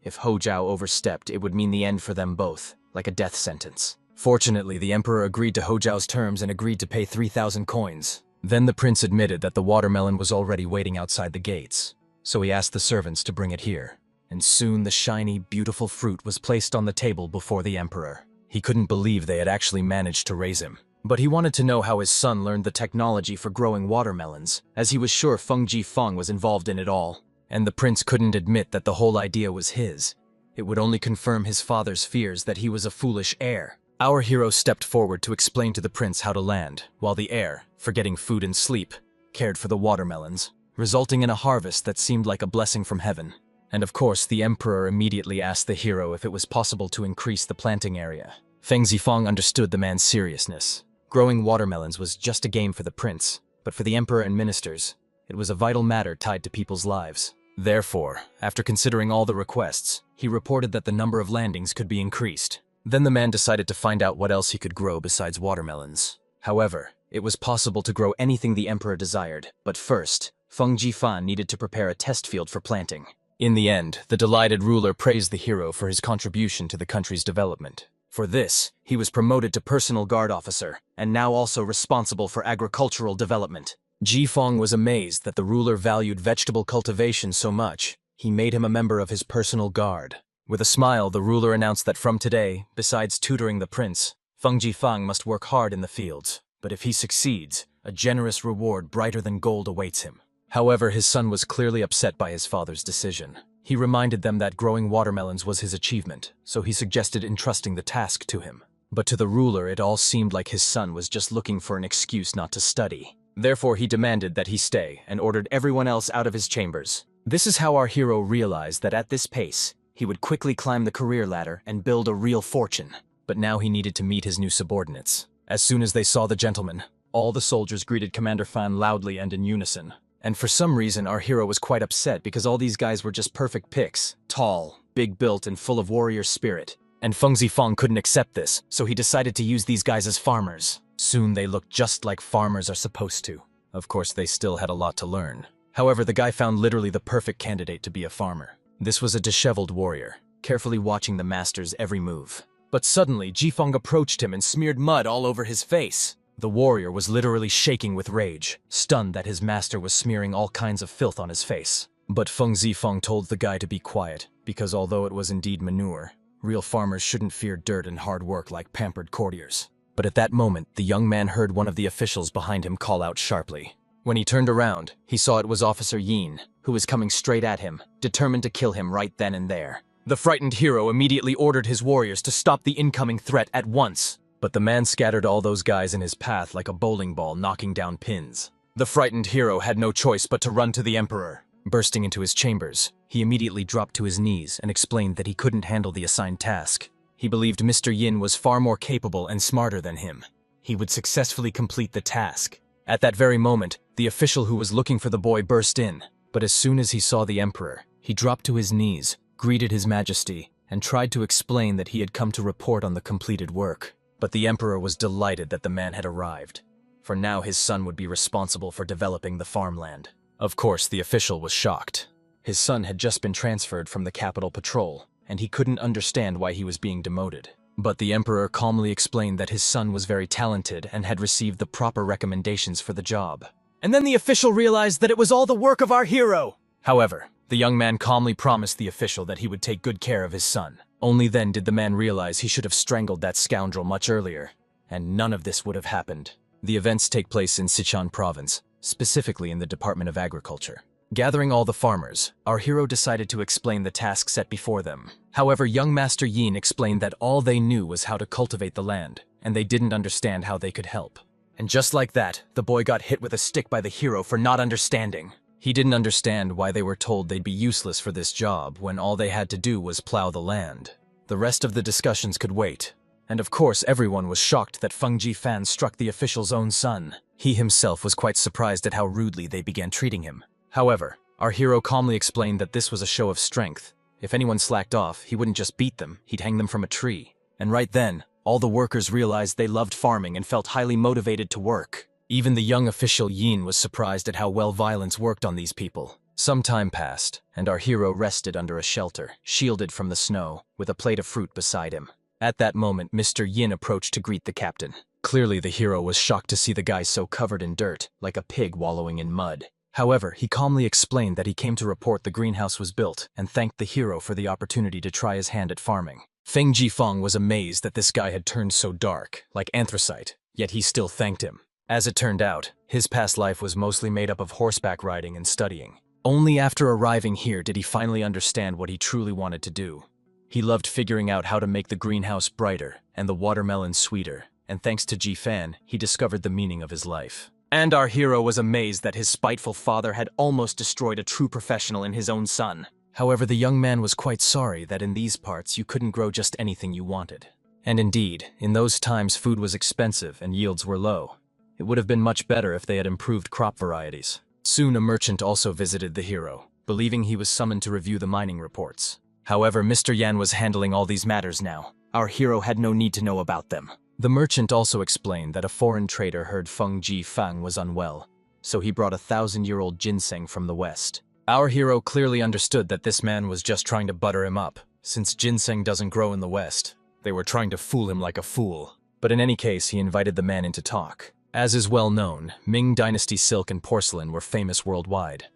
If Hao Zhao overstepped, it would mean the end for them both, like a death sentence. Fortunately, the emperor agreed to Hao Zhao's terms and agreed to pay 3,000 coins. Then the prince admitted that the watermelon was already waiting outside the gates, so he asked the servants to bring it here. And soon the shiny, beautiful fruit was placed on the table before the emperor. He couldn't believe they had actually managed to raise him. But he wanted to know how his son learned the technology for growing watermelons, as he was sure Feng Jifeng was involved in it all. And the prince couldn't admit that the whole idea was his. It would only confirm his father's fears that he was a foolish heir. Our hero stepped forward to explain to the prince how to land, while the heir, forgetting food and sleep, cared for the watermelons, resulting in a harvest that seemed like a blessing from heaven. And of course, the emperor immediately asked the hero if it was possible to increase the planting area. Feng Zifeng understood the man's seriousness. Growing watermelons was just a game for the prince, but for the emperor and ministers, it was a vital matter tied to people's lives. Therefore, after considering all the requests, he reported that the number of landings could be increased. Then the man decided to find out what else he could grow besides watermelons. However, it was possible to grow anything the emperor desired, but first, Feng Jifan needed to prepare a test field for planting. In the end, the delighted ruler praised the hero for his contribution to the country's development. For this, he was promoted to personal guard officer, and now also responsible for agricultural development. Jifeng was amazed that the ruler valued vegetable cultivation so much, he made him a member of his personal guard. With a smile, the ruler announced that from today, besides tutoring the prince, Feng Jifeng must work hard in the fields. But if he succeeds, a generous reward brighter than gold awaits him. However, his son was clearly upset by his father's decision. He reminded them that growing watermelons was his achievement, so he suggested entrusting the task to him. But to the ruler, it all seemed like his son was just looking for an excuse not to study. Therefore, he demanded that he stay and ordered everyone else out of his chambers. This is how our hero realized that at this pace, he would quickly climb the career ladder and build a real fortune. But now he needed to meet his new subordinates. As soon as they saw the gentleman, all the soldiers greeted Commander Fan loudly and in unison. And for some reason, our hero was quite upset because all these guys were just perfect picks. Tall, big-built, and full of warrior spirit. And Feng Zifeng couldn't accept this, so he decided to use these guys as farmers. Soon they looked just like farmers are supposed to. Of course, they still had a lot to learn. However, the guy found literally the perfect candidate to be a farmer. This was a disheveled warrior, carefully watching the master's every move. But suddenly, Jifeng approached him and smeared mud all over his face. The warrior was literally shaking with rage, stunned that his master was smearing all kinds of filth on his face. But Feng Zifeng told the guy to be quiet, because although it was indeed manure, real farmers shouldn't fear dirt and hard work like pampered courtiers. But at that moment, the young man heard one of the officials behind him call out sharply. When he turned around, he saw it was Officer Yin, who was coming straight at him, determined to kill him right then and there. The frightened hero immediately ordered his warriors to stop the incoming threat at once. But the man scattered all those guys in his path like a bowling ball knocking down pins. The frightened hero had no choice but to run to the emperor. Bursting into his chambers, he immediately dropped to his knees and explained that he couldn't handle the assigned task. He believed Mr. Yin was far more capable and smarter than him. He would successfully complete the task. At that very moment, the official who was looking for the boy burst in. But as soon as he saw the emperor, he dropped to his knees, greeted his majesty, and tried to explain that he had come to report on the completed work. But the emperor was delighted that the man had arrived, for now his son would be responsible for developing the farmland. Of course, the official was shocked. His son had just been transferred from the capital patrol, and he couldn't understand why he was being demoted. But the emperor calmly explained that his son was very talented and had received the proper recommendations for the job. And then the official realized that it was all the work of our hero! However, the young man calmly promised the official that he would take good care of his son. Only then did the man realize he should have strangled that scoundrel much earlier, and none of this would have happened. The events take place in Sichuan province, specifically in the Department of Agriculture. Gathering all the farmers, our hero decided to explain the task set before them. However, young Master Yin explained that all they knew was how to cultivate the land, and they didn't understand how they could help. And just like that, the boy got hit with a stick by the hero for not understanding. He didn't understand why they were told they'd be useless for this job when all they had to do was plow the land. The rest of the discussions could wait. And of course, everyone was shocked that Feng Jifan struck the official's own son. He himself was quite surprised at how rudely they began treating him. However, our hero calmly explained that this was a show of strength. If anyone slacked off, he wouldn't just beat them, he'd hang them from a tree. And right then, all the workers realized they loved farming and felt highly motivated to work. Even the young official Yin was surprised at how well violence worked on these people. Some time passed, and our hero rested under a shelter, shielded from the snow, with a plate of fruit beside him. At that moment, Mr. Yin approached to greet the captain. Clearly, the hero was shocked to see the guy so covered in dirt, like a pig wallowing in mud. However, he calmly explained that he came to report the greenhouse was built and thanked the hero for the opportunity to try his hand at farming. Feng Jifeng was amazed that this guy had turned so dark, like anthracite, yet he still thanked him. As it turned out, his past life was mostly made up of horseback riding and studying. Only after arriving here did he finally understand what he truly wanted to do. He loved figuring out how to make the greenhouse brighter and the watermelon sweeter, and thanks to Jifan, he discovered the meaning of his life. And our hero was amazed that his spiteful father had almost destroyed a true professional in his own son. However, the young man was quite sorry that in these parts you couldn't grow just anything you wanted. And indeed, in those times food was expensive and yields were low. It would have been much better if they had improved crop varieties. Soon a merchant also visited the hero, believing he was summoned to review the mining reports. However, Mr. Yan was handling all these matters now. Our hero had no need to know about them. The merchant also explained that a foreign trader heard Feng Jifang was unwell, so he brought 1,000-year-old ginseng from the west. Our hero clearly understood that this man was just trying to butter him up, since ginseng doesn't grow in the west. They were trying to fool him like a fool. But in any case, he invited the man in to talk. As is well known, Ming Dynasty silk and porcelain were famous worldwide,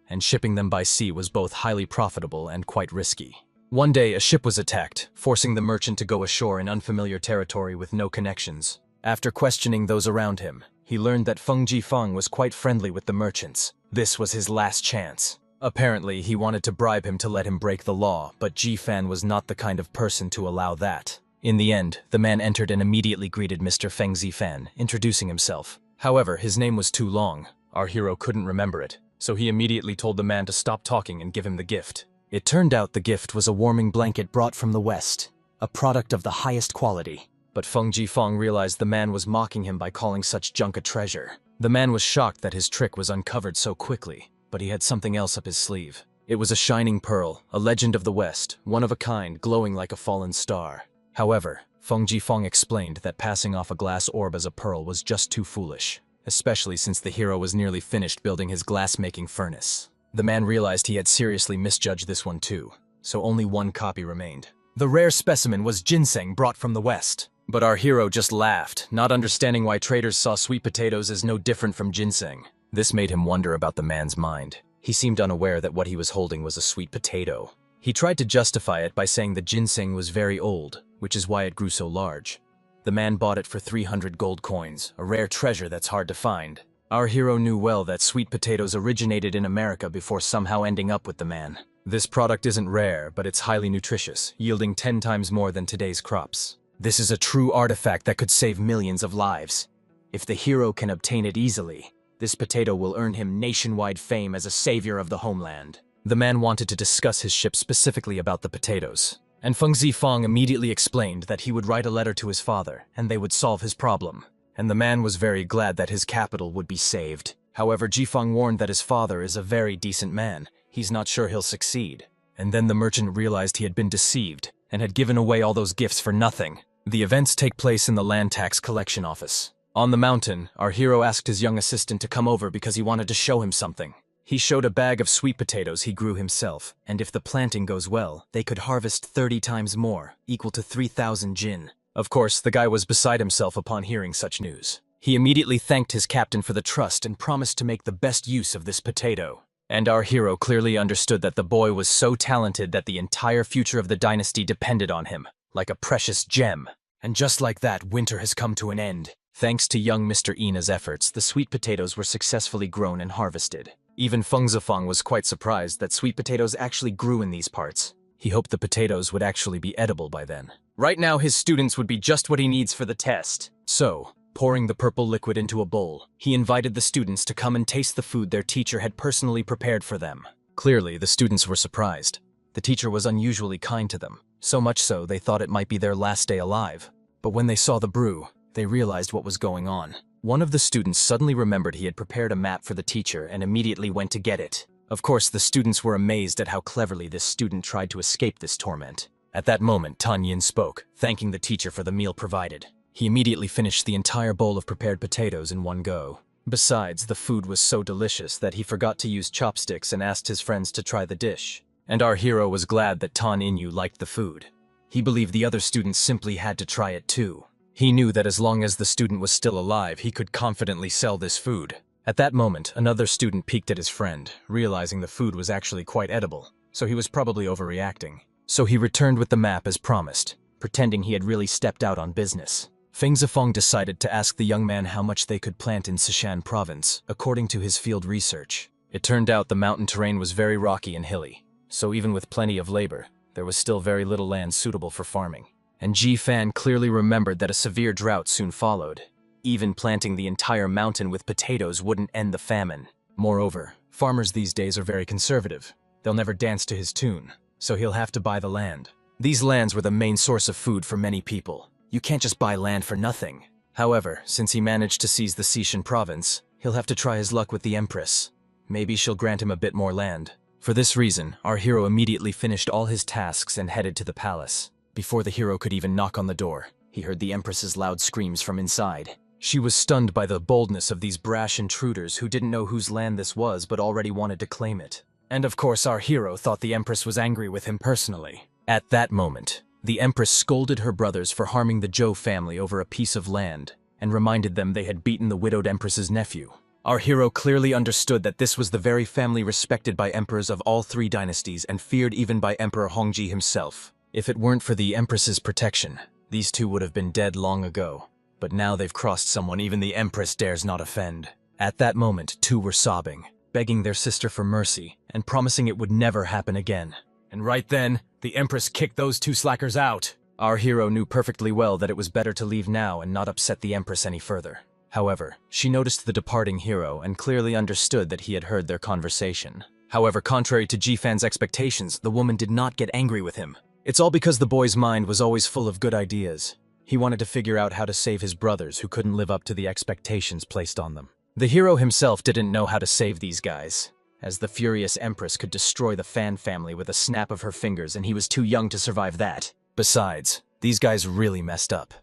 and shipping them by sea was both highly profitable and quite risky. One day, a ship was attacked, forcing the merchant to go ashore in unfamiliar territory with no connections. After questioning those around him, he learned that Feng Jifeng was quite friendly with the merchants. This was his last chance. Apparently, he wanted to bribe him to let him break the law, but Jifan was not the kind of person to allow that. In the end, the man entered and immediately greeted Mr. Feng Zifan, introducing himself. However, his name was too long. Our hero couldn't remember it, so he immediately told the man to stop talking and give him the gift. It turned out the gift was a warming blanket brought from the West, a product of the highest quality. But Feng Jifeng realized the man was mocking him by calling such junk a treasure. The man was shocked that his trick was uncovered so quickly, but he had something else up his sleeve. It was a shining pearl, a legend of the West, one of a kind, glowing like a fallen star. However, Feng Jifeng explained that passing off a glass orb as a pearl was just too foolish, especially since the hero was nearly finished building his glass-making furnace. The man realized he had seriously misjudged this one too, so only one copy remained. The rare specimen was ginseng brought from the west. But our hero just laughed, not understanding why traders saw sweet potatoes as no different from ginseng. This made him wonder about the man's mind. He seemed unaware that what he was holding was a sweet potato. He tried to justify it by saying the ginseng was very old, which is why it grew so large. The man bought it for 300 gold coins, a rare treasure that's hard to find. Our hero knew well that sweet potatoes originated in America before somehow ending up with the man. This product isn't rare, but it's highly nutritious, yielding 10 times more than today's crops. This is a true artifact that could save millions of lives. If the hero can obtain it easily, this potato will earn him nationwide fame as a savior of the homeland. The man wanted to discuss his ship specifically about the potatoes, and Feng Jifeng immediately explained that he would write a letter to his father, and they would solve his problem. And the man was very glad that his capital would be saved. However, Jifeng warned that his father is a very decent man. He's not sure he'll succeed. And then the merchant realized he had been deceived, and had given away all those gifts for nothing. The events take place in the land tax collection office. On the mountain, our hero asked his young assistant to come over because he wanted to show him something. He showed a bag of sweet potatoes he grew himself, and if the planting goes well, they could harvest 30 times more, equal to 3,000 jin. Of course, the guy was beside himself upon hearing such news. He immediately thanked his captain for the trust and promised to make the best use of this potato. And our hero clearly understood that the boy was so talented that the entire future of the dynasty depended on him, like a precious gem. And just like that, winter has come to an end. Thanks to young Mr. Ina's efforts, the sweet potatoes were successfully grown and harvested. Even Feng Jifeng was quite surprised that sweet potatoes actually grew in these parts. He hoped the potatoes would actually be edible by then. Right now, his students would be just what he needs for the test. So, pouring the purple liquid into a bowl, he invited the students to come and taste the food their teacher had personally prepared for them. Clearly, the students were surprised. The teacher was unusually kind to them. So much so, they thought it might be their last day alive. But when they saw the brew, they realized what was going on. One of the students suddenly remembered he had prepared a map for the teacher and immediately went to get it. Of course, the students were amazed at how cleverly this student tried to escape this torment. At that moment, Tan Yin spoke, thanking the teacher for the meal provided. He immediately finished the entire bowl of prepared potatoes in one go. Besides, the food was so delicious that he forgot to use chopsticks and asked his friends to try the dish. And our hero was glad that Tan Yin liked the food. He believed the other students simply had to try it too. He knew that as long as the student was still alive, he could confidently sell this food. At that moment, another student peeked at his friend, realizing the food was actually quite edible, so he was probably overreacting. So he returned with the map as promised, pretending he had really stepped out on business. Feng Jifeng decided to ask the young man how much they could plant in Sichuan province, according to his field research. It turned out the mountain terrain was very rocky and hilly, so even with plenty of labor, there was still very little land suitable for farming. And Ji Fan clearly remembered that a severe drought soon followed. Even planting the entire mountain with potatoes wouldn't end the famine. Moreover, farmers these days are very conservative. They'll never dance to his tune, so he'll have to buy the land. These lands were the main source of food for many people. You can't just buy land for nothing. However, since he managed to seize the Sichuan province, he'll have to try his luck with the Empress. Maybe she'll grant him a bit more land. For this reason, our hero immediately finished all his tasks and headed to the palace. Before the hero could even knock on the door, he heard the Empress's loud screams from inside. She was stunned by the boldness of these brash intruders who didn't know whose land this was but already wanted to claim it. And of course our hero thought the Empress was angry with him personally. At that moment, the Empress scolded her brothers for harming the Zhou family over a piece of land, and reminded them they had beaten the widowed Empress's nephew. Our hero clearly understood that this was the very family respected by emperors of all three dynasties and feared even by Emperor Hongji himself. If it weren't for the Empress's protection, these two would have been dead long ago. But now they've crossed someone even the Empress dares not offend. At that moment, two were sobbing, begging their sister for mercy, and promising it would never happen again. And right then, the Empress kicked those two slackers out. Our hero knew perfectly well that it was better to leave now and not upset the Empress any further. However, she noticed the departing hero and clearly understood that he had heard their conversation. However, contrary to Jifan's expectations, the woman did not get angry with him. It's all because the boy's mind was always full of good ideas. He wanted to figure out how to save his brothers who couldn't live up to the expectations placed on them. The hero himself didn't know how to save these guys, as the furious Empress could destroy the Fan family with a snap of her fingers and he was too young to survive that. Besides, These guys really messed up.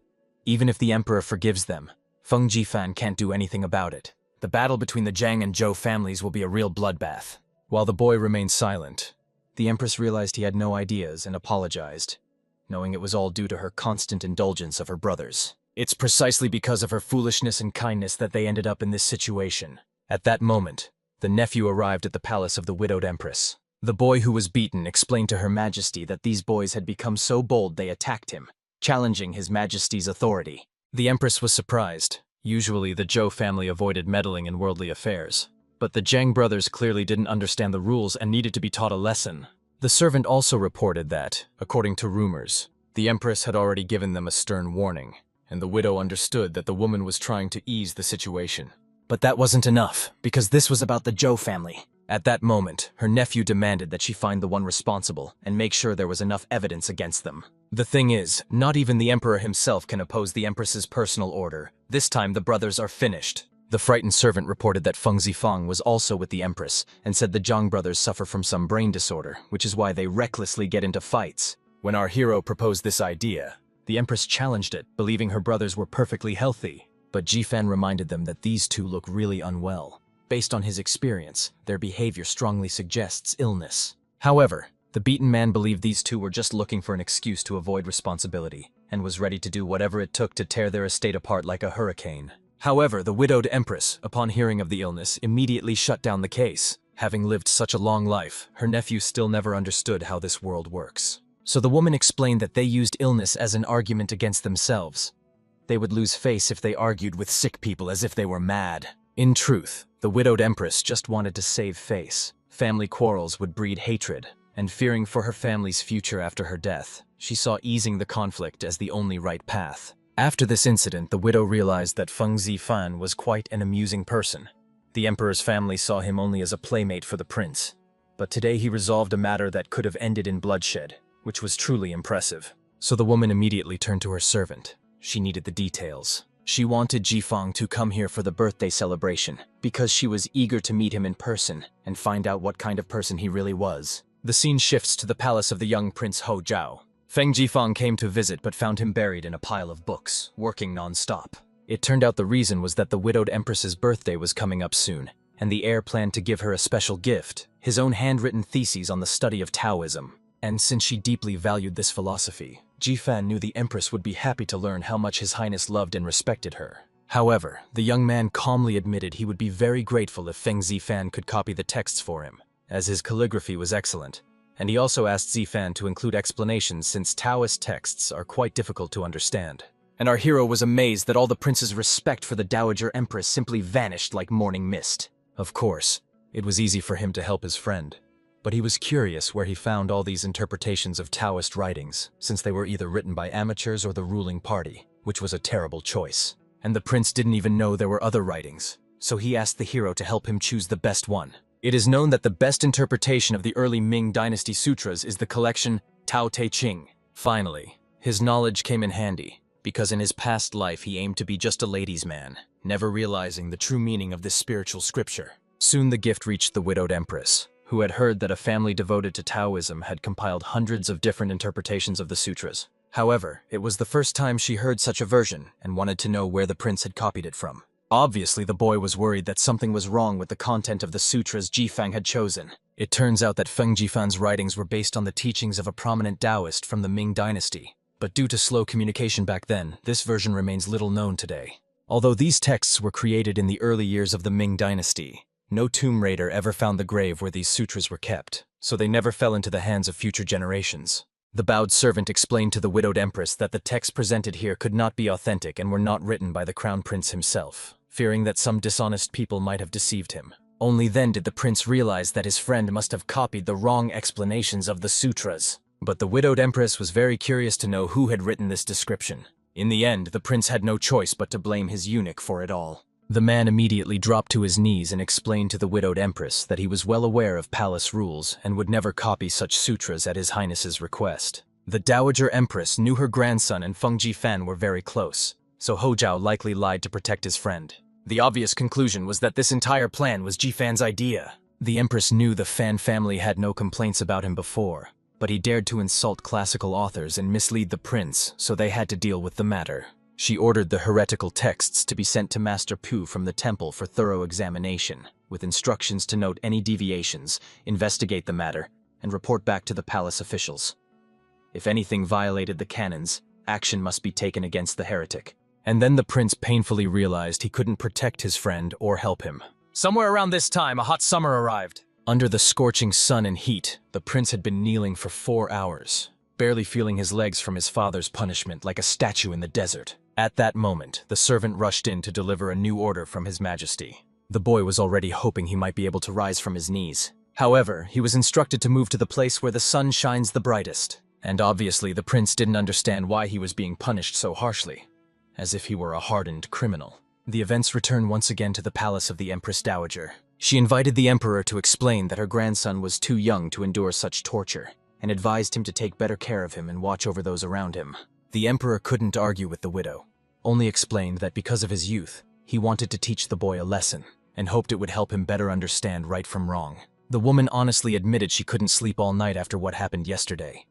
Even if the Emperor forgives them, Feng Jifan can't do anything about it. The battle between the Zhang and Zhou families will be a real bloodbath. While the boy remained silent, the Empress realized he had no ideas and apologized, knowing it was all due to her constant indulgence of her brothers. It's precisely because of her foolishness and kindness that they ended up in this situation. At that moment, the nephew arrived at the palace of the widowed Empress. The boy who was beaten explained to Her Majesty that these boys had become so bold they attacked him, challenging His Majesty's authority. The Empress was surprised. Usually, the Zhou family avoided meddling in worldly affairs. But the Zhang brothers clearly didn't understand the rules and needed to be taught a lesson. The servant also reported that, according to rumors, the Empress had already given them a stern warning, and the widow understood that the woman was trying to ease the situation. But that wasn't enough, because this was about the Zhou family. At that moment, her nephew demanded that she find the one responsible and make sure there was enough evidence against them. The thing is, not even the Emperor himself can oppose the Empress's personal order. This time the brothers are finished. The frightened servant reported that Feng Zifang was also with the Empress and said the Zhang brothers suffer from some brain disorder, which is why they recklessly get into fights. When our hero proposed this idea, the Empress challenged it, believing her brothers were perfectly healthy. But Jifan reminded them that these two look really unwell. Based on his experience, their behavior strongly suggests illness. However, the beaten man believed these two were just looking for an excuse to avoid responsibility, and was ready to do whatever it took to tear their estate apart like a hurricane. However, the widowed Empress, upon hearing of the illness, immediately shut down the case. Having lived such a long life, her nephew still never understood how this world works. So the woman explained that they used illness as an argument against themselves. They would lose face if they argued with sick people as if they were mad. In truth, the widowed Empress just wanted to save face. Family quarrels would breed hatred, and fearing for her family's future after her death, she saw easing the conflict as the only right path. After this incident, the widow realized that Feng Zifan was quite an amusing person. The Emperor's family saw him only as a playmate for the prince. But today he resolved a matter that could have ended in bloodshed, which was truly impressive. So the woman immediately turned to her servant. She needed the details. She wanted Jifang to come here for the birthday celebration, because she was eager to meet him in person and find out what kind of person he really was. The scene shifts to the palace of the young Prince Ho Zhao. Feng Jifang came to visit but found him buried in a pile of books, working non-stop. It turned out the reason was that the widowed Empress's birthday was coming up soon, and the heir planned to give her a special gift, his own handwritten theses on the study of Taoism. And since she deeply valued this philosophy, Jifan knew the Empress would be happy to learn how much His Highness loved and respected her. However, the young man calmly admitted he would be very grateful if Feng Zifan could copy the texts for him, as his calligraphy was excellent, and he also asked Zifan to include explanations since Taoist texts are quite difficult to understand. And our hero was amazed that all the prince's respect for the Dowager Empress simply vanished like morning mist. Of course, it was easy for him to help his friend, but he was curious where he found all these interpretations of Taoist writings, since they were either written by amateurs or the ruling party, which was a terrible choice. And the prince didn't even know there were other writings, so he asked the hero to help him choose the best one. It is known that the best interpretation of the early Ming Dynasty sutras is the collection Tao Te Ching. Finally, his knowledge came in handy, because in his past life he aimed to be just a ladies' man, never realizing the true meaning of this spiritual scripture. Soon the gift reached the widowed Empress, who had heard that a family devoted to Taoism had compiled hundreds of different interpretations of the sutras. However, it was the first time she heard such a version and wanted to know where the prince had copied it from. Obviously, the boy was worried that something was wrong with the content of the sutras Jifang had chosen. It turns out that Feng Jifan's writings were based on the teachings of a prominent Taoist from the Ming Dynasty. But due to slow communication back then, this version remains little known today. Although these texts were created in the early years of the Ming Dynasty, no tomb raider ever found the grave where these sutras were kept, so they never fell into the hands of future generations. The bowed servant explained to the widowed Empress that the texts presented here could not be authentic and were not written by the Crown Prince himself, fearing that some dishonest people might have deceived him. Only then did the prince realize that his friend must have copied the wrong explanations of the sutras. But the widowed Empress was very curious to know who had written this description. In the end, the prince had no choice but to blame his eunuch for it all. The man immediately dropped to his knees and explained to the widowed Empress that he was well aware of palace rules and would never copy such sutras at His Highness's request. The Dowager Empress knew her grandson and Feng Jifan were very close, so Ho Zhao likely lied to protect his friend. The obvious conclusion was that this entire plan was Jifan's idea. The Empress knew the Fan family had no complaints about him before, but he dared to insult classical authors and mislead the prince, so they had to deal with the matter. She ordered the heretical texts to be sent to Master Pu from the temple for thorough examination, with instructions to note any deviations, investigate the matter, and report back to the palace officials. If anything violated the canons, action must be taken against the heretic. And then the prince painfully realized he couldn't protect his friend or help him. Somewhere around this time, a hot summer arrived. Under the scorching sun and heat, the prince had been kneeling for 4 hours, barely feeling his legs from his father's punishment like a statue in the desert. At that moment, the servant rushed in to deliver a new order from His Majesty. The boy was already hoping he might be able to rise from his knees. However, he was instructed to move to the place where the sun shines the brightest. And obviously, the prince didn't understand why he was being punished so harshly, as if he were a hardened criminal. The events return once again to the palace of the Empress Dowager. She invited the emperor to explain that her grandson was too young to endure such torture, and advised him to take better care of him and watch over those around him. The emperor couldn't argue with the widow, only explained that because of his youth, he wanted to teach the boy a lesson, and hoped it would help him better understand right from wrong. The woman honestly admitted she couldn't sleep all night after what happened yesterday.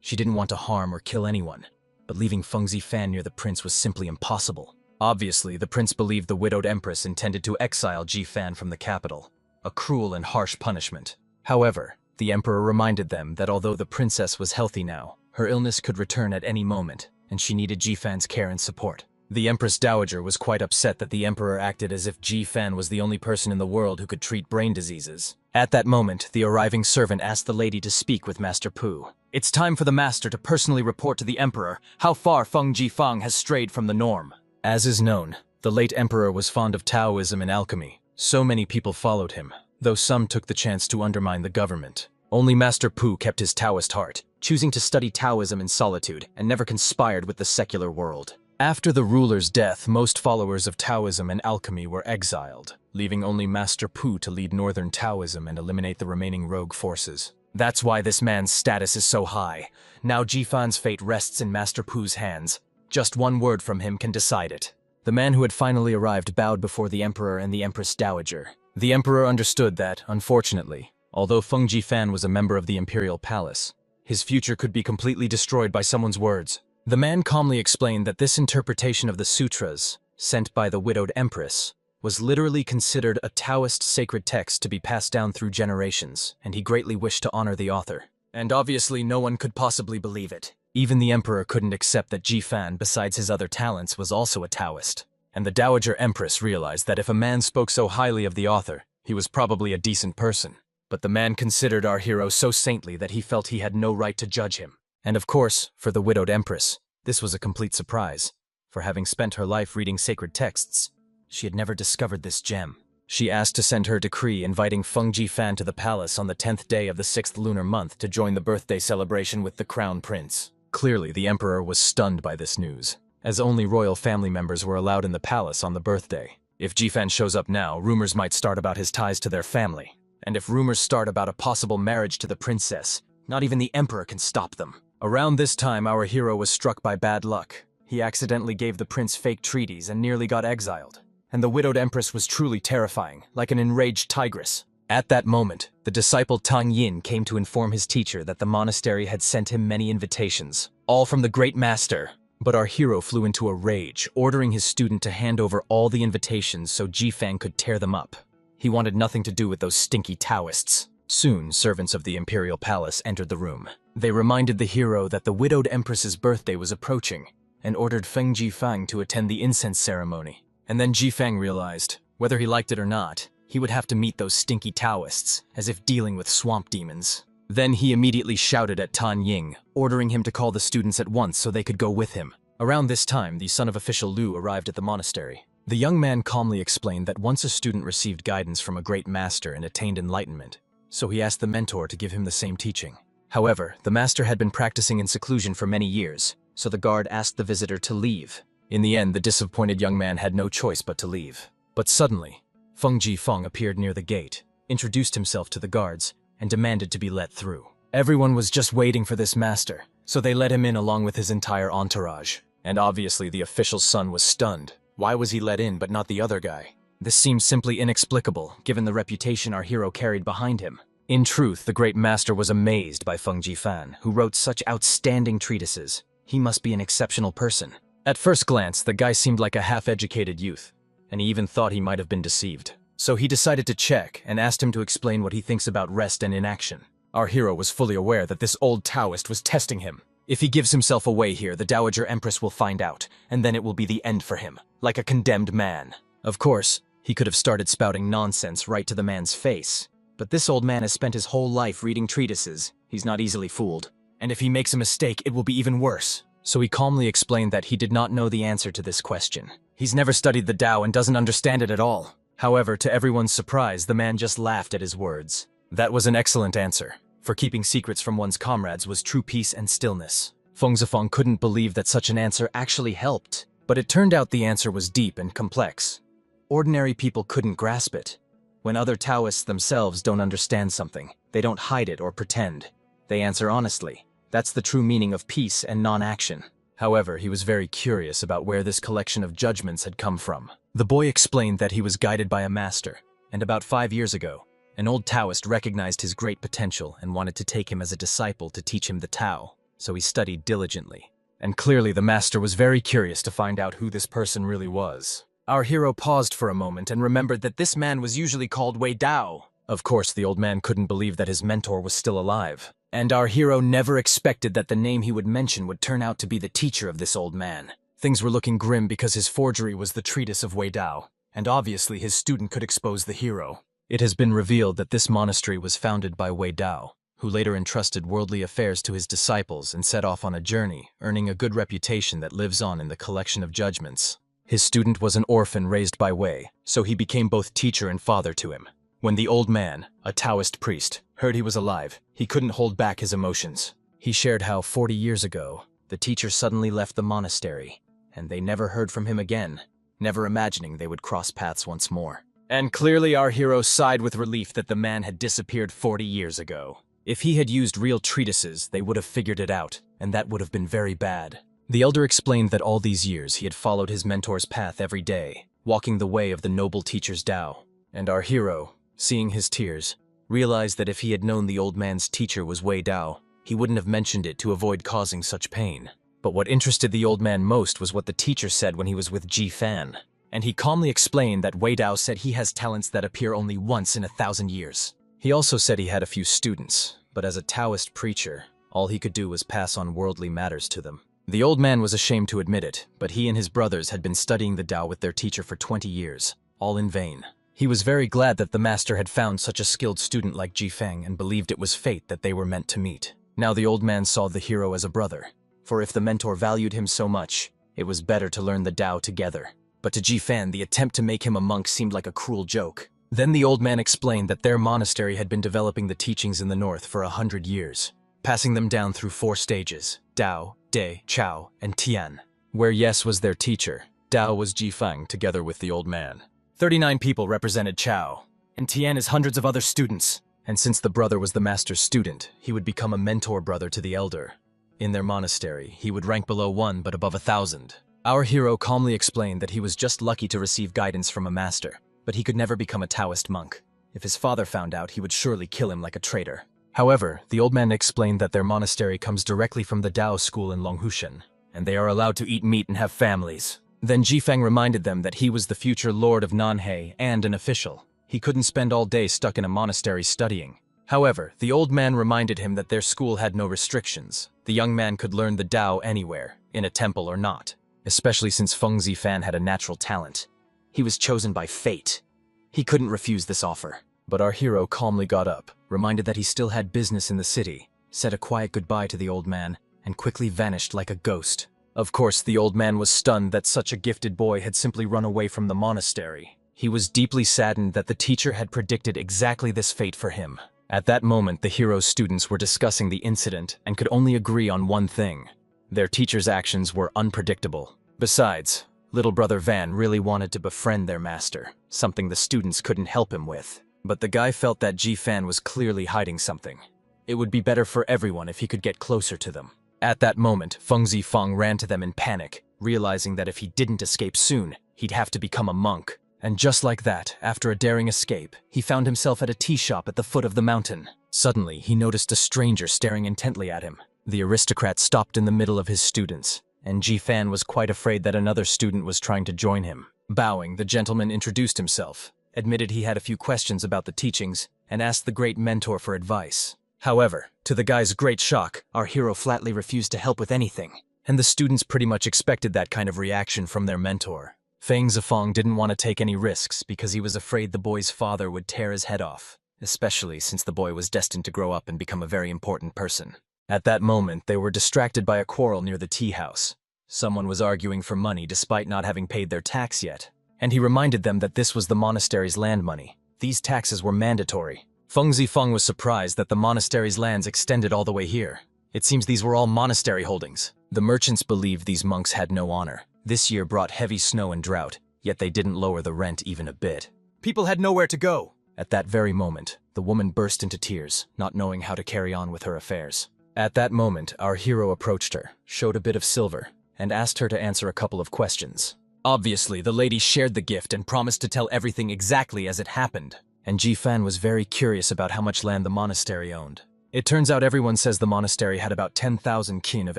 She didn't want to harm or kill anyone, but leaving Feng Zifan near the prince was simply impossible. Obviously, the prince believed the widowed empress intended to exile Jifan from the capital, a cruel and harsh punishment. However, the emperor reminded them that although the princess was healthy now, her illness could return at any moment, and she needed Jifan's care and support. The Empress Dowager was quite upset that the emperor acted as if Jifan was the only person in the world who could treat brain diseases. At that moment, the arriving servant asked the lady to speak with Master Pu. It's time for the master to personally report to the emperor how far Feng Jifang has strayed from the norm. As is known, the late emperor was fond of Taoism and alchemy. So many people followed him, though some took the chance to undermine the government. Only Master Pu kept his Taoist heart, choosing to study Taoism in solitude and never conspired with the secular world. After the ruler's death, most followers of Taoism and alchemy were exiled, leaving only Master Pu to lead Northern Taoism and eliminate the remaining rogue forces. That's why this man's status is so high. Now Jifan's fate rests in Master Pu's hands. Just one word from him can decide it. The man who had finally arrived bowed before the emperor and the Empress Dowager. The emperor understood that, unfortunately, although Feng Jifan was a member of the imperial palace, his future could be completely destroyed by someone's words. The man calmly explained that this interpretation of the sutras, sent by the widowed empress, was literally considered a Taoist sacred text to be passed down through generations, and he greatly wished to honor the author. And obviously no one could possibly believe it. Even the emperor couldn't accept that Jifan, besides his other talents, was also a Taoist. And the Dowager Empress realized that if a man spoke so highly of the author, he was probably a decent person. But the man considered our hero so saintly that he felt he had no right to judge him. And of course, for the widowed empress, this was a complete surprise. For having spent her life reading sacred texts, she had never discovered this gem. She asked to send her decree inviting Feng Jifan to the palace on the 10th day of the 6th lunar month to join the birthday celebration with the crown prince. Clearly, the emperor was stunned by this news, as only royal family members were allowed in the palace on the birthday. If Jifan shows up now, rumors might start about his ties to their family. And if rumors start about a possible marriage to the princess, not even the emperor can stop them. Around this time, our hero was struck by bad luck. He accidentally gave the prince fake treaties and nearly got exiled. And the widowed empress was truly terrifying, like an enraged tigress. At that moment, the disciple Tang Yin came to inform his teacher that the monastery had sent him many invitations, all from the great master. But our hero flew into a rage, ordering his student to hand over all the invitations so Jifan could tear them up. He wanted nothing to do with those stinky Taoists. Soon, servants of the imperial palace entered the room. They reminded the hero that the widowed empress's birthday was approaching, and ordered Feng Jifang to attend the incense ceremony. And then Jifang realized, whether he liked it or not, he would have to meet those stinky Taoists, as if dealing with swamp demons. Then he immediately shouted at Tan Ying, ordering him to call the students at once so they could go with him. Around this time, the son of official Lu arrived at the monastery. The young man calmly explained that once a student received guidance from a great master and attained enlightenment, so he asked the mentor to give him the same teaching. However, the master had been practicing in seclusion for many years, so the guard asked the visitor to leave. In the end, the disappointed young man had no choice but to leave. But suddenly, Feng Jifang appeared near the gate, introduced himself to the guards, and demanded to be let through. Everyone was just waiting for this master, so they let him in along with his entire entourage. And obviously the official's son was stunned. Why was he let in but not the other guy? This seemed simply inexplicable, given the reputation our hero carried behind him. In truth, the great master was amazed by Feng Jifan, who wrote such outstanding treatises. He must be an exceptional person. At first glance, the guy seemed like a half-educated youth, and he even thought he might have been deceived. So he decided to check and asked him to explain what he thinks about rest and inaction. Our hero was fully aware that this old Taoist was testing him. If he gives himself away here, the Dowager Empress will find out, and then it will be the end for him, like a condemned man. Of course, he could have started spouting nonsense right to the man's face. But this old man has spent his whole life reading treatises. He's not easily fooled. And if he makes a mistake, it will be even worse. So he calmly explained that he did not know the answer to this question. He's never studied the Tao and doesn't understand it at all. However, to everyone's surprise, the man just laughed at his words. That was an excellent answer. For keeping secrets from one's comrades was true peace and stillness. Feng Zifang couldn't believe that such an answer actually helped. But it turned out the answer was deep and complex. Ordinary people couldn't grasp it. When other Taoists themselves don't understand something, they don't hide it or pretend. They answer honestly. That's the true meaning of peace and non-action. However, he was very curious about where this collection of judgments had come from. The boy explained that he was guided by a master, and about 5 years ago, an old Taoist recognized his great potential and wanted to take him as a disciple to teach him the Tao, so he studied diligently. And clearly the master was very curious to find out who this person really was. Our hero paused for a moment and remembered that this man was usually called Wei Dao. Of course, the old man couldn't believe that his mentor was still alive. And our hero never expected that the name he would mention would turn out to be the teacher of this old man. Things were looking grim because his forgery was the treatise of Wei Dao, and obviously his student could expose the hero. It has been revealed that this monastery was founded by Wei Dao, who later entrusted worldly affairs to his disciples and set off on a journey, earning a good reputation that lives on in the collection of judgments. His student was an orphan raised by Wei, so he became both teacher and father to him. When the old man, a Taoist priest, heard he was alive, he couldn't hold back his emotions. He shared how 40 years ago, the teacher suddenly left the monastery, and they never heard from him again, never imagining they would cross paths once more. And clearly our hero sighed with relief that the man had disappeared 40 years ago. If he had used real treatises, they would have figured it out, and that would have been very bad. The elder explained that all these years he had followed his mentor's path every day, walking the way of the noble teacher's Tao. And our hero, seeing his tears, realized that if he had known the old man's teacher was Wei Dao, he wouldn't have mentioned it to avoid causing such pain. But what interested the old man most was what the teacher said when he was with Ji Fan. And he calmly explained that Wei Dao said he has talents that appear only once in 1,000 years. He also said he had a few students, but as a Taoist preacher, all he could do was pass on worldly matters to them. The old man was ashamed to admit it, but he and his brothers had been studying the Tao with their teacher for 20 years, all in vain. He was very glad that the master had found such a skilled student like Ji Feng and believed it was fate that they were meant to meet. Now the old man saw the hero as a brother, for if the mentor valued him so much, it was better to learn the Tao together. But to Ji Fan, the attempt to make him a monk seemed like a cruel joke. Then the old man explained that their monastery had been developing the teachings in the north for 100 years, passing them down through 4 stages: Dao, De, Chao, and Tian. Where Yes was their teacher, Dao was Ji Feng together with the old man. 39 people represented Chao, and Tian is hundreds of other students. And since the brother was the master's student, he would become a mentor brother to the elder. In their monastery, he would rank below 1 but above 1,000. Our hero calmly explained that he was just lucky to receive guidance from a master, but he could never become a Taoist monk. If his father found out, he would surely kill him like a traitor. However, the old man explained that their monastery comes directly from the Tao school in Longhushan, and they are allowed to eat meat and have families. Then Ji Feng reminded them that he was the future lord of Nanhe and an official. He couldn't spend all day stuck in a monastery studying. However, the old man reminded him that their school had no restrictions. The young man could learn the Tao anywhere, in a temple or not, especially since Feng Zifan had a natural talent. He was chosen by fate. He couldn't refuse this offer. But our hero calmly got up, reminded that he still had business in the city, said a quiet goodbye to the old man, and quickly vanished like a ghost. Of course, the old man was stunned that such a gifted boy had simply run away from the monastery. He was deeply saddened that the teacher had predicted exactly this fate for him. At that moment, the hero's students were discussing the incident and could only agree on one thing. Their teacher's actions were unpredictable. Besides, little brother Van really wanted to befriend their master, something the students couldn't help him with. But the guy felt that Ji Fan was clearly hiding something. It would be better for everyone if he could get closer to them. At that moment, Feng Zifang ran to them in panic, realizing that if he didn't escape soon, he'd have to become a monk, And just like that, after a daring escape, he found himself at a tea shop at the foot of the mountain. Suddenly, he noticed a stranger staring intently at him. The aristocrat stopped in the middle of his students, and Ji-fan was quite afraid that another student was trying to join him. Bowing, the gentleman introduced himself, admitted he had a few questions about the teachings, and asked the great mentor for advice. However, to the guy's great shock, our hero flatly refused to help with anything, and the students pretty much expected that kind of reaction from their mentor. Feng Zifeng didn't want to take any risks because he was afraid the boy's father would tear his head off, especially since the boy was destined to grow up and become a very important person. At that moment, they were distracted by a quarrel near the tea house. Someone was arguing for money despite not having paid their tax yet, and he reminded them that this was the monastery's land money. These taxes were mandatory. Feng Zifeng was surprised that the monastery's lands extended all the way here. It seems these were all monastery holdings. The merchants believed these monks had no honor. This year brought heavy snow and drought, yet they didn't lower the rent even a bit. People had nowhere to go. At that very moment, the woman burst into tears, not knowing how to carry on with her affairs. At that moment, our hero approached her, showed a bit of silver, and asked her to answer a couple of questions. Obviously, the lady shared the gift and promised to tell everything exactly as it happened. And Ji-fan was very curious about how much land the monastery owned. It turns out everyone says the monastery had about 10,000 kin of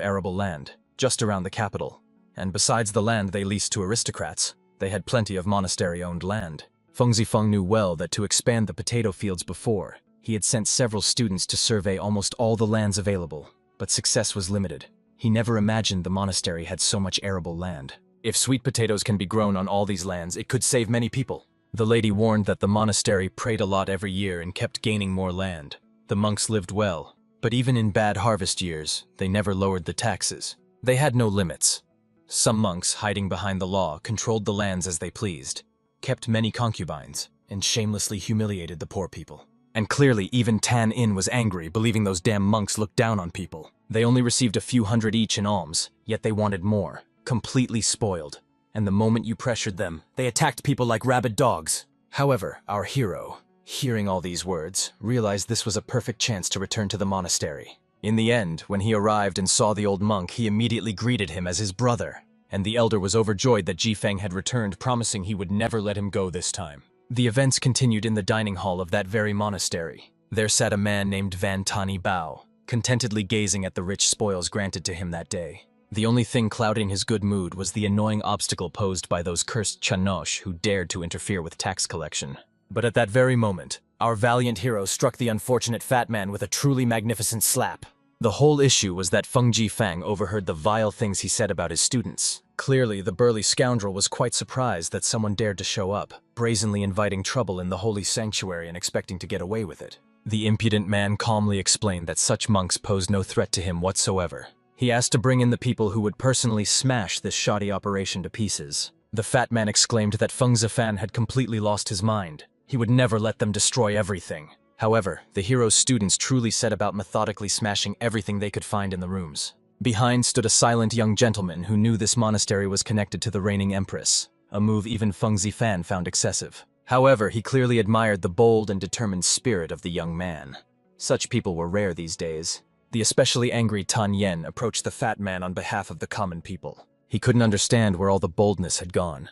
arable land, just around the capital. And besides the land they leased to aristocrats, they had plenty of monastery-owned land. Feng Zifeng knew well that to expand the potato fields before, he had sent several students to survey almost all the lands available, but success was limited. He never imagined the monastery had so much arable land. If sweet potatoes can be grown on all these lands, it could save many people. The lady warned that the monastery prayed a lot every year and kept gaining more land. The monks lived well, but even in bad harvest years, they never lowered the taxes. They had no limits. Some monks, hiding behind the law, controlled the lands as they pleased, kept many concubines, and shamelessly humiliated the poor people. And clearly even Tan In was angry, believing those damn monks looked down on people. They only received a few hundred each in alms, yet they wanted more, completely spoiled. And the moment you pressured them, they attacked people like rabid dogs. However, our hero, hearing all these words, realized this was a perfect chance to return to the monastery. In the end, when he arrived and saw the old monk, he immediately greeted him as his brother, and the elder was overjoyed that Ji-fan had returned, promising he would never let him go this time. The events continued in the dining hall of that very monastery. There sat a man named Van Tani Bao, contentedly gazing at the rich spoils granted to him that day. The only thing clouding his good mood was the annoying obstacle posed by those cursed Chanosh who dared to interfere with tax collection. But at that very moment, our valiant hero struck the unfortunate fat man with a truly magnificent slap. The whole issue was that Feng Ji-fan overheard the vile things he said about his students. Clearly, the burly scoundrel was quite surprised that someone dared to show up, brazenly inviting trouble in the holy sanctuary and expecting to get away with it. The impudent man calmly explained that such monks posed no threat to him whatsoever. He asked to bring in the people who would personally smash this shoddy operation to pieces. The fat man exclaimed that Feng Zifeng had completely lost his mind. He would never let them destroy everything. However, the hero's students truly set about methodically smashing everything they could find in the rooms. Behind stood a silent young gentleman who knew this monastery was connected to the reigning empress, a move even Feng Zifeng found excessive. However, he clearly admired the bold and determined spirit of the young man. Such people were rare these days. The especially angry Tan Yen approached the fat man on behalf of the common people. He couldn't understand where all the boldness had gone.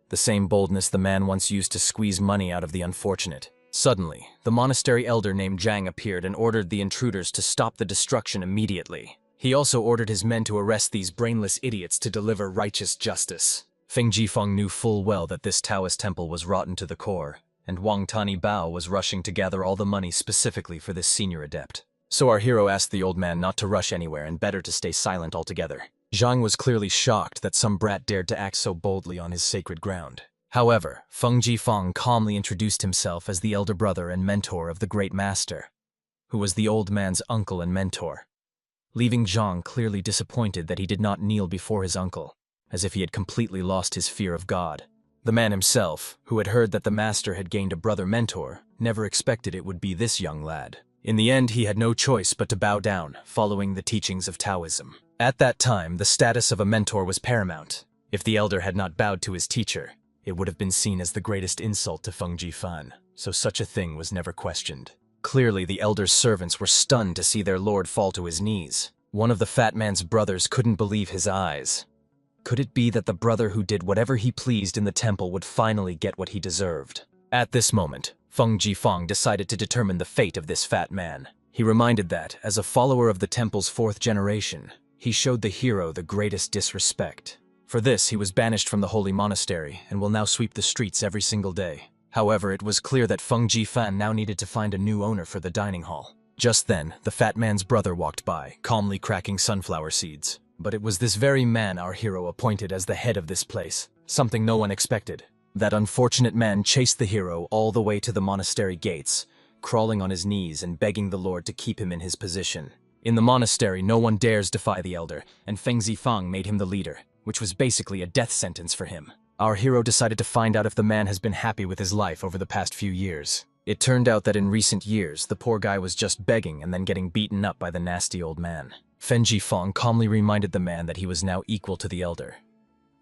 The same boldness the man once used to squeeze money out of the unfortunate. Suddenly, the monastery elder named Zhang appeared and ordered the intruders to stop the destruction immediately. He also ordered his men to arrest these brainless idiots to deliver righteous justice. Feng Jifeng knew full well that this Taoist temple was rotten to the core, and Wang Tani Bao was rushing to gather all the money specifically for this senior adept. So our hero asked the old man not to rush anywhere and better to stay silent altogether. Zhang was clearly shocked that some brat dared to act so boldly on his sacred ground. However, Feng Jifeng calmly introduced himself as the elder brother and mentor of the great master, who was the old man's uncle and mentor, leaving Zhang clearly disappointed that he did not kneel before his uncle, as if he had completely lost his fear of God. The man himself, who had heard that the master had gained a brother mentor, never expected it would be this young lad. In the end, he had no choice but to bow down, following the teachings of Taoism. At that time, the status of a mentor was paramount. If the elder had not bowed to his teacher, it would have been seen as the greatest insult to Feng Jifeng, so such a thing was never questioned. Clearly, the elder's servants were stunned to see their lord fall to his knees. One of the fat man's brothers couldn't believe his eyes. Could it be that the brother who did whatever he pleased in the temple would finally get what he deserved? At this moment, Feng Jifeng decided to determine the fate of this fat man. He reminded that, as a follower of the temple's fourth generation, he showed the hero the greatest disrespect. For this, he was banished from the holy monastery and will now sweep the streets every single day. However, it was clear that Feng Jifeng now needed to find a new owner for the dining hall. Just then, the fat man's brother walked by, calmly cracking sunflower seeds. But it was this very man our hero appointed as the head of this place, something no one expected. That unfortunate man chased the hero all the way to the monastery gates, crawling on his knees and begging the Lord to keep him in his position. In the monastery, no one dares defy the elder, and Feng Zifang made him the leader, which was basically a death sentence for him. Our hero decided to find out if the man has been happy with his life over the past few years. It turned out that in recent years, the poor guy was just begging and then getting beaten up by the nasty old man. Fen Jifeng calmly reminded the man that he was now equal to the elder.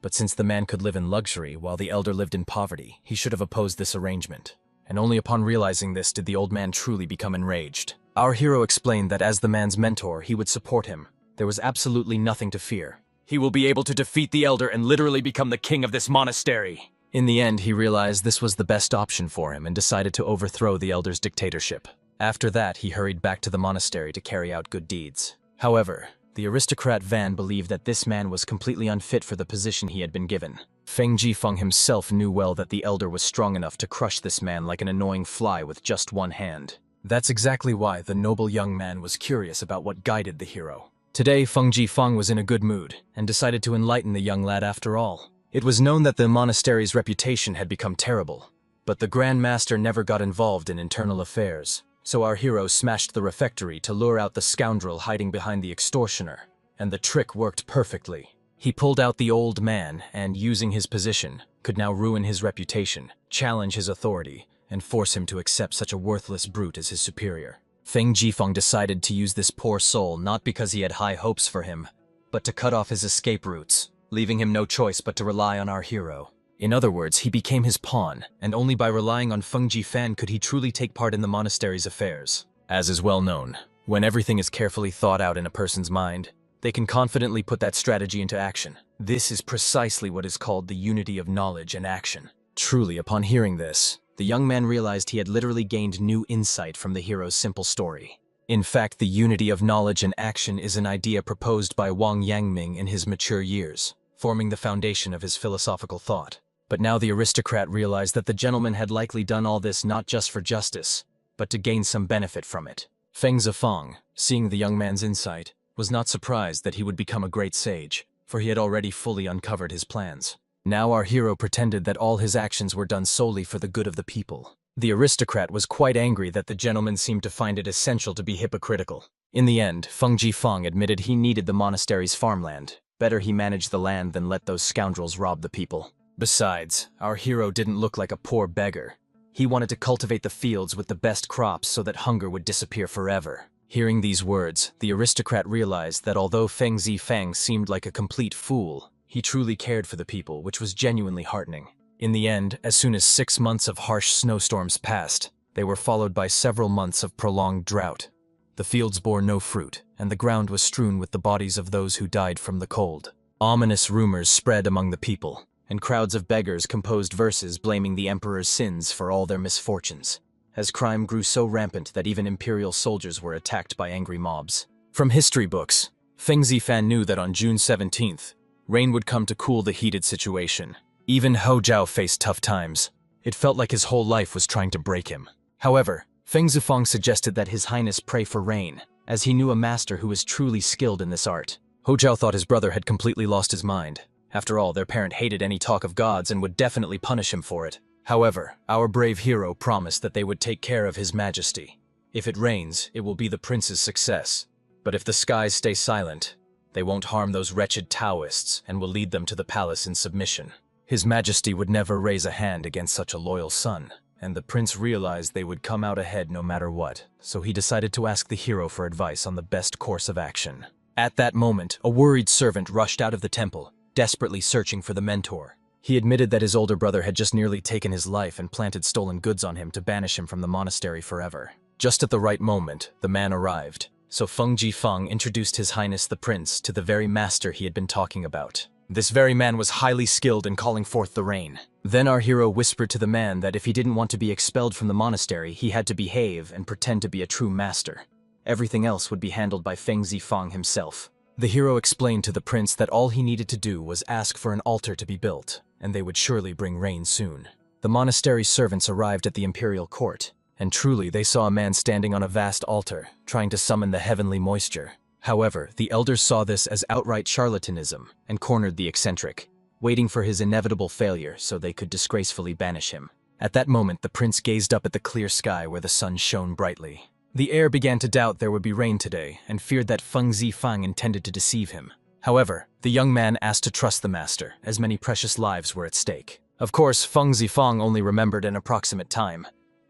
But since the man could live in luxury while the elder lived in poverty, he should have opposed this arrangement. And only upon realizing this did the old man truly become enraged. Our hero explained that as the man's mentor, he would support him. There was absolutely nothing to fear. He will be able to defeat the elder and literally become the king of this monastery. In the end, he realized this was the best option for him and decided to overthrow the elder's dictatorship. After that, he hurried back to the monastery to carry out good deeds. However, the aristocrat Van believed that this man was completely unfit for the position he had been given. Feng Jifeng himself knew well that the elder was strong enough to crush this man like an annoying fly with just one hand. That's exactly why the noble young man was curious about what guided the hero. Today, Feng Jifeng was in a good mood and decided to enlighten the young lad after all. It was known that the monastery's reputation had become terrible, but the Grand Master never got involved in internal affairs. So our hero smashed the refectory to lure out the scoundrel hiding behind the extortioner, and the trick worked perfectly. He pulled out the old man and, using his position, could now ruin his reputation, challenge his authority, and force him to accept such a worthless brute as his superior. Feng Jifeng decided to use this poor soul not because he had high hopes for him, but to cut off his escape routes, leaving him no choice but to rely on our hero. In other words, he became his pawn, and only by relying on Feng Jifeng could he truly take part in the monastery's affairs. As is well known, when everything is carefully thought out in a person's mind, they can confidently put that strategy into action. This is precisely what is called the unity of knowledge and action. Truly, upon hearing this, the young man realized he had literally gained new insight from the hero's simple story. In fact, the unity of knowledge and action is an idea proposed by Wang Yangming in his mature years, forming the foundation of his philosophical thought. But now the aristocrat realized that the gentleman had likely done all this not just for justice, but to gain some benefit from it. Feng Zifeng, seeing the young man's insight, was not surprised that he would become a great sage, for he had already fully uncovered his plans. Now our hero pretended that all his actions were done solely for the good of the people. The aristocrat was quite angry that the gentleman seemed to find it essential to be hypocritical. In the end, Feng Jifeng admitted he needed the monastery's farmland. Better he manage the land than let those scoundrels rob the people. Besides, our hero didn't look like a poor beggar. He wanted to cultivate the fields with the best crops so that hunger would disappear forever. Hearing these words, the aristocrat realized that although Feng Zifeng seemed like a complete fool, he truly cared for the people, which was genuinely heartening. In the end, as soon as 6 months of harsh snowstorms passed, they were followed by several months of prolonged drought. The fields bore no fruit, and the ground was strewn with the bodies of those who died from the cold. Ominous rumors spread among the people, and crowds of beggars composed verses blaming the emperor's sins for all their misfortunes, as crime grew so rampant that even imperial soldiers were attacked by angry mobs. From history books, Feng Zifan knew that on June 17th, rain would come to cool the heated situation. Even Ho Jiao faced tough times. It felt like his whole life was trying to break him. However, Feng Zifang suggested that His Highness pray for rain, as he knew a master who was truly skilled in this art. Ho Jiao thought his brother had completely lost his mind. After all, their parent hated any talk of gods and would definitely punish him for it. However, our brave hero promised that they would take care of His Majesty. If it rains, it will be the prince's success. But if the skies stay silent, they won't harm those wretched Taoists and will lead them to the palace in submission. His Majesty would never raise a hand against such a loyal son, and the prince realized they would come out ahead no matter what, so he decided to ask the hero for advice on the best course of action. At that moment, a worried servant rushed out of the temple, desperately searching for the mentor. He admitted that his older brother had just nearly taken his life and planted stolen goods on him to banish him from the monastery forever. Just at the right moment, the man arrived, so Feng Jifeng introduced His Highness the Prince to the very master he had been talking about. This very man was highly skilled in calling forth the rain. Then our hero whispered to the man that if he didn't want to be expelled from the monastery, he had to behave and pretend to be a true master. Everything else would be handled by Feng Zifang himself. The hero explained to the prince that all he needed to do was ask for an altar to be built, and they would surely bring rain soon. The monastery servants arrived at the imperial court, and truly they saw a man standing on a vast altar, trying to summon the heavenly moisture. However, the elders saw this as outright charlatanism and cornered the eccentric, waiting for his inevitable failure so they could disgracefully banish him. At that moment, the prince gazed up at the clear sky where the sun shone brightly. The heir began to doubt there would be rain today and feared that Feng Zifang intended to deceive him. However, the young man asked to trust the master, as many precious lives were at stake. Of course, Feng Zifang only remembered an approximate time.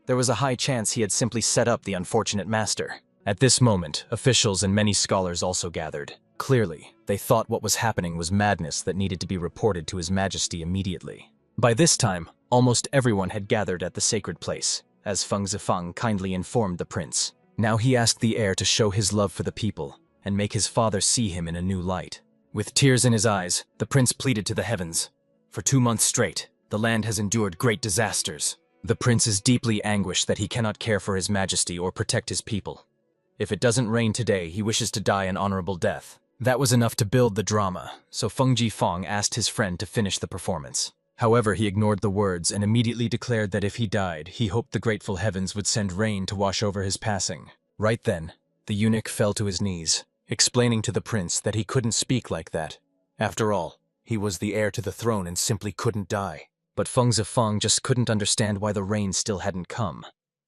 There was a high chance he had simply set up the unfortunate master. At this moment, officials and many scholars also gathered. Clearly, they thought what was happening was madness that needed to be reported to His Majesty immediately. By this time, almost everyone had gathered at the sacred place, as Feng Zifang kindly informed the prince. Now he asked the heir to show his love for the people and make his father see him in a new light. With tears in his eyes, the prince pleaded to the heavens. For 2 months straight, the land has endured great disasters. The prince is deeply anguished that he cannot care for His Majesty or protect his people. If it doesn't rain today, he wishes to die an honorable death. That was enough to build the drama, so Feng Zifang asked his friend to finish the performance. However, he ignored the words and immediately declared that if he died, he hoped the grateful heavens would send rain to wash over his passing. Right then, the eunuch fell to his knees, explaining to the prince that he couldn't speak like that. After all, he was the heir to the throne and simply couldn't die. But Feng Zifang just couldn't understand why the rain still hadn't come.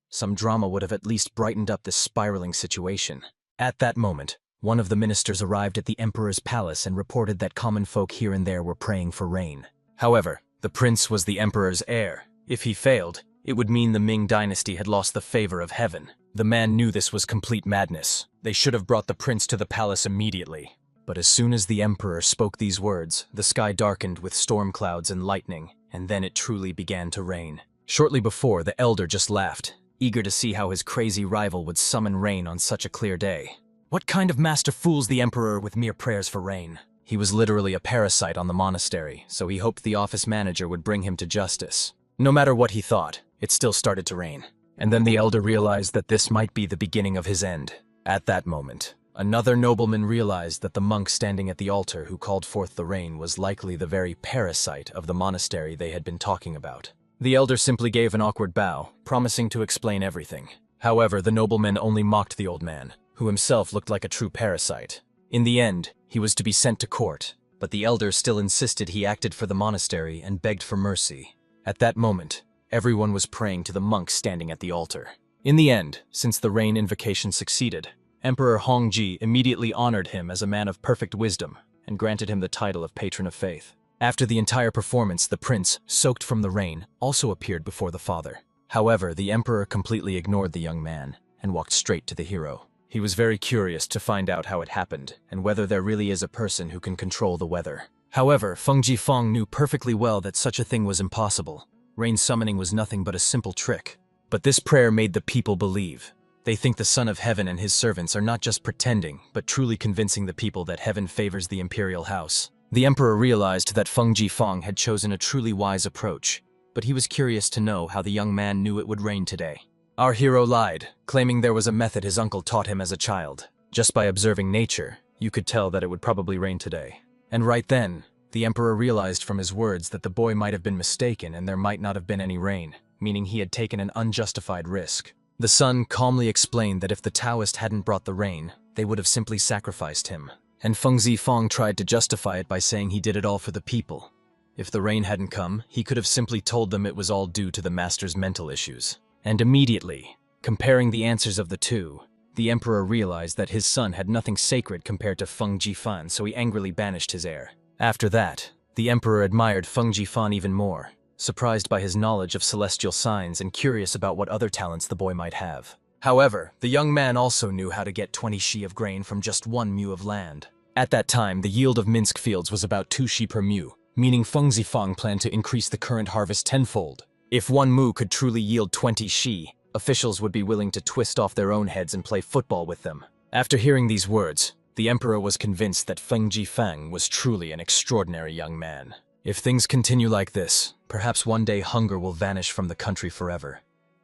Some drama would have at least brightened up this spiraling situation. At that moment, one of the ministers arrived at the emperor's palace and reported that common folk here and there were praying for rain. However, the prince was the emperor's heir. If he failed, it would mean the Ming dynasty had lost the favor of heaven. The man knew this was complete madness. They should have brought the prince to the palace immediately. But as soon as the emperor spoke these words, the sky darkened with storm clouds and lightning, and then it truly began to rain. Shortly before, the elder just laughed, eager to see how his crazy rival would summon rain on such a clear day. What kind of master fools the emperor with mere prayers for rain? He was literally a parasite on the monastery, so he hoped the office manager would bring him to justice. No matter what he thought, it still started to rain. And then the elder realized that this might be the beginning of his end. At that moment, another nobleman realized that the monk standing at the altar who called forth the rain was likely the very parasite of the monastery they had been talking about. The elder simply gave an awkward bow, promising to explain everything. However, the nobleman only mocked the old man, who himself looked like a true parasite. In the end, he was to be sent to court, but the elder still insisted he acted for the monastery and begged for mercy. At that moment, everyone was praying to the monk standing at the altar. In the end, since the rain invocation succeeded, Emperor Hongji immediately honored him as a man of perfect wisdom and granted him the title of patron of faith. After the entire performance, the prince, soaked from the rain, also appeared before the father. However, the emperor completely ignored the young man and walked straight to the hero. He was very curious to find out how it happened and whether there really is a person who can control the weather. However, Feng Zifang knew perfectly well that such a thing was impossible. Rain summoning was nothing but a simple trick. But this prayer made the people believe. They think the Son of Heaven and his servants are not just pretending, but truly convincing the people that heaven favors the imperial house. The emperor realized that Feng Zifang had chosen a truly wise approach, but he was curious to know how the young man knew it would rain today. Our hero lied, claiming there was a method his uncle taught him as a child. Just by observing nature, you could tell that it would probably rain today. And right then, the emperor realized from his words that the boy might have been mistaken and there might not have been any rain, meaning he had taken an unjustified risk. The son calmly explained that if the Taoist hadn't brought the rain, they would have simply sacrificed him. And Feng Zifang tried to justify it by saying he did it all for the people. If the rain hadn't come, he could have simply told them it was all due to the master's mental issues. And immediately, comparing the answers of the two, the emperor realized that his son had nothing sacred compared to Feng Zifan, so he angrily banished his heir. After that, the emperor admired Feng Zifan even more, surprised by his knowledge of celestial signs and curious about what other talents the boy might have. However, the young man also knew how to get 20 shi of grain from just 1 mu of land. At that time, the yield of Minsk fields was about 2 shi per mu, meaning Feng Zifang planned to increase the current harvest tenfold. If 1 mu could truly yield 20 shi, officials would be willing to twist off their own heads and play football with them. After hearing these words, The emperor was convinced that Feng Jifang was truly an extraordinary young man. If things continue like this, perhaps one day hunger will vanish from the country forever.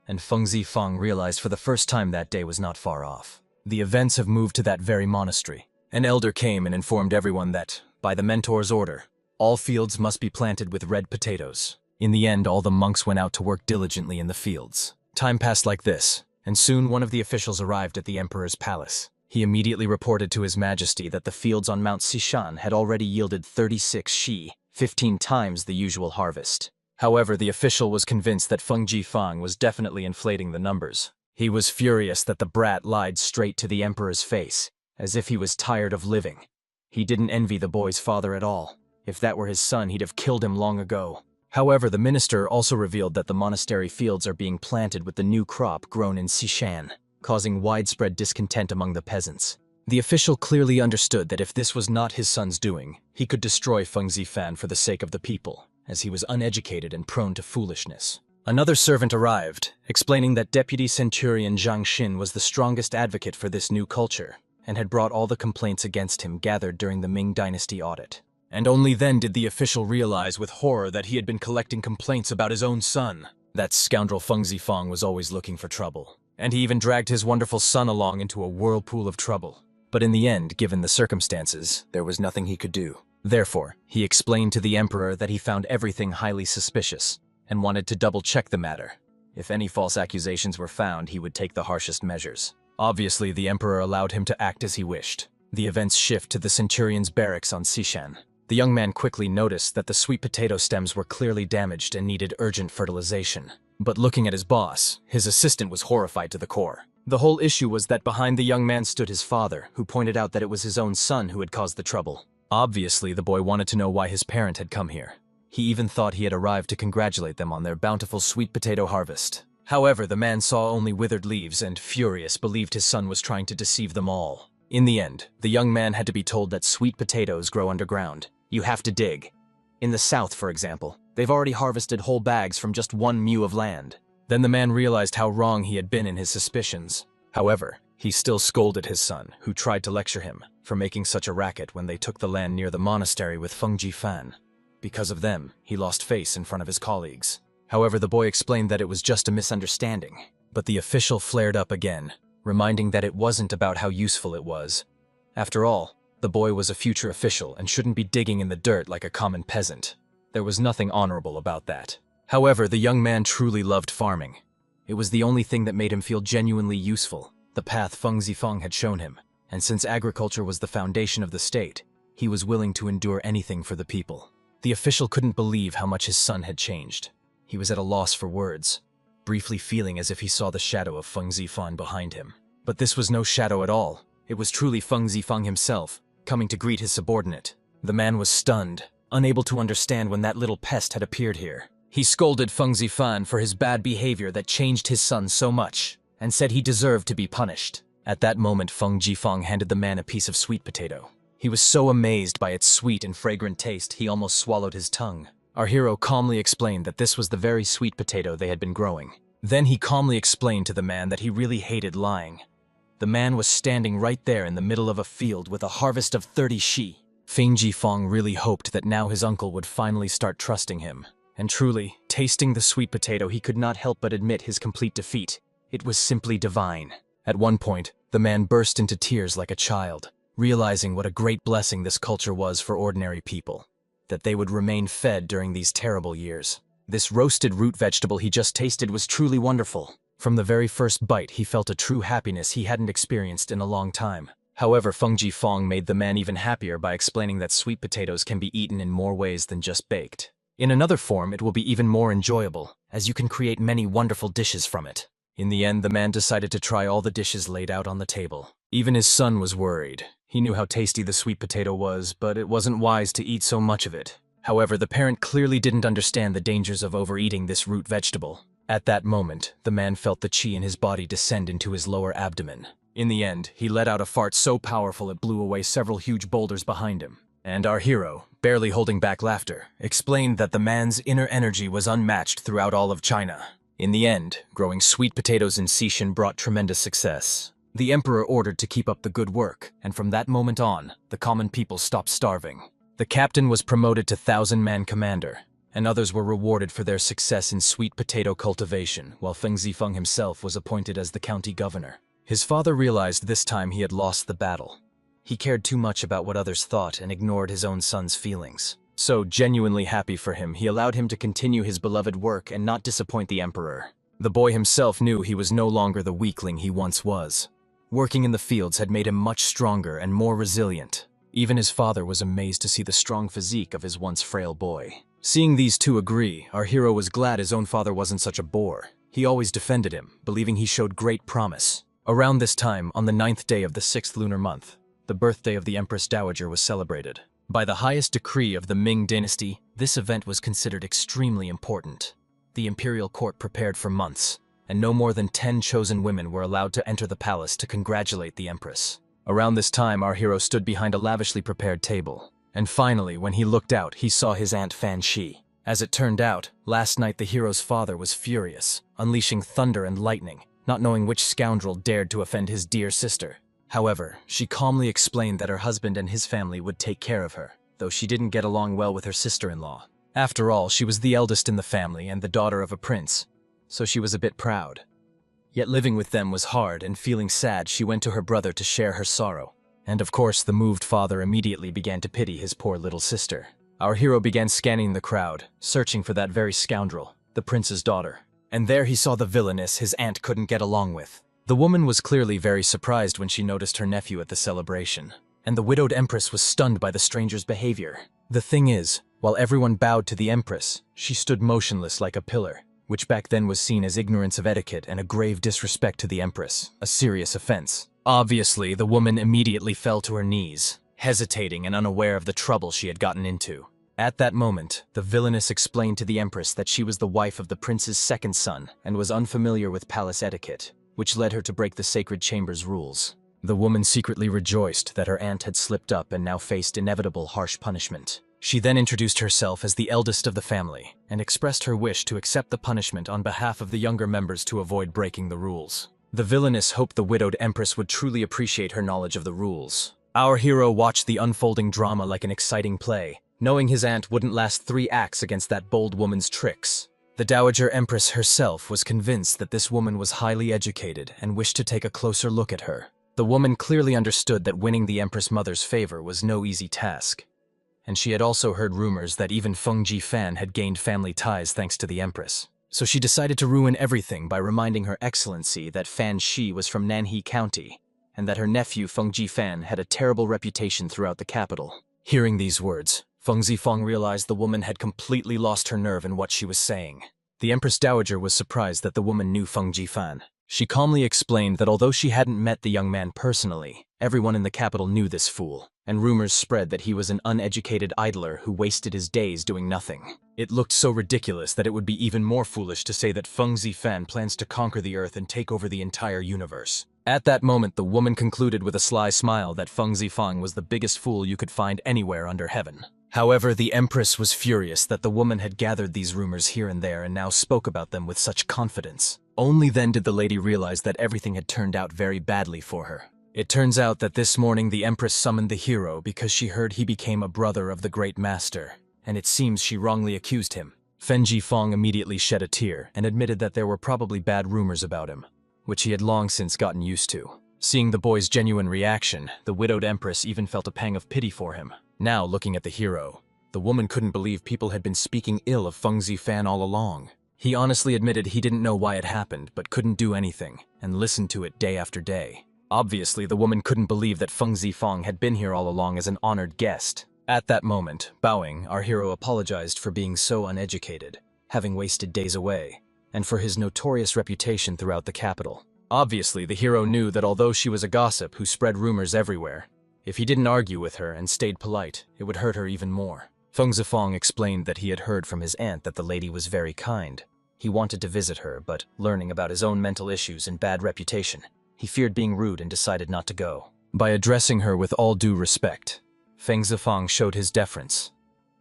And Feng Jifang realized for the first time that day was not far off. The events have moved to that very monastery. An elder came and informed everyone that, by the mentor's order, all fields must be planted with red potatoes. In the end, all the monks went out to work diligently in the fields. Time passed like this, and soon one of the officials arrived at the emperor's palace. He immediately reported to His Majesty that the fields on Mount Sishan had already yielded 36 shi, 15 times the usual harvest. However, the official was convinced that Feng Jifang was definitely inflating the numbers. He was furious that the brat lied straight to the emperor's face, as if he was tired of living. He didn't envy the boy's father at all. If that were his son, he'd have killed him long ago. However, the minister also revealed that the monastery fields are being planted with the new crop grown in Sishan, causing widespread discontent among the peasants. The official clearly understood that if this was not his son's doing, he could destroy Feng Zifan for the sake of the people, as he was uneducated and prone to foolishness. Another servant arrived, explaining that Deputy Centurion Zhang Xin was the strongest advocate for this new culture, and had brought all the complaints against him gathered during the Ming Dynasty audit. And only then did the official realize with horror that he had been collecting complaints about his own son. That scoundrel Feng Zifang was always looking for trouble, and he even dragged his wonderful son along into a whirlpool of trouble. But in the end, given the circumstances, there was nothing he could do. Therefore, he explained to the emperor that he found everything highly suspicious, and wanted to double-check the matter. If any false accusations were found, he would take the harshest measures. Obviously, the emperor allowed him to act as he wished. The events shift to the centurion's barracks on Sishan. The young man quickly noticed that the sweet potato stems were clearly damaged and needed urgent fertilization. But looking at his boss, his assistant was horrified to the core. The whole issue was that behind the young man stood his father, who pointed out that it was his own son who had caused the trouble. Obviously, the boy wanted to know why his parent had come here. He even thought he had arrived to congratulate them on their bountiful sweet potato harvest. However, the man saw only withered leaves and, furious, believed his son was trying to deceive them all. In the end, the young man had to be told that sweet potatoes grow underground. You have to dig. In the south, for example, they've already harvested whole bags from just one mu of land. Then the man realized how wrong he had been in his suspicions. However, he still scolded his son, who tried to lecture him, for making such a racket when they took the land near the monastery with Feng Jifan. Because of them, he lost face in front of his colleagues. However, the boy explained that it was just a misunderstanding. But the official flared up again, reminding that it wasn't about how useful it was. After all, the boy was a future official and shouldn't be digging in the dirt like a common peasant. There was nothing honorable about that. However, the young man truly loved farming. It was the only thing that made him feel genuinely useful, the path Feng Zifang had shown him. And since agriculture was the foundation of the state, he was willing to endure anything for the people. The official couldn't believe how much his son had changed. He was at a loss for words, briefly feeling as if he saw the shadow of Feng Zifang behind him. But this was no shadow at all. It was truly Feng Zifang himself, coming to greet his subordinate. The man was stunned, unable to understand when that little pest had appeared here. He scolded Feng Zifang for his bad behavior that changed his son so much, and said he deserved to be punished. At that moment, Feng Jifang handed the man a piece of sweet potato. He was so amazed by its sweet and fragrant taste, he almost swallowed his tongue. Our hero calmly explained that this was the very sweet potato they had been growing. Then he calmly explained to the man that he really hated lying. The man was standing right there in the middle of a field with a harvest of 30 shi. Feng Jifang really hoped that now his uncle would finally start trusting him. And truly, tasting the sweet potato, he could not help but admit his complete defeat. It was simply divine. At one point, the man burst into tears like a child, realizing what a great blessing this culture was for ordinary people, that they would remain fed during these terrible years. This roasted root vegetable he just tasted was truly wonderful. From the very first bite, he felt a true happiness he hadn't experienced in a long time. However, Feng Jifang made the man even happier by explaining that sweet potatoes can be eaten in more ways than just baked. In another form, it will be even more enjoyable, as you can create many wonderful dishes from it. In the end, the man decided to try all the dishes laid out on the table. Even his son was worried. He knew how tasty the sweet potato was, but it wasn't wise to eat so much of it. However, the parent clearly didn't understand the dangers of overeating this root vegetable. At that moment, the man felt the chi in his body descend into his lower abdomen. In the end, he let out a fart so powerful it blew away several huge boulders behind him. And our hero, barely holding back laughter, explained that the man's inner energy was unmatched throughout all of China. In the end, growing sweet potatoes in Sishan brought tremendous success. The emperor ordered to keep up the good work, and from that moment on, the common people stopped starving. The captain was promoted to 1,000-man commander, and others were rewarded for their success in sweet potato cultivation, while Feng Zifeng himself was appointed as the county governor. His father realized this time he had lost the battle. He cared too much about what others thought and ignored his own son's feelings. So, genuinely happy for him, he allowed him to continue his beloved work and not disappoint the emperor. The boy himself knew he was no longer the weakling he once was. Working in the fields had made him much stronger and more resilient. Even his father was amazed to see the strong physique of his once frail boy. Seeing these two agree, our hero was glad his own father wasn't such a bore. He always defended him, believing he showed great promise. Around this time, on the 9th day of the 6th lunar month, the birthday of the Empress Dowager was celebrated. By the highest decree of the Ming dynasty, this event was considered extremely important. The imperial court prepared for months, and no more than 10 chosen women were allowed to enter the palace to congratulate the empress. Around this time, our hero stood behind a lavishly prepared table. And finally, when he looked out, he saw his aunt Fan Shi. As it turned out, last night the hero's father was furious, unleashing thunder and lightning, not knowing which scoundrel dared to offend his dear sister. However, she calmly explained that her husband and his family would take care of her, though she didn't get along well with her sister-in-law. After all, she was the eldest in the family and the daughter of a prince, so she was a bit proud. Yet living with them was hard, and feeling sad, she went to her brother to share her sorrow. And of course, the moved father immediately began to pity his poor little sister. Our hero began scanning the crowd, searching for that very scoundrel, the prince's daughter. And there he saw the villainess his aunt couldn't get along with. The woman was clearly very surprised when she noticed her nephew at the celebration, and the widowed empress was stunned by the stranger's behavior. The thing is, while everyone bowed to the empress, she stood motionless like a pillar, which back then was seen as ignorance of etiquette and a grave disrespect to the empress, a serious offense. Obviously, the woman immediately fell to her knees, hesitating and unaware of the trouble she had gotten into. At that moment, the villainess explained to the empress that she was the wife of the prince's second son and was unfamiliar with palace etiquette, which led her to break the sacred chamber's rules. The woman secretly rejoiced that her aunt had slipped up and now faced inevitable harsh punishment. She then introduced herself as the eldest of the family and expressed her wish to accept the punishment on behalf of the younger members to avoid breaking the rules. The villainess hoped the widowed empress would truly appreciate her knowledge of the rules. Our hero watched the unfolding drama like an exciting play, knowing his aunt wouldn't last 3 acts against that bold woman's tricks. The Dowager Empress herself was convinced that this woman was highly educated and wished to take a closer look at her. The woman clearly understood that winning the Empress Mother's favor was no easy task. And she had also heard rumors that even Feng Jifan had gained family ties thanks to the Empress. So she decided to ruin everything by reminding Her Excellency that Fan Shi was from Nanhe County, and that her nephew Feng Jifan had a terrible reputation throughout the capital. Hearing these words, Feng Zifeng realized the woman had completely lost her nerve in what she was saying. The Empress Dowager was surprised that the woman knew Feng Jifan. She calmly explained that although she hadn't met the young man personally, everyone in the capital knew this fool, and rumors spread that he was an uneducated idler who wasted his days doing nothing. It looked so ridiculous that it would be even more foolish to say that Feng Zifan plans to conquer the earth and take over the entire universe. At that moment, the woman concluded with a sly smile that Feng Zifeng was the biggest fool you could find anywhere under heaven. However, the Empress was furious that the woman had gathered these rumors here and there and now spoke about them with such confidence. Only then did the lady realize that everything had turned out very badly for her. It turns out that this morning the Empress summoned the hero because she heard he became a brother of the Great Master, and it seems she wrongly accused him. Fen Jifeng immediately shed a tear and admitted that there were probably bad rumors about him, which he had long since gotten used to. Seeing the boy's genuine reaction, the widowed Empress even felt a pang of pity for him. Now, looking at the hero, the woman couldn't believe people had been speaking ill of Feng Zifan all along. He honestly admitted he didn't know why it happened, but couldn't do anything, and listened to it day after day. Obviously, the woman couldn't believe that Feng Zifeng had been here all along as an honored guest. At that moment, bowing, our hero apologized for being so uneducated, having wasted days away, and for his notorious reputation throughout the capital. Obviously, the hero knew that although she was a gossip who spread rumors everywhere, if he didn't argue with her and stayed polite, it would hurt her even more. Feng Zifeng explained that he had heard from his aunt that the lady was very kind. He wanted to visit her, but learning about his own mental issues and bad reputation, he feared being rude and decided not to go. By addressing her with all due respect, Feng Zifeng showed his deference.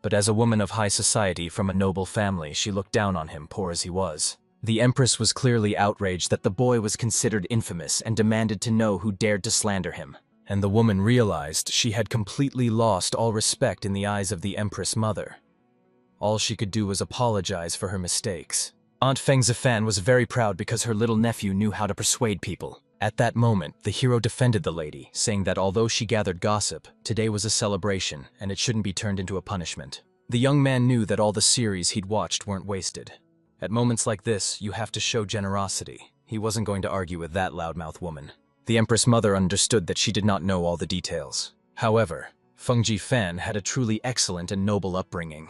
But as a woman of high society from a noble family, she looked down on him, poor as he was. The Empress was clearly outraged that the boy was considered infamous and demanded to know who dared to slander him. And the woman realized she had completely lost all respect in the eyes of the Empress mother. All she could do was apologize for her mistakes. Aunt Feng Zifan was very proud because her little nephew knew how to persuade people. At that moment, the hero defended the lady, saying that although she gathered gossip, today was a celebration and it shouldn't be turned into a punishment. The young man knew that all the series he'd watched weren't wasted. At moments like this, you have to show generosity. He wasn't going to argue with that loudmouth woman. The Empress mother understood that she did not know all the details. However, Feng Jifan had a truly excellent and noble upbringing.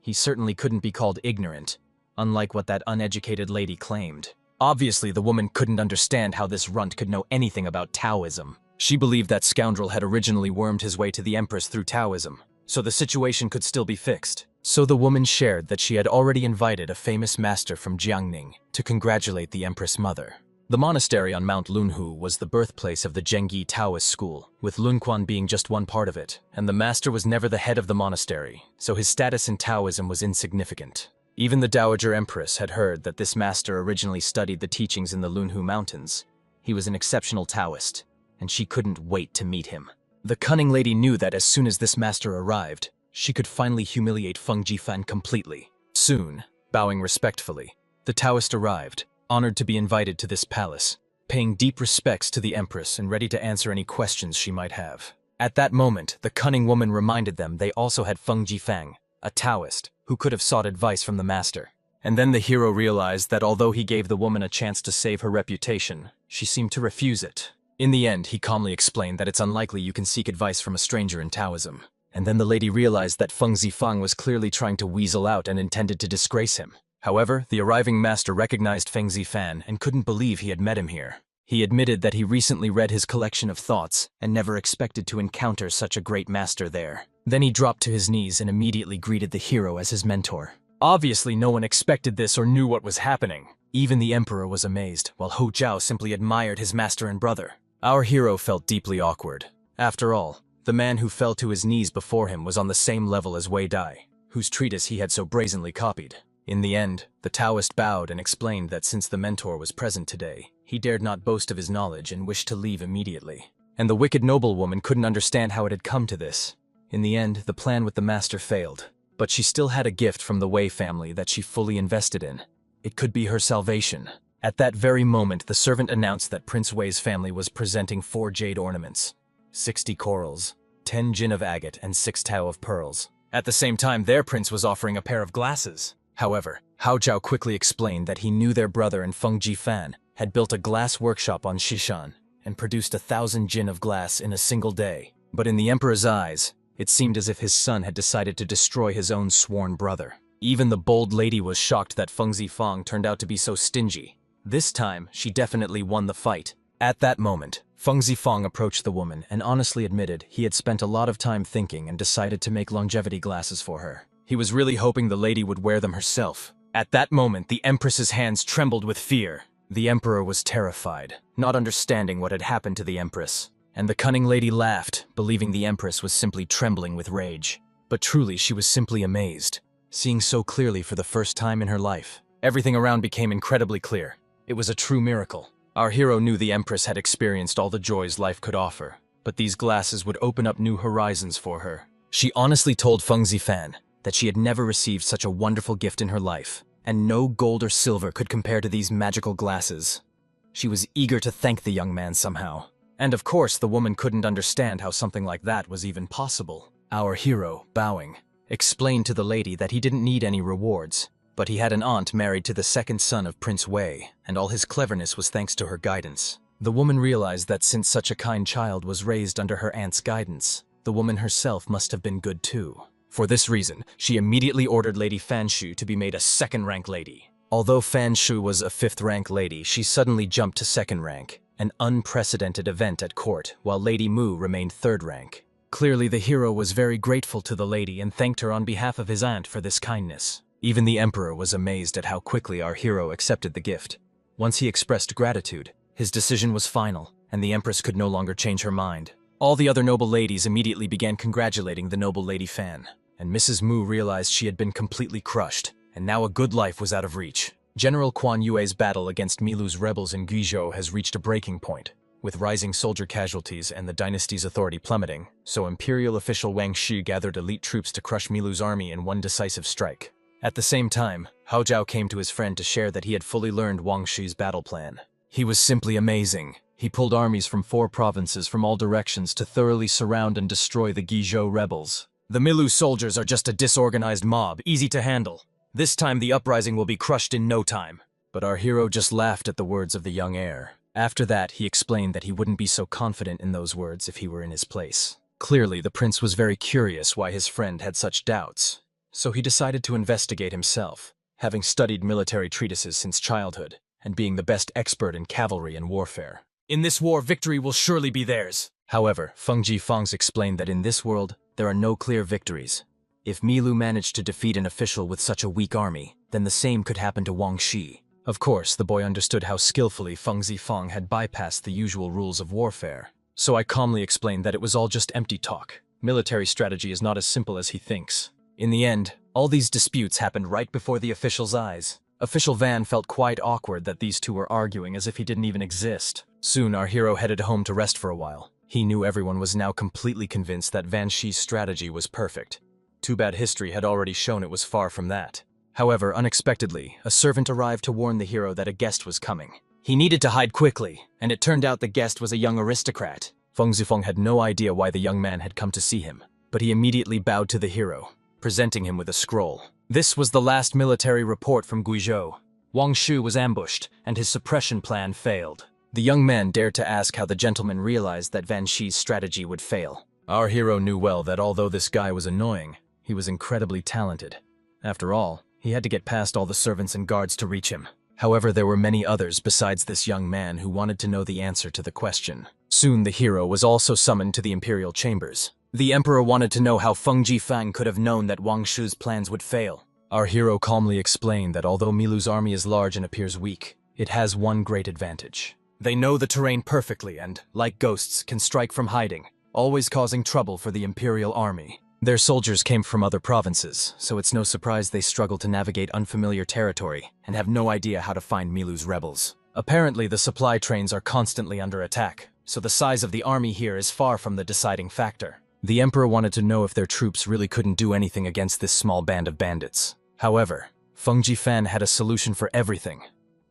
He certainly couldn't be called ignorant, unlike what that uneducated lady claimed. Obviously, the woman couldn't understand how this runt could know anything about Taoism. She believed that scoundrel had originally wormed his way to the Empress through Taoism, so the situation could still be fixed. So the woman shared that she had already invited a famous master from Jiangning to congratulate the Empress mother. The monastery on Mount Lunhu was the birthplace of the Zhengyi Taoist school, with Lunquan being just one part of it, and the master was never the head of the monastery, so his status in Taoism was insignificant. Even the Dowager Empress had heard that this master originally studied the teachings in the Lunhu Mountains. He was an exceptional Taoist, and she couldn't wait to meet him. The cunning lady knew that as soon as this master arrived, she could finally humiliate Feng Jifan completely. Soon, bowing respectfully, the Taoist arrived, honored to be invited to this palace, paying deep respects to the Empress and ready to answer any questions she might have. At that moment, the cunning woman reminded them they also had Feng Jifang, a Taoist, who could have sought advice from the master. And then the hero realized that although he gave the woman a chance to save her reputation, she seemed to refuse it. In the end, he calmly explained that it's unlikely you can seek advice from a stranger in Taoism. And then the lady realized that Feng Zifang was clearly trying to weasel out and intended to disgrace him. However, the arriving master recognized Feng Zifan and couldn't believe he had met him here. He admitted that he recently read his collection of thoughts and never expected to encounter such a great master there. Then he dropped to his knees and immediately greeted the hero as his mentor. Obviously, no one expected this or knew what was happening. Even the emperor was amazed, while Hou Zhao simply admired his master and brother. Our hero felt deeply awkward. After all, the man who fell to his knees before him was on the same level as Wei Dai, whose treatise he had so brazenly copied. In the end, the Taoist bowed and explained that since the mentor was present today, he dared not boast of his knowledge and wished to leave immediately. And the wicked noblewoman couldn't understand how it had come to this. In the end, the plan with the master failed, but she still had a gift from the Wei family that she fully invested in. It could be her salvation. At that very moment, the servant announced that Prince Wei's family was presenting 4 jade ornaments, 60 corals, 10 jin of agate, and 6 tau of pearls. At the same time, their prince was offering a pair of glasses. However, Hou Zhao quickly explained that he knew their brother and Feng Jifan had built a glass workshop on Shishan and produced 1,000 jin of glass in a single day. But in the emperor's eyes, it seemed as if his son had decided to destroy his own sworn brother. Even the bold lady was shocked that Feng Zifang turned out to be so stingy. This time, she definitely won the fight. At that moment, Feng Zifang approached the woman and honestly admitted he had spent a lot of time thinking and decided to make longevity glasses for her. He was really hoping the lady would wear them herself. At that moment, the Empress's hands trembled with fear. The Emperor was terrified, not understanding what had happened to the Empress. And the cunning lady laughed, believing the Empress was simply trembling with rage. But truly, she was simply amazed, seeing so clearly for the first time in her life. Everything around became incredibly clear. It was a true miracle. Our hero knew the Empress had experienced all the joys life could offer, but these glasses would open up new horizons for her. She honestly told Feng Zifan that she had never received such a wonderful gift in her life, and no gold or silver could compare to these magical glasses. She was eager to thank the young man somehow. And of course, the woman couldn't understand how something like that was even possible. Our hero, bowing, explained to the lady that he didn't need any rewards, but he had an aunt married to the second son of Prince Wei, and all his cleverness was thanks to her guidance. The woman realized that since such a kind child was raised under her aunt's guidance, the woman herself must have been good too. For this reason, she immediately ordered Lady Fanshu to be made a second-rank lady. Although Fanshu was a 5th-rank lady, she suddenly jumped to 2nd rank, an unprecedented event at court, while Lady Mu remained 3rd rank. Clearly, the hero was very grateful to the lady and thanked her on behalf of his aunt for this kindness. Even the emperor was amazed at how quickly our hero accepted the gift. Once he expressed gratitude, his decision was final, and the empress could no longer change her mind. All the other noble ladies immediately began congratulating the noble Lady Fan, and Mrs. Mu realized she had been completely crushed, and now a good life was out of reach. General Quan Yue's battle against Milu's rebels in Guizhou has reached a breaking point, with rising soldier casualties and the dynasty's authority plummeting, so Imperial official Wang Shi gathered elite troops to crush Milu's army in one decisive strike. At the same time, Hao Zhao came to his friend to share that he had fully learned Wang Shi's battle plan. He was simply amazing. He pulled armies from 4 provinces from all directions to thoroughly surround and destroy the Guizhou rebels. The Milu soldiers are just a disorganized mob, easy to handle. This time the uprising will be crushed in no time. But our hero just laughed at the words of the young heir. After that, he explained that he wouldn't be so confident in those words if he were in his place. Clearly, the prince was very curious why his friend had such doubts. So he decided to investigate himself, having studied military treatises since childhood, and being the best expert in cavalry and warfare. In this war, victory will surely be theirs. However, Feng Jifang's explained that in this world, there are no clear victories. If Milu managed to defeat an official with such a weak army, then the same could happen to Wang Shi. Of course, the boy understood how skillfully Feng Jifang had bypassed the usual rules of warfare. So I calmly explained that it was all just empty talk. Military strategy is not as simple as he thinks. In the end, all these disputes happened right before the official's eyes. Official Van felt quite awkward that these two were arguing as if he didn't even exist. Soon, our hero headed home to rest for a while. He knew everyone was now completely convinced that Van Shi's strategy was perfect. Too bad history had already shown it was far from that. However, unexpectedly, a servant arrived to warn the hero that a guest was coming. He needed to hide quickly, and it turned out the guest was a young aristocrat. Feng Zifeng had no idea why the young man had come to see him, but he immediately bowed to the hero, presenting him with a scroll. This was the last military report from Guizhou. Wang Shu was ambushed, and his suppression plan failed. The young man dared to ask how the gentleman realized that Van Shi's strategy would fail. Our hero knew well that although this guy was annoying, he was incredibly talented. After all, he had to get past all the servants and guards to reach him. However, there were many others besides this young man who wanted to know the answer to the question. Soon the hero was also summoned to the imperial chambers. The emperor wanted to know how Feng Jifang could have known that Wang Shu's plans would fail. Our hero calmly explained that although Milu's army is large and appears weak, it has one great advantage. They know the terrain perfectly and, like ghosts, can strike from hiding, always causing trouble for the imperial army. Their soldiers came from other provinces, so it's no surprise they struggle to navigate unfamiliar territory and have no idea how to find Milu's rebels. Apparently, the supply trains are constantly under attack, so the size of the army here is far from the deciding factor. The emperor wanted to know if their troops really couldn't do anything against this small band of bandits. However, Feng Jifan had a solution for everything.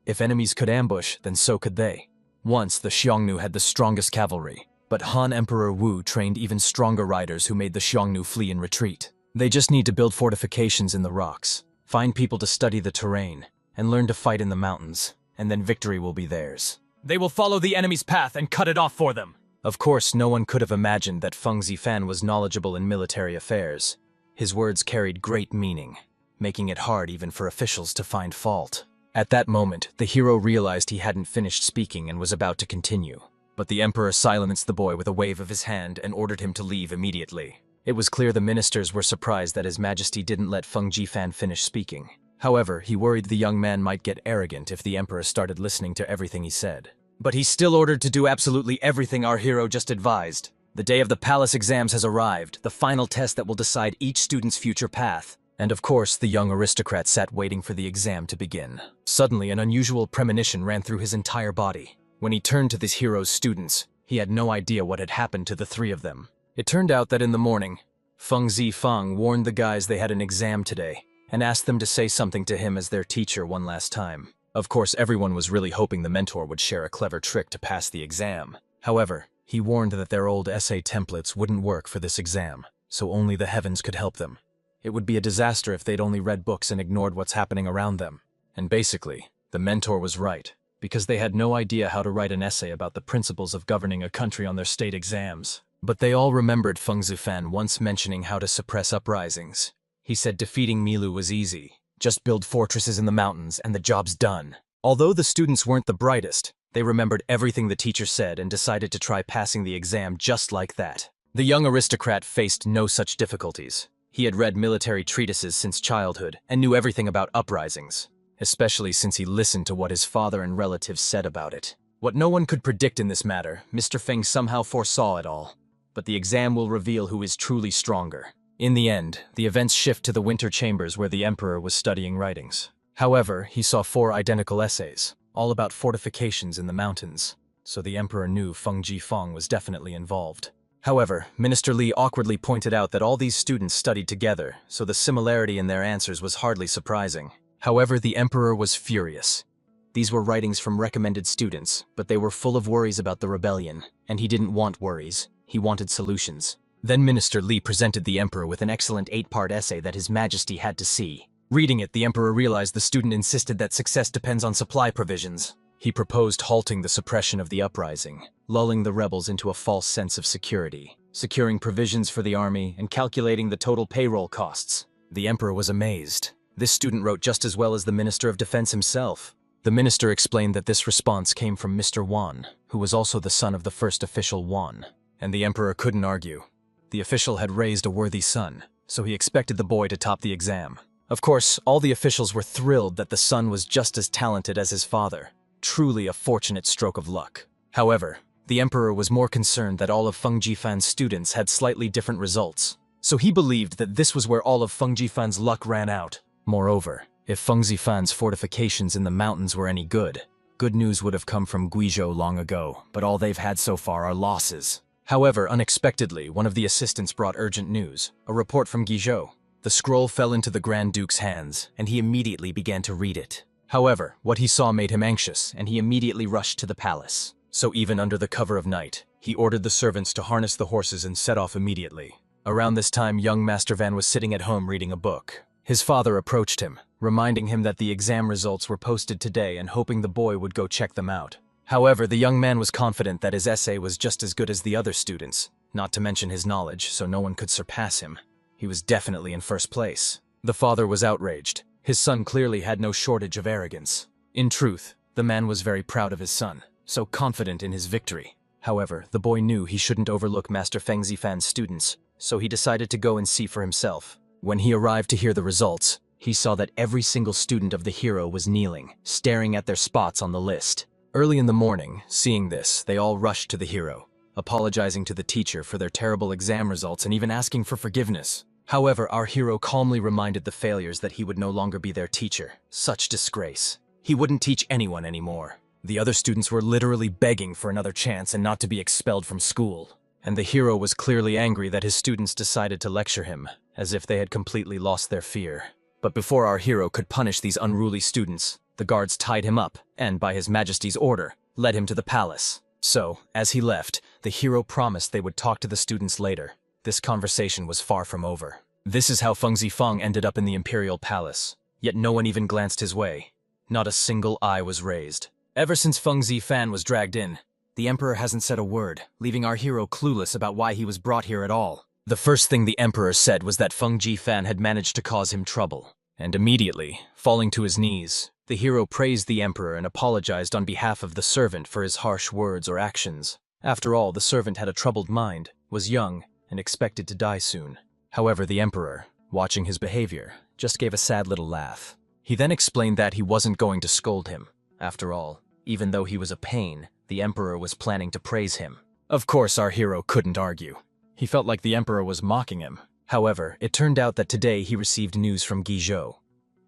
If enemies could ambush, then so could they. Once, the Xiongnu had the strongest cavalry, but Han Emperor Wu trained even stronger riders who made the Xiongnu flee in retreat. They just need to build fortifications in the rocks, find people to study the terrain, and learn to fight in the mountains, and then victory will be theirs. They will follow the enemy's path and cut it off for them. Of course, no one could have imagined that Feng Zifan was knowledgeable in military affairs. His words carried great meaning, making it hard even for officials to find fault. At that moment, the hero realized he hadn't finished speaking and was about to continue. But the emperor silenced the boy with a wave of his hand and ordered him to leave immediately. It was clear the ministers were surprised that His Majesty didn't let Feng Jifan finish speaking. However, he worried the young man might get arrogant if the emperor started listening to everything he said. But he's still ordered to do absolutely everything our hero just advised. The day of the palace exams has arrived, the final test that will decide each student's future path. And of course, the young aristocrat sat waiting for the exam to begin. Suddenly, an unusual premonition ran through his entire body. When he turned to this hero's students, he had no idea what had happened to the 3 of them. It turned out that in the morning, Feng Zifang warned the guys they had an exam today, and asked them to say something to him as their teacher one last time. Of course, everyone was really hoping the mentor would share a clever trick to pass the exam. However, he warned that their old essay templates wouldn't work for this exam, so only the heavens could help them. It would be a disaster if they'd only read books and ignored what's happening around them. And basically, the mentor was right, because they had no idea how to write an essay about the principles of governing a country on their state exams. But they all remembered Feng Zifan once mentioning how to suppress uprisings. He said defeating Milu was easy. Just build fortresses in the mountains and the job's done. Although the students weren't the brightest, they remembered everything the teacher said and decided to try passing the exam just like that. The young aristocrat faced no such difficulties. He had read military treatises since childhood and knew everything about uprisings, especially since he listened to what his father and relatives said about it. What no one could predict in this matter, Mr. Feng somehow foresaw it all. But the exam will reveal who is truly stronger. In the end, the events shift to the winter chambers where the emperor was studying writings. However, he saw 4 identical essays, all about fortifications in the mountains, so the emperor knew Feng Jifeng was definitely involved. However, Minister Li awkwardly pointed out that all these students studied together, so the similarity in their answers was hardly surprising. However, the emperor was furious. These were writings from recommended students, but they were full of worries about the rebellion, and he didn't want worries, he wanted solutions. Then Minister Li presented the emperor with an excellent 8-part essay that His Majesty had to see. Reading it, the emperor realized the student insisted that success depends on supply provisions. He proposed halting the suppression of the uprising, lulling the rebels into a false sense of security, securing provisions for the army, and calculating the total payroll costs. The emperor was amazed. This student wrote just as well as the Minister of Defense himself. The minister explained that this response came from Mr. Wan, who was also the son of the first official Wan, and the emperor couldn't argue. The official had raised a worthy son, so he expected the boy to top the exam. Of course, all the officials were thrilled that the son was just as talented as his father. Truly a fortunate stroke of luck. However, the emperor was more concerned that all of Feng Jifen's students had slightly different results, so he believed that this was where all of Feng Jifen's luck ran out. Moreover, if Feng Jifen's fortifications in the mountains were any good, good news would have come from Guizhou long ago, but all they've had so far are losses. However, unexpectedly, one of the assistants brought urgent news, a report from Guizhou. The scroll fell into the Grand Duke's hands, and he immediately began to read it. However, what he saw made him anxious, and he immediately rushed to the palace. So even under the cover of night, he ordered the servants to harness the horses and set off immediately. Around this time, young Master Van was sitting at home reading a book. His father approached him, reminding him that the exam results were posted today and hoping the boy would go check them out. However, the young man was confident that his essay was just as good as the other students, not to mention his knowledge, so no one could surpass him. He was definitely in first place. The father was outraged. His son clearly had no shortage of arrogance. In truth, the man was very proud of his son, so confident in his victory. However, the boy knew he shouldn't overlook Master Feng Zifan's students, so he decided to go and see for himself. When he arrived to hear the results, he saw that every single student of the hero was kneeling, staring at their spots on the list. Early in the morning, seeing this, they all rushed to the hero, apologizing to the teacher for their terrible exam results and even asking for forgiveness. However, our hero calmly reminded the failures that he would no longer be their teacher. Such disgrace. He wouldn't teach anyone anymore. The other students were literally begging for another chance and not to be expelled from school. And the hero was clearly angry that his students decided to lecture him, as if they had completely lost their fear. But before our hero could punish these unruly students, the guards tied him up and, by His Majesty's order, led him to the palace. So, as he left, the hero promised they would talk to the students later. This conversation was far from over. This is how Feng Zifeng ended up in the imperial palace. Yet no one even glanced his way. Not a single eye was raised. Ever since Feng Zifan was dragged in, the emperor hasn't said a word, leaving our hero clueless about why he was brought here at all. The first thing the emperor said was that Feng Jifan had managed to cause him trouble. And immediately, falling to his knees, the hero praised the emperor and apologized on behalf of the servant for his harsh words or actions. After all, the servant had a troubled mind, was young, and expected to die soon. However, the emperor, watching his behavior, just gave a sad little laugh. He then explained that he wasn't going to scold him. After all, even though he was a pain, the emperor was planning to praise him. Of course, our hero couldn't argue. He felt like the emperor was mocking him. However, it turned out that today he received news from Guizhou.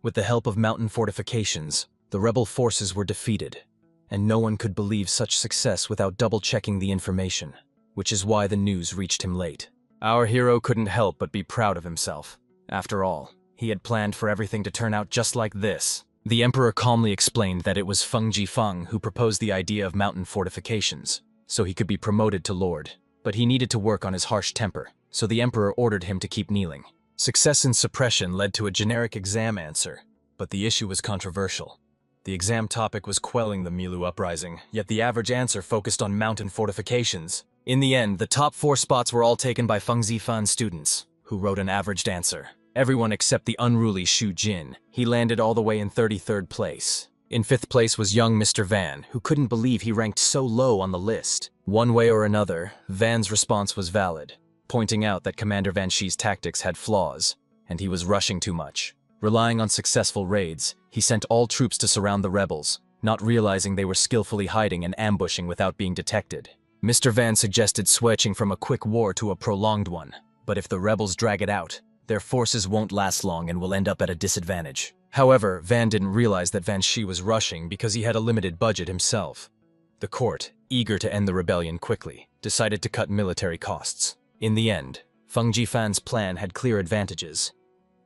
With the help of mountain fortifications, the rebel forces were defeated, and no one could believe such success without double-checking the information, which is why the news reached him late. Our hero couldn't help but be proud of himself. After all, he had planned for everything to turn out just like this. The emperor calmly explained that it was Feng Jifeng who proposed the idea of mountain fortifications, so he could be promoted to lord. But he needed to work on his harsh temper, so the emperor ordered him to keep kneeling. Success in suppression led to a generic exam answer, but the issue was controversial. The exam topic was quelling the Milu uprising, yet the average answer focused on mountain fortifications. In the end, the top 4 spots were all taken by Feng Zifan students, who wrote an averaged answer. Everyone except the unruly Xu Jin. He landed all the way in 33rd place. In 5th place was young Mr. Van, who couldn't believe he ranked so low on the list. One way or another, Van's response was valid, pointing out that Commander Van Shi's tactics had flaws, and he was rushing too much. Relying on successful raids, he sent all troops to surround the rebels, not realizing they were skillfully hiding and ambushing without being detected. Mr. Van suggested switching from a quick war to a prolonged one, but if the rebels drag it out, their forces won't last long and will end up at a disadvantage. However, Van didn't realize that Van Shi was rushing because he had a limited budget himself. The court, eager to end the rebellion quickly, decided to cut military costs. In the end, Feng Jifan's plan had clear advantages.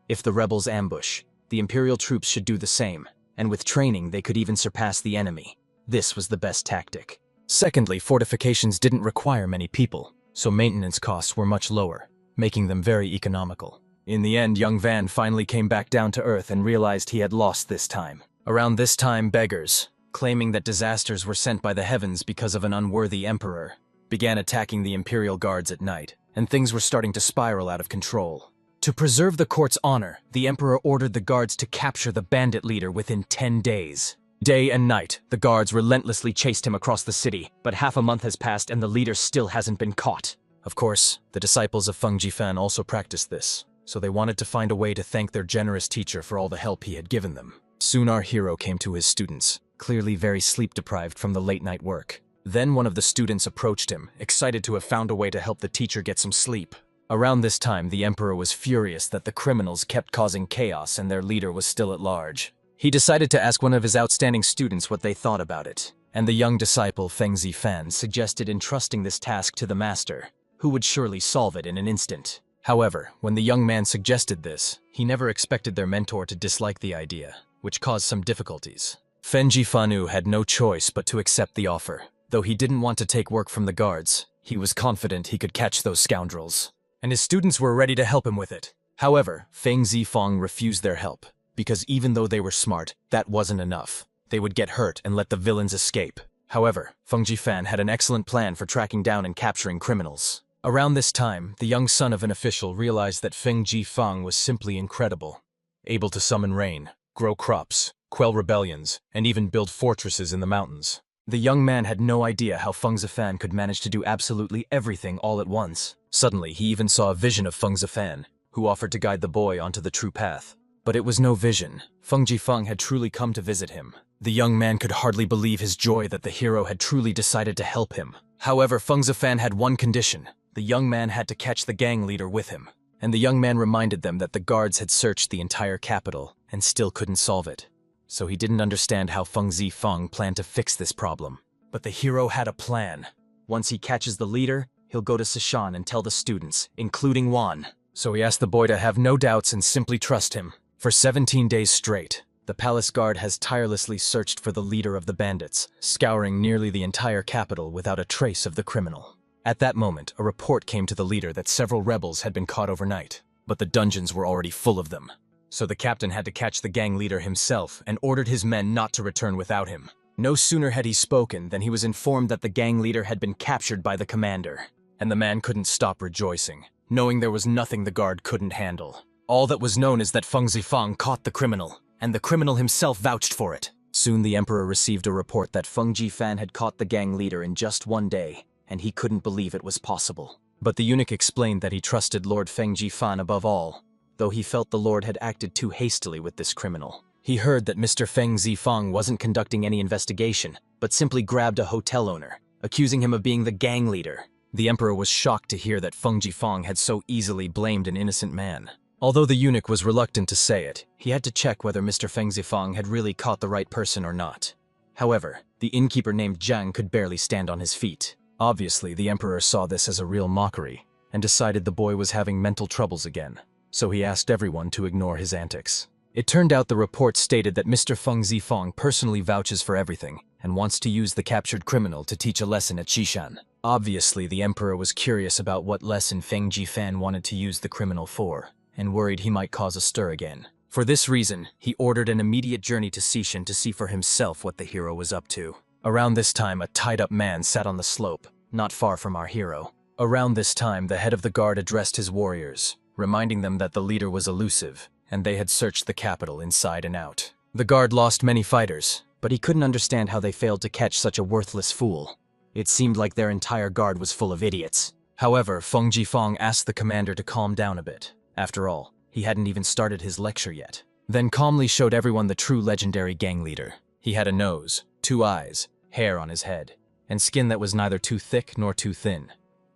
If the rebels ambush, the imperial troops should do the same, and with training they could even surpass the enemy. This was the best tactic. Secondly, fortifications didn't require many people, so maintenance costs were much lower, making them very economical. In the end, young Van finally came back down to earth and realized he had lost this time. Around this time, beggars, claiming that disasters were sent by the heavens because of an unworthy emperor, began attacking the imperial guards at night, and things were starting to spiral out of control. To preserve the court's honor, the emperor ordered the guards to capture the bandit leader within 10 days. Day and night, the guards relentlessly chased him across the city, but half a month has passed and the leader still hasn't been caught. Of course, the disciples of Feng Jifan also practiced this, so they wanted to find a way to thank their generous teacher for all the help he had given them. Soon our hero came to his students, clearly very sleep-deprived from the late-night work. Then one of the students approached him, excited to have found a way to help the teacher get some sleep. Around this time, the emperor was furious that the criminals kept causing chaos and their leader was still at large. He decided to ask one of his outstanding students what they thought about it, and the young disciple Feng Zifan suggested entrusting this task to the master, who would surely solve it in an instant. However, when the young man suggested this, he never expected their mentor to dislike the idea, which caused some difficulties. Fen Jifanu had no choice but to accept the offer. Though he didn't want to take work from the guards, he was confident he could catch those scoundrels, and his students were ready to help him with it. However, Feng Zifang refused their help, because even though they were smart, that wasn't enough. They would get hurt and let the villains escape. However, Feng Jifan had an excellent plan for tracking down and capturing criminals. Around this time, the young son of an official realized that Feng Jifang was simply incredible, able to summon rain, grow crops, quell rebellions, and even build fortresses in the mountains. The young man had no idea how Feng Zifan could manage to do absolutely everything all at once. Suddenly, he even saw a vision of Feng Zifan, who offered to guide the boy onto the true path. But it was no vision. Feng Jifang had truly come to visit him. The young man could hardly believe his joy that the hero had truly decided to help him. However, Feng Zifan had one condition. The young man had to catch the gang leader with him. And the young man reminded them that the guards had searched the entire capital and still couldn't solve it. So he didn't understand how Feng Zifang planned to fix this problem. But the hero had a plan. Once he catches the leader, he'll go to Sishan and tell the students, including Wan. So he asked the boy to have no doubts and simply trust him. For 17 days straight, the palace guard has tirelessly searched for the leader of the bandits, scouring nearly the entire capital without a trace of the criminal. At that moment, a report came to the leader that several rebels had been caught overnight, but the dungeons were already full of them. So the captain had to catch the gang leader himself and ordered his men not to return without him. No sooner had he spoken than he was informed that the gang leader had been captured by the commander, and the man couldn't stop rejoicing, knowing there was nothing the guard couldn't handle. All that was known is that Feng Zifang caught the criminal, and the criminal himself vouched for it. Soon the emperor received a report that Feng Jifan had caught the gang leader in just one day, and he couldn't believe it was possible. But the eunuch explained that he trusted Lord Feng Jifan above all, though he felt the lord had acted too hastily with this criminal. He heard that Mr. Feng Zifang wasn't conducting any investigation, but simply grabbed a hotel owner, accusing him of being the gang leader. The emperor was shocked to hear that Feng Jifang had so easily blamed an innocent man. Although the eunuch was reluctant to say it, he had to check whether Mr. Feng Zifang had really caught the right person or not. However, the innkeeper named Zhang could barely stand on his feet. Obviously, the emperor saw this as a real mockery, and decided the boy was having mental troubles again. So he asked everyone to ignore his antics. It turned out the report stated that Mr. Feng Zifang personally vouches for everything, and wants to use the captured criminal to teach a lesson at Xishan. Obviously, the emperor was curious about what lesson Feng Jifan wanted to use the criminal for, and worried he might cause a stir again. For this reason, he ordered an immediate journey to Xishan to see for himself what the hero was up to. Around this time, a tied-up man sat on the slope, not far from our hero. Around this time, the head of the guard addressed his warriors, reminding them that the leader was elusive, and they had searched the capital inside and out. The guard lost many fighters, but he couldn't understand how they failed to catch such a worthless fool. It seemed like their entire guard was full of idiots. However, Feng Jifang asked the commander to calm down a bit. After all, he hadn't even started his lecture yet. Then calmly showed everyone the true legendary gang leader. He had a nose, 2 eyes, hair on his head, and skin that was neither too thick nor too thin.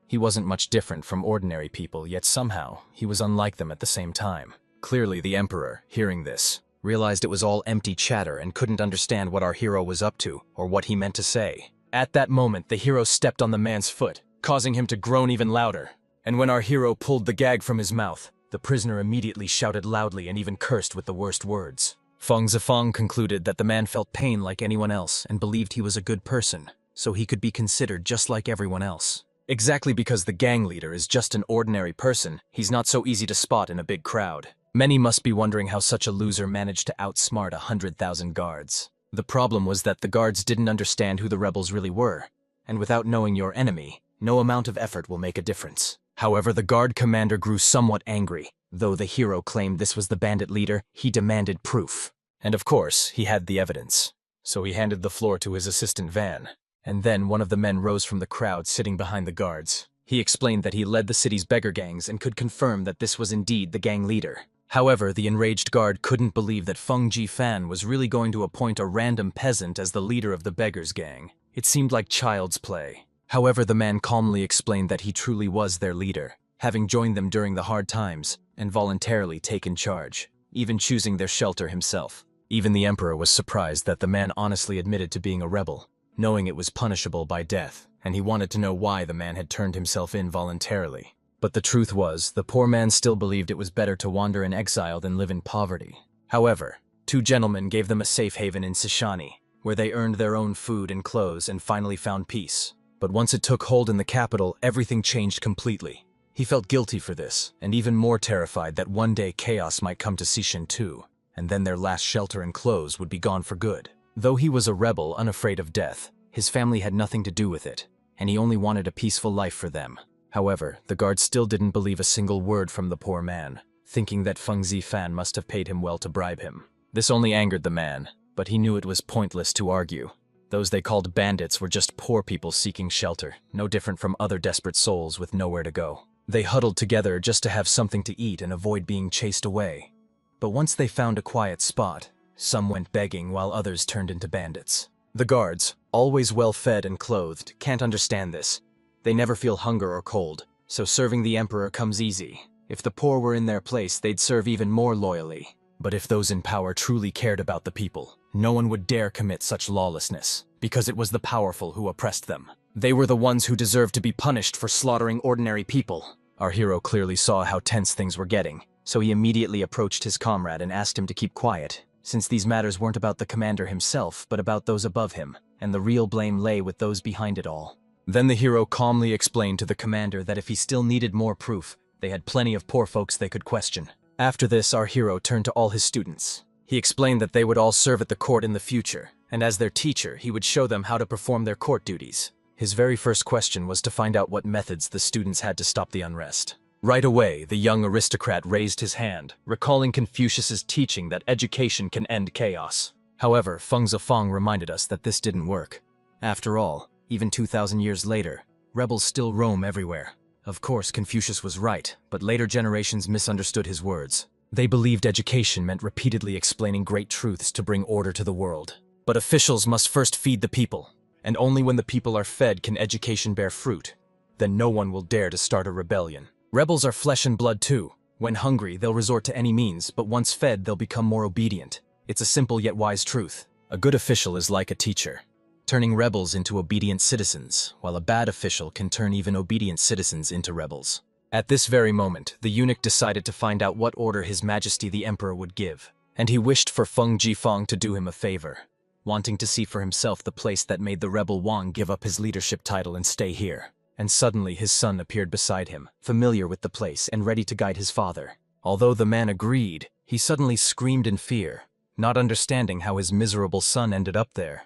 He wasn't much different from ordinary people, yet somehow he was unlike them at the same time. Clearly, the emperor, hearing this, realized it was all empty chatter and couldn't understand what our hero was up to or what he meant to say. At that moment, the hero stepped on the man's foot, causing him to groan even louder. And when our hero pulled the gag from his mouth, the prisoner immediately shouted loudly and even cursed with the worst words. Feng Zifeng concluded that the man felt pain like anyone else and believed he was a good person, so he could be considered just like everyone else. Exactly because the gang leader is just an ordinary person, he's not so easy to spot in a big crowd. Many must be wondering how such a loser managed to outsmart 100,000 guards. The problem was that the guards didn't understand who the rebels really were, and without knowing your enemy, no amount of effort will make a difference. However, the guard commander grew somewhat angry. Though the hero claimed this was the bandit leader, he demanded proof. And of course, he had the evidence. So he handed the floor to his assistant Van. And then one of the men rose from the crowd sitting behind the guards. He explained that he led the city's beggar gangs and could confirm that this was indeed the gang leader. However, the enraged guard couldn't believe that Feng Jifan was really going to appoint a random peasant as the leader of the beggars gang. It seemed like child's play. However, the man calmly explained that he truly was their leader, having joined them during the hard times and voluntarily taken charge, even choosing their shelter himself. Even the emperor was surprised that the man honestly admitted to being a rebel, knowing it was punishable by death, and he wanted to know why the man had turned himself in voluntarily. But the truth was, the poor man still believed it was better to wander in exile than live in poverty. However, two gentlemen gave them a safe haven in Sishani, where they earned their own food and clothes and finally found peace. But once it took hold in the capital, everything changed completely. He felt guilty for this, and even more terrified that one day chaos might come to Sishin too, and then their last shelter and clothes would be gone for good. Though he was a rebel unafraid of death, his family had nothing to do with it, and he only wanted a peaceful life for them. However, the guards still didn't believe a single word from the poor man, thinking that Feng Zifan must have paid him well to bribe him. This only angered the man, but he knew it was pointless to argue. Those they called bandits were just poor people seeking shelter, no different from other desperate souls with nowhere to go. They huddled together just to have something to eat and avoid being chased away. But once they found a quiet spot, some went begging while others turned into bandits. The guards, always well-fed and clothed, can't understand this. They never feel hunger or cold, so serving the emperor comes easy. If the poor were in their place, they'd serve even more loyally. But if those in power truly cared about the people, no one would dare commit such lawlessness, because it was the powerful who oppressed them. They were the ones who deserved to be punished for slaughtering ordinary people. Our hero clearly saw how tense things were getting, so he immediately approached his comrade and asked him to keep quiet, since these matters weren't about the commander himself, but about those above him, and the real blame lay with those behind it all. Then the hero calmly explained to the commander that if he still needed more proof, they had plenty of poor folks they could question. After this, our hero turned to all his students. He explained that they would all serve at the court in the future, and as their teacher, he would show them how to perform their court duties. His very first question was to find out what methods the students had to stop the unrest. Right away, the young aristocrat raised his hand, recalling Confucius's teaching that education can end chaos. However, Feng Zifeng reminded us that this didn't work. After all, even 2,000 years later, rebels still roam everywhere. Of course, Confucius was right, but later generations misunderstood his words. They believed education meant repeatedly explaining great truths to bring order to the world. But officials must first feed the people, and only when the people are fed can education bear fruit. Then no one will dare to start a rebellion. Rebels are flesh and blood too. When hungry, they'll resort to any means, but once fed, they'll become more obedient. It's a simple yet wise truth. A good official is like a teacher, turning rebels into obedient citizens, while a bad official can turn even obedient citizens into rebels. At this very moment, the eunuch decided to find out what order His Majesty the Emperor would give, and he wished for Feng Jifeng to do him a favor, wanting to see for himself the place that made the rebel Wang give up his leadership title and stay here. And suddenly his son appeared beside him, familiar with the place and ready to guide his father. Although the man agreed, he suddenly screamed in fear, not understanding how his miserable son ended up there.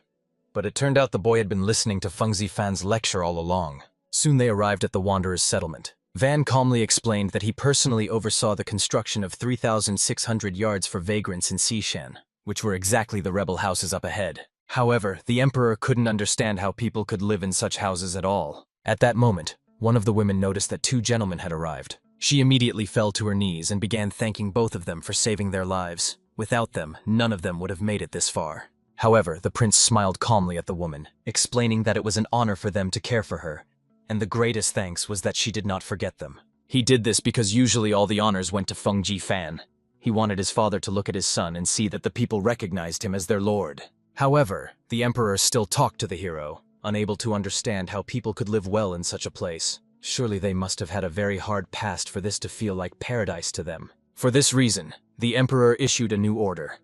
But it turned out the boy had been listening to Feng Zifan's lecture all along. Soon they arrived at the wanderer's settlement. Van calmly explained that he personally oversaw the construction of 3,600 yards for vagrants in Sishan, which were exactly the rebel houses up ahead. However, the emperor couldn't understand how people could live in such houses at all. At that moment, one of the women noticed that two gentlemen had arrived. She immediately fell to her knees and began thanking both of them for saving their lives. Without them, none of them would have made it this far. However, the prince smiled calmly at the woman, explaining that it was an honor for them to care for her, and the greatest thanks was that she did not forget them. He did this because usually all the honors went to Feng Jifan. He wanted his father to look at his son and see that the people recognized him as their lord. However, the emperor still talked to the hero, unable to understand how people could live well in such a place. Surely they must have had a very hard past for this to feel like paradise to them. For this reason, the emperor issued a new order.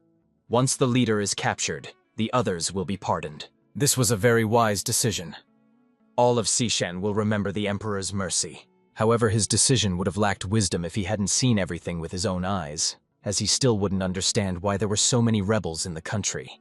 Once the leader is captured, the others will be pardoned. This was a very wise decision. All of Xishan will remember the emperor's mercy. However, his decision would have lacked wisdom if he hadn't seen everything with his own eyes, as he still wouldn't understand why there were so many rebels in the country.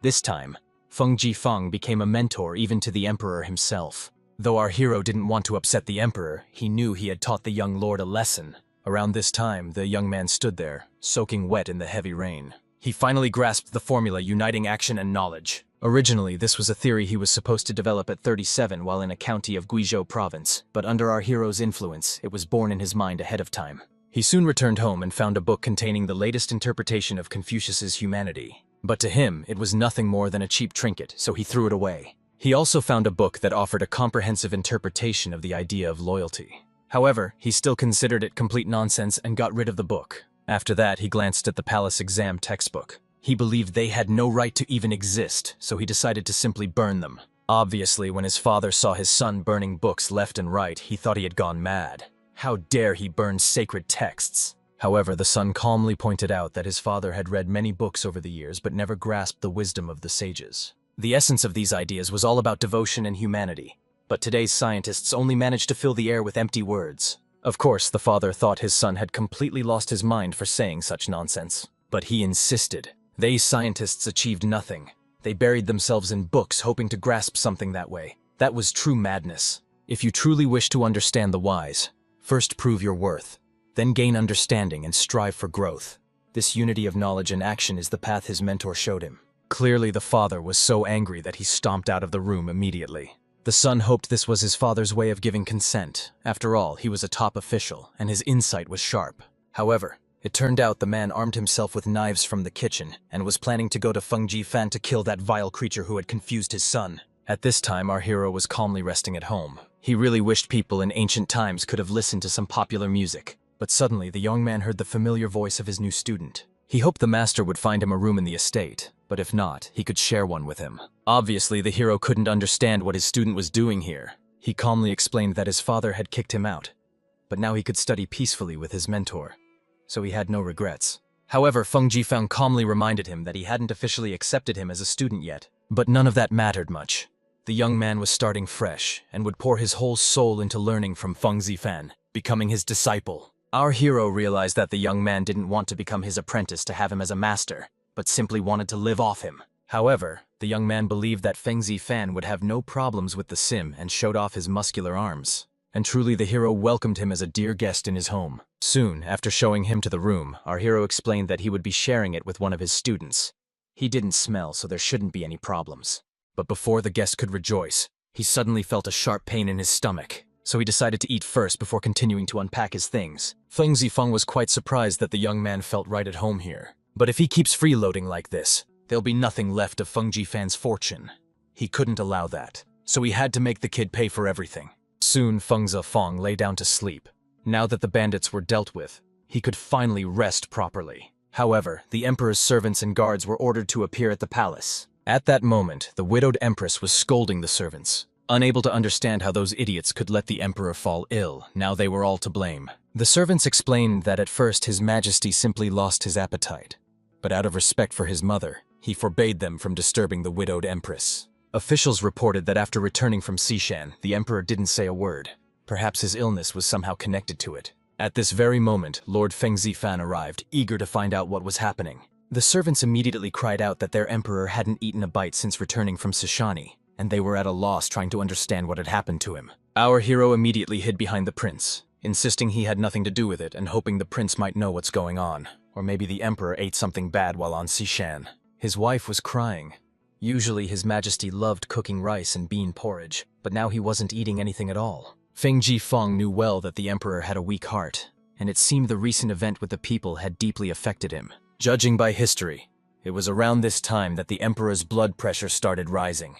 This time, Feng Jifeng became a mentor even to the emperor himself. Though our hero didn't want to upset the emperor, he knew he had taught the young lord a lesson. Around this time, the young man stood there, soaking wet in the heavy rain. He finally grasped the formula uniting action and knowledge. Originally, this was a theory he was supposed to develop at 37 while in a county of Guizhou province, but under our hero's influence, it was born in his mind ahead of time. He soon returned home and found a book containing the latest interpretation of Confucius's humanity. But to him, it was nothing more than a cheap trinket, so he threw it away. He also found a book that offered a comprehensive interpretation of the idea of loyalty. However, he still considered it complete nonsense and got rid of the book. After that, he glanced at the palace exam textbook. He believed they had no right to even exist, so he decided to simply burn them. Obviously, when his father saw his son burning books left and right, he thought he had gone mad. How dare he burn sacred texts? However, the son calmly pointed out that his father had read many books over the years but never grasped the wisdom of the sages. The essence of these ideas was all about devotion and humanity, but today's scientists only managed to fill the air with empty words. Of course, the father thought his son had completely lost his mind for saying such nonsense. But he insisted. They scientists achieved nothing. They buried themselves in books hoping to grasp something that way. That was true madness. If you truly wish to understand the wise, first prove your worth, then gain understanding and strive for growth. This unity of knowledge and action is the path his mentor showed him. Clearly, the father was so angry that he stomped out of the room immediately. The son hoped this was his father's way of giving consent. After all, he was a top official, and his insight was sharp. However, it turned out the man armed himself with knives from the kitchen and was planning to go to Feng Jifan to kill that vile creature who had confused his son. At this time, our hero was calmly resting at home. He really wished people in ancient times could have listened to some popular music. But suddenly, the young man heard the familiar voice of his new student. He hoped the master would find him a room in the estate, but if not, he could share one with him. Obviously, the hero couldn't understand what his student was doing here. He calmly explained that his father had kicked him out, but now he could study peacefully with his mentor, so he had no regrets. However, Feng Jifeng calmly reminded him that he hadn't officially accepted him as a student yet, but none of that mattered much. The young man was starting fresh and would pour his whole soul into learning from Feng Jifan, becoming his disciple. Our hero realized that the young man didn't want to become his apprentice to have him as a master, but simply wanted to live off him. However, the young man believed that Feng Jifan would have no problems with the sim and showed off his muscular arms. And truly the hero welcomed him as a dear guest in his home. Soon, after showing him to the room, our hero explained that he would be sharing it with one of his students. He didn't smell, so there shouldn't be any problems. But before the guest could rejoice, he suddenly felt a sharp pain in his stomach. So he decided to eat first before continuing to unpack his things. Feng Jifeng was quite surprised that the young man felt right at home here. But if he keeps freeloading like this, there'll be nothing left of Feng Jifan's fortune. He couldn't allow that, so he had to make the kid pay for everything. Soon Feng Jifeng lay down to sleep. Now that the bandits were dealt with, he could finally rest properly. However, the emperor's servants and guards were ordered to appear at the palace. At that moment, the widowed empress was scolding the servants. Unable to understand how those idiots could let the emperor fall ill, now they were all to blame. The servants explained that at first His Majesty simply lost his appetite, but out of respect for his mother, he forbade them from disturbing the widowed empress. Officials reported that after returning from Xishan, the emperor didn't say a word. Perhaps his illness was somehow connected to it. At this very moment, Lord Feng Jifan arrived, eager to find out what was happening. The servants immediately cried out that their emperor hadn't eaten a bite since returning from Sishani, and they were at a loss trying to understand what had happened to him. Our hero immediately hid behind the prince, insisting he had nothing to do with it and hoping the prince might know what's going on. Or maybe the emperor ate something bad while on Xishan. His wife was crying. Usually His Majesty loved cooking rice and bean porridge, but now he wasn't eating anything at all. Feng Jifeng knew well that the emperor had a weak heart, and it seemed the recent event with the people had deeply affected him. Judging by history, it was around this time that the emperor's blood pressure started rising.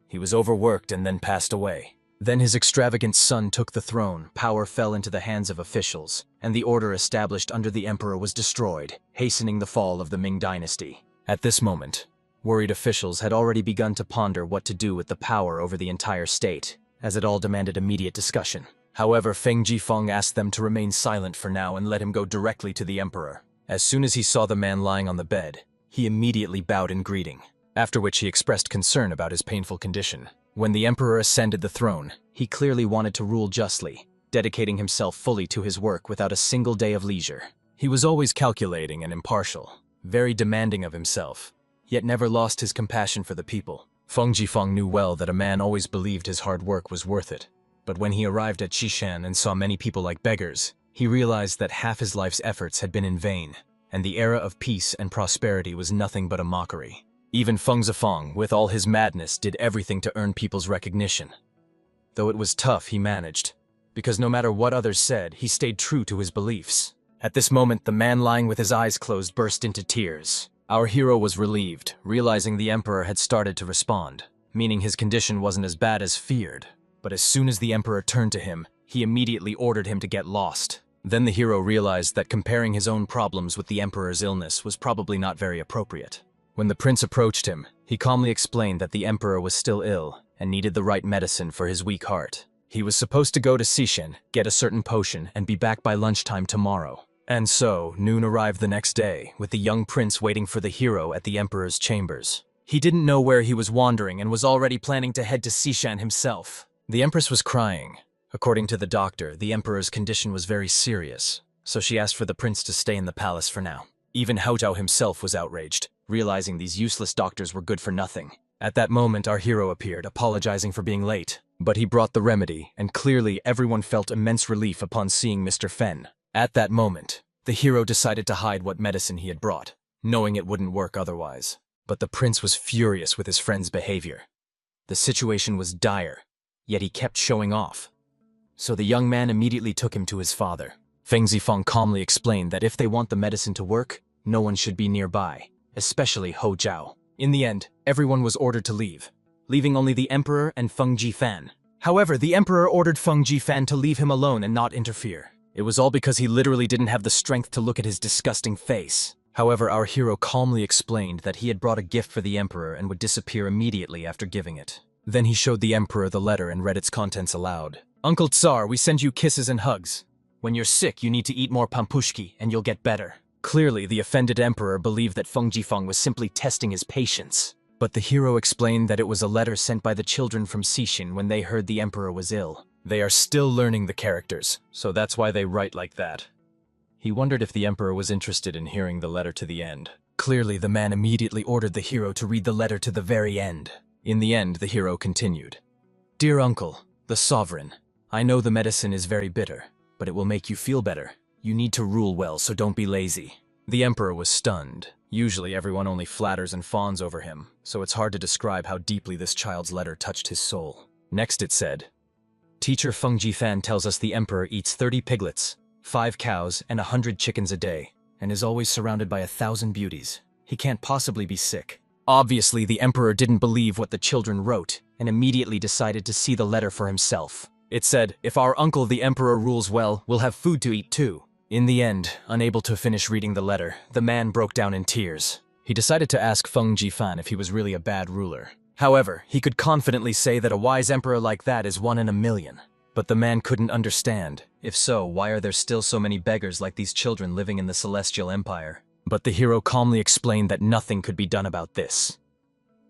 He was overworked and then passed away. Then his extravagant son took the throne, power fell into the hands of officials, and the order established under the emperor was destroyed, hastening the fall of the Ming dynasty. At this moment, worried officials had already begun to ponder what to do with the power over the entire state, as it all demanded immediate discussion. However, Feng Jifeng asked them to remain silent for now and let him go directly to the emperor. As soon as he saw the man lying on the bed, he immediately bowed in greeting, after which he expressed concern about his painful condition. When the emperor ascended the throne, he clearly wanted to rule justly, dedicating himself fully to his work without a single day of leisure. He was always calculating and impartial, very demanding of himself, yet never lost his compassion for the people. Feng Jifeng knew well that a man always believed his hard work was worth it. But when he arrived at Xishan and saw many people like beggars, he realized that half his life's efforts had been in vain, and the era of peace and prosperity was nothing but a mockery. Even Feng Zifeng, with all his madness, did everything to earn people's recognition. Though it was tough, he managed, because no matter what others said, he stayed true to his beliefs. At this moment, the man lying with his eyes closed burst into tears. Our hero was relieved, realizing the emperor had started to respond, meaning his condition wasn't as bad as feared. But as soon as the emperor turned to him, he immediately ordered him to get lost. Then the hero realized that comparing his own problems with the emperor's illness was probably not very appropriate. When the prince approached him, he calmly explained that the emperor was still ill and needed the right medicine for his weak heart. He was supposed to go to Xishan, get a certain potion, and be back by lunchtime tomorrow. And so, noon arrived the next day, with the young prince waiting for the hero at the emperor's chambers. He didn't know where he was wandering and was already planning to head to Xishan himself. The empress was crying. According to the doctor, the emperor's condition was very serious, so she asked for the prince to stay in the palace for now. Even Hao Zhao himself was outraged, realizing these useless doctors were good for nothing. At that moment, our hero appeared, apologizing for being late. But he brought the remedy, and clearly everyone felt immense relief upon seeing Mr. Fen. At that moment, the hero decided to hide what medicine he had brought, knowing it wouldn't work otherwise. But the prince was furious with his friend's behavior. The situation was dire, yet he kept showing off. So the young man immediately took him to his father. Feng Zifeng calmly explained that if they want the medicine to work, no one should be nearby, especially Hao Zhao. In the end, everyone was ordered to leave, leaving only the emperor and Feng Jifan. However, the emperor ordered Feng Jifan to leave him alone and not interfere. It was all because he literally didn't have the strength to look at his disgusting face. However, our hero calmly explained that he had brought a gift for the emperor and would disappear immediately after giving it. Then he showed the emperor the letter and read its contents aloud. "Uncle Tsar, we send you kisses and hugs. When you're sick, you need to eat more pampushki and you'll get better." Clearly, the offended emperor believed that Feng Jifeng was simply testing his patience. But the hero explained that it was a letter sent by the children from Xishan when they heard the emperor was ill. They are still learning the characters, so that's why they write like that. He wondered if the emperor was interested in hearing the letter to the end. Clearly, the man immediately ordered the hero to read the letter to the very end. In the end, the hero continued. "Dear uncle, the sovereign, I know the medicine is very bitter, but it will make you feel better. You need to rule well, so don't be lazy." The emperor was stunned. Usually everyone only flatters and fawns over him, so it's hard to describe how deeply this child's letter touched his soul. Next it said, "Teacher Feng Jifan tells us the emperor eats 30 piglets, 5 cows, and 100 chickens a day, and is always surrounded by 1,000 beauties. He can't possibly be sick." Obviously, the emperor didn't believe what the children wrote, and immediately decided to see the letter for himself. It said, "If our uncle the emperor rules well, we'll have food to eat too." In the end, unable to finish reading the letter, the man broke down in tears. He decided to ask Feng Jifan if he was really a bad ruler. However, he could confidently say that a wise emperor like that is 1 in a million. But the man couldn't understand. If so, why are there still so many beggars like these children living in the Celestial Empire? But the hero calmly explained that nothing could be done about this.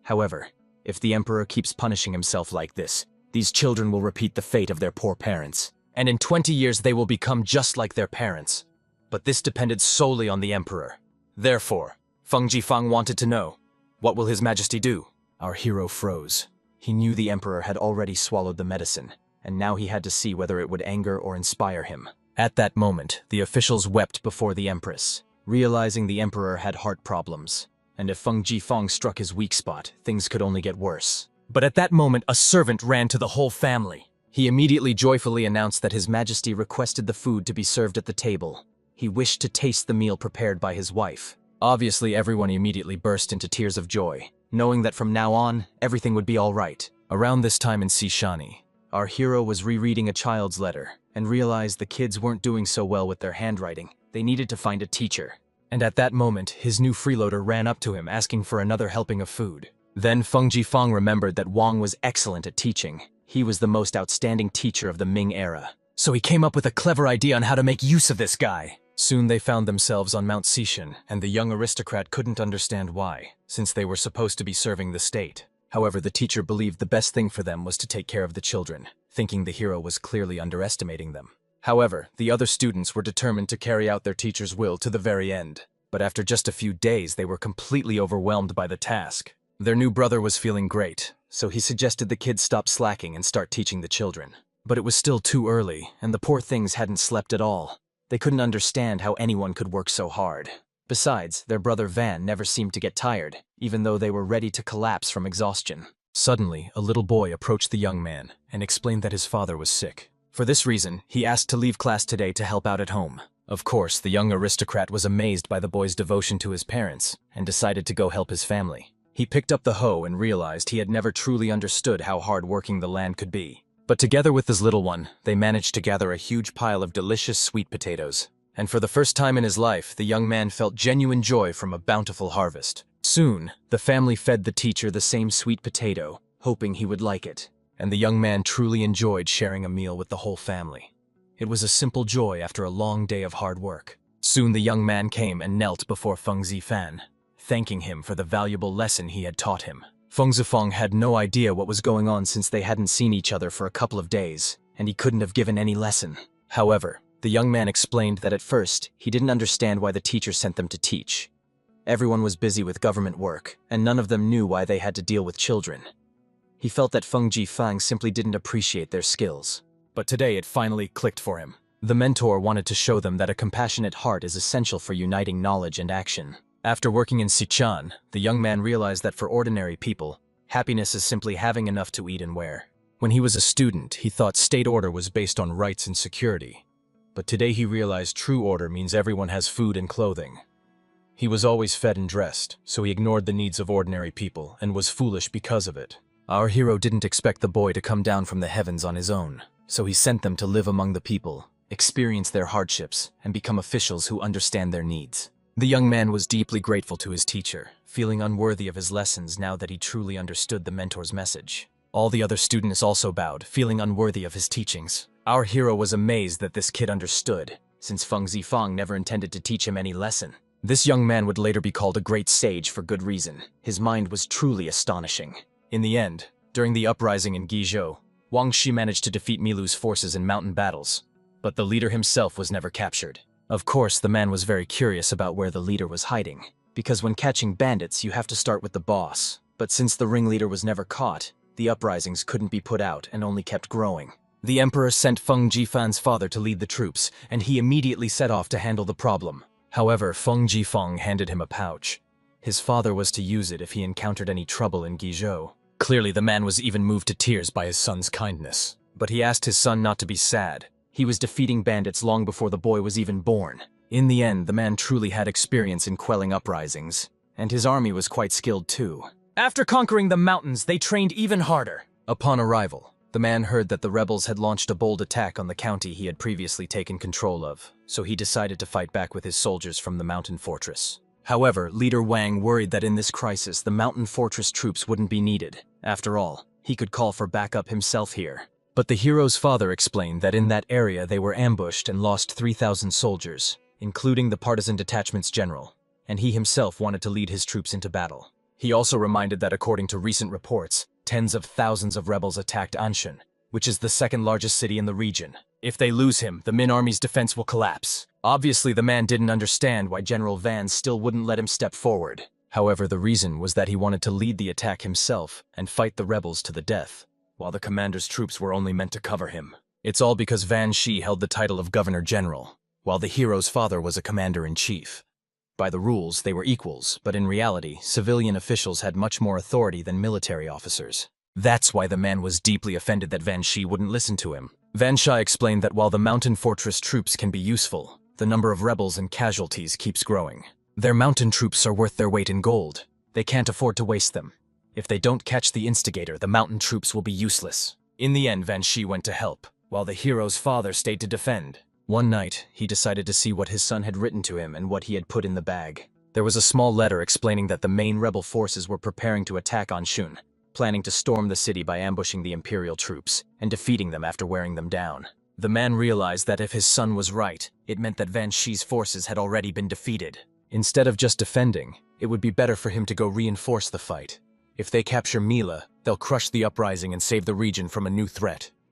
However, if the emperor keeps punishing himself like this, these children will repeat the fate of their poor parents. And in 20 years they will become just like their parents. But this depended solely on the emperor. Therefore, Feng Jifeng wanted to know, what will His Majesty do? Our hero froze. He knew the emperor had already swallowed the medicine, and now he had to see whether it would anger or inspire him. At that moment, the officials wept before the empress, realizing the emperor had heart problems, and if Feng Jifeng struck his weak spot, things could only get worse. But at that moment, a servant ran to the whole family. He immediately joyfully announced that His Majesty requested the food to be served at the table. He wished to taste the meal prepared by his wife. Obviously, everyone immediately burst into tears of joy, knowing that from now on, everything would be all right. Around this time in Xishani, Our hero was rereading a child's letter and realized the kids weren't doing so well with their handwriting. They needed to find a teacher. And at that moment, his new freeloader ran up to him asking for another helping of food. Then Feng Jifeng remembered that Wang was excellent at teaching. He was the most outstanding teacher of the Ming era. So he came up with a clever idea on how to make use of this guy. Soon they found themselves on Mount Xishan, and the young aristocrat couldn't understand why, since they were supposed to be serving the state. However, the teacher believed the best thing for them was to take care of the children, thinking the hero was clearly underestimating them. However, the other students were determined to carry out their teacher's will to the very end. But after just a few days, they were completely overwhelmed by the task. Their new brother was feeling great, so he suggested the kids stop slacking and start teaching the children. But it was still too early, and the poor things hadn't slept at all. They couldn't understand how anyone could work so hard. Besides, their brother Van never seemed to get tired, even though they were ready to collapse from exhaustion. Suddenly, a little boy approached the young man and explained that his father was sick. For this reason, he asked to leave class today to help out at home. Of course, the young aristocrat was amazed by the boy's devotion to his parents and decided to go help his family. He picked up the hoe and realized he had never truly understood how hard working the land could be. But together with his little one, they managed to gather a huge pile of delicious sweet potatoes. And for the first time in his life, the young man felt genuine joy from a bountiful harvest. Soon, the family fed the teacher the same sweet potato, hoping he would like it. And the young man truly enjoyed sharing a meal with the whole family. It was a simple joy after a long day of hard work. Soon the young man came and knelt before Feng Zifan, thanking him for the valuable lesson he had taught him. Feng Zifang had no idea what was going on since they hadn't seen each other for a couple of days, and he couldn't have given any lesson. However, the young man explained that at first, he didn't understand why the teacher sent them to teach. Everyone was busy with government work, and none of them knew why they had to deal with children. He felt that Feng Jifang simply didn't appreciate their skills. But today it finally clicked for him. The mentor wanted to show them that a compassionate heart is essential for uniting knowledge and action. After working in Sichuan, the young man realized that for ordinary people, happiness is simply having enough to eat and wear. When he was a student, he thought state order was based on rights and security. But today he realized true order means everyone has food and clothing. He was always fed and dressed, so he ignored the needs of ordinary people and was foolish because of it. Our hero didn't expect the boy to come down from the heavens on his own, so he sent them to live among the people, experience their hardships, and become officials who understand their needs. The young man was deeply grateful to his teacher, feeling unworthy of his lessons now that he truly understood the mentor's message. All the other students also bowed, feeling unworthy of his teachings. Our hero was amazed that this kid understood, since Feng Zifang never intended to teach him any lesson. This young man would later be called a great sage for good reason. His mind was truly astonishing. In the end, during the uprising in Guizhou, Wang Shi managed to defeat Milu's forces in mountain battles, but the leader himself was never captured. Of course, the man was very curious about where the leader was hiding, because when catching bandits, you have to start with the boss. But since the ringleader was never caught, the uprisings couldn't be put out and only kept growing. The emperor sent Feng Jifan's father to lead the troops, and he immediately set off to handle the problem. However, Feng Jifang handed him a pouch. His father was to use it if he encountered any trouble in Guizhou. Clearly, the man was even moved to tears by his son's kindness. But he asked his son not to be sad. He was defeating bandits long before the boy was even born. In the end, the man truly had experience in quelling uprisings, and his army was quite skilled too. After conquering the mountains, they trained even harder. Upon arrival, the man heard that the rebels had launched a bold attack on the county he had previously taken control of, so he decided to fight back with his soldiers from the mountain fortress. However, Leader Wang worried that in this crisis, the mountain fortress troops wouldn't be needed. After all, he could call for backup himself here. But the hero's father explained that in that area they were ambushed and lost 3,000 soldiers, including the partisan detachment's general, and he himself wanted to lead his troops into battle. He also reminded that according to recent reports, tens of thousands of rebels attacked Anshan, which is the second largest city in the region. If they lose him, the Min army's defense will collapse. Obviously, the man didn't understand why General Van still wouldn't let him step forward. However, the reason was that he wanted to lead the attack himself and fight the rebels to the death, while the commander's troops were only meant to cover him. It's all because Van Shi held the title of Governor-General, while the hero's father was a Commander-in-Chief. By the rules, they were equals, but in reality, civilian officials had much more authority than military officers. That's why the man was deeply offended that Van Shi wouldn't listen to him. Van Shi explained that while the mountain fortress troops can be useful, the number of rebels and casualties keeps growing. Their mountain troops are worth their weight in gold. They can't afford to waste them. If they don't catch the instigator, the mountain troops will be useless. In the end, Van Shi went to help, while the hero's father stayed to defend. One night, he decided to see what his son had written to him and what he had put in the bag. There was a small letter explaining that the main rebel forces were preparing to attack Anshun, planning to storm the city by ambushing the Imperial troops and defeating them after wearing them down. The man realized that if his son was right, it meant that Van Shi's forces had already been defeated. Instead of just defending, it would be better for him to go reinforce the fight. If they capture Mila, they'll crush the uprising and save the region from a new threat.